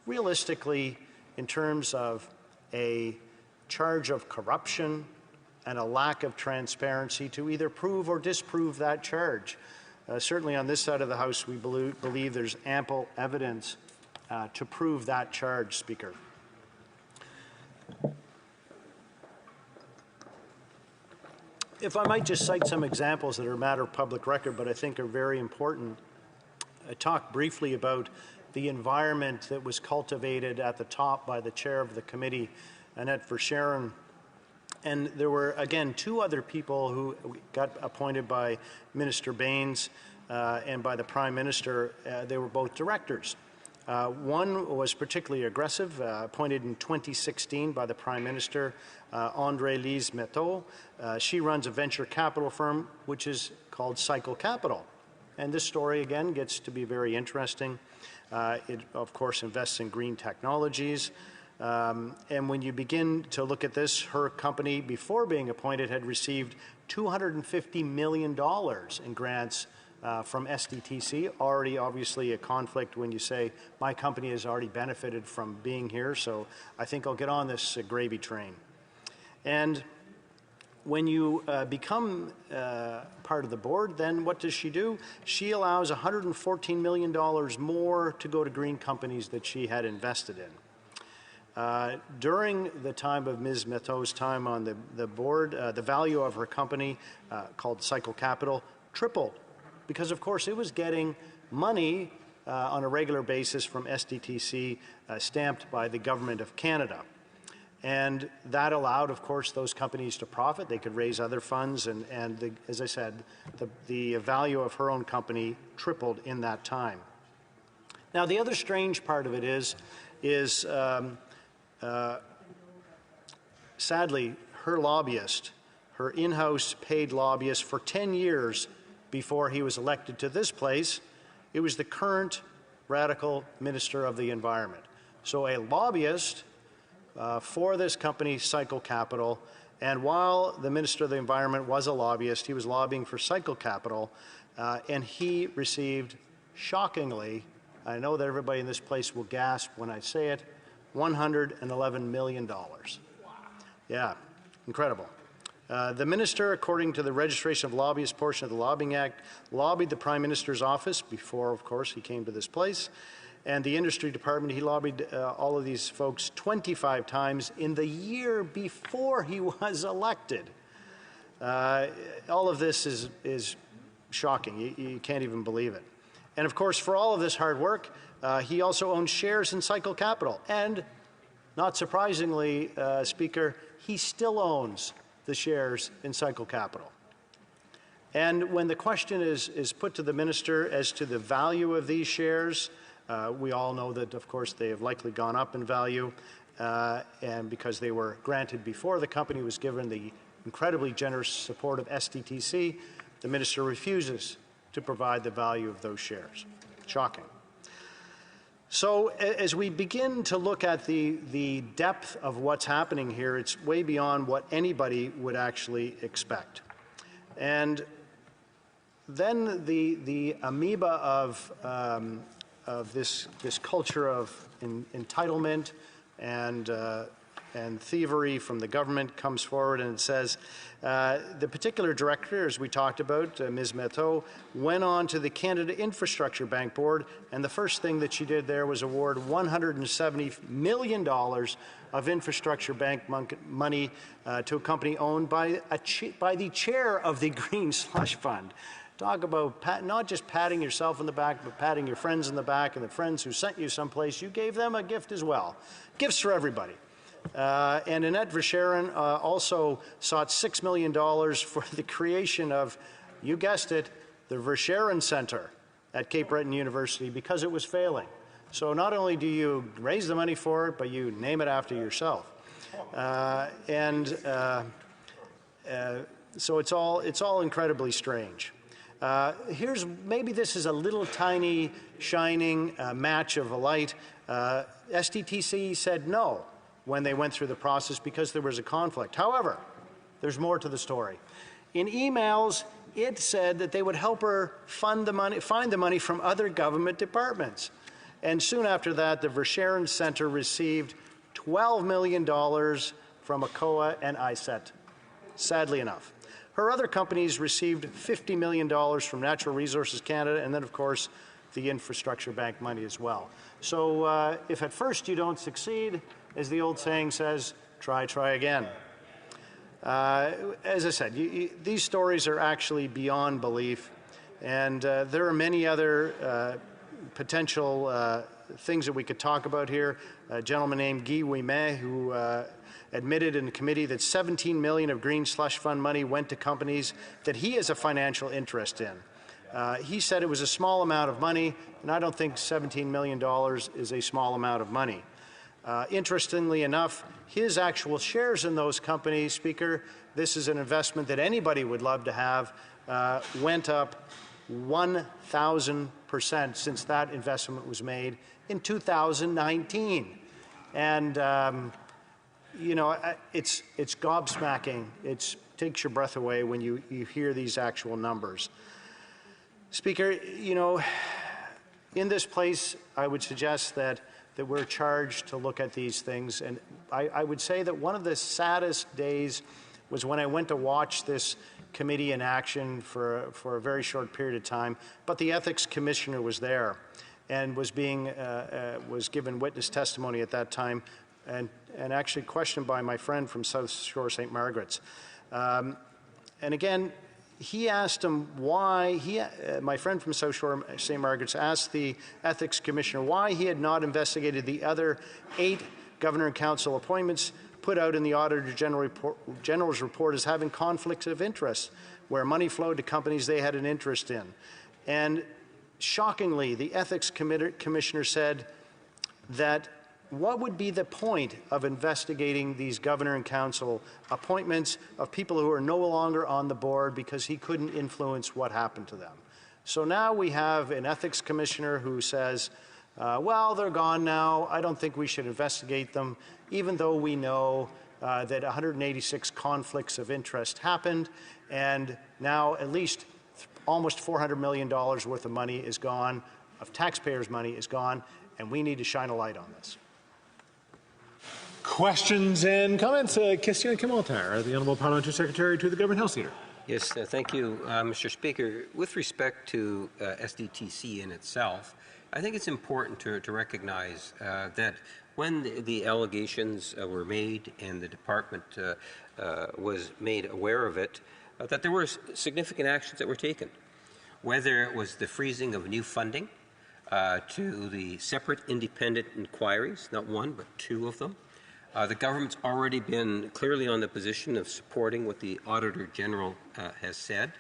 realistically, in terms of a charge of corruption and a lack of transparency to either prove or disprove that charge. Certainly on this side of the House, we believe there's ample evidence to prove that charge, Speaker. If I might just cite some examples that are a matter of public record, but I think are very important. I talked briefly about the environment that was cultivated at the top by the chair of the committee, Annette Verschaeren. And there were, again, two other people who got appointed by Minister Baines and by the Prime Minister. They were both directors. One was particularly aggressive, appointed in 2016 by the Prime Minister, André-Lise Metteau. She runs a venture capital firm which is called Cycle Capital. And this story, again, gets to be very interesting. It, of course, invests in green technologies. And when you begin to look at this, her company, before being appointed, had received $250 million in grants from SDTC. Already, obviously, a conflict when you say, my company has already benefited from being here, so I think I'll get on this gravy train. And when you become part of the board, then what does she do? She allows $114 million more to go to green companies that she had invested in. During the time of Ms. Metteau's time on the board, the value of her company, called Cycle Capital, tripled because, of course, it was getting money on a regular basis from SDTC stamped by the Government of Canada. And that allowed, of course, those companies to profit. They could raise other funds, and as I said, the value of her own company tripled in that time. Now, the other strange part of it is sadly, her lobbyist, her in-house paid lobbyist for 10 years before he was elected to this place, it was the current radical Minister of the Environment. So a lobbyist for this company, Cycle Capital, and while the Minister of the Environment was a lobbyist, he was lobbying for Cycle Capital, and he received, shockingly, I know that everybody in this place will gasp when I say it, $111 million. Wow. Yeah, incredible. The minister, according to the registration of lobbyists portion of the Lobbying Act, lobbied the Prime Minister's office before, of course, he came to this place. And the industry department, he lobbied all of these folks 25 times in the year before he was elected. All of this is shocking. You can't even believe it. And of course, for all of this hard work, he also owns shares in Cycle Capital. And not surprisingly, Speaker, he still owns the shares in Cycle Capital. And when the question is put to the minister as to the value of these shares, we all know that, of course, they have likely gone up in value, and because they were granted before the company was given the incredibly generous support of SDTC, the minister refuses to provide the value of those shares. Shocking. So as we begin to look at the depth of what's happening here, it's way beyond what anybody would actually expect. And then the amoeba of this culture of entitlement and thievery from the government comes forward, and it says the particular director, as we talked about, Ms. Metteau, went on to the Canada Infrastructure Bank Board, and the first thing that she did there was award $170 million of infrastructure bank money to a company owned by the chair of the Green Slush Fund. Talk about not just patting yourself on the back, but patting your friends in the back and the friends who sent you someplace. You gave them a gift as well. Gifts for everybody. And Annette Verscharen also sought $6 million for the creation of, you guessed it, the Verscharen Center at Cape Breton University because it was failing. So not only do you raise the money for it, but you name it after yourself. So it's all incredibly strange. Maybe this is a little tiny shining match of a light. SDTC said no when they went through the process because there was a conflict. However, there's more to the story. In emails, it said that they would help her find the money from other government departments. And soon after that, the Verscharen Center received $12 million from ACOA and ISET, sadly enough. Her other companies received $50 million from Natural Resources Canada, and then, of course, the infrastructure bank money as well. So if at first you don't succeed, as the old saying says, try again. As I said, these stories are actually beyond belief, and there are many other potential things that we could talk about here. A gentleman named Guy Ouimet, who admitted in the committee that $17 million of Green Slush Fund money went to companies that he has a financial interest in. He said it was a small amount of money, and I don't think $17 million is a small amount of money. Interestingly enough, his actual shares in those companies, Speaker, this is an investment that anybody would love to have, went up 1,000% since that investment was made in 2019. And, you know, it's gobsmacking. It takes your breath away when you hear these actual numbers. Speaker, you know, in this place, I would suggest that we're charged to look at these things. And I would say that one of the saddest days was when I went to watch this committee in action for a very short period of time, but the ethics commissioner was there and was given witness testimony at that time and actually questioned by my friend from South Shore St. Margaret's. And again, he asked him why, my friend from South Shore St. Margaret's asked the ethics commissioner why he had not investigated the other 8 governor and council appointments put out in the Auditor General's report as having conflicts of interest, where money flowed to companies they had an interest in. And shockingly, the ethics commissioner said that what would be the point of investigating these governor and council appointments of people who are no longer on the board because he couldn't influence what happened to them? So now we have an ethics commissioner who says, well, they're gone now. I don't think we should investigate them, even though we know that 186 conflicts of interest happened, and now at least almost $400 million worth of money is gone, of taxpayers' money is gone, and we need to shine a light on this. Questions and comments? Christian Kimontar, the Honourable Parliamentary Secretary to the Government House Leader. Yes, thank you, Mr. Speaker. With respect to SDTC in itself, I think it's important to recognize that when the allegations were made and the department was made aware of it, that there were significant actions that were taken, whether it was the freezing of new funding to the separate independent inquiries, not one but 2 of them. The government's already been clearly on the position of supporting what the Auditor General has said.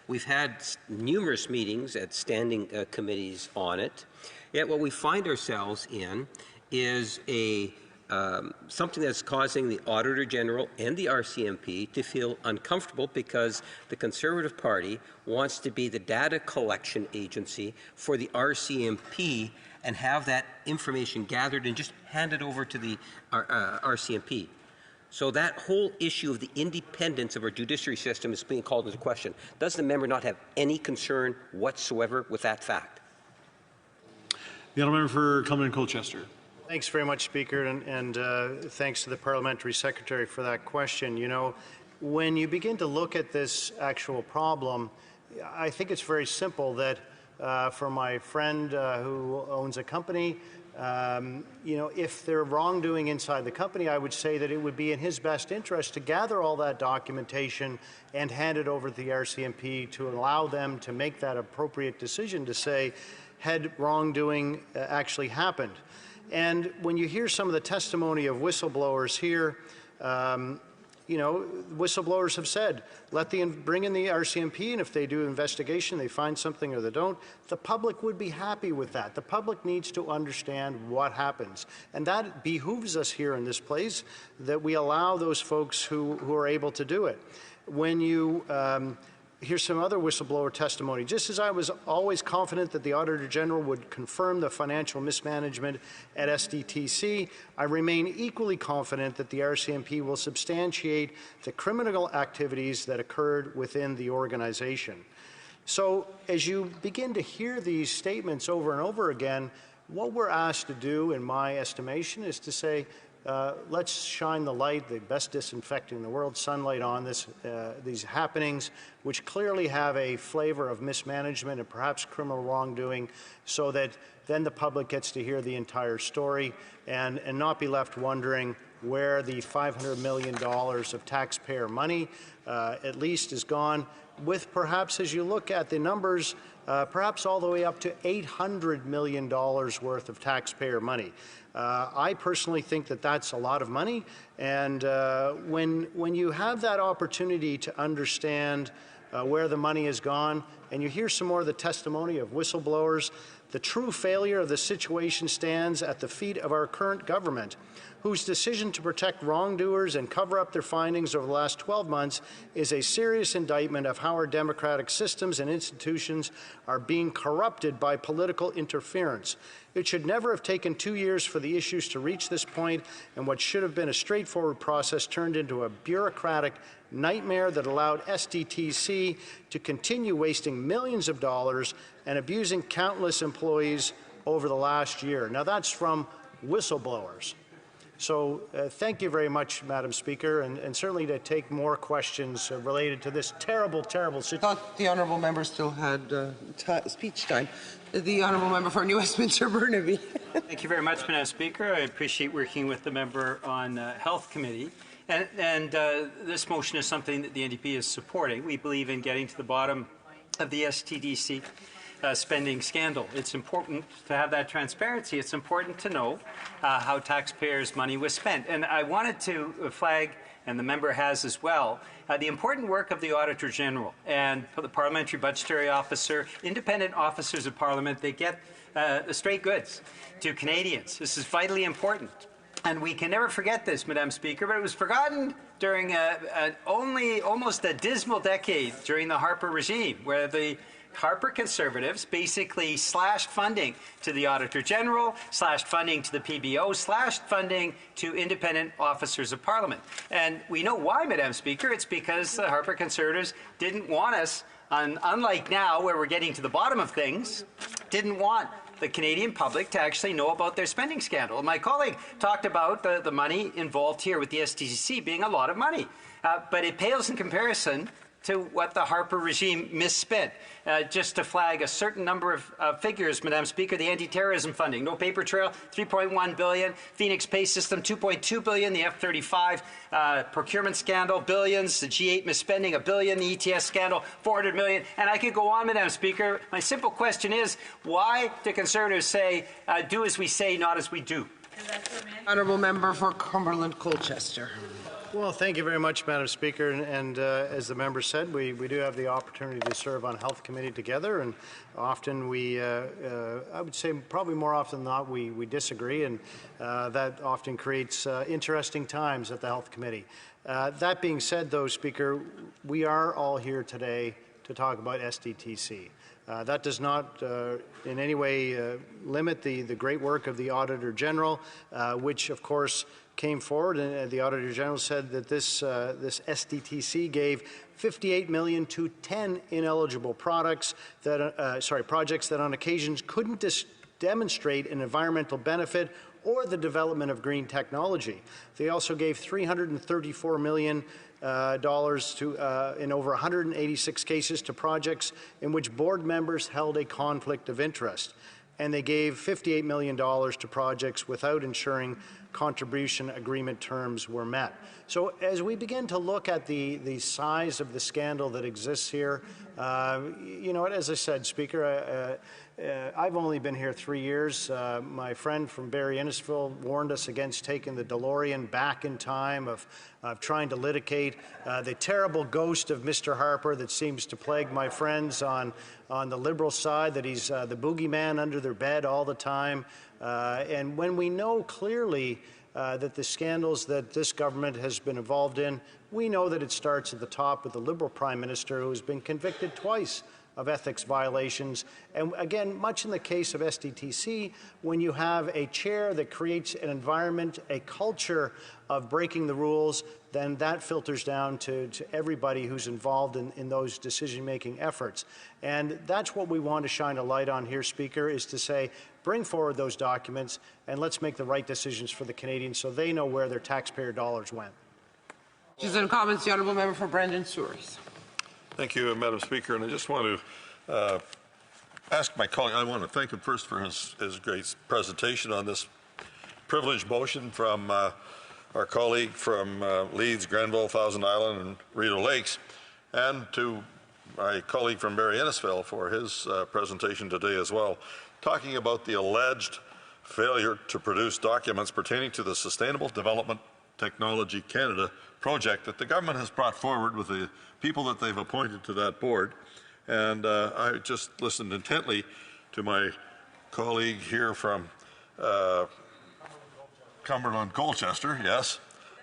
We've had numerous meetings at standing committees on it. Yet what we find ourselves in is something that's causing the Auditor General and the RCMP to feel uncomfortable because the Conservative Party wants to be the data collection agency for the RCMP and have that information gathered and just handed over to the RCMP. So that whole issue of the independence of our judiciary system is being called into question. Does the member not have any concern whatsoever with that fact? The honourable member for Cumberland Colchester. Thanks very much, Speaker, and thanks to the Parliamentary Secretary for that question. You know, when you begin to look at this actual problem, I think it's very simple that for my friend who owns a company, you know, if there are wrongdoing inside the company, I would say that it would be in his best interest to gather all that documentation and hand it over to the RCMP to allow them to make that appropriate decision to say, had wrongdoing actually happened. And when you hear some of the testimony of whistleblowers here, you know, whistleblowers have said, bring in the RCMP, and if they do an investigation, they find something or they don't, the public would be happy with that. The public needs to understand what happens. And that behooves us here in this place, that we allow those folks who are able to do it. When you here's some other whistleblower testimony. Just as I was always confident that the Auditor General would confirm the financial mismanagement at SDTC, I remain equally confident that the RCMP will substantiate the criminal activities that occurred within the organization. So as you begin to hear these statements over and over again, what we're asked to do, in my estimation, is to say, let's shine the light, the best disinfectant in the world, sunlight on this, these happenings, which clearly have a flavor of mismanagement and perhaps criminal wrongdoing, so that then the public gets to hear the entire story and not be left wondering where the $500 million of taxpayer money at least is gone, with perhaps, as you look at the numbers, perhaps all the way up to $800 million worth of taxpayer money. I personally think that that's a lot of money, and when you have that opportunity to understand where the money has gone, and you hear some more of the testimony of whistleblowers, the true failure of the situation stands at the feet of our current government, whose decision to protect wrongdoers and cover up their findings over the last 12 months is a serious indictment of how our democratic systems and institutions are being corrupted by political interference. It should never have taken 2 years for the issues to reach this point, and what should have been a straightforward process turned into a bureaucratic nightmare that allowed SDTC to continue wasting millions of dollars and abusing countless employees over the last year. Now, that's from whistleblowers. So thank you very much, Madam Speaker, and certainly to take more questions related to this terrible, terrible situation. I thought the honourable member still had speech time. The honourable member for New Westminster Burnaby. Thank you very much, Madam Speaker. I appreciate working with the member on Health Committee. And this motion is something that the NDP is supporting. We believe in getting to the bottom of the STDC spending scandal. It's important to have that transparency. It's important to know how taxpayers' money was spent. And I wanted to flag, and the member has as well, the important work of the Auditor General and the Parliamentary Budgetary Officer, independent officers of Parliament. They get the straight goods to Canadians. This is vitally important. And we can never forget this, Madam Speaker, but it was forgotten during almost a dismal decade during the Harper regime, where the Harper Conservatives basically slashed funding to the Auditor General, slashed funding to the PBO, slashed funding to independent officers of Parliament. And we know why, Madam Speaker. It's because the Harper Conservatives didn't want us, unlike now where we're getting to the bottom of things, didn't want the Canadian public to actually know about their spending scandal. My colleague talked about the money involved here with the STCC being a lot of money, but it pales in comparison to what the Harper regime misspent. Just to flag a certain number of figures, Madam Speaker, the anti-terrorism funding, no paper trail, $3.1 billion, Phoenix Pay System, $2.2 billion, the F-35 procurement scandal, billions, the G8 misspending, $1 billion, the ETS scandal, $400 million, and I could go on, Madam Speaker. My simple question is, why do Conservatives say, do as we say, not as we do? Honourable member for Cumberland Colchester. Well, thank you very much, Madam Speaker. And as the member said, we do have the opportunity to serve on Health Committee together, and often we, I would say probably more often than not, we disagree, and that often creates interesting times at the Health Committee. That being said, though, Speaker, we are all here today to talk about SDTC. That does not in any way limit the great work of the Auditor General, which of course came forward, and the Auditor General said that this SDTC gave $58 million to 10 ineligible projects that on occasions couldn't demonstrate an environmental benefit or the development of green technology. They also gave $334 million in over 186 cases to projects in which board members held a conflict of interest. And they gave $58 million to projects without ensuring contribution agreement terms were met. So as we begin to look at the size of the scandal that exists here, you know, as I said, Speaker, I've only been here 3 years. My friend from Barrie Innisfil warned us against taking the DeLorean back in time, of trying to litigate the terrible ghost of Mr. Harper that seems to plague my friends on the Liberal side, that he's the boogeyman under their bed all the time. And when we know clearly that the scandals that this government has been involved in, we know that it starts at the top with the Liberal Prime Minister, who has been convicted twice of ethics violations. And again, much in the case of SDTC, when you have a chair that creates an environment, a culture of breaking the rules, then that filters down to everybody who's involved in those decision-making efforts. And that's what we want to shine a light on here, Speaker, is to say, bring forward those documents and let's make the right decisions for the Canadians so they know where their taxpayer dollars went. Questions and comments, the Honourable Member for Brandon Souris. Thank you, Madam Speaker. And I just want to ask my colleague, I want to thank him first for his great presentation on this privileged motion from our colleague from Leeds, Grenville, Thousand Island, and Rideau Lakes, and to my colleague from Barrie Innisfil for his presentation today as well, talking about the alleged failure to produce documents pertaining to the Sustainable Development Technology Canada project that the government has brought forward with the people that they've appointed to that board. And I just listened intently to my colleague here from Cumberland Colchester, yes.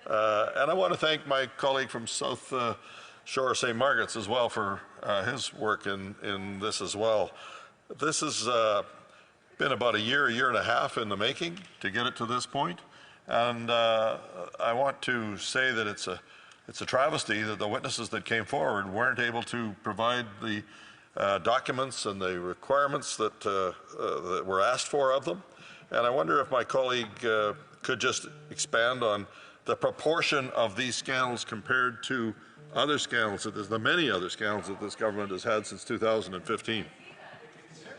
And I want to thank my colleague from South Shore St. Margaret's as well for his work in this as well. This has been about a year and a half in the making to get it to this point. And I want to say that it's a travesty that the witnesses that came forward weren't able to provide the documents and the requirements that were asked for of them. And I wonder if my colleague could just expand on the proportion of these scandals compared to other scandals, the many other scandals that this government has had since 2015.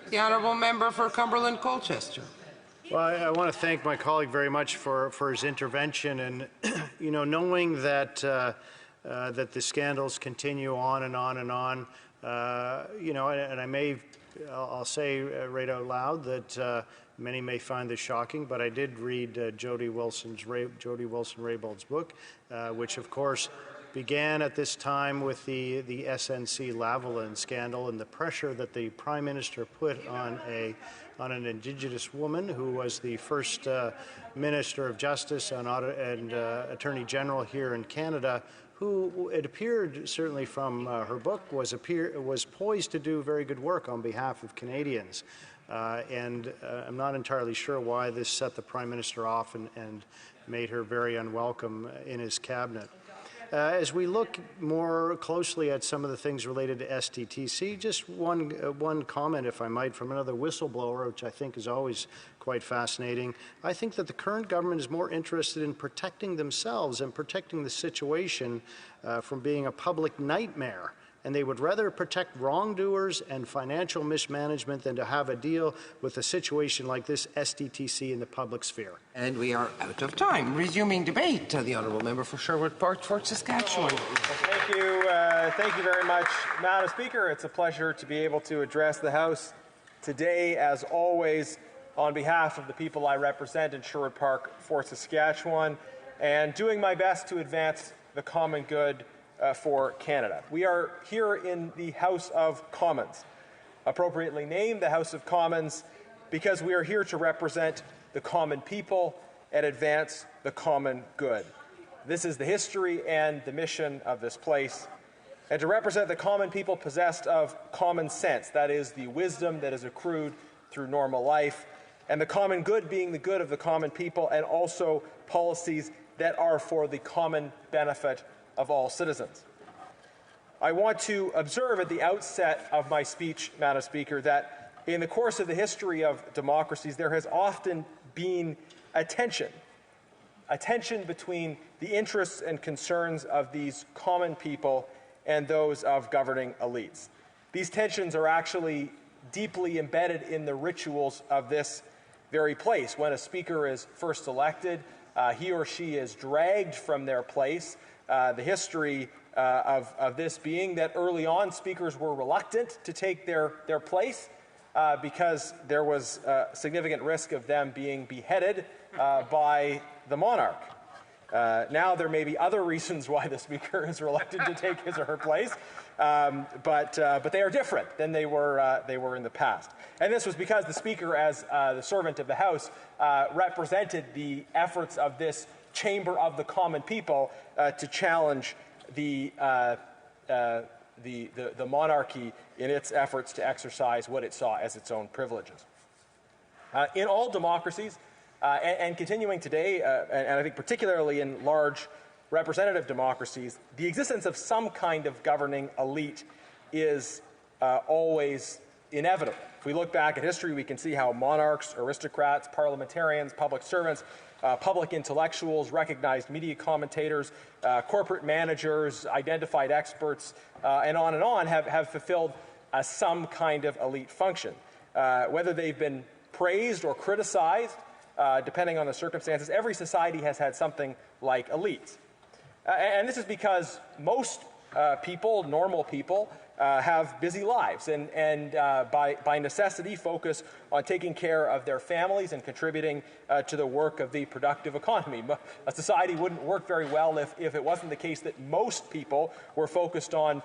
The Honourable Member for Cumberland Colchester. Well, I want to thank my colleague very much for his intervention, and you know, knowing that that the scandals continue on and on and on, you know, and I'll say right out loud that many may find this shocking, but I did read Jody Wilson-Raybauld's book, which of course began at this time with the SNC Lavalin scandal and the pressure that the Prime Minister put on an Indigenous woman who was the first Minister of Justice and Attorney General here in Canada, who it appeared, certainly from her book, was poised to do very good work on behalf of Canadians. And I'm not entirely sure why this set the Prime Minister off and made her very unwelcome in his cabinet. As we look more closely at some of the things related to SDTC, just one comment, if I might, from another whistleblower, which I think is always quite fascinating. I think that the current government is more interested in protecting themselves and protecting the situation from being a public nightmare. And they would rather protect wrongdoers and financial mismanagement than to have a deal with a situation like this SDTC in the public sphere. And we are out of time. Resuming debate, the Honourable Member for Sherwood Park, Fort Saskatchewan. Thank you very much, Madam Speaker. It's a pleasure to be able to address the House today, as always, on behalf of the people I represent in Sherwood Park, Fort Saskatchewan, and doing my best to advance the common good for Canada. We are here in the House of Commons, appropriately named the House of Commons because we are here to represent the common people and advance the common good. This is the history and the mission of this place. and to represent the common people possessed of common sense, that is, the wisdom that is accrued through normal life, and the common good being the good of the common people, and also policies that are for the common benefit of all citizens. I want to observe at the outset of my speech, Madam Speaker, that in the course of the history of democracies, there has often been a tension between the interests and concerns of these common people and those of governing elites. These tensions are actually deeply embedded in the rituals of this very place. When a speaker is first elected, he or she is dragged from their place. The history of this being that early on speakers were reluctant to take their place because there was a significant risk of them being beheaded by the monarch. Now there may be other reasons why the speaker is reluctant to take his or her place, but they are different than they were in the past. And this was because the speaker, as the servant of the House, represented the efforts of this chamber of the common people to challenge the monarchy in its efforts to exercise what it saw as its own privileges. In all democracies, and continuing today, and I think particularly in large representative democracies, the existence of some kind of governing elite is always inevitable. If we look back at history, we can see how monarchs, aristocrats, parliamentarians, public servants, public intellectuals, recognized media commentators, corporate managers, identified experts, and on have fulfilled some kind of elite function. Whether they've been praised or criticized, depending on the circumstances, every society has had something like elites. And this is because most people, normal people, have busy lives and by necessity focus on taking care of their families and contributing to the work of the productive economy. A society wouldn't work very well if it wasn't the case that most people were focused on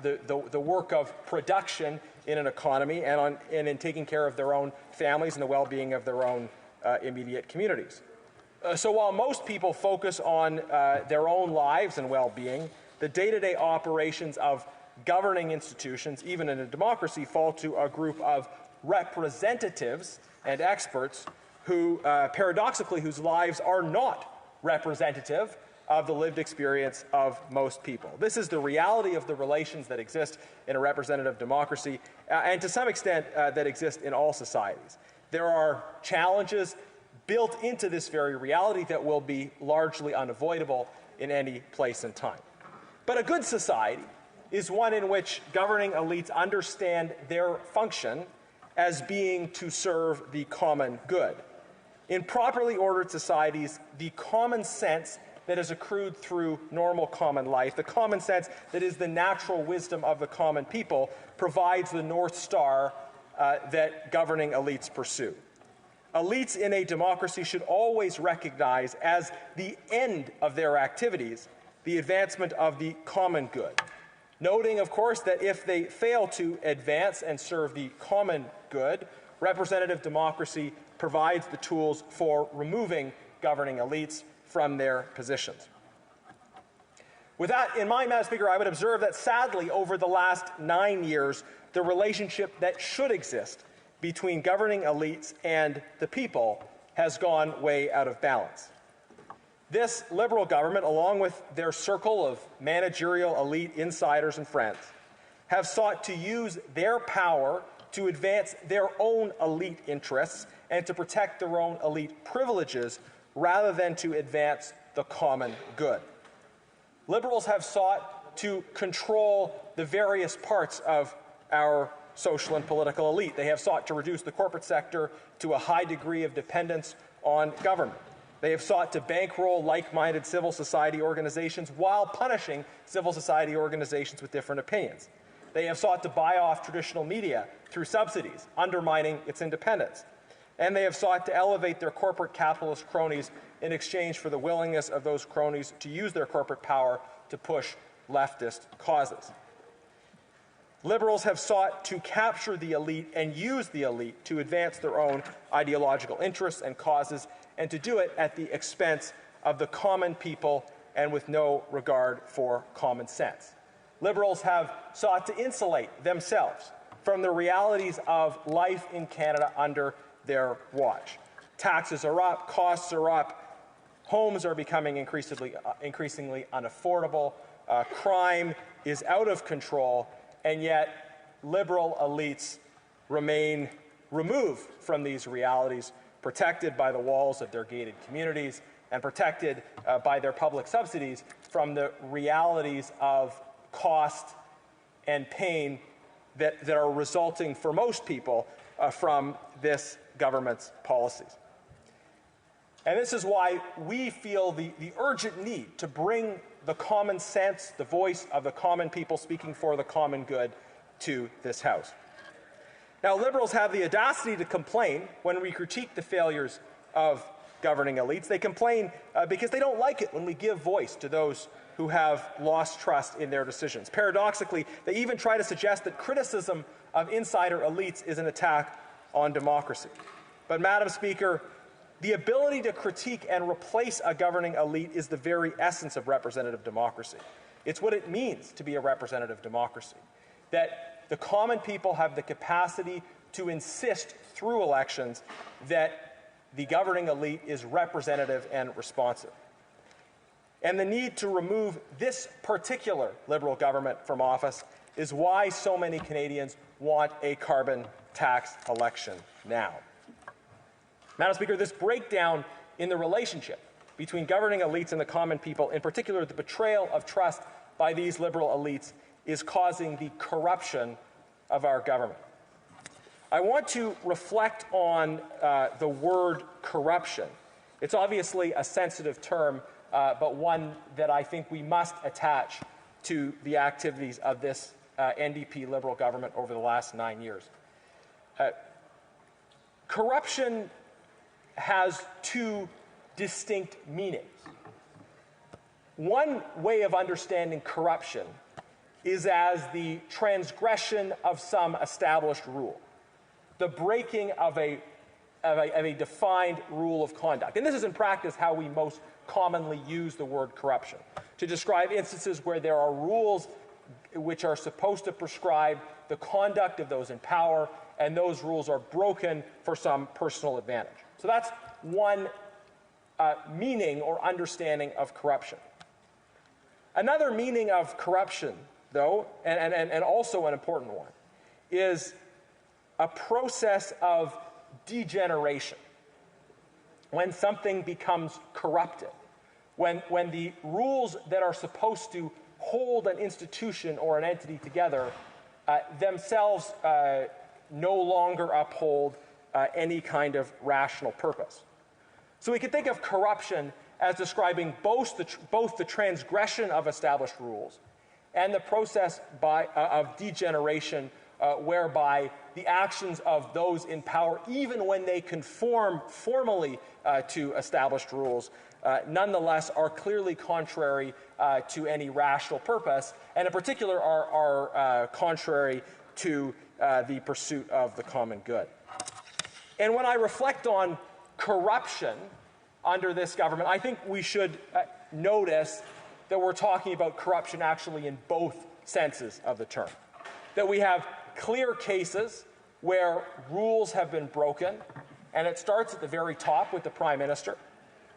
the work of production in an economy and in taking care of their own families and the well-being of their own immediate communities. So while most people focus on their own lives and well-being, the day-to-day operations of governing institutions, even in a democracy, fall to a group of representatives and experts who, paradoxically, whose lives are not representative of the lived experience of most people. This is the reality of the relations that exist in a representative democracy, and to some extent that exist in all societies. There are challenges built into this very reality that will be largely unavoidable in any place and time. But a good society is one in which governing elites understand their function as being to serve the common good. In properly ordered societies, the common sense that is accrued through normal common life, the common sense that is the natural wisdom of the common people, provides the North Star that governing elites pursue. Elites in a democracy should always recognize as the end of their activities the advancement of the common good, noting, of course, that if they fail to advance and serve the common good, representative democracy provides the tools for removing governing elites from their positions. With that in mind, Madam Speaker, I would observe that sadly over the last 9 years, the relationship that should exist between governing elites and the people has gone way out of balance. This Liberal government, along with their circle of managerial elite insiders and friends, have sought to use their power to advance their own elite interests and to protect their own elite privileges rather than to advance the common good. Liberals have sought to control the various parts of our social and political elite. They have sought to reduce the corporate sector to a high degree of dependence on government. They have sought to bankroll like-minded civil society organizations while punishing civil society organizations with different opinions. They have sought to buy off traditional media through subsidies, undermining its independence. And they have sought to elevate their corporate capitalist cronies in exchange for the willingness of those cronies to use their corporate power to push leftist causes. Liberals have sought to capture the elite and use the elite to advance their own ideological interests and causes, and to do it at the expense of the common people and with no regard for common sense. Liberals have sought to insulate themselves from the realities of life in Canada under their watch. Taxes are up, costs are up, homes are becoming increasingly unaffordable, crime is out of control, and yet Liberal elites remain removed from these realities, protected by the walls of their gated communities and protected by their public subsidies from the realities of cost and pain that are resulting for most people from this government's policies. And this is why we feel the urgent need to bring the common sense, the voice of the common people speaking for the common good to this House. Now, Liberals have the audacity to complain when we critique the failures of governing elites. They complain because they don't like it when we give voice to those who have lost trust in their decisions. Paradoxically, they even try to suggest that criticism of insider elites is an attack on democracy. But, Madam Speaker, the ability to critique and replace a governing elite is the very essence of representative democracy. It's what it means to be a representative democracy, that the common people have the capacity to insist through elections that the governing elite is representative and responsive. And the need to remove this particular Liberal government from office is why so many Canadians want a carbon tax election now. Madam Speaker, this breakdown in the relationship between governing elites and the common people, in particular the betrayal of trust by these Liberal elites, is causing the corruption of our government. I want to reflect on the word corruption. It's obviously a sensitive term, but one that I think we must attach to the activities of this NDP Liberal government over the last 9 years. Corruption has two distinct meanings. One way of understanding corruption is as the transgression of some established rule, the breaking of a defined rule of conduct. And this is in practice how we most commonly use the word corruption, to describe instances where there are rules which are supposed to prescribe the conduct of those in power, and those rules are broken for some personal advantage. So that's one meaning or understanding of corruption. Another meaning of corruption, though, and also an important one, is a process of degeneration. When something becomes corrupted, when the rules that are supposed to hold an institution or an entity together themselves no longer uphold any kind of rational purpose. So we can think of corruption as describing both the transgression of established rules and the process of degeneration whereby the actions of those in power, even when they conform formally to established rules, nonetheless are clearly contrary to any rational purpose, and in particular are contrary to the pursuit of the common good. And when I reflect on corruption under this government, I think we should notice that we're talking about corruption actually in both senses of the term. That we have clear cases where rules have been broken, and it starts at the very top with the Prime Minister,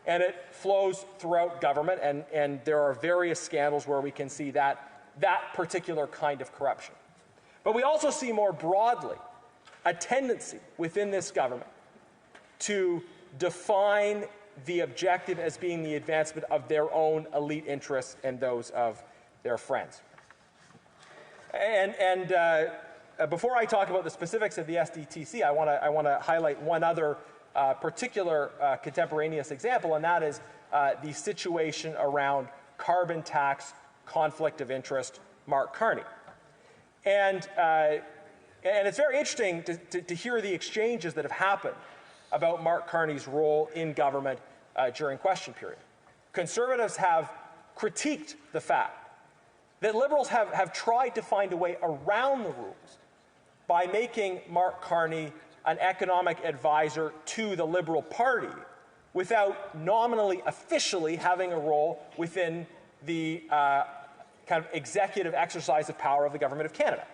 and it flows throughout government, and there are various scandals where we can see that particular kind of corruption. But we also see more broadly a tendency within this government to define the objective as being the advancement of their own elite interests and those of their friends. And before I talk about the specifics of the SDTC, I want to highlight one other particular contemporaneous example, and that is the situation around carbon tax conflict of interest, Mark Carney. And it's very interesting to hear the exchanges that have happened about Mark Carney's role in government during question period. Conservatives have critiqued the fact that Liberals have tried to find a way around the rules by making Mark Carney an economic advisor to the Liberal Party without nominally, officially having a role within the kind of executive exercise of power of the Government of Canada.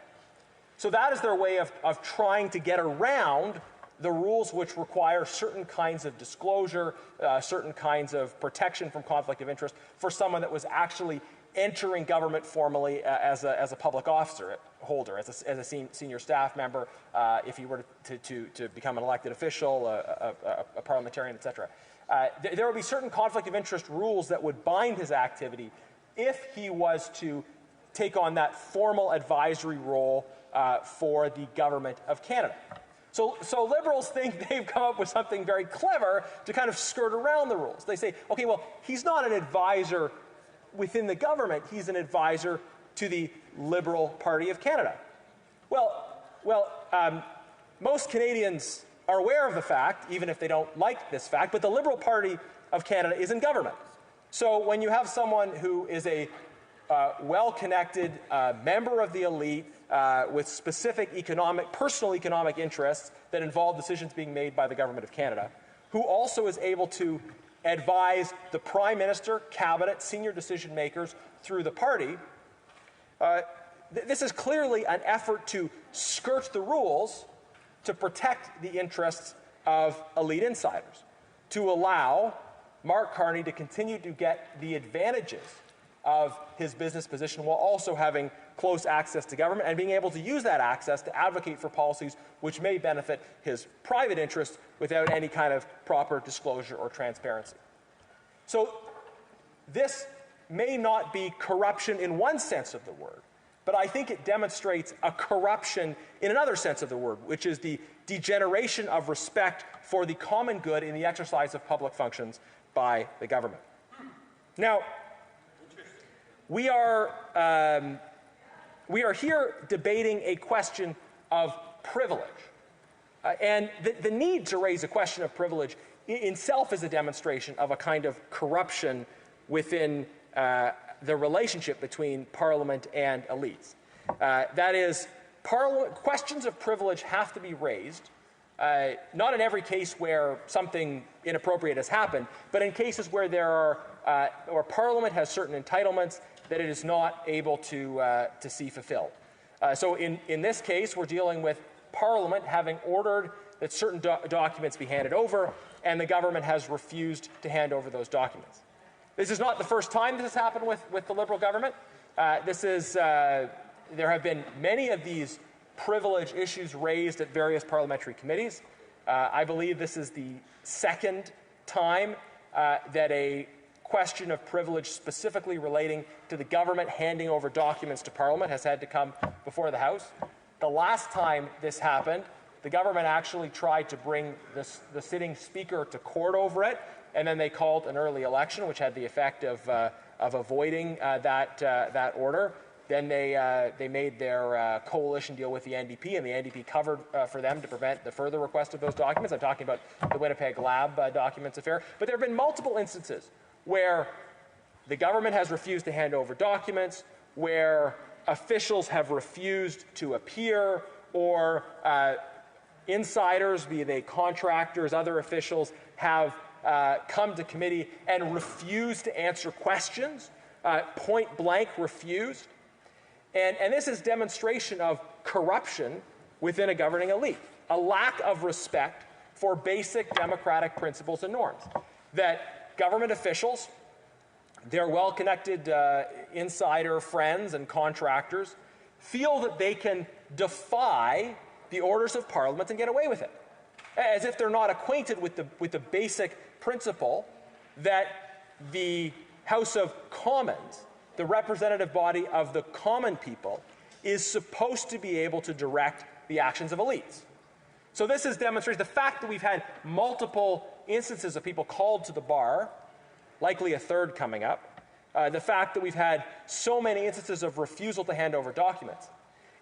So that is their way of trying to get around the rules which require certain kinds of disclosure, certain kinds of protection from conflict of interest for someone that was actually entering government formally as a public officer holder, as a senior staff member, if he were to become an elected official, a parliamentarian, etc. There would be certain conflict of interest rules that would bind his activity if he was to take on that formal advisory role for the Government of Canada. So Liberals think they've come up with something very clever to kind of skirt around the rules. They say, okay, well, he's not an advisor within the government, he's an advisor to the Liberal Party of Canada. Well, most Canadians are aware of the fact, even if they don't like this fact, but the Liberal Party of Canada is in government. So when you have someone who is a well-connected member of the elite with specific personal economic interests that involve decisions being made by the Government of Canada, who also is able to advise the Prime Minister, Cabinet, senior decision makers through the party, this is clearly an effort to skirt the rules to protect the interests of elite insiders, to allow Mark Carney to continue to get the advantages of his business position while also having close access to government and being able to use that access to advocate for policies which may benefit his private interests without any kind of proper disclosure or transparency. So this may not be corruption in one sense of the word, but I think it demonstrates a corruption in another sense of the word, which is the degeneration of respect for the common good in the exercise of public functions by the government. Now, we are here debating a question of privilege. And the need to raise a question of privilege in itself is a demonstration of a kind of corruption within the relationship between Parliament and elites. That is, questions of privilege have to be raised, not in every case where something inappropriate has happened, but in cases where there are, or Parliament has certain entitlements that it is not able to see fulfilled. So in this case, we're dealing with Parliament having ordered that certain documents be handed over, and the government has refused to hand over those documents. This is not the first time this has happened with the Liberal government. There have been many of these privilege issues raised at various parliamentary committees. I believe this is the second time that a question of privilege specifically relating to the government handing over documents to Parliament has had to come before the House. The last time this happened, the government actually tried to bring the sitting Speaker to court over it, and then they called an early election, which had the effect of avoiding that order. Then they made their coalition deal with the NDP, and the NDP covered for them to prevent the further request of those documents. I'm talking about the Winnipeg Lab documents affair. But there have been multiple instances where the government has refused to hand over documents, where officials have refused to appear, or insiders, be they contractors, other officials, have come to committee and refused to answer questions, point blank refused. And this is demonstration of corruption within a governing elite, a lack of respect for basic democratic principles and norms, that government officials, their well-connected insider friends and contractors, feel that they can defy the orders of Parliament and get away with it, as if they're not acquainted with the basic principle that the House of Commons, the representative body of the common people, is supposed to be able to direct the actions of elites. So this is demonstrated. The fact that we've had multiple instances of people called to the bar, likely a third coming up, the fact that we've had so many instances of refusal to hand over documents,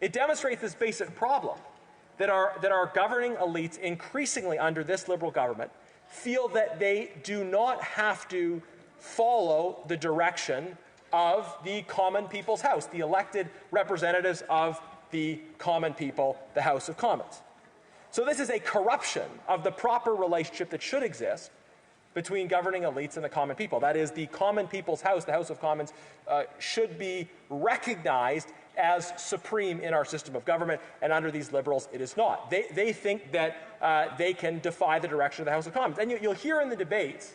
it demonstrates this basic problem that our governing elites, increasingly under this Liberal government, feel that they do not have to follow the direction of the common people's house, the elected representatives of the common people, the House of Commons. So this is a corruption of the proper relationship that should exist between governing elites and the common people. That is, the common people's house, the House of Commons, should be recognized as supreme in our system of government, and under these Liberals, it is not. They think that they can defy the direction of the House of Commons. And you'll hear in the debates,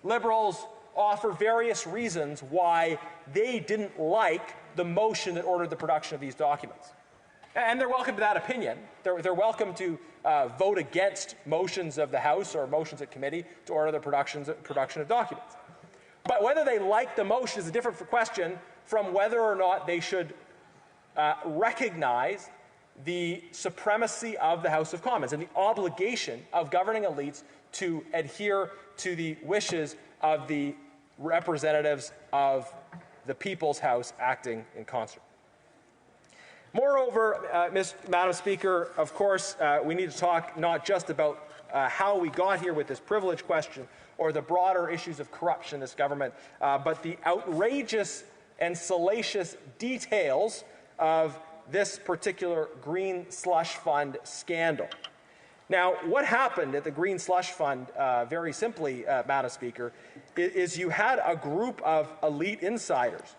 Liberals offer various reasons why they didn't like the motion that ordered the production of these documents. And they're welcome to that opinion. They're welcome to vote against motions of the House or motions at committee to order the production of documents. But whether they like the motion is a different question from whether or not they should recognize the supremacy of the House of Commons and the obligation of governing elites to adhere to the wishes of the representatives of the People's House acting in concert. Moreover, Madam Speaker, of course, we need to talk not just about how we got here with this privilege question or the broader issues of corruption in this government, but the outrageous and salacious details of this particular Green Slush Fund scandal. Now, what happened at the Green Slush Fund, very simply, Madam Speaker, is you had a group of elite insiders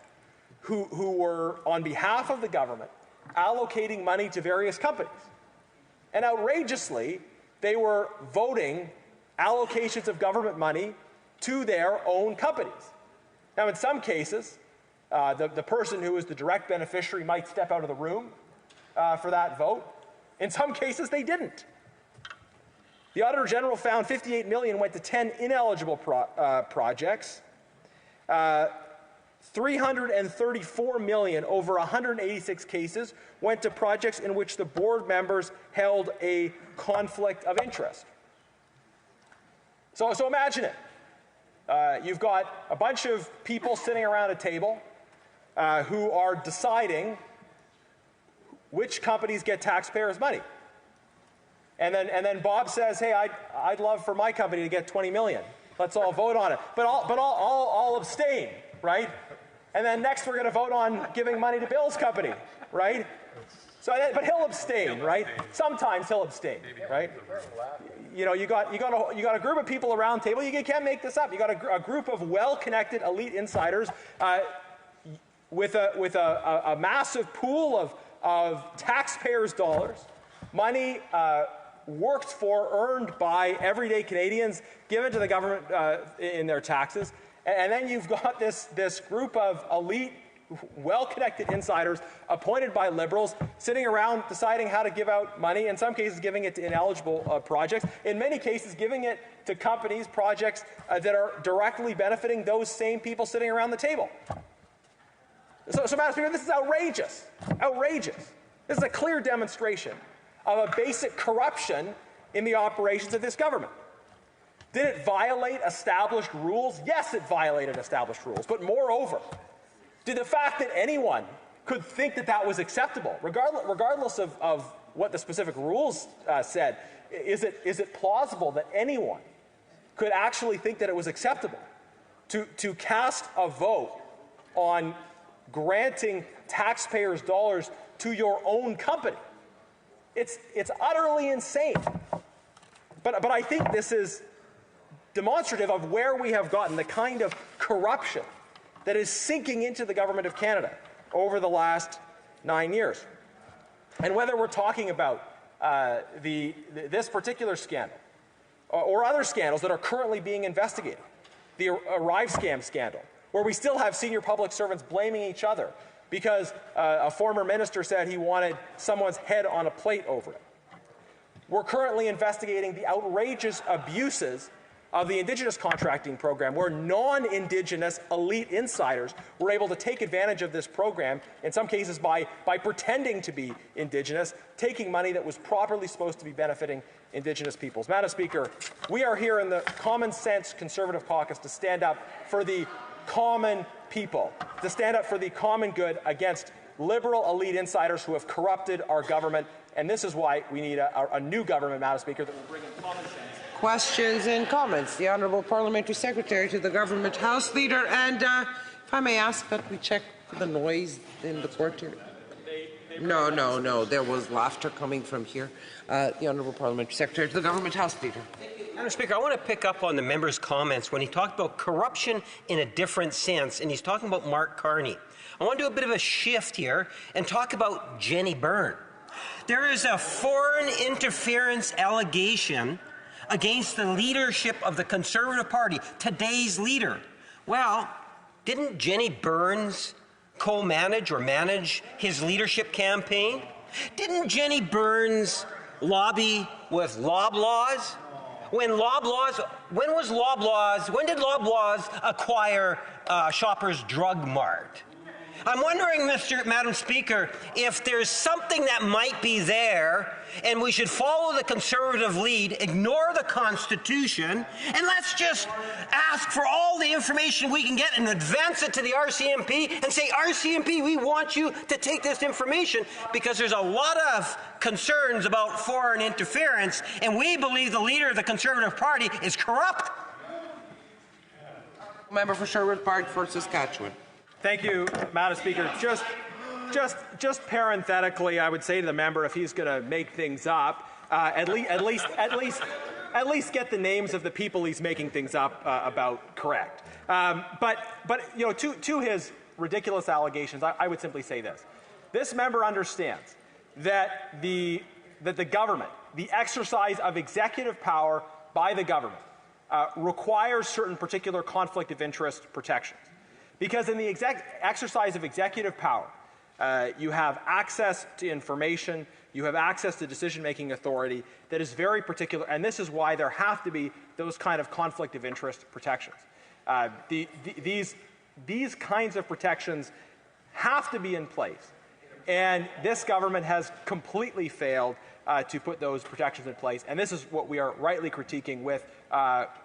who were, on behalf of the government, allocating money to various companies. And outrageously, they were voting allocations of government money to their own companies. Now, in some cases, the person who is the direct beneficiary might step out of the room for that vote. In some cases, they didn't. The Auditor General found $58 million went to 10 ineligible projects. $334 million over 186 cases went to projects in which the board members held a conflict of interest. So imagine it. You've got a bunch of people sitting around a table who are deciding which companies get taxpayers' money. And then Bob says, hey, I'd love for my company to get $20 million. Let's all vote on it. But I'll abstain, right? And then next we're going to vote on giving money to Bill's company, right? But he'll abstain, right? Sometimes he'll abstain, right? You know, you got a group of people around the table. You can't make this up. You got a group of well-connected elite insiders with a massive pool of taxpayers' dollars, money worked for, earned by everyday Canadians, given to the government in their taxes. And then you've got this group of elite, well-connected insiders appointed by Liberals sitting around deciding how to give out money, in some cases giving it to ineligible projects, in many cases giving it to companies, projects that are directly benefiting those same people sitting around the table. So Madam Speaker, this is outrageous. Outrageous. This is a clear demonstration of a basic corruption in the operations of this government. Did it violate established rules? Yes, it violated established rules. But moreover, did the fact that anyone could think that that was acceptable, regardless of what the specific rules said, is it plausible that anyone could actually think that it was acceptable to cast a vote on granting taxpayers' dollars to your own company? It's utterly insane. But I think this is demonstrative of where we have gotten, the kind of corruption that is sinking into the government of Canada over the last 9 years. And whether we're talking about this particular scandal or other scandals that are currently being investigated, the Arrive Scam scandal, where we still have senior public servants blaming each other because a former minister said he wanted someone's head on a plate over it. We're currently investigating the outrageous abuses of the Indigenous contracting program, where non-Indigenous elite insiders were able to take advantage of this program, in some cases by pretending to be Indigenous, taking money that was properly supposed to be benefiting Indigenous peoples. Madam Speaker, we are here in the Common Sense Conservative Caucus to stand up for the common people, to stand up for the common good against Liberal elite insiders who have corrupted our government. And this is why we need a new government, Madam Speaker, that will bring in common sense. Questions and comments. The Honourable Parliamentary Secretary to the Government House Leader. And if I may ask that we check for the noise in the court here. No. There was laughter coming from here. The Honourable Parliamentary Secretary to the Government House Leader. Madam Speaker, I want to pick up on the member's comments when he talked about corruption in a different sense, and he's talking about Mark Carney. I want to do a bit of a shift here and talk about Jenny Byrne. There is a foreign interference allegation against the leadership of the Conservative Party, today's leader. Well, didn't Jenny Byrne's co-manage or manage his leadership campaign? Didn't Jenny Byrne's lobby with Loblaws? When did Loblaws acquire Shoppers Drug Mart? I'm wondering, Madam Speaker, if there's something that might be there and we should follow the Conservative lead, ignore the Constitution, and let's just ask for all the information we can get and advance it to the RCMP and say, RCMP, we want you to take this information because there's a lot of concerns about foreign interference, and we believe the leader of the Conservative Party is corrupt. Member for Sherwood Park for Saskatchewan. Thank you, Madam Speaker. Just parenthetically, I would say to the member, if he's going to make things up, at least get the names of the people he's making things up about correct. But you know, to his ridiculous allegations, I would simply say this: this member understands that the government, the exercise of executive power by the government, requires certain particular conflict of interest protections. Because in the exercise of executive power, you have access to information, you have access to decision-making authority that is very particular, and this is why there have to be those kind of conflict of interest protections. These kinds of protections have to be in place, and this government has completely failed to put those protections in place, and this is what we are rightly critiquing with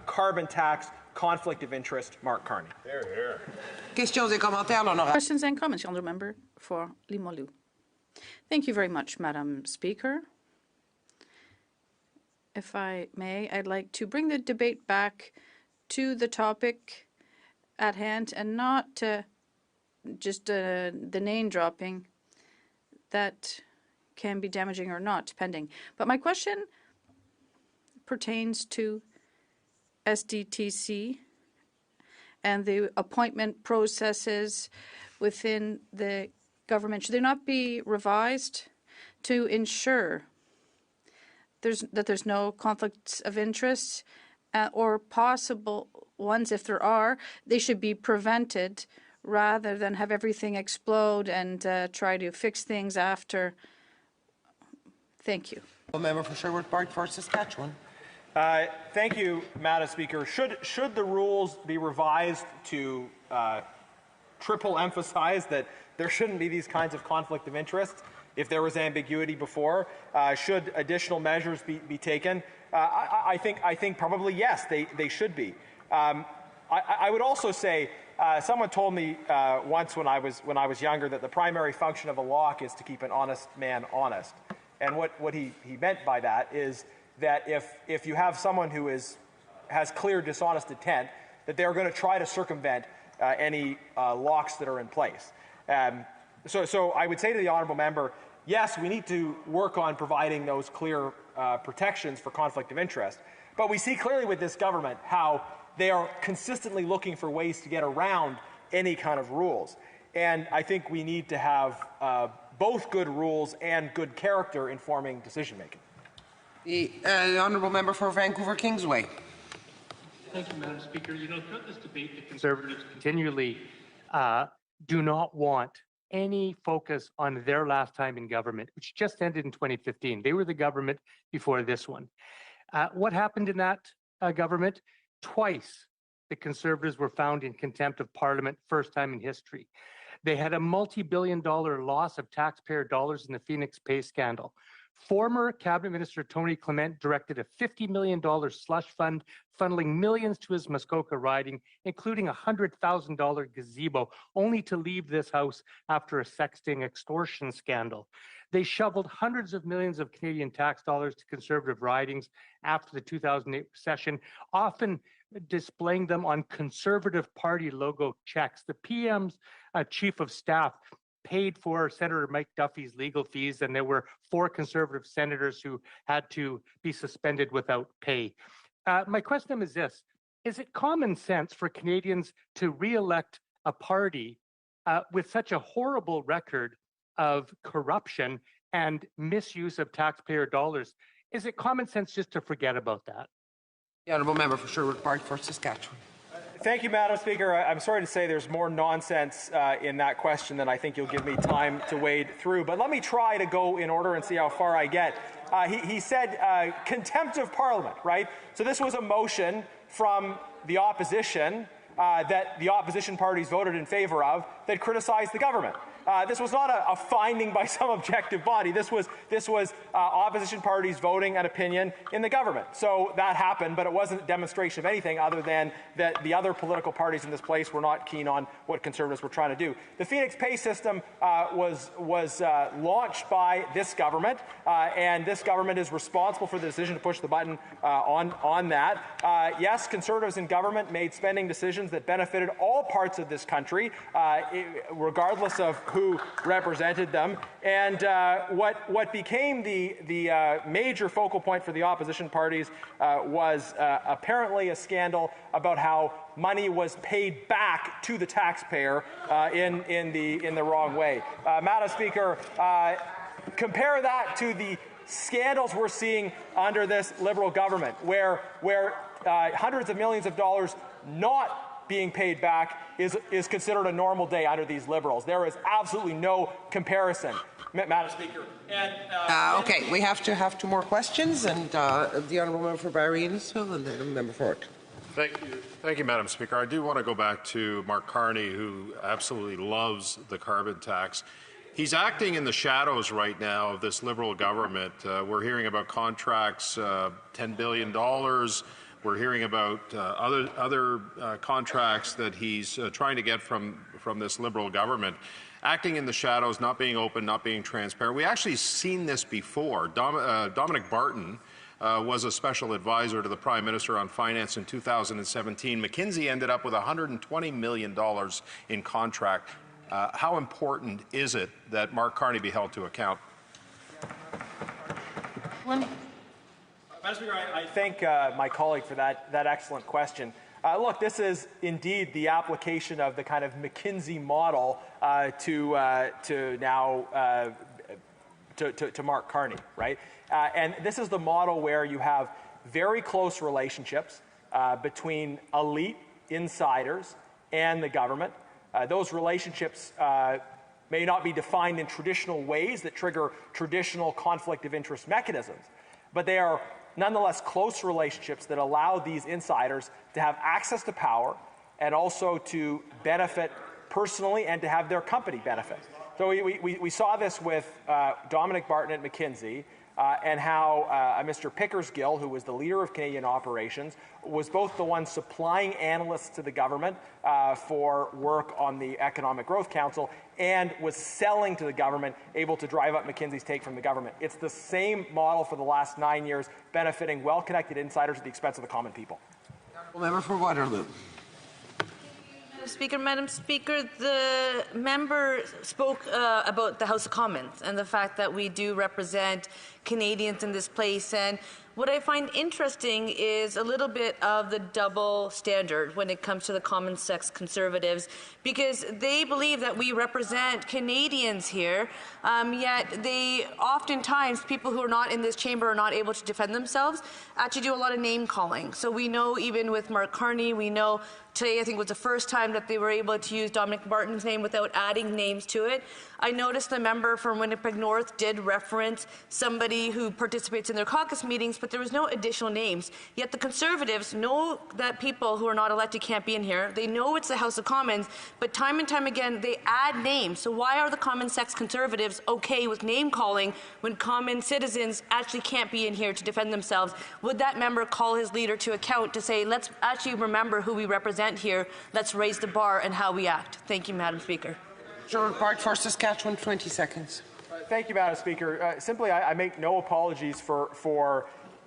carbon tax, conflict of interest, Mark Carney. Questions et commentaires, l'honorable. Questions and comments, the honourable member for Limoilou. Thank you very much, Madam Speaker. If I may, I'd like to bring the debate back to the topic at hand and not just the name dropping that can be damaging or not, depending. But my question pertains to SDTC and the appointment processes within the government. Should they not be revised to ensure that there's no conflicts of interest or possible ones, if there are, they should be prevented rather than have everything explode and try to fix things after? Thank you. Member for Sherwood Park for Saskatchewan. Thank you, Madam Speaker. Should the rules be revised to triple emphasize that there shouldn't be these kinds of conflict of interest if there was ambiguity before? Should additional measures be taken? I think probably yes, they should be. I would also say someone told me once when I was younger that the primary function of a lock is to keep an honest man honest, and what he meant by that is that if you have someone who has clear dishonest intent, that they're going to try to circumvent any locks that are in place. So I would say to the honourable member, yes, we need to work on providing those clear protections for conflict of interest, but we see clearly with this government how they are consistently looking for ways to get around any kind of rules. And I think we need to have both good rules and good character informing decision-making. The honourable member for Vancouver Kingsway. Thank you, Madam Speaker. You know, throughout this debate, the Conservatives continually do not want any focus on their last time in government, which just ended in 2015. They were the government before this one. What happened in that government? Twice the Conservatives were found in contempt of Parliament, first time in history. They had a multi-billion-dollar loss of taxpayer dollars in the Phoenix Pay scandal. Former Cabinet Minister Tony Clement directed a $50 million slush fund, funneling millions to his Muskoka riding, including a $100,000 gazebo, only to leave this House after a sexting extortion scandal. They shoveled hundreds of millions of Canadian tax dollars to Conservative ridings after the 2008 recession, often displaying them on Conservative Party logo checks. The PM's chief of staff paid for Senator Mike Duffy's legal fees, and there were 4 Conservative senators who had to be suspended without pay. My question is this. Is it common sense for Canadians to re-elect a party with such a horrible record of corruption and misuse of taxpayer dollars? Is it common sense just to forget about that? The honourable member for Sherwood Park for Saskatchewan. Thank you, Madam Speaker. I'm sorry to say there's more nonsense in that question than I think you'll give me time to wade through. But let me try to go in order and see how far I get. He said contempt of Parliament, right? So this was a motion from the opposition that the opposition parties voted in favour of that criticized the government. This was not a finding by some objective body. This was opposition parties voting an opinion in the government. So that happened, but it wasn't a demonstration of anything other than that the other political parties in this place were not keen on what Conservatives were trying to do. The Phoenix Pay system was launched by this government, and this government is responsible for the decision to push the button on that. Yes, Conservatives in government made spending decisions that benefited all parts of this country, regardless of who represented them. And what became the major focal point for the opposition parties was apparently a scandal about how money was paid back to the taxpayer in the wrong way. Madam Speaker, compare that to the scandals we're seeing under this Liberal government, where hundreds of millions of dollars not being paid back is considered a normal day under these Liberals. There is absolutely no comparison, Madam Speaker. And, okay, we have to have two more questions, and the honourable member for Barrie Innisfil, and then the member for it. Thank you, Madam Speaker. I do want to go back to Mark Carney, who absolutely loves the carbon tax. He's acting in the shadows right now of this Liberal government. We're hearing about contracts, $10 billion. We're hearing about other contracts that he's trying to get from this Liberal government. Acting in the shadows, not being open, not being transparent. We actually seen this before. Dominic Barton was a special advisor to the Prime Minister on Finance in 2017. McKinsey ended up with $120 million in contract. How important is it that Mark Carney be held to account? Madam Speaker, I thank my colleague for that excellent question. Look, this is indeed the application of the kind of McKinsey model to Mark Carney, right? And this is the model where you have very close relationships between elite insiders and the government. Those relationships may not be defined in traditional ways that trigger traditional conflict of interest mechanisms, but they are nonetheless close relationships that allow these insiders to have access to power and also to benefit personally and to have their company benefit. So we saw this with Dominic Barton at McKinsey and how Mr. Pickersgill, who was the leader of Canadian operations, was both the one supplying analysts to the government for work on the Economic Growth Council and was selling to the government, able to drive up McKinsey's take from the government. It's the same model for the last 9 years, benefiting well-connected insiders at the expense of the common people. Member for Waterloo. Madam Speaker, the member spoke about the House of Commons and the fact that we do represent Canadians in this place. And what I find interesting is a little bit of the double standard when it comes to the common sex Conservatives, because they believe that we represent Canadians here, yet they oftentimes, people who are not in this chamber are not able to defend themselves, actually do a lot of name calling. So we know even with Mark Carney, we know today I think was the first time that they were able to use Dominic Barton's name without adding names to it. I noticed the member from Winnipeg North did reference somebody who participates in their caucus meetings, but there was no additional names. Yet the Conservatives know that people who are not elected can't be in here. They know it's the House of Commons, but time and time again they add names. So why are the common sex Conservatives okay with name calling when common citizens actually can't be in here to defend themselves? Would that member call his leader to account to say, let's actually remember who we represent here, let's raise the bar and how we act? Thank you, Madam Speaker. Sherwood Park for Saskatchewan, 20 seconds. Thank you, Madam Speaker. Simply, I make no apologies for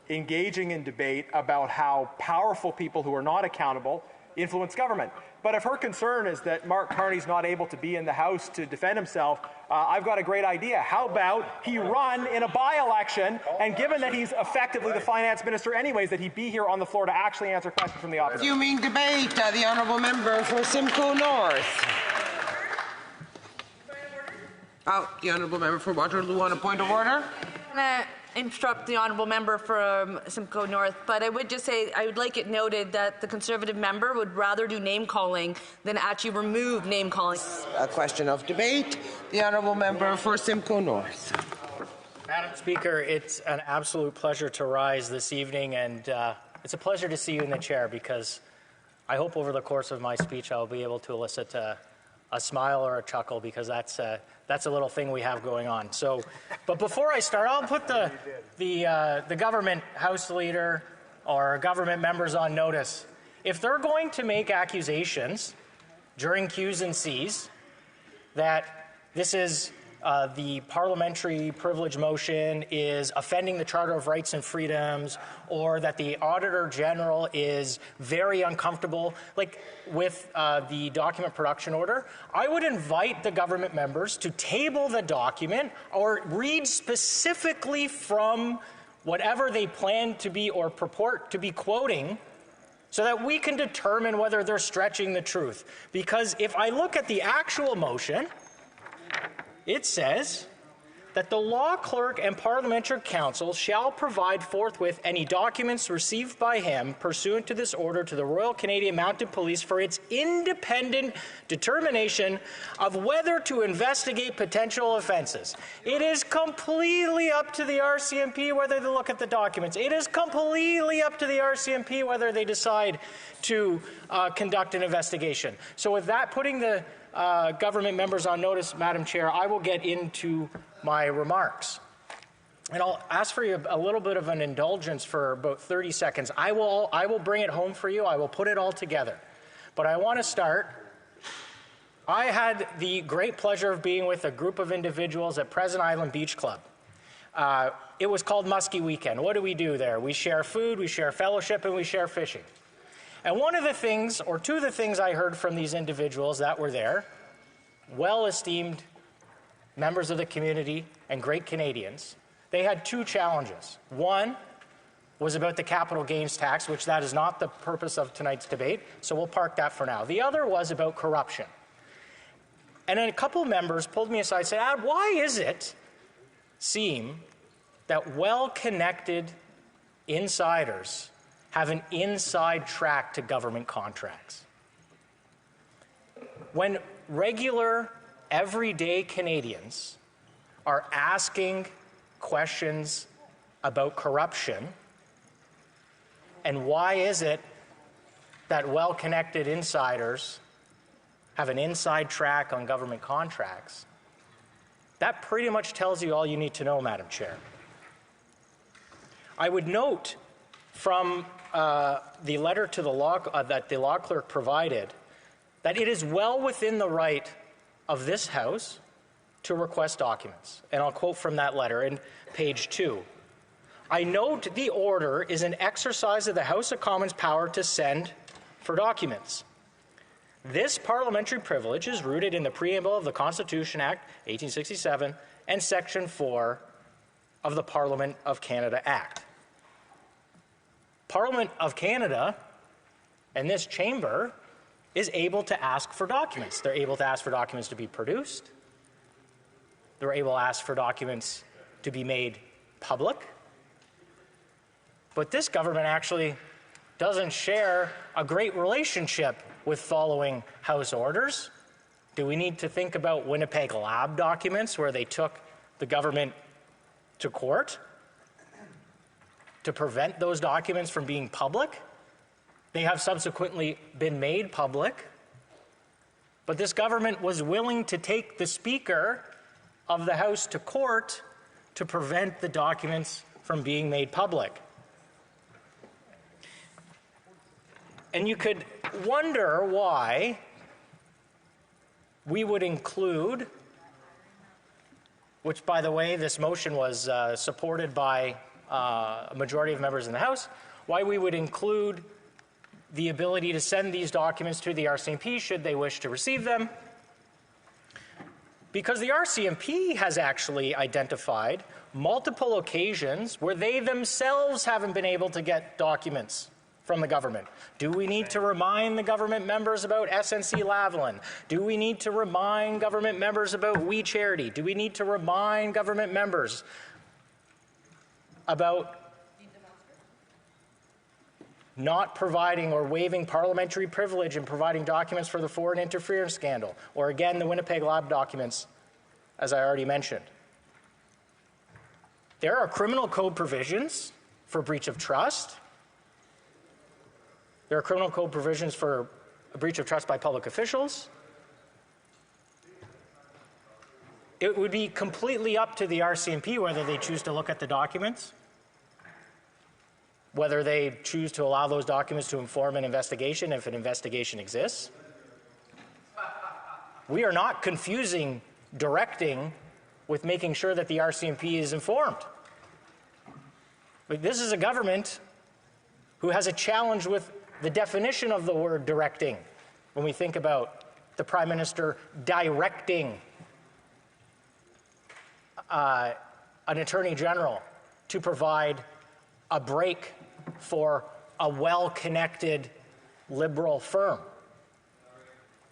engaging in debate about how powerful people who are not accountable influence government. But if her concern is that Mark Carney's not able to be in the House to defend himself, I've got a great idea. How about he run in a by-election, and given that he's effectively the finance minister anyways, that he be here on the floor to actually answer questions from the opposition. You mean debate, the honourable member for Simcoe North. The honourable member for Waterloo on a point of order. Interrupt the honourable member from Simcoe North, but I would just say I would like it noted that the Conservative member would rather do name calling than actually remove name calling. A question of debate. The honourable member for Simcoe North. Madam Speaker, it's an absolute pleasure to rise this evening, and it's a pleasure to see you in the chair, because I hope over the course of my speech I'll be able to elicit a smile or a chuckle, because that's a little thing we have going on. So, but before I start, I'll put the government House leader or government members on notice. If they're going to make accusations during Qs and Cs that this is the parliamentary privilege motion is offending the Charter of Rights and Freedoms, or that the Auditor General is very uncomfortable, like with the document production order, I would invite the government members to table the document or read specifically from whatever they plan to be or purport to be quoting, so that we can determine whether they're stretching the truth. Because if I look at the actual motion, it says that the law clerk and parliamentary counsel shall provide forthwith any documents received by him pursuant to this order to the Royal Canadian Mounted Police for its independent determination of whether to investigate potential offences. It is completely up to the RCMP whether they look at the documents. It is completely up to the RCMP whether they decide to conduct an investigation. So with that, putting the government members on notice, Madam Chair, I will get into my remarks. And I'll ask for you a little bit of an indulgence for about 30 seconds. I will bring it home for you. I will put it all together. But I want to start. I had the great pleasure of being with a group of individuals at Pleasant Island Beach Club. It was called Muskie Weekend. What do we do there? We share food, we share fellowship, and we share fishing. And one of the things, or two of the things I heard from these individuals that were there, well-esteemed members of the community and great Canadians, they had two challenges. One was about the capital gains tax, which that is not the purpose of tonight's debate, so we'll park that for now. The other was about corruption. And then a couple of members pulled me aside and said, why is it seem that well-connected insiders have an inside track to government contracts? When regular, everyday Canadians are asking questions about corruption, and why is it that well-connected insiders have an inside track on government contracts, that pretty much tells you all you need to know, Madam Chair. I would note from the letter to the law that the law clerk provided that it is well within the right of this House to request documents. And I'll quote from that letter in page 2. I note the order is an exercise of the House of Commons' power to send for documents. This parliamentary privilege is rooted in the preamble of the Constitution Act 1867 and Section 4 of the Parliament of Canada Act. Parliament of Canada and this chamber is able to ask for documents. They're able to ask for documents to be produced. They're able to ask for documents to be made public. But this government actually doesn't share a great relationship with following House orders. Do we need to think about Winnipeg Lab documents where they took the government to court to prevent those documents from being public? They have subsequently been made public, but this government was willing to take the Speaker of the House to court to prevent the documents from being made public. And you could wonder why we would include, which, by the way, this motion was supported by a majority of members in the House, why we would include the ability to send these documents to the RCMP should they wish to receive them, because the RCMP has actually identified multiple occasions where they themselves haven't been able to get documents from the government. Do we need to remind the government members about SNC Lavalin? Do we need to remind government members about We Charity? Do we need to remind government members about not providing or waiving parliamentary privilege in providing documents for the foreign interference scandal, or again, the Winnipeg Lab documents, as I already mentioned? There are criminal code provisions for breach of trust. There are criminal code provisions for a breach of trust by public officials. It would be completely up to the RCMP whether they choose to look at the documents, whether they choose to allow those documents to inform an investigation if an investigation exists. We are not confusing directing with making sure that the RCMP is informed. But this is a government who has a challenge with the definition of the word directing when we think about the Prime Minister directing an Attorney General to provide a break for a well-connected Liberal firm,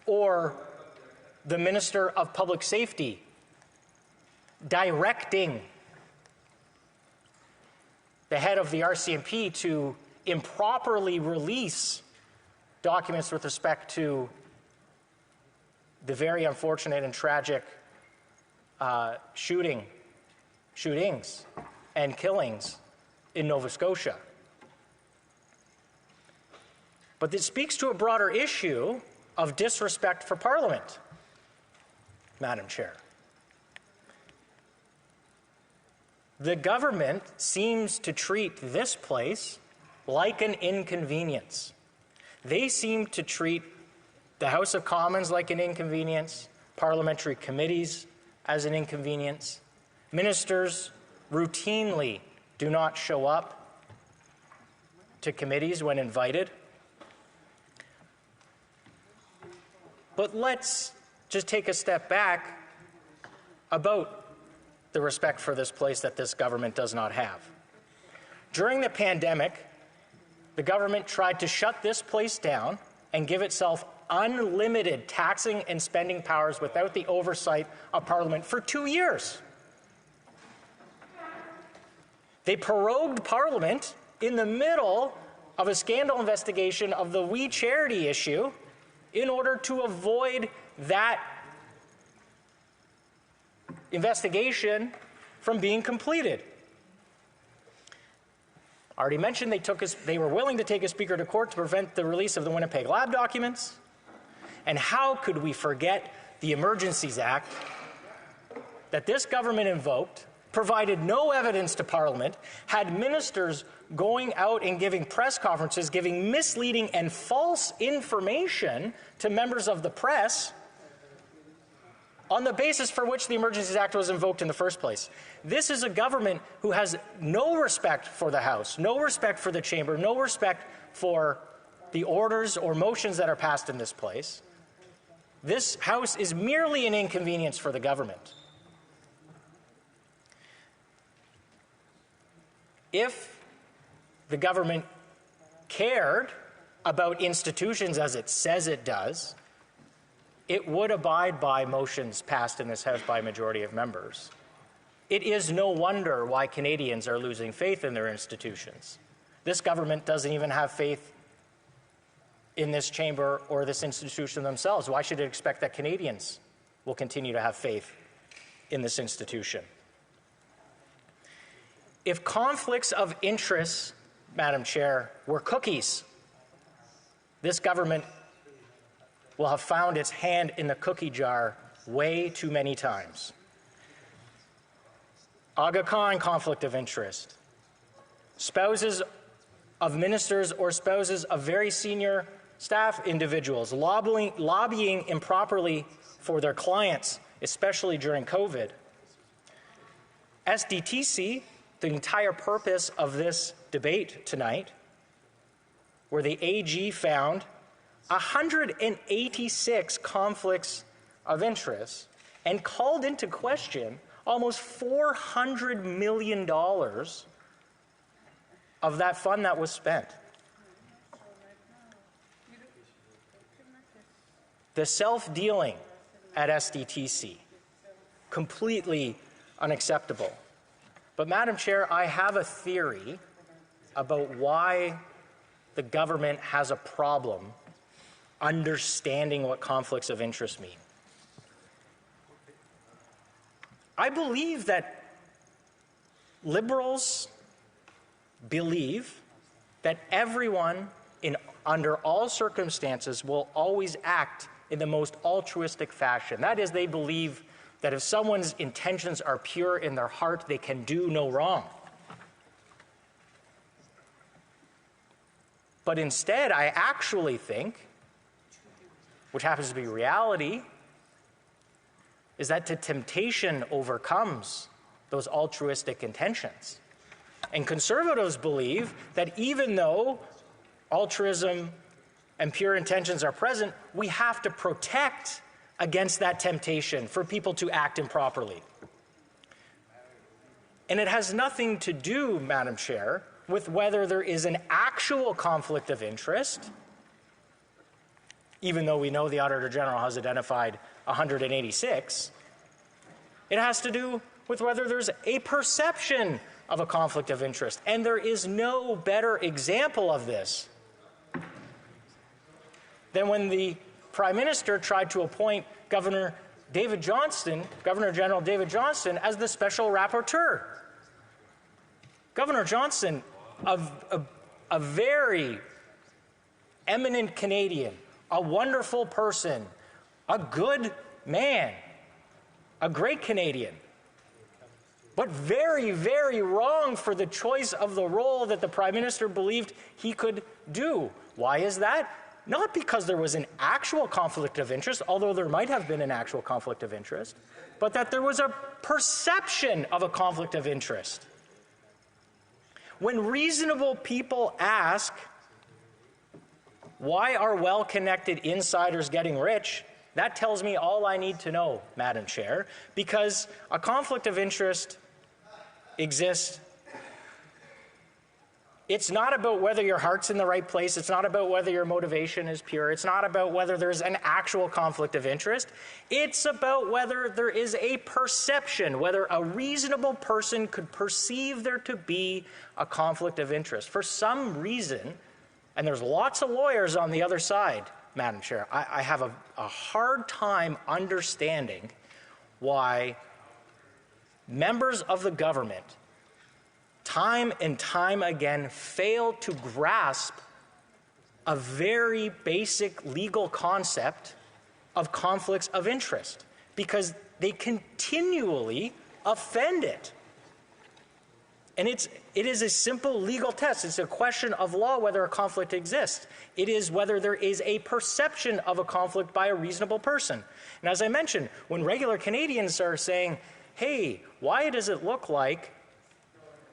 or the Minister of Public Safety directing the head of the RCMP to improperly release documents with respect to the very unfortunate and tragic shootings and killings in Nova Scotia. But this speaks to a broader issue of disrespect for Parliament, Madam Chair. The government seems to treat this place like an inconvenience. They seem to treat the House of Commons like an inconvenience, parliamentary committees as an inconvenience. Ministers routinely do not show up to committees when invited. But let's just take a step back about the respect for this place that this government does not have. During the pandemic, the government tried to shut this place down and give itself unlimited taxing and spending powers without the oversight of Parliament for 2 years. They prorogued Parliament in the middle of a scandal investigation of the We Charity issue in order to avoid that investigation from being completed. I already mentioned they were willing to take a speaker to court to prevent the release of the Winnipeg Lab documents. And how could we forget the Emergencies Act that this government invoked, provided no evidence to Parliament, had ministers going out and giving press conferences, giving misleading and false information to members of the press on the basis for which the Emergencies Act was invoked in the first place. This is a government who has no respect for the House, no respect for the Chamber, no respect for the orders or motions that are passed in this place. This House is merely an inconvenience for the government. If the government cared about institutions as it says it does, it would abide by motions passed in this House by a majority of members. It is no wonder why Canadians are losing faith in their institutions. This government doesn't even have faith in this chamber or this institution themselves. Why should it expect that Canadians will continue to have faith in this institution? If conflicts of interest, Madam Chair, were cookies, this government will have found its hand in the cookie jar way too many times. Aga Khan conflict of interest. Spouses of ministers or spouses of very senior staff individuals lobbying improperly for their clients, especially during COVID. SDTC, the entire purpose of this debate tonight, where the AG found 186 conflicts of interest and called into question almost $400 million of that fund that was spent. The self-dealing at SDTC, completely unacceptable. But Madam Chair, I have a theory about why the government has a problem understanding what conflicts of interest mean. I believe that Liberals believe that everyone under all circumstances will always act in the most altruistic fashion. That is, they believe that if someone's intentions are pure in their heart, they can do no wrong. But instead, I actually think, which happens to be reality, is that the temptation overcomes those altruistic intentions. And conservatives believe that even though altruism and pure intentions are present, we have to protect against that temptation for people to act improperly. And it has nothing to do, Madam Chair, with whether there is an actual conflict of interest, even though we know the Auditor General has identified 186. It has to do with whether there's a perception of a conflict of interest. And there is no better example of this than when the Prime Minister tried to appoint Governor General David Johnston, as the special rapporteur. Governor Johnston, a very eminent Canadian, a wonderful person, a good man, a great Canadian, but very, very wrong for the choice of the role that the Prime Minister believed he could do. Why is that? Not because there was an actual conflict of interest, although there might have been an actual conflict of interest, but that there was a perception of a conflict of interest. When reasonable people ask, why are well-connected insiders getting rich? That tells me all I need to know, Madam Chair, because a conflict of interest exists. It's not about whether your heart's in the right place. It's not about whether your motivation is pure. It's not about whether there's an actual conflict of interest. It's about whether there is a perception, whether a reasonable person could perceive there to be a conflict of interest. For some reason, and there's lots of lawyers on the other side, Madam Chair, I have a hard time understanding why members of the government time and time again fail to grasp a very basic legal concept of conflicts of interest, because they continually offend it. And it is a simple legal test. It's a question of law whether a conflict exists. It is whether there is a perception of a conflict by a reasonable person. And as I mentioned, when regular Canadians are saying, hey, why does it look like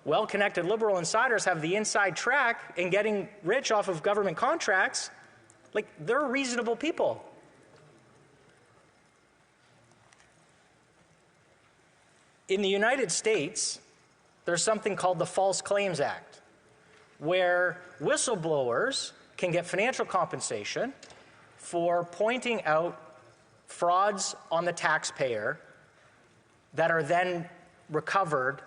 well-connected Liberal insiders have the inside track in getting rich off of government contracts? Like, they're reasonable people. In the United States, there's something called the False Claims Act, where whistleblowers can get financial compensation for pointing out frauds on the taxpayer that are then recovered,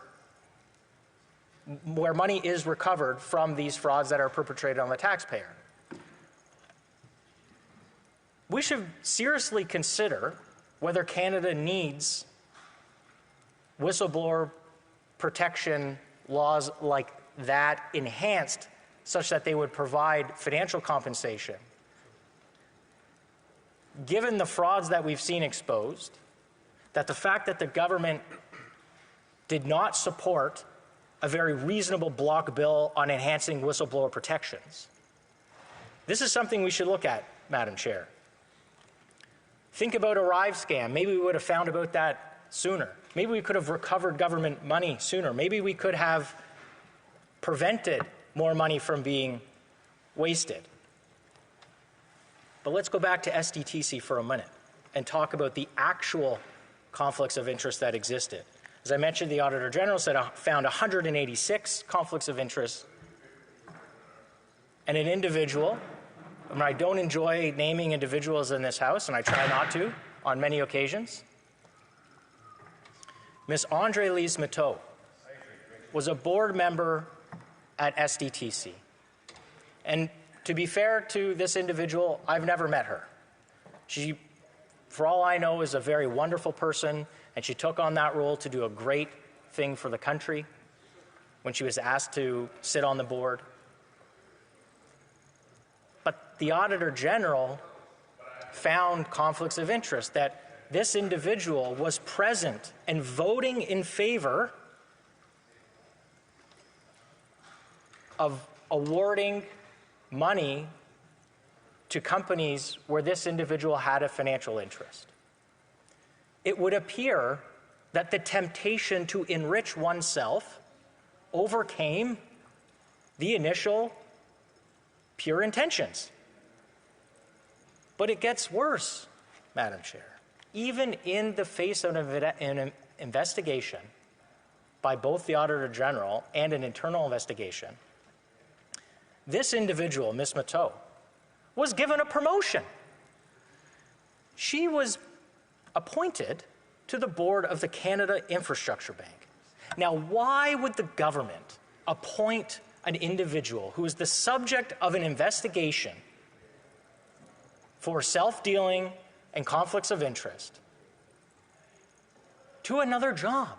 where money is recovered from these frauds that are perpetrated on the taxpayer. We should seriously consider whether Canada needs whistleblower protection laws like that enhanced such that they would provide financial compensation. Given the frauds that we've seen exposed, that the fact that the government did not support a very reasonable block bill on enhancing whistleblower protections. This is something we should look at, Madam Chair. Think about Arrive scam. Maybe we would have found about that sooner. Maybe we could have recovered government money sooner. Maybe we could have prevented more money from being wasted. But let's go back to SDTC for a minute and talk about the actual conflicts of interest that existed. As I mentioned, the Auditor General found 186 conflicts of interest, and an individual, and I don't enjoy naming individuals in this House, and I try not to on many occasions, Ms. Andre-Lise Matteau was a board member at SDTC. And to be fair to this individual, I've never met her. She, for all I know, is a very wonderful person, and she took on that role to do a great thing for the country when she was asked to sit on the board. But the Auditor General found conflicts of interest, that this individual was present and voting in favor of awarding money to companies where this individual had a financial interest. It would appear that the temptation to enrich oneself overcame the initial pure intentions. But it gets worse, Madam Chair. Even in the face of an investigation by both the Auditor General and an internal investigation, this individual, Ms. Matteau, was given a promotion. She was appointed to the board of the Canada Infrastructure Bank. Now, why would the government appoint an individual who is the subject of an investigation for self-dealing and conflicts of interest to another job?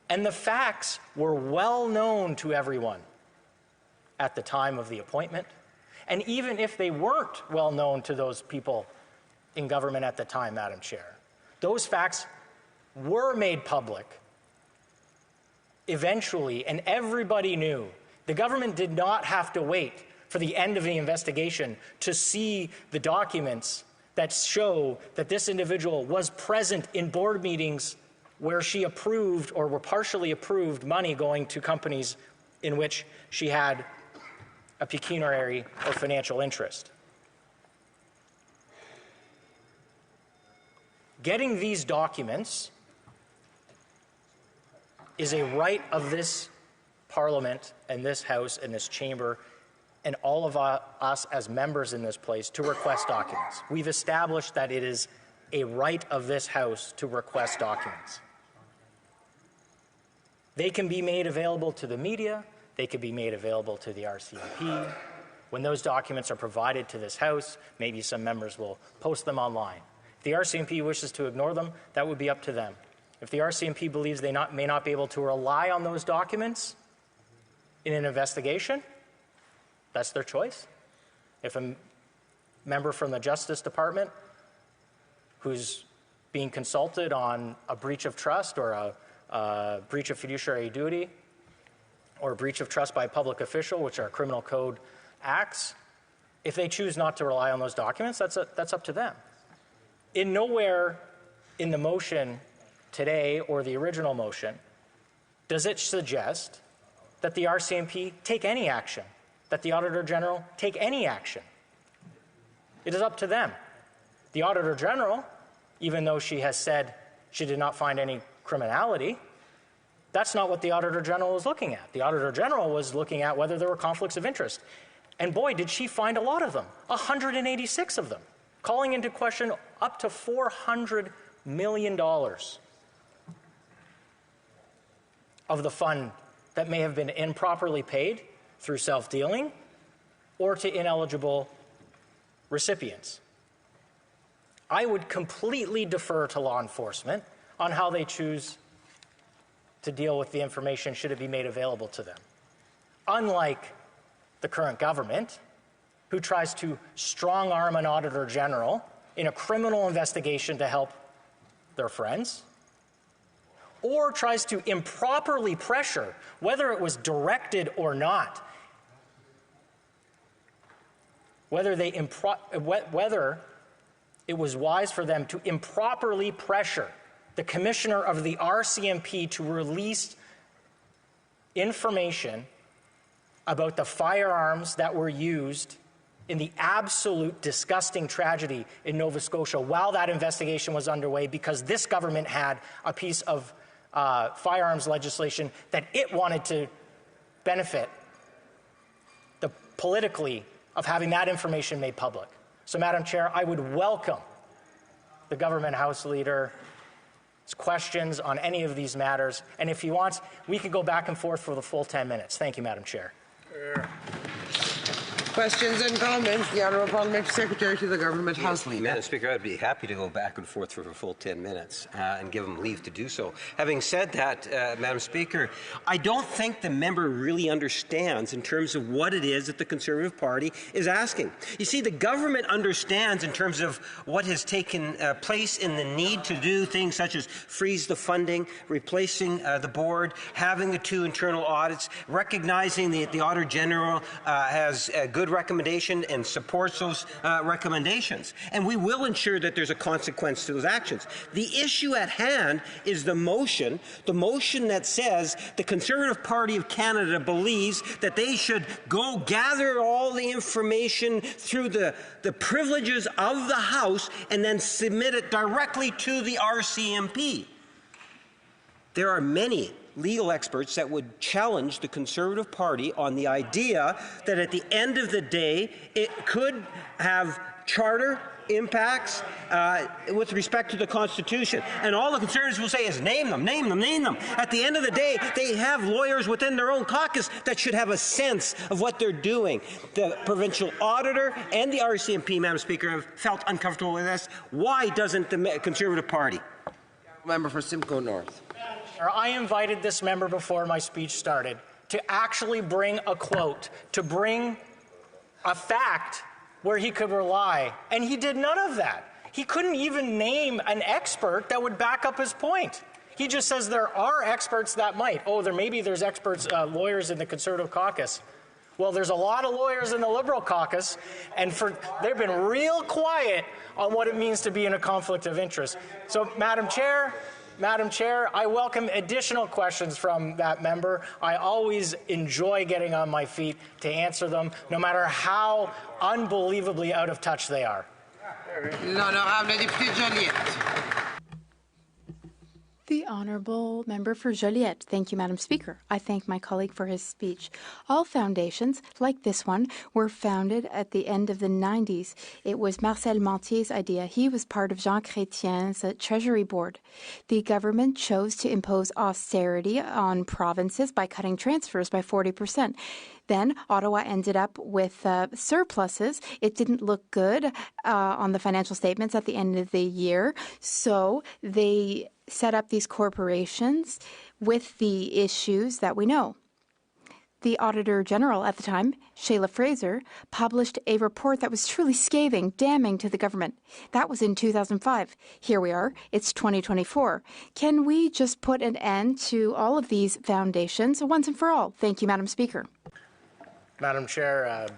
And the facts were well known to everyone at the time of the appointment. And even if they weren't well known to those people in government at the time, Madam Chair, those facts were made public eventually, and everybody knew. The government did not have to wait for the end of the investigation to see the documents that show that this individual was present in board meetings where she approved or were partially approved money going to companies in which she had a pecuniary or financial interest. Getting these documents is a right of this Parliament and this House and this chamber and all of us as members in this place to request documents. We've established that it is a right of this House to request documents. They can be made available to the media. They can be made available to the RCMP. When those documents are provided to this House, maybe some members will post them online. If the RCMP wishes to ignore them, that would be up to them. If the RCMP believes they may not be able to rely on those documents in an investigation, that's their choice. If a member from the Justice Department who's being consulted on a breach of trust or a breach of fiduciary duty or a breach of trust by a public official, which are criminal code acts, if they choose not to rely on those documents, that's up to them. In nowhere in the motion today or the original motion does it suggest that the RCMP take any action, that the Auditor General take any action. It is up to them. The Auditor General, even though she has said she did not find any criminality, that's not what the Auditor General was looking at. The Auditor General was looking at whether there were conflicts of interest. And boy, did she find a lot of them, 186 of them, calling into question up to $400 million of the fund that may have been improperly paid through self-dealing or to ineligible recipients. I would completely defer to law enforcement on how they choose to deal with the information should it be made available to them. Unlike the current government, who tries to strong-arm an Auditor General in a criminal investigation to help their friends, or tries to improperly pressure, whether it was directed or not, whether it was wise for them to improperly pressure the Commissioner of the RCMP to release information about the firearms that were used in the absolute disgusting tragedy in Nova Scotia while that investigation was underway, because this government had a piece of firearms legislation that it wanted to benefit politically of having that information made public. So, Madam Chair, I would welcome the government House Leader's questions on any of these matters. And if he wants, we could go back and forth for the full 10 minutes. Thank you, Madam Chair. Questions and comments. The Honourable Parliamentary Secretary to the Government House Leader. Madam Speaker, I'd be happy to go back and forth for a full 10 minutes and give him leave to do so. Having said that, Madam Speaker, I don't think the member really understands in terms of what it is that the Conservative Party is asking. You see, the government understands in terms of what has taken place in the need to do things such as freeze the funding, replacing the board, having the 2 internal audits, recognizing that the Auditor General has good recommendation and supports those recommendations. And we will ensure that there's a consequence to those actions. The issue at hand is the motion that says the Conservative Party of Canada believes that they should go gather all the information through the privileges of the House and then submit it directly to the RCMP. There are many legal experts that would challenge the Conservative Party on the idea that at the end of the day it could have charter impacts with respect to the Constitution. And all the Conservatives will say is name them, name them, name them. At the end of the day, they have lawyers within their own caucus that should have a sense of what they're doing. The provincial auditor and the RCMP, Madam Speaker, have felt uncomfortable with this. Why doesn't the Conservative Party? Member for Simcoe North. I invited this member before my speech started to actually bring a quote, to bring a fact where he could rely, and he did none of that. He couldn't even name an expert that would back up his point. He just says there are experts that might. Oh, there's experts, lawyers in the Conservative caucus. Well, there's a lot of lawyers in the Liberal caucus, and they've been real quiet on what it means to be in a conflict of interest. So, Madam Chair, I welcome additional questions from that member. I always enjoy getting on my feet to answer them, no matter how unbelievably out of touch they are. L'honorable député Joliette. The Honourable Member for Joliette. Thank you, Madam Speaker. I thank my colleague for his speech. All foundations, like this one, were founded at the end of the 90s. It was Marcel Mentier's idea. He was part of Jean Chrétien's Treasury Board. The government chose to impose austerity on provinces by cutting transfers by 40%. Then Ottawa ended up with surpluses. It didn't look good on the financial statements at the end of the year, so they set up these corporations with the issues that we know. The Auditor General at the time, Shayla Fraser, published a report that was truly scathing, damning to the government. That was in 2005. Here we are. It's 2024. Can we just put an end to all of these foundations once and for all? Thank you, Madam Speaker. Madam Chair,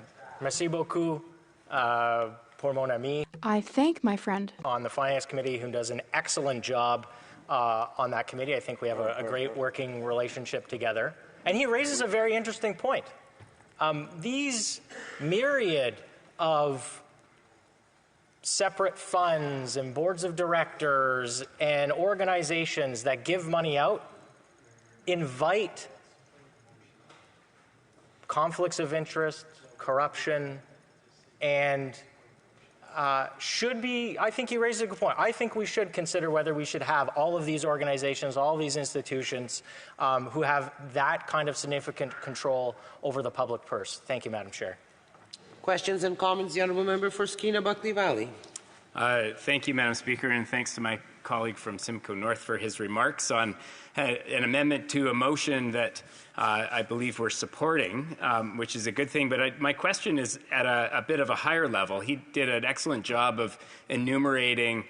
merci beaucoup pour mon ami. I thank my friend on the Finance Committee, who does an excellent job on that committee. I think we have a great working relationship together. And he raises a very interesting point. These myriad of separate funds and boards of directors and organizations that give money out invite conflicts of interest, corruption, and I think he raises a good point. I think we should consider whether we should have all of these organizations, all of these institutions who have that kind of significant control over the public purse. Thank you, Madam Chair. Questions and comments, the Honourable Member for Skeena-Buckley Valley. Thank you, Madam Speaker, and thanks to my colleague from Simcoe North for his remarks on an amendment to a motion that I believe we're supporting, which is a good thing. But my question is at a bit of a higher level. He did an excellent job of enumerating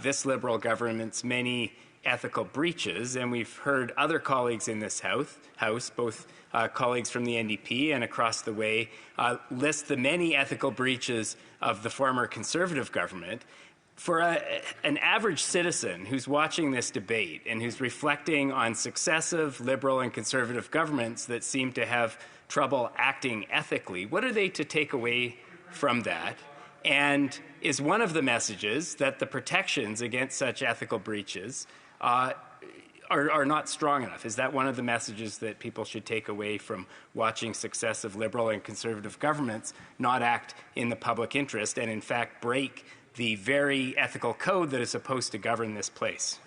this Liberal government's many ethical breaches, and we've heard other colleagues in this House, both colleagues from the NDP and across the way, list the many ethical breaches of the former Conservative government. For an average citizen who's watching this debate and who's reflecting on successive Liberal and Conservative governments that seem to have trouble acting ethically, what are they to take away from that? And is one of the messages that the protections against such ethical breaches are not strong enough? Is that one of the messages that people should take away from watching successive Liberal and Conservative governments not act in the public interest and in fact break the very ethical code that is supposed to govern this place?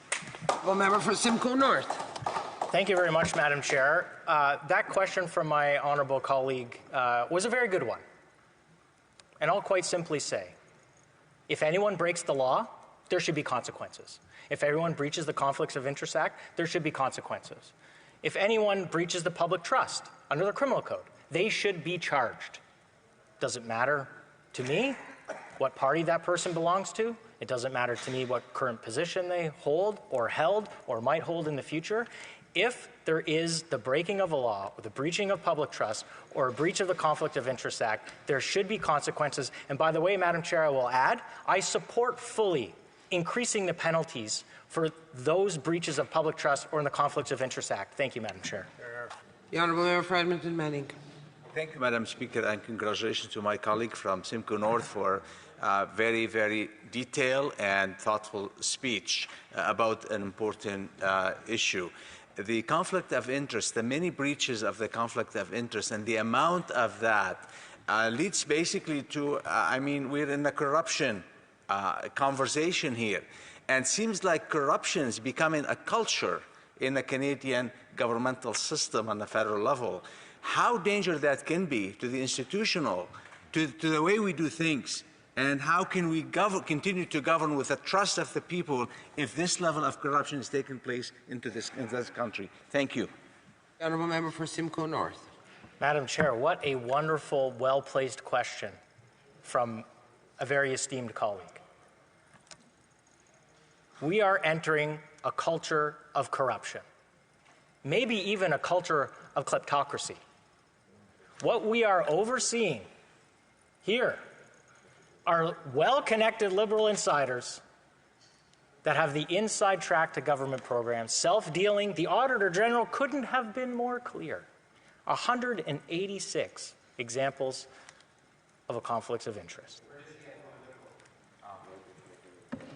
Well, member for Simcoe North. Thank you very much, Madam Chair. That question from my honourable colleague was a very good one. And I'll quite simply say, if anyone breaks the law, there should be consequences. If everyone breaches the Conflicts of Interest Act, there should be consequences. If anyone breaches the public trust under the criminal code, they should be charged. Does it matter to me what party that person belongs to? It doesn't matter to me what current position they hold or held or might hold in the future. If there is the breaking of a law or the breaching of public trust or a breach of the Conflict of Interest Act, there should be consequences. And by the way, Madam Chair, I will add, I support fully increasing the penalties for those breaches of public trust or in the Conflicts of Interest Act. Thank you, Madam Chair. The Honourable Member for Edmonton Manning. Thank you, Madam Speaker, and congratulations to my colleague from Simcoe North for very, very detailed and thoughtful speech about an important issue. The conflict of interest, the many breaches of the conflict of interest and the amount of that leads basically to, we're in a corruption conversation here. And seems like corruption is becoming a culture in the Canadian governmental system on the federal level. How dangerous that can be to the institutional, to the way we do things, and how can we continue to govern with the trust of the people if this level of corruption is taking place in this country? Thank you. The Honourable Member for Simcoe North. Madam Chair, what a wonderful, well-placed question from a very esteemed colleague. We are entering a culture of corruption, maybe even a culture of kleptocracy. What we are overseeing here are well-connected Liberal insiders that have the inside track to government programs, self-dealing. The Auditor General couldn't have been more clear. 186 examples of a conflicts of interest.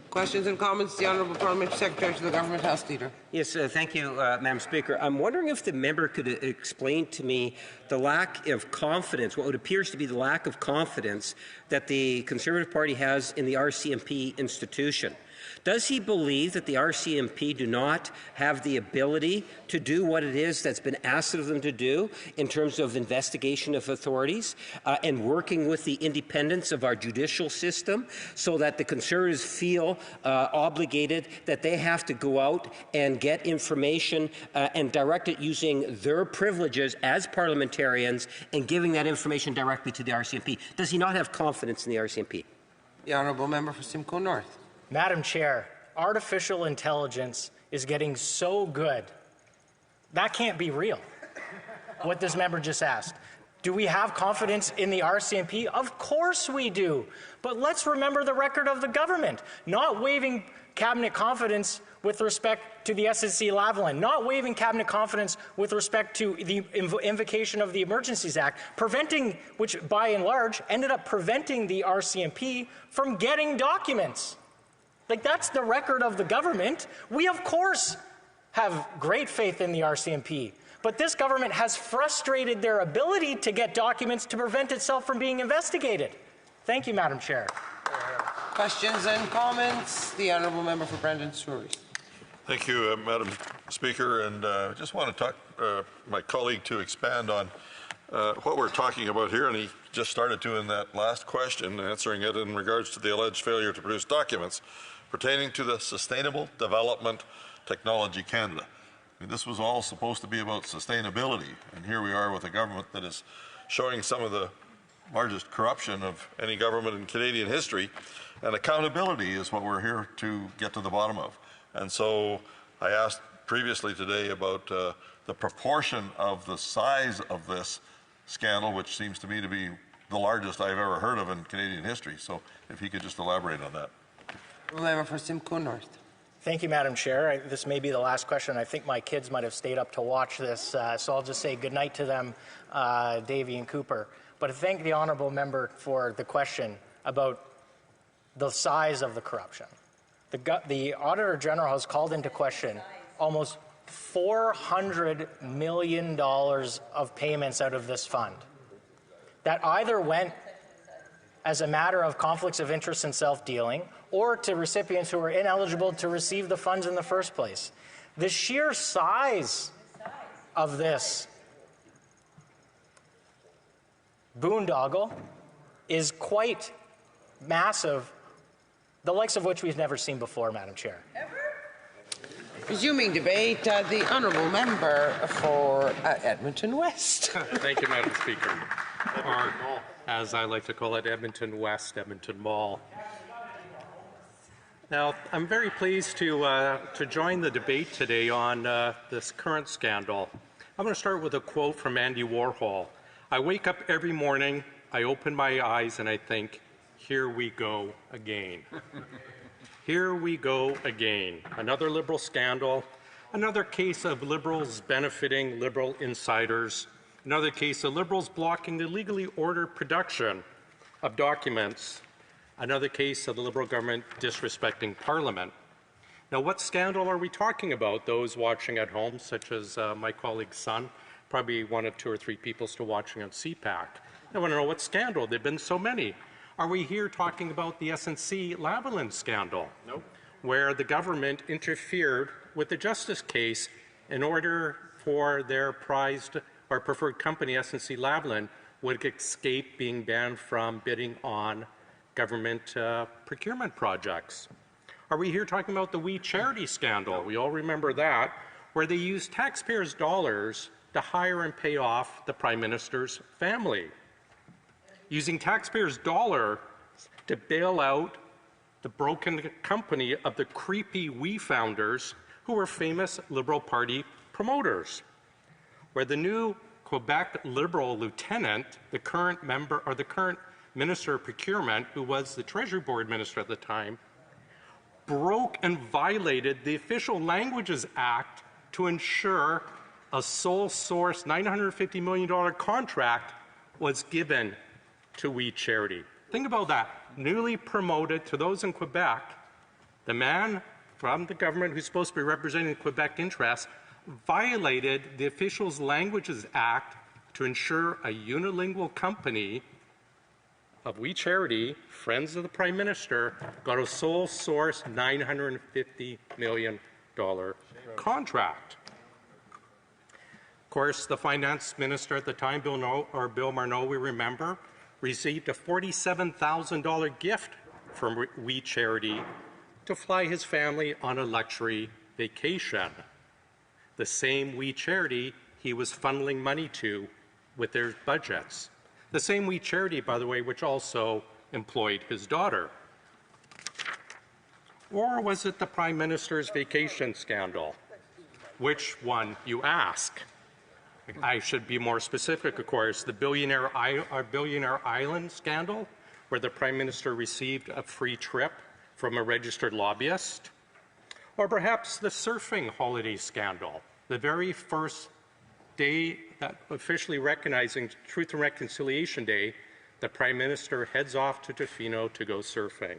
Questions and comments? The Honourable Parliamentary Secretary to the Government House Leader. Yes, thank you, Madam Speaker. I'm wondering if the member could explain to me the lack of confidence, what appears to be the lack of confidence that the Conservative Party has in the RCMP institution. Does he believe that the RCMP do not have the ability to do what it is that's been asked of them to do in terms of investigation of authorities and working with the independence of our judicial system, so that the Conservatives feel obligated that they have to go out and get information and direct it using their privileges as parliamentarians and giving that information directly to the RCMP? Does he not have confidence in the RCMP? The Honourable Member for Simcoe North. Madam Chair, artificial intelligence is getting so good. That can't be real, what this member just asked. Do we have confidence in the RCMP? Of course we do. But let's remember the record of the government, not waiving cabinet confidence with respect to the SNC-Lavalin, not waiving cabinet confidence with respect to the invocation of the Emergencies Act, which by and large ended up preventing the RCMP from getting documents. Like, that's the record of the government. We, of course, have great faith in the RCMP, but this government has frustrated their ability to get documents to prevent itself from being investigated. Thank you, Madam Chair. Questions and comments? The Honourable Member for Brandon Souris. Thank you, Madam Speaker, and I just want to talk my colleague to expand on what we're talking about here, and he just started to in that last question, answering it in regards to the alleged failure to produce documents pertaining to the Sustainable Development Technology Canada. I mean, this was all supposed to be about sustainability, and here we are with a government that is showing some of the largest corruption of any government in Canadian history, and accountability is what we're here to get to the bottom of. And so I asked previously today about the proportion of the size of this scandal, which seems to me to be the largest I've ever heard of in Canadian history. So if he could just elaborate on that. Member for Simcoe North. Thank you, Madam Chair. This may be the last question. I think my kids might have stayed up to watch this, so I'll just say good night to them, Davey and Cooper. But I thank the honourable member for the question about the size of the corruption. The Auditor General has called into question almost $400 million of payments out of this fund that either went as a matter of conflicts of interest and self-dealing, or to recipients who are ineligible to receive the funds in the first place. The sheer size of this boondoggle is quite massive, the likes of which we've never seen before, Madam Chair. Resuming debate, the honourable member for Edmonton West. Thank you, Madam Speaker. Or, as I like to call it, Edmonton West, Edmonton Mall. Now, I'm very pleased to join the debate today on this current scandal. I'm going to start with a quote from Andy Warhol. I wake up every morning, I open my eyes, and I think, here we go again. Here we go again. Another Liberal scandal, another case of Liberals benefiting Liberal insiders, another case of Liberals blocking the legally ordered production of documents, another case of the Liberal government disrespecting Parliament. Now, what scandal are we talking about? Those watching at home, such as my colleague's son, probably one of 2 or 3 people still watching on CPAC. I want to know what scandal. There have been so many. Are we here talking about the SNC-Lavalin scandal? Nope. Where the government interfered with the justice case in order for their prized or preferred company, SNC-Lavalin, would escape being banned from bidding on government procurement projects. Are we here talking about the We Charity scandal? We all remember that, where they used taxpayers' dollars to hire and pay off the Prime Minister's family, using taxpayers' dollars to bail out the broken company of the creepy We founders who were famous Liberal Party promoters, where the new Quebec Liberal lieutenant, the current member or the current Minister of Procurement, who was the Treasury Board Minister at the time, broke and violated the Official Languages Act to ensure a sole source $950 million contract was given to We Charity. Think about that. Newly promoted to those in Quebec, the man from the government who's supposed to be representing Quebec interests violated the Official Languages Act to ensure a unilingual company of We Charity, friends of the Prime Minister, got a sole source $950 million contract. Of course, the Finance Minister at the time, Bill Marneau, we remember, received a $47,000 gift from We Charity to fly his family on a luxury vacation. The same We Charity he was funneling money to with their budgets. The same We Charity, by the way, which also employed his daughter. Or was it the Prime Minister's vacation scandal? Which one, you ask? I should be more specific, of course. The Billionaire Island scandal, where the Prime Minister received a free trip from a registered lobbyist. Or perhaps the surfing holiday scandal, the very first day that officially recognizing Truth and Reconciliation Day, the Prime Minister heads off to Tofino to go surfing.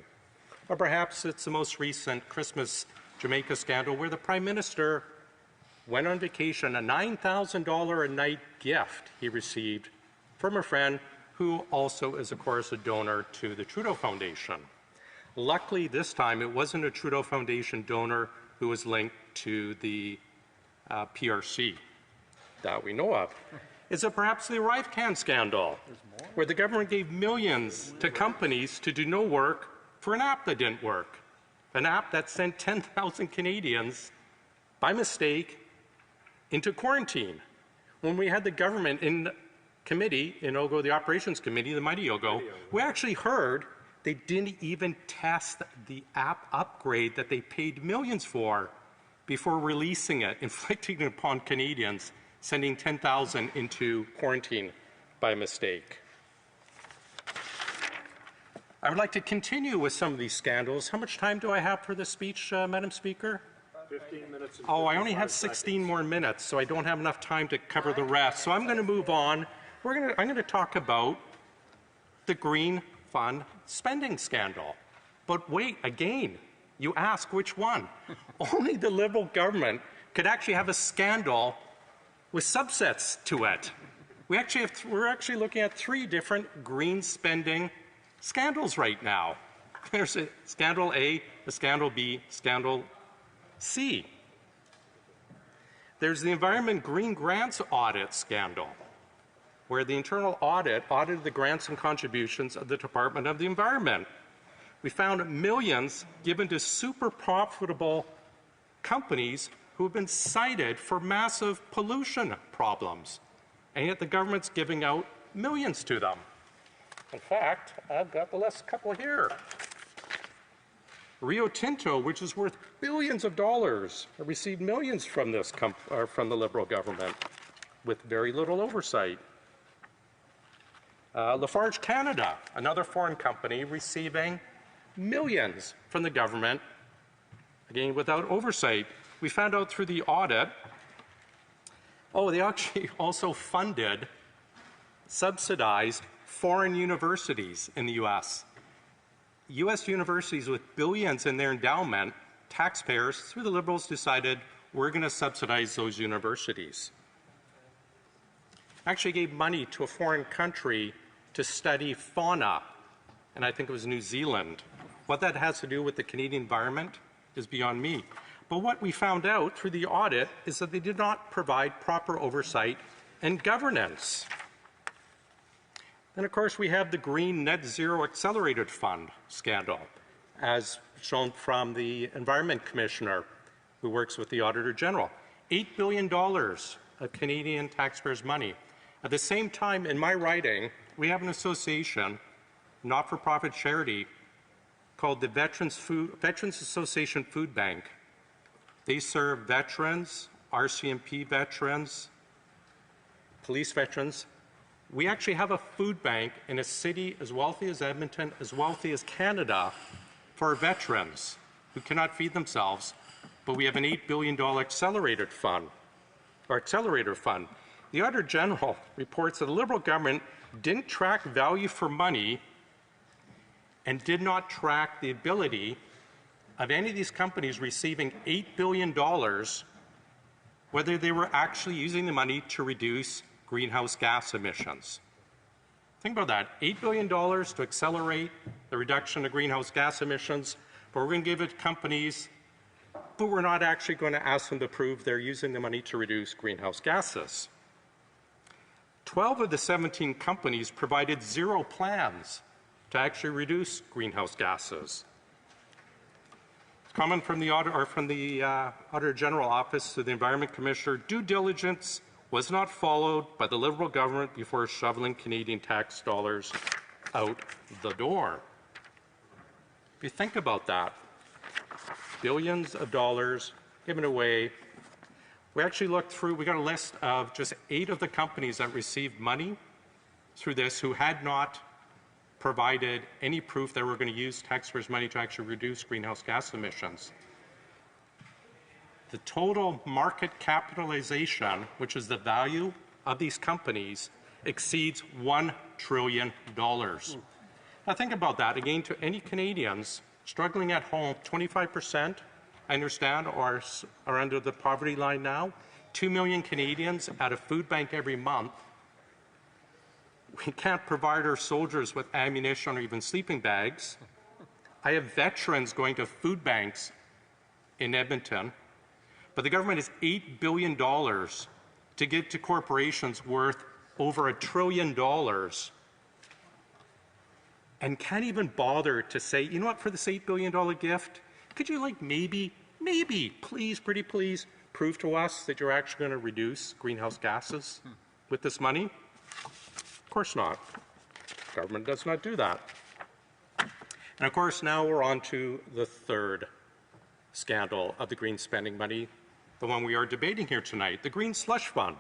Or perhaps it's the most recent Christmas Jamaica scandal, where the Prime Minister went on vacation, a $9,000 a night gift he received from a friend who also is, of course, a donor to the Trudeau Foundation. Luckily, this time, it wasn't a Trudeau Foundation donor who was linked to the PRC that we know of. Is it perhaps the ArriveCan scandal, where the government gave millions to companies to do no work for an app that didn't work? An app that sent 10,000 Canadians, by mistake, into quarantine. When we had the government in committee, in Ogo, the operations committee, the mighty Ogo, we actually heard they didn't even test the app upgrade that they paid millions for before releasing it, inflicting it upon Canadians, sending 10,000 into quarantine by mistake. I would like to continue with some of these scandals. How much time do I have for this speech, Madam Speaker? 15 minutes. Oh, I only have 16 more minutes, so I don't have enough time to cover the rest. So I'm going to move on. I'm going to talk about the Green Fund spending scandal. But wait, again, you ask which one? Only the Liberal government could actually have a scandal with subsets to it. We're actually looking at 3 different green spending scandals right now. There's a Scandal A, a Scandal B, Scandal C. There's the Environment Green Grants Audit scandal, where the internal audit audited the grants and contributions of the Department of the Environment. We found millions given to super profitable companies who have been cited for massive pollution problems, and yet the government's giving out millions to them. In fact, I've got the last couple here. Rio Tinto, which is worth billions of dollars, received millions from this from the Liberal government with very little oversight. Lafarge Canada, another foreign company, receiving millions from the government, again without oversight. We found out through the audit, they actually also funded, subsidized foreign universities in the U.S. U.S. universities with billions in their endowment, taxpayers, through the Liberals, decided we're going to subsidize those universities. Actually gave money to a foreign country to study fauna, and I think it was New Zealand. What that has to do with the Canadian environment is beyond me. But what we found out through the audit is that they did not provide proper oversight and governance. Then, of course, we have the Green Net Zero Accelerated Fund scandal, as shown from the Environment Commissioner, who works with the Auditor General. $8 billion of Canadian taxpayers' money. At the same time, in my writing, we have an association, not-for-profit charity, called the Veterans Association Food Bank. They serve veterans, RCMP veterans, police veterans. We actually have a food bank in a city as wealthy as Edmonton, as wealthy as Canada, for veterans who cannot feed themselves, but we have an $8 billion accelerator fund. The Auditor General reports that the Liberal government didn't track value for money and did not track the ability of any of these companies receiving $8 billion, whether they were actually using the money to reduce greenhouse gas emissions. Think about that, $8 billion to accelerate the reduction of greenhouse gas emissions, but we're going to give it to companies, but we're not actually going to ask them to prove they're using the money to reduce greenhouse gases. 12 of the 17 companies provided 0 plans to actually reduce greenhouse gases. Comment from the Auditor General Office to the Environment Commissioner: due diligence was not followed by the Liberal government before shoveling Canadian tax dollars out the door. If you think about that, billions of dollars given away. We actually looked through, we got a list of just 8 of the companies that received money through this who had not provided any proof that we're going to use taxpayers' money to actually reduce greenhouse gas emissions. The total market capitalization, which is the value of these companies, exceeds $1 trillion. Now think about that. Again, to any Canadians struggling at home, 25%, I understand, are under the poverty line now. 2 million Canadians at a food bank every month. We can't provide our soldiers with ammunition or even sleeping bags. I have veterans going to food banks in Edmonton, but the government has $8 billion to give to corporations worth over $1 trillion and can't even bother to say, you know what, for this $8 billion gift, could you maybe, please, pretty please, prove to us that you're actually going to reduce greenhouse gases with this money? Of course not. Government does not do that. And of course, now we're on to the third scandal of the green spending money, the one we are debating here tonight, the Green Slush Fund.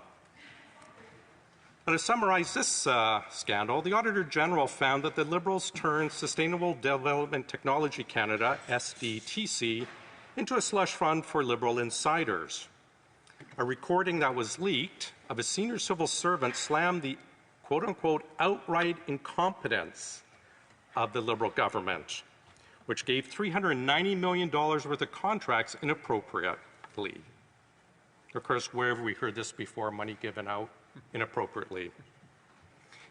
Now, to summarize this scandal, the Auditor General found that the Liberals turned Sustainable Development Technology Canada, SDTC, into a slush fund for Liberal insiders. A recording that was leaked of a senior civil servant slammed the quote-unquote outright incompetence of the Liberal government, which gave $390 million worth of contracts inappropriately. Of course, where have we heard this before, money given out inappropriately?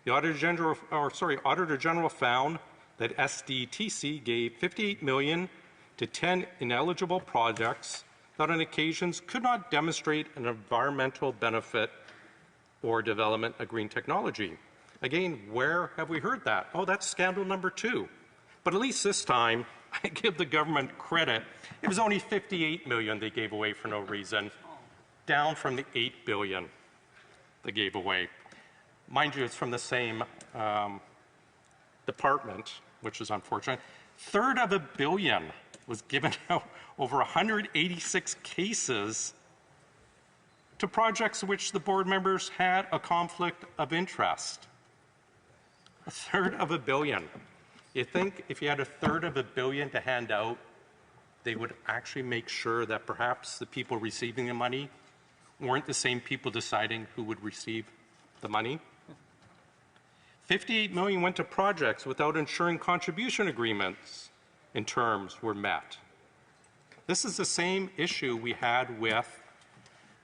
The Auditor General found that SDTC gave $58 million to 10 ineligible projects that on occasions could not demonstrate an environmental benefit or development of green technology. Again, where have we heard that? Oh, that's scandal number 2. But at least this time, I give the government credit. It was only $58 million they gave away for no reason, down from the $8 billion they gave away. Mind you, it's from the same department, which is unfortunate. Third of $1 billion was given out over 186 cases to projects which the board members had a conflict of interest. A third of $1 billion. You think if you had a third of $1 billion to hand out, they would actually make sure that perhaps the people receiving the money weren't the same people deciding who would receive the money? $58 million went to projects without ensuring contribution agreements and terms were met. This is the same issue we had with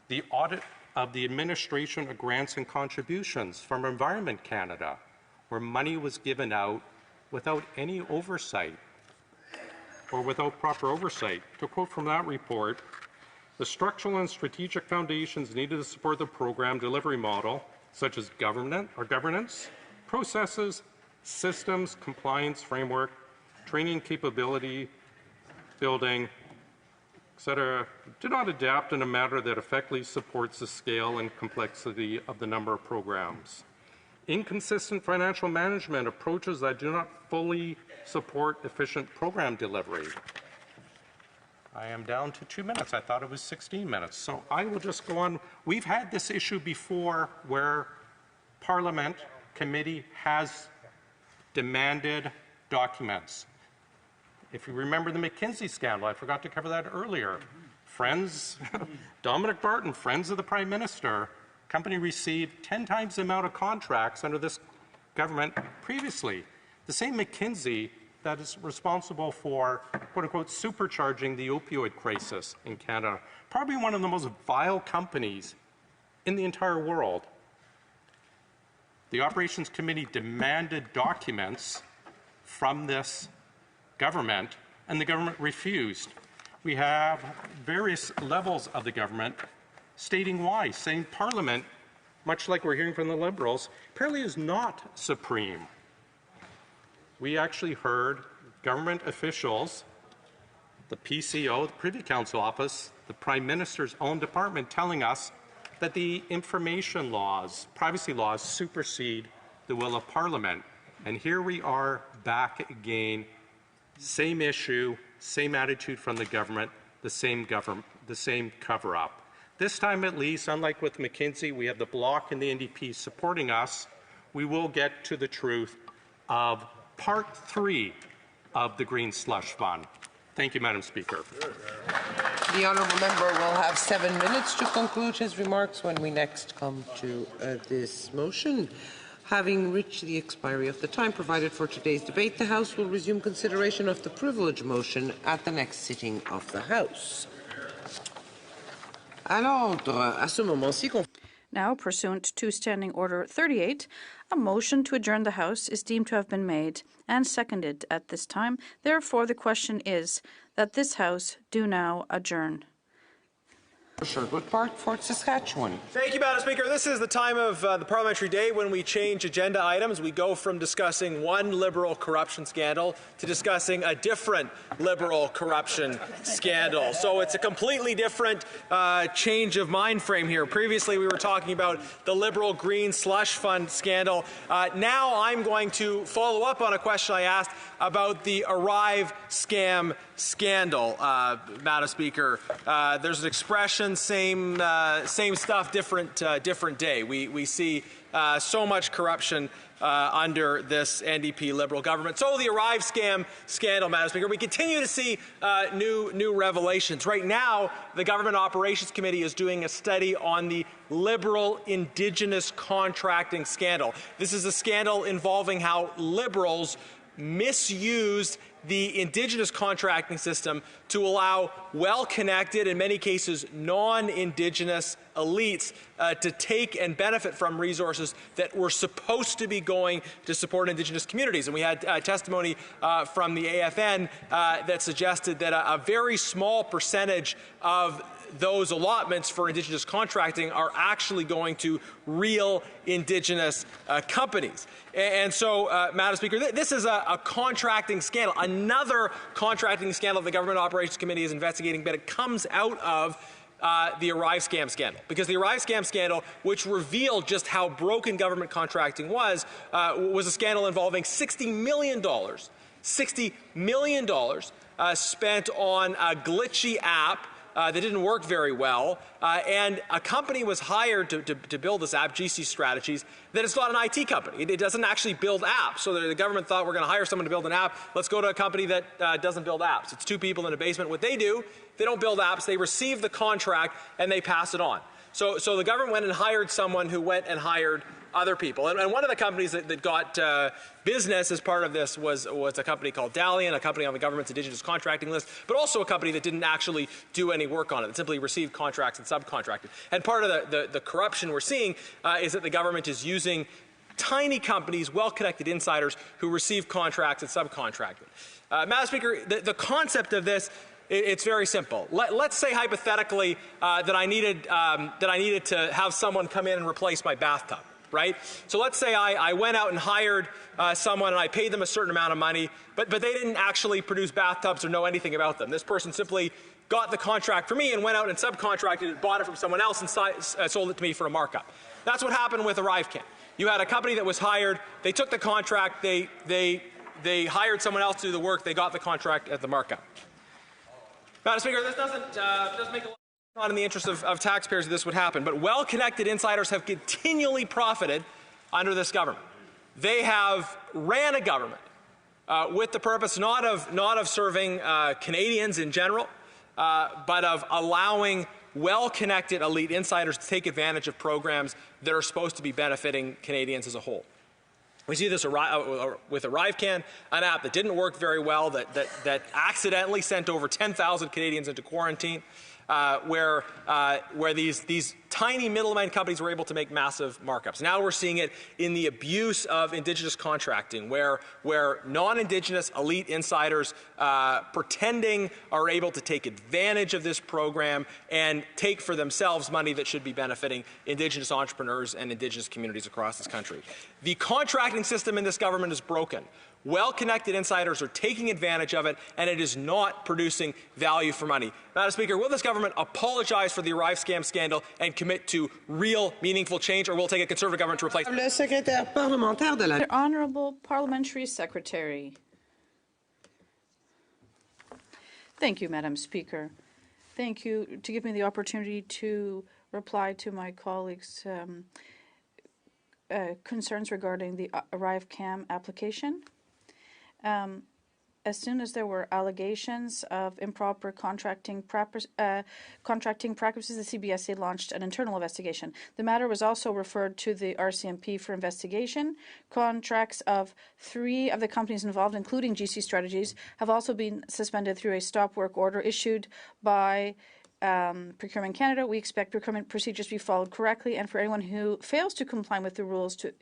the audit of the administration of grants and contributions from Environment Canada, where money was given out without any oversight or without proper oversight. To quote from that report, the structural and strategic foundations needed to support the program delivery model, such as governance, processes, systems, compliance framework, training capability, building, etc., did not adapt in a manner that effectively supports the scale and complexity of the number of programs. Inconsistent financial management approaches that do not fully support efficient program delivery. I am down to 2 minutes. I thought it was 16 minutes. So I will just go on. We've had this issue before where Parliament committee has demanded documents. If you remember the McKinsey scandal, I forgot to cover that earlier. Friends, Dominic Barton, friends of the Prime Minister, company received 10 times the amount of contracts under this government previously. The same McKinsey that is responsible for, quote-unquote, supercharging the opioid crisis in Canada. Probably one of the most vile companies in the entire world. The Operations Committee demanded documents from this government, and the government refused. We have various levels of the government stating why, saying Parliament, much like we're hearing from the Liberals, apparently is not supreme. We actually heard government officials, the PCO, the Privy Council Office, the Prime Minister's own department telling us that the information laws, privacy laws, supersede the will of Parliament. And here we are back again, same issue, same attitude from the government, the same cover-up. This time at least, unlike with McKinsey, we have the Bloc and the NDP supporting us. We will get to the truth of Part 3 of the Green Slush Fund. Thank you, Madam Speaker. The honourable member will have 7 minutes to conclude his remarks when we next come to this motion. Having reached the expiry of the time provided for today's debate, the House will resume consideration of the privilege motion at the next sitting of the House. Now, pursuant to Standing Order 38, a motion to adjourn the House is deemed to have been made and seconded at this time. Therefore, the question is that this House do now adjourn. Sherwood Park, Fort Saskatchewan. Thank you, Madam Speaker. This is the time of the parliamentary day when we change agenda items. We go from discussing one Liberal corruption scandal to discussing a different Liberal corruption scandal. So it's a completely different change of mind frame here. Previously, we were talking about the Liberal Green Slush Fund scandal. Now I'm going to follow up on a question I asked about the Arrive scam scandal, Madam Speaker. There's an expression corruption, same stuff, different day. We see so much corruption under this NDP Liberal government. So the Arrive scandal, Madam Speaker, we continue to see new revelations. Right now, the Government Operations Committee is doing a study on the Liberal Indigenous contracting scandal. This is a scandal involving how Liberals misused the Indigenous contracting system to allow well-connected, in many cases non-Indigenous elites to take and benefit from resources that were supposed to be going to support Indigenous communities. And we had testimony from the AFN that suggested that a very small percentage of those allotments for Indigenous contracting are actually going to real Indigenous companies. And so, Madam Speaker, this is a contracting scandal, another contracting scandal the Government Operations Committee is investigating, but it comes out of the Arrive scam scandal. Because the Arrive scam scandal, which revealed just how broken government contracting was a scandal involving $60 million spent on a glitchy app that didn't work very well, and a company was hired to build this app, GC Strategies, that is not an IT company. It doesn't actually build apps. So the government thought, we're going to hire someone to build an app. Let's go to a company that doesn't build apps. It's two people in a basement. What they do, they don't build apps. They receive the contract and they pass it on. So the government went and hired someone who went and hired other people. And one of the companies that got business as part of this was a company called Dalian, a company on the government's Indigenous contracting list, but also a company that didn't actually do any work on it. It simply received contracts and subcontracted. And part of the corruption we're seeing is that the government is using tiny companies, well-connected insiders who receive contracts and subcontracted. Madam Speaker, the concept of this, it's very simple. Let's say hypothetically that I needed to have someone come in and replace my bathtub. Right? So let's say I went out and hired someone and I paid them a certain amount of money, but they didn't actually produce bathtubs or know anything about them. This person simply got the contract for me and went out and subcontracted it, bought it from someone else and sold it to me for a markup. That's what happened with ArriveCam. You had a company that was hired, they took the contract, they hired someone else to do the work, they got the contract at the markup. Madam Speaker, this doesn't make a lot. Not in the interest of taxpayers that this would happen, but well-connected insiders have continually profited under this government. They have ran a government with the purpose not of serving Canadians in general, but of allowing well-connected elite insiders to take advantage of programs that are supposed to be benefiting Canadians as a whole. We see this with ArriveCan, an app that didn't work very well, that accidentally sent over 10,000 Canadians into quarantine. Where these tiny middlemen companies were able to make massive markups. Now we're seeing it in the abuse of Indigenous contracting, where non-Indigenous elite insiders pretending are able to take advantage of this program and take for themselves money that should be benefiting Indigenous entrepreneurs and Indigenous communities across this country. The contracting system in this government is broken. Well-connected insiders are taking advantage of it, and it is not producing value for money. Madam Speaker, will this government apologize for the Arrive scam scandal and commit to real, meaningful change, or will it take a Conservative government to replace it? The Honourable Parliamentary Secretary. Thank you, Madam Speaker. Thank you to give me the opportunity to reply to my colleagues' concerns regarding the ArriveCam application. As soon as there were allegations of improper contracting practices, the CBSA launched an internal investigation. The matter was also referred to the RCMP for investigation. Contracts of 3 of the companies involved, including GC Strategies, have also been suspended through a stop work order issued by Procurement Canada. We expect procurement procedures to be followed correctly, and for anyone who fails to comply with the rules to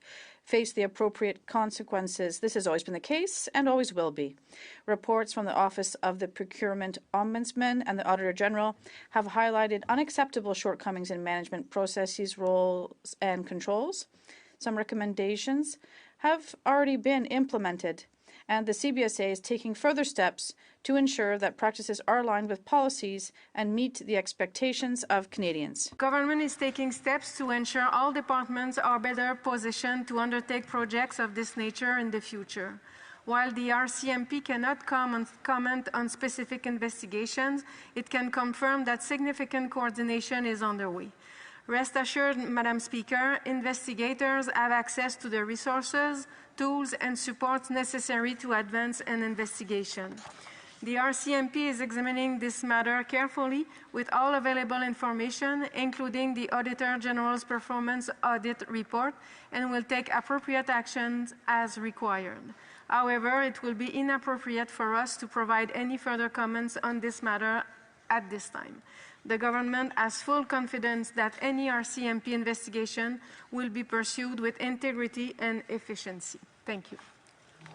face the appropriate consequences. This has always been the case and always will be. Reports from the Office of the Procurement Ombudsman and the Auditor General have highlighted unacceptable shortcomings in management processes, roles, and controls. Some recommendations have already been implemented, and the CBSA is taking further steps to ensure that practices are aligned with policies and meet the expectations of Canadians. Government is taking steps to ensure all departments are better positioned to undertake projects of this nature in the future. While the RCMP cannot comment on specific investigations, it can confirm that significant coordination is underway. Rest assured, Madam Speaker, investigators have access to the resources, tools, and supports necessary to advance an investigation. The RCMP is examining this matter carefully with all available information, including the Auditor General's Performance Audit Report, and will take appropriate actions as required. However, it will be inappropriate for us to provide any further comments on this matter at this time. The government has full confidence that any RCMP investigation will be pursued with integrity and efficiency. Thank you.